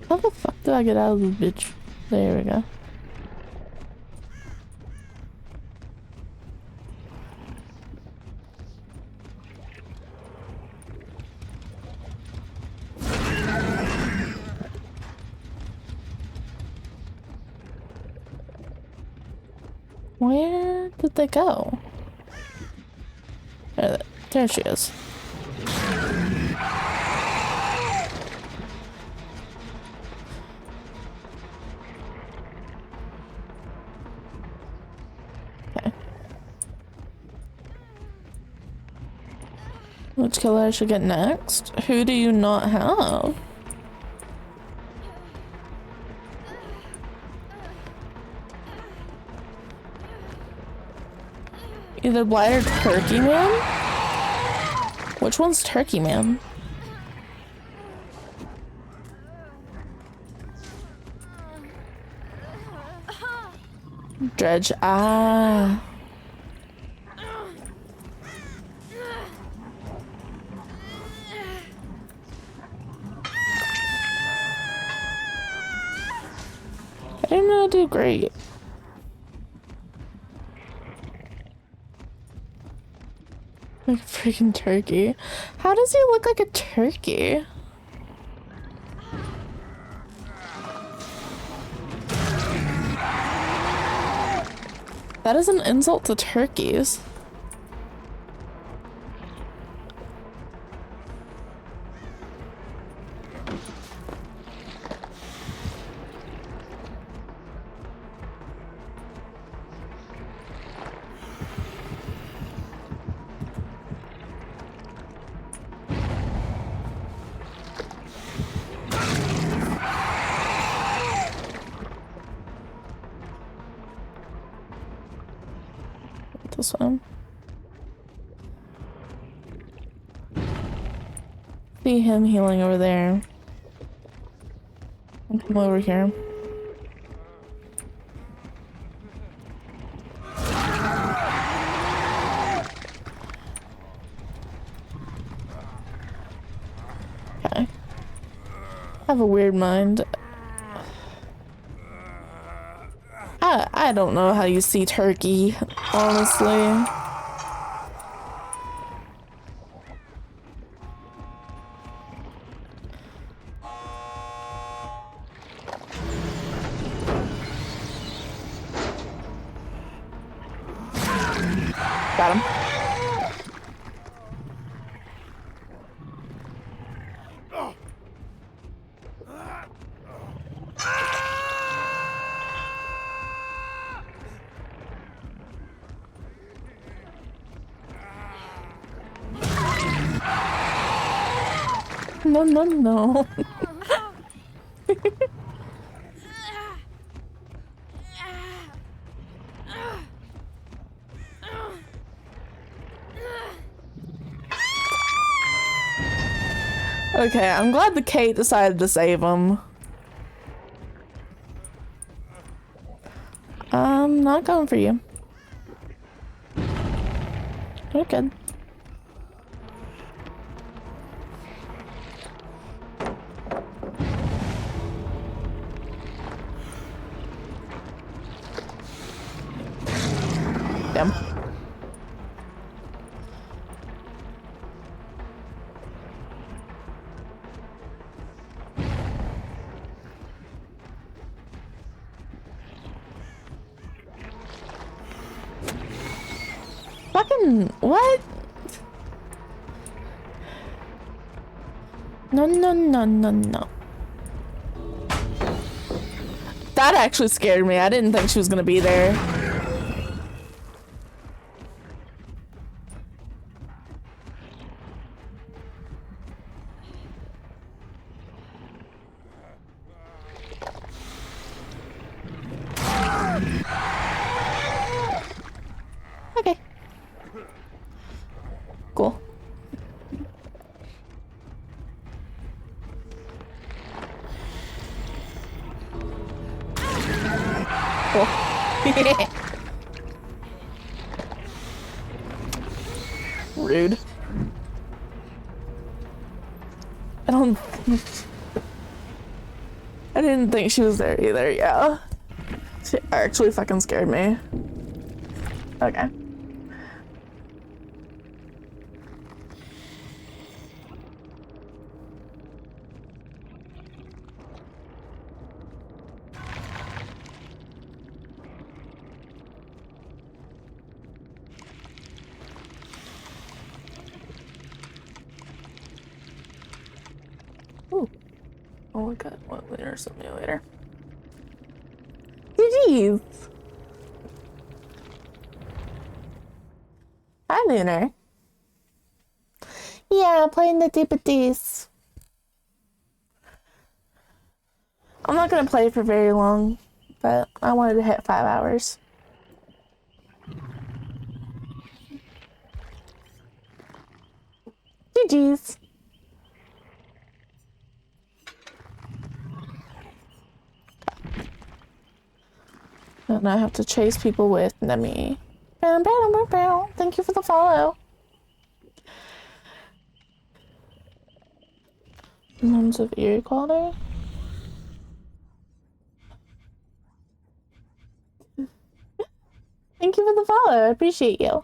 How the fuck did I get out of this bitch? There we go. Where did they go? There she is. Okay. Which killer I should get next? Who do you not have? Either Blight or Turkey Man? Which one's Turkey Man? Dredge. Ah. I didn't really do great. Like a freaking turkey. How does he look like a turkey? That is an insult to turkeys. this one. See him healing over there. And come over here. Okay. I have a weird mind. I don't know how you see turkey, honestly. Got him. No, no, no. Okay, I'm glad the Kate decided to save him. I'm not going for you. You're good. Damn. Fucking what? No, no, no, no, no. That actually scared me. I didn't think she was gonna be there. Okay. Cool. Cool. Rude. I didn't think she was there either, yeah. She actually fucking scared me. Okay. Ooh. Oh my god, what lunar simulator? GG's! Hi, Lunar. Yeah, playing the DVDs. I'm not gonna play for very long, but I wanted to hit 5 hours. GG's. And I have to chase people with Nemi. Thank you for the follow. Moments of eerie quality. Thank you for the follow. I appreciate you.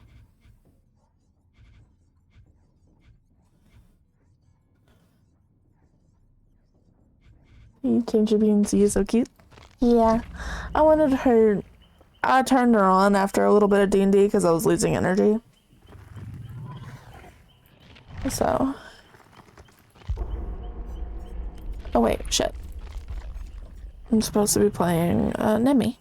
You changed your BNC is so cute. Yeah, I wanted her. I turned her on after a little bit of D&D because I was losing energy. So. Oh wait, shit. I'm supposed to be playing Nemi.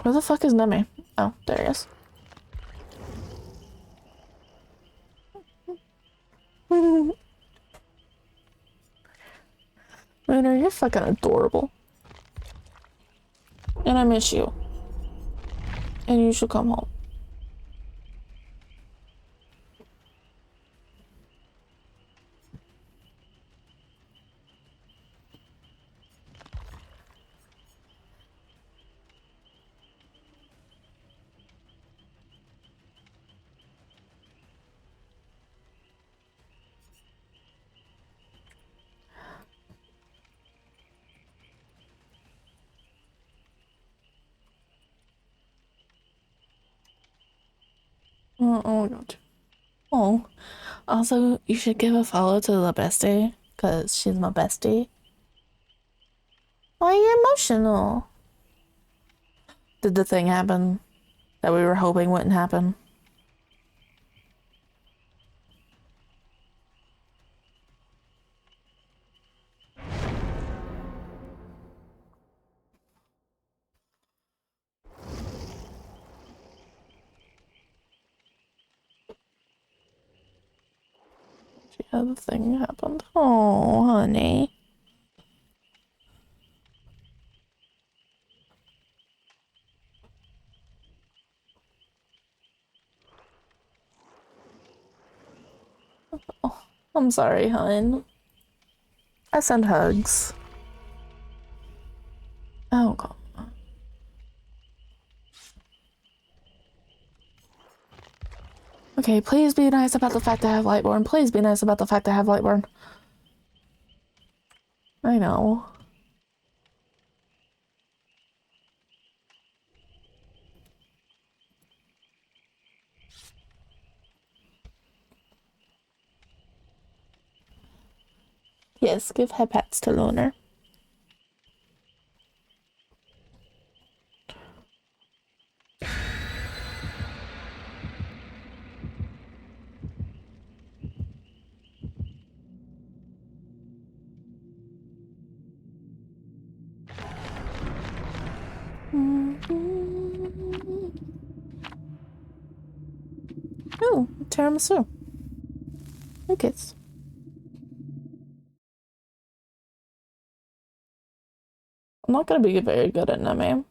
Where the fuck is Nemi? Oh, there he is. Lunar, you're fucking adorable. And I miss you. And you should come home. Oh my god. Oh. Also, you should give a follow to the bestie, because she's my bestie. Why are you emotional? Did the thing happen that we were hoping wouldn't happen? Yeah, the thing happened. Oh, honey. Oh, I'm sorry, hon. I send hugs. Oh, God. Okay, please be nice about the fact I have Lightborn. Please be nice about the fact I have Lightborn. I know. Yes, give head pats to Lunar. Oh, tiramisu. Okay. I'm not gonna be very good at Name.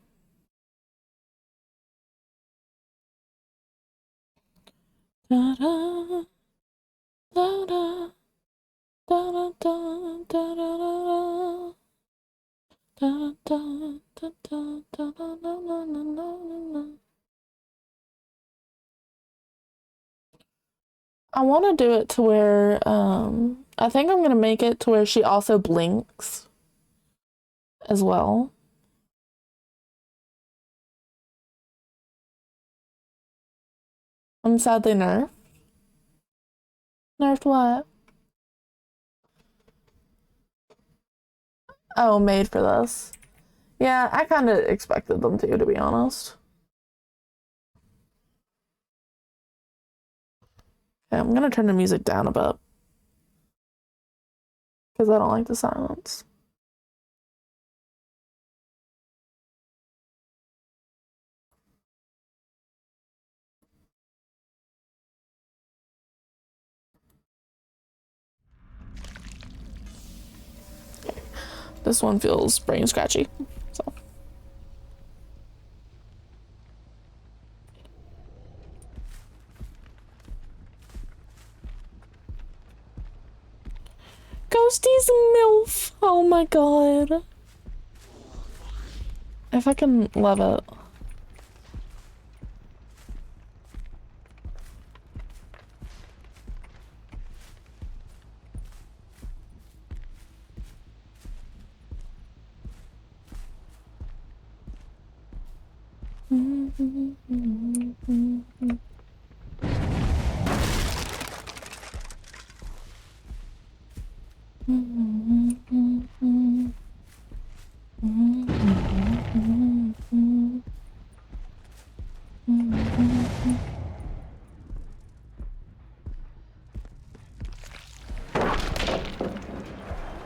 Da da da da da da da da da da. I want to do it to where I think I'm gonna make it to where she also blinks as well. I'm sad they nerfed. Nerfed what? Oh, made for this. Yeah, I kind of expected them to be honest. Okay, I'm gonna turn the music down a bit. Because I don't like the silence. This one feels brain scratchy, so. Ghosty's MILF! Oh my god. I fucking love it.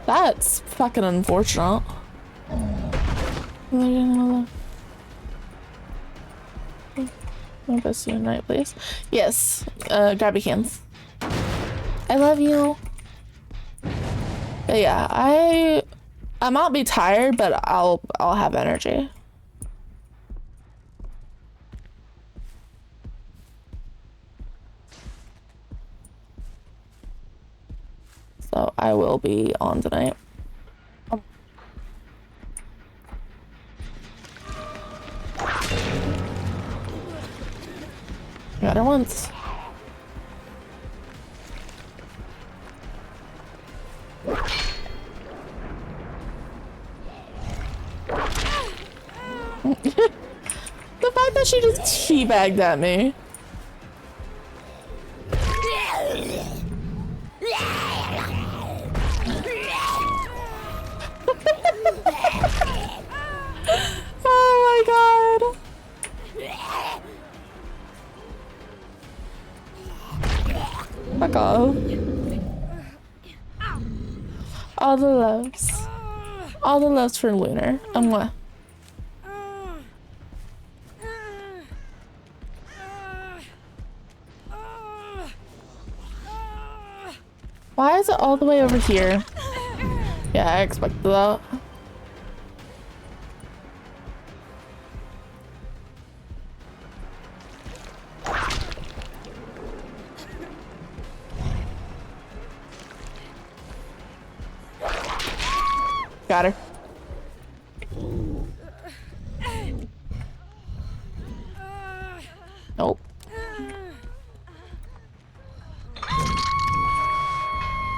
That's fucking unfortunate. My best unite, please. Yes. Grab your hands. I love you. But yeah, I might be tired, but I'll have energy. So I will be on tonight. Got her once. The fact that she just teabagged at me. Oh my god. Fuck off. All the loves. All the loves for Lunar. Mwah. Why is it all the way over here? Yeah, I expected that. Got her. Nope.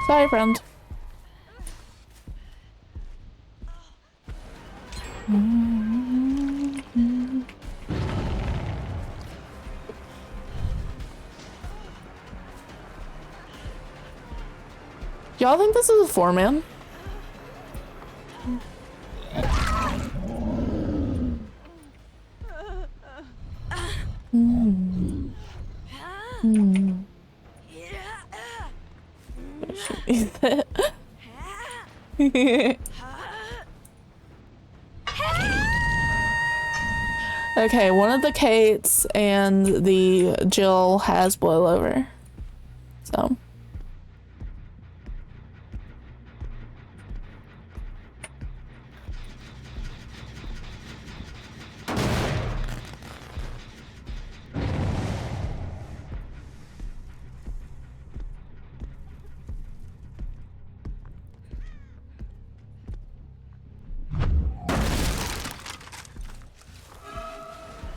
Sorry, friend. Y'all think this is a 4-man? Is it? Okay, one of the Kates and the Jill has blowover. So.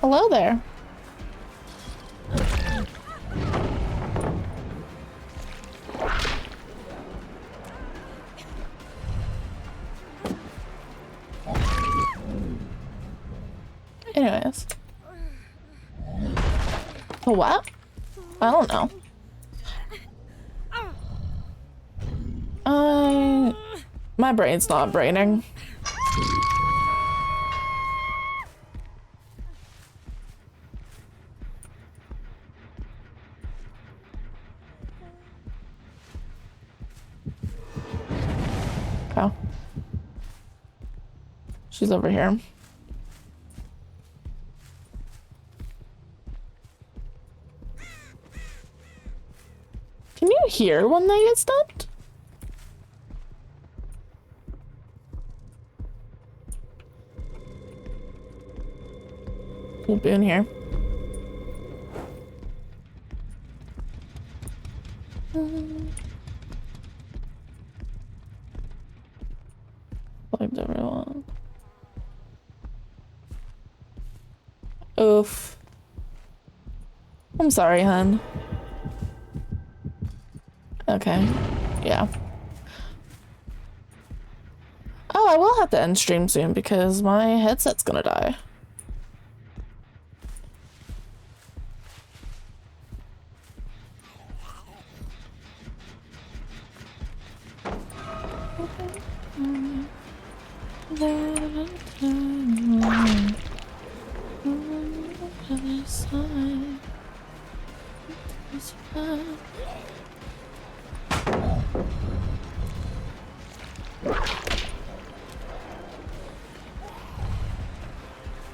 Hello there. Anyways. A what? I don't know. My brain's not braining. Oh. She's over here. Can you hear when they get stopped? Keep in here. Blamed everyone. Oof. I'm sorry, hun. Okay. Yeah. Oh, I will have to end stream soon because my headset's gonna die.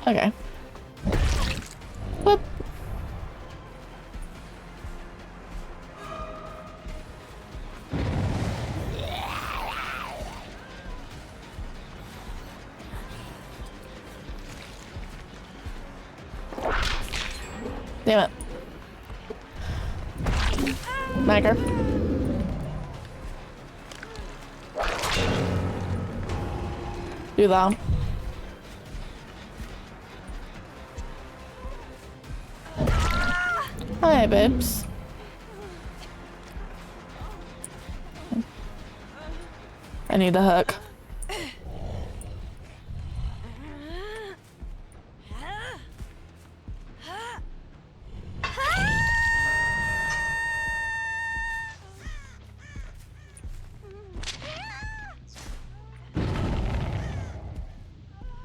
Okay. Whoop. Damn it. Macker. Do that. Hi, babes. I need a hook.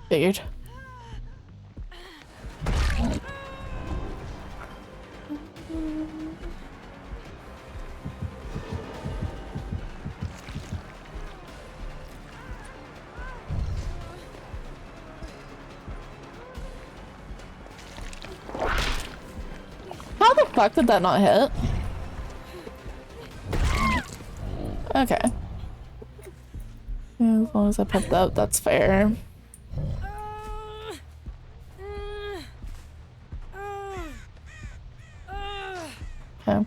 Figured. How the fuck did that not hit? Okay. Yeah, as long as I picked up, that's fair. Okay.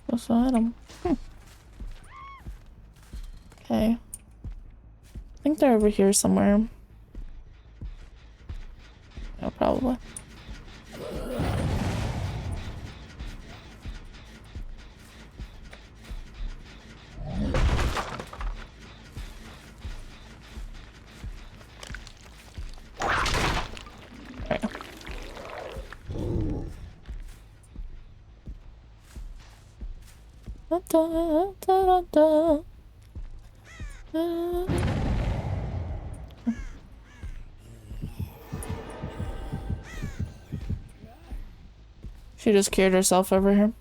What's the item? Okay. I think they're over here somewhere. Oh, probably. Da, da, da, da. She just cured herself over here.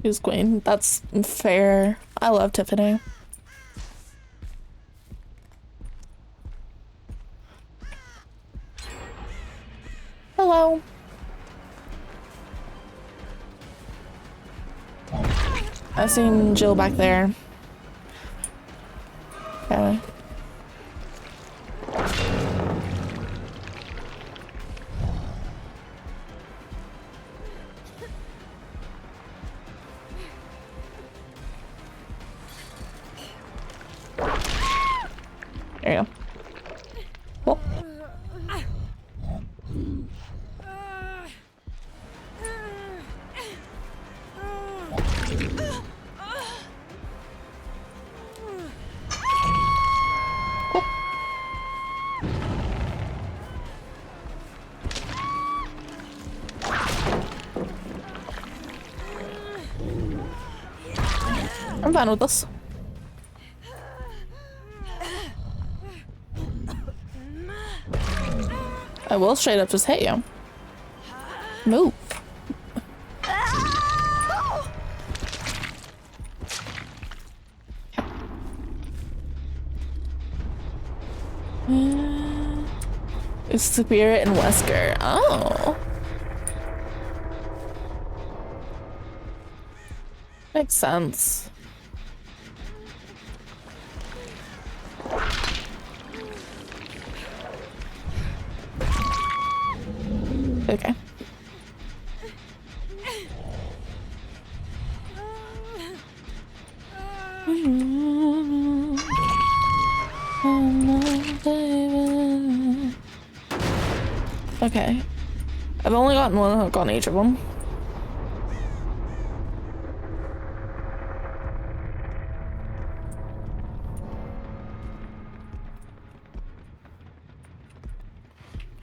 Who's queen? That's fair. I love Tiffany. Hello. I've seen Jill back there. Okay. There you go. Cool. I'm fine with this. I will straight up just hit you. Move. It's Spirit and Wesker. Oh. Makes sense. Okay. Okay. I've only gotten one hook on each of them.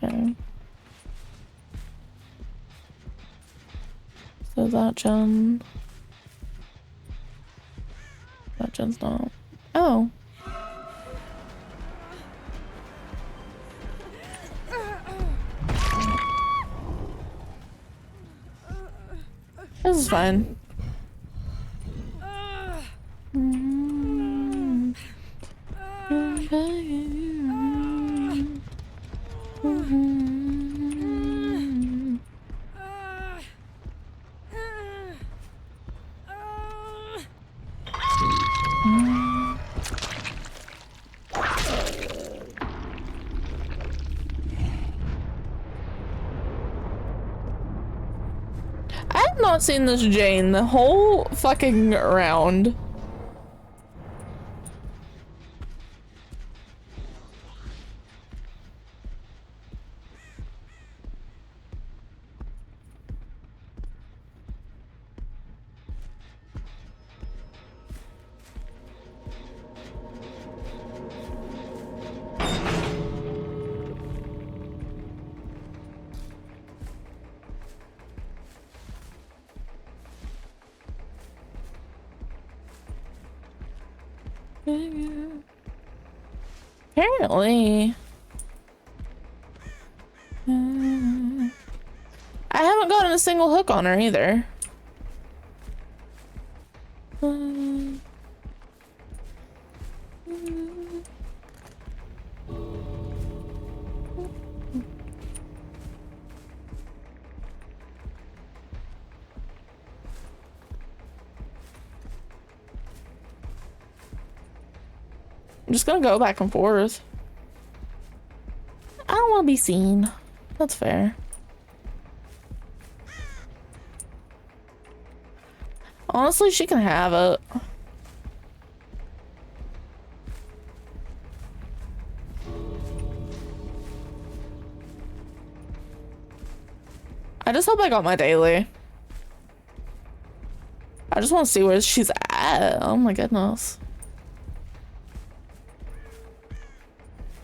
Okay. So that gen... That gen's not... Oh. This is fine. have not seen this Jane the whole fucking round. Apparently. I haven't gotten a single hook on her either. I'm just gonna go back and forth. I don't want to be seen. That's fair. Honestly, she can have it. I just hope I got my daily. I just want to see where she's at. Oh my goodness.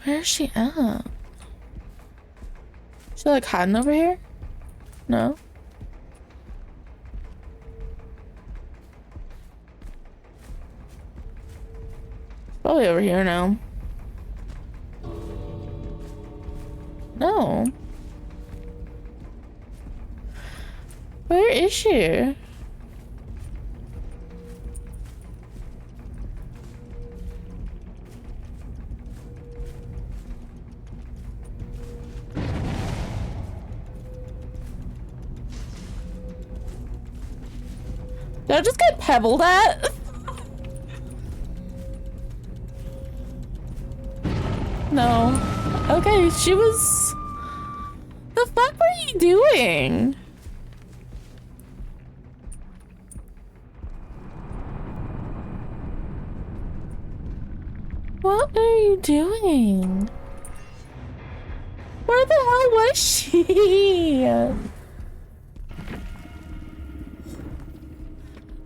Where is she at? She like hiding over here? No? Probably over here now. No. Where is she? Did I just get pebbled at? No. Okay, she was... The fuck were you doing? What are you doing? Where the hell was she?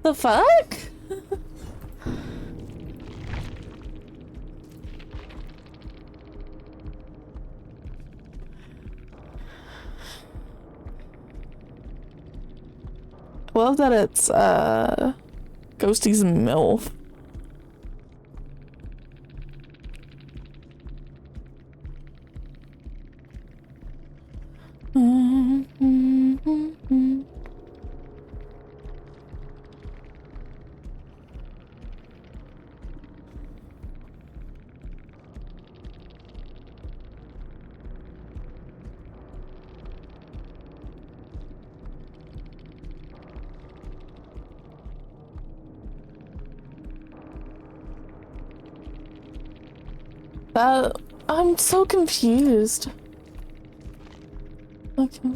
The fuck? I love that it's Ghosty's MILF. I'm so confused. Okay.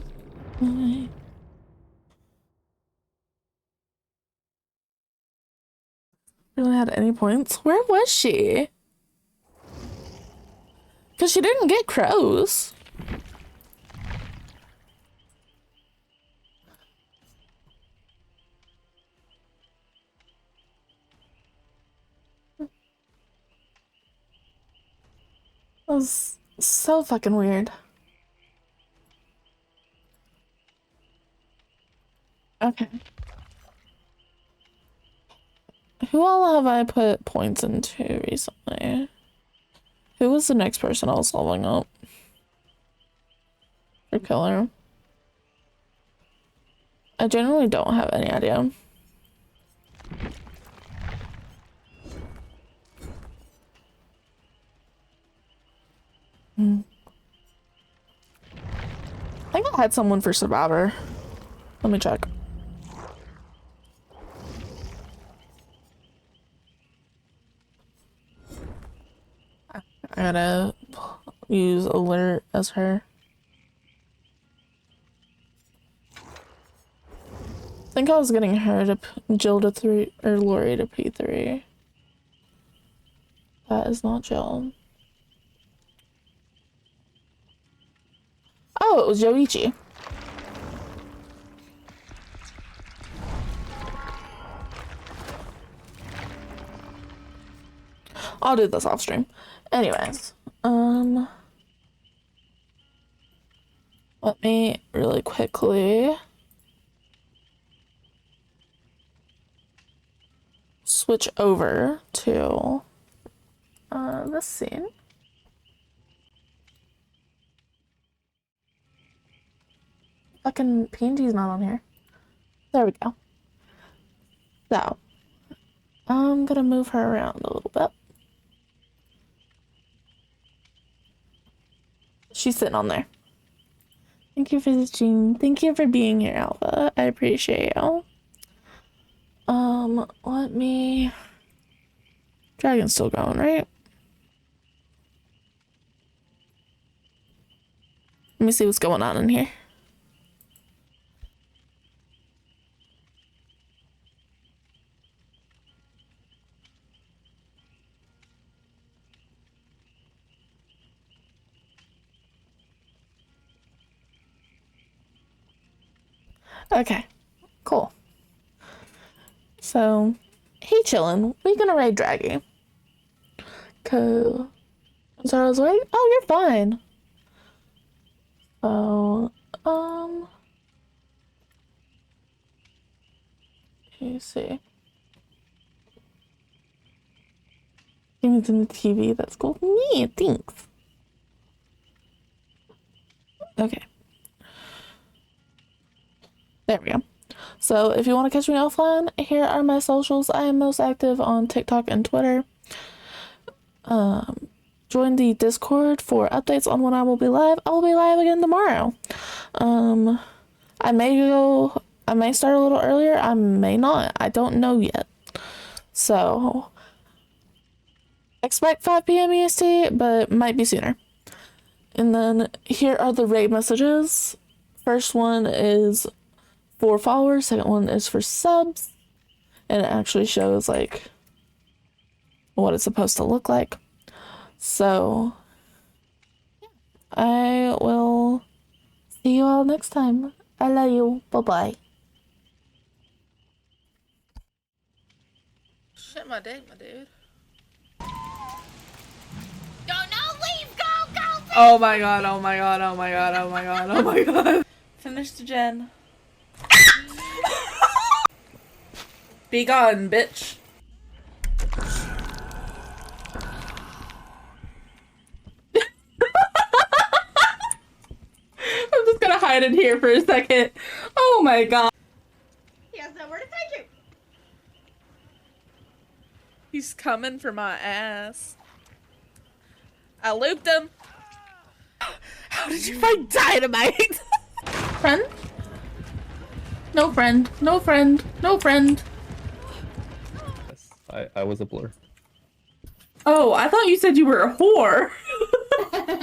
Really had any points? Where was she? Because she didn't get crows. That was so fucking weird. Okay. Who all have I put points into recently? Who was the next person I was leveling up? For killer? I generally don't have any idea. I think I had someone for Survivor. Let me check. I gotta use alert as her. think I was getting her to Jill to 3 or Lori to P3. That is not Jill. Oh, it was Yoichi. I'll do this off stream. Anyways, let me really quickly switch over to this scene. Fucking PNG's not on here. There we go. So, I'm gonna move her around a little bit. She's sitting on there. Thank you for the stream. Thank you for being here, Alpha. I appreciate you. Let me... Dragon's still going, right? Let me see what's going on in here. Okay, cool. So, hey chillin', we gonna raid Draggy. Cool. So I was like, oh, you're fine. So, let me see. Games in the TV, that's cool. Yeah, thanks. Okay. There we go. So if you want to catch me offline, here are my socials. I am most active on TikTok and Twitter. Join the Discord for updates on when I will be live. I will be live again tomorrow. I may start a little earlier. I may not. I don't know yet. So expect 5 p.m. EST, but it might be sooner. And then here are the raid messages. First one is for followers, second one is for subs, and it actually shows like what it's supposed to look like. So I will see you all next time. I love you. Bye bye. Shit my dick, my dude. Oh my god, oh my god, oh my god, oh my god, oh my god. Finish the gen. Be gone, bitch. I'm just gonna hide in here for a second. Oh my god. He has nowhere to take you. He's coming for my ass. I looped him. How did you find dynamite? Friend? No friend. No friend. No friend. Yes, I was a blur. Oh, I thought you said you were a whore.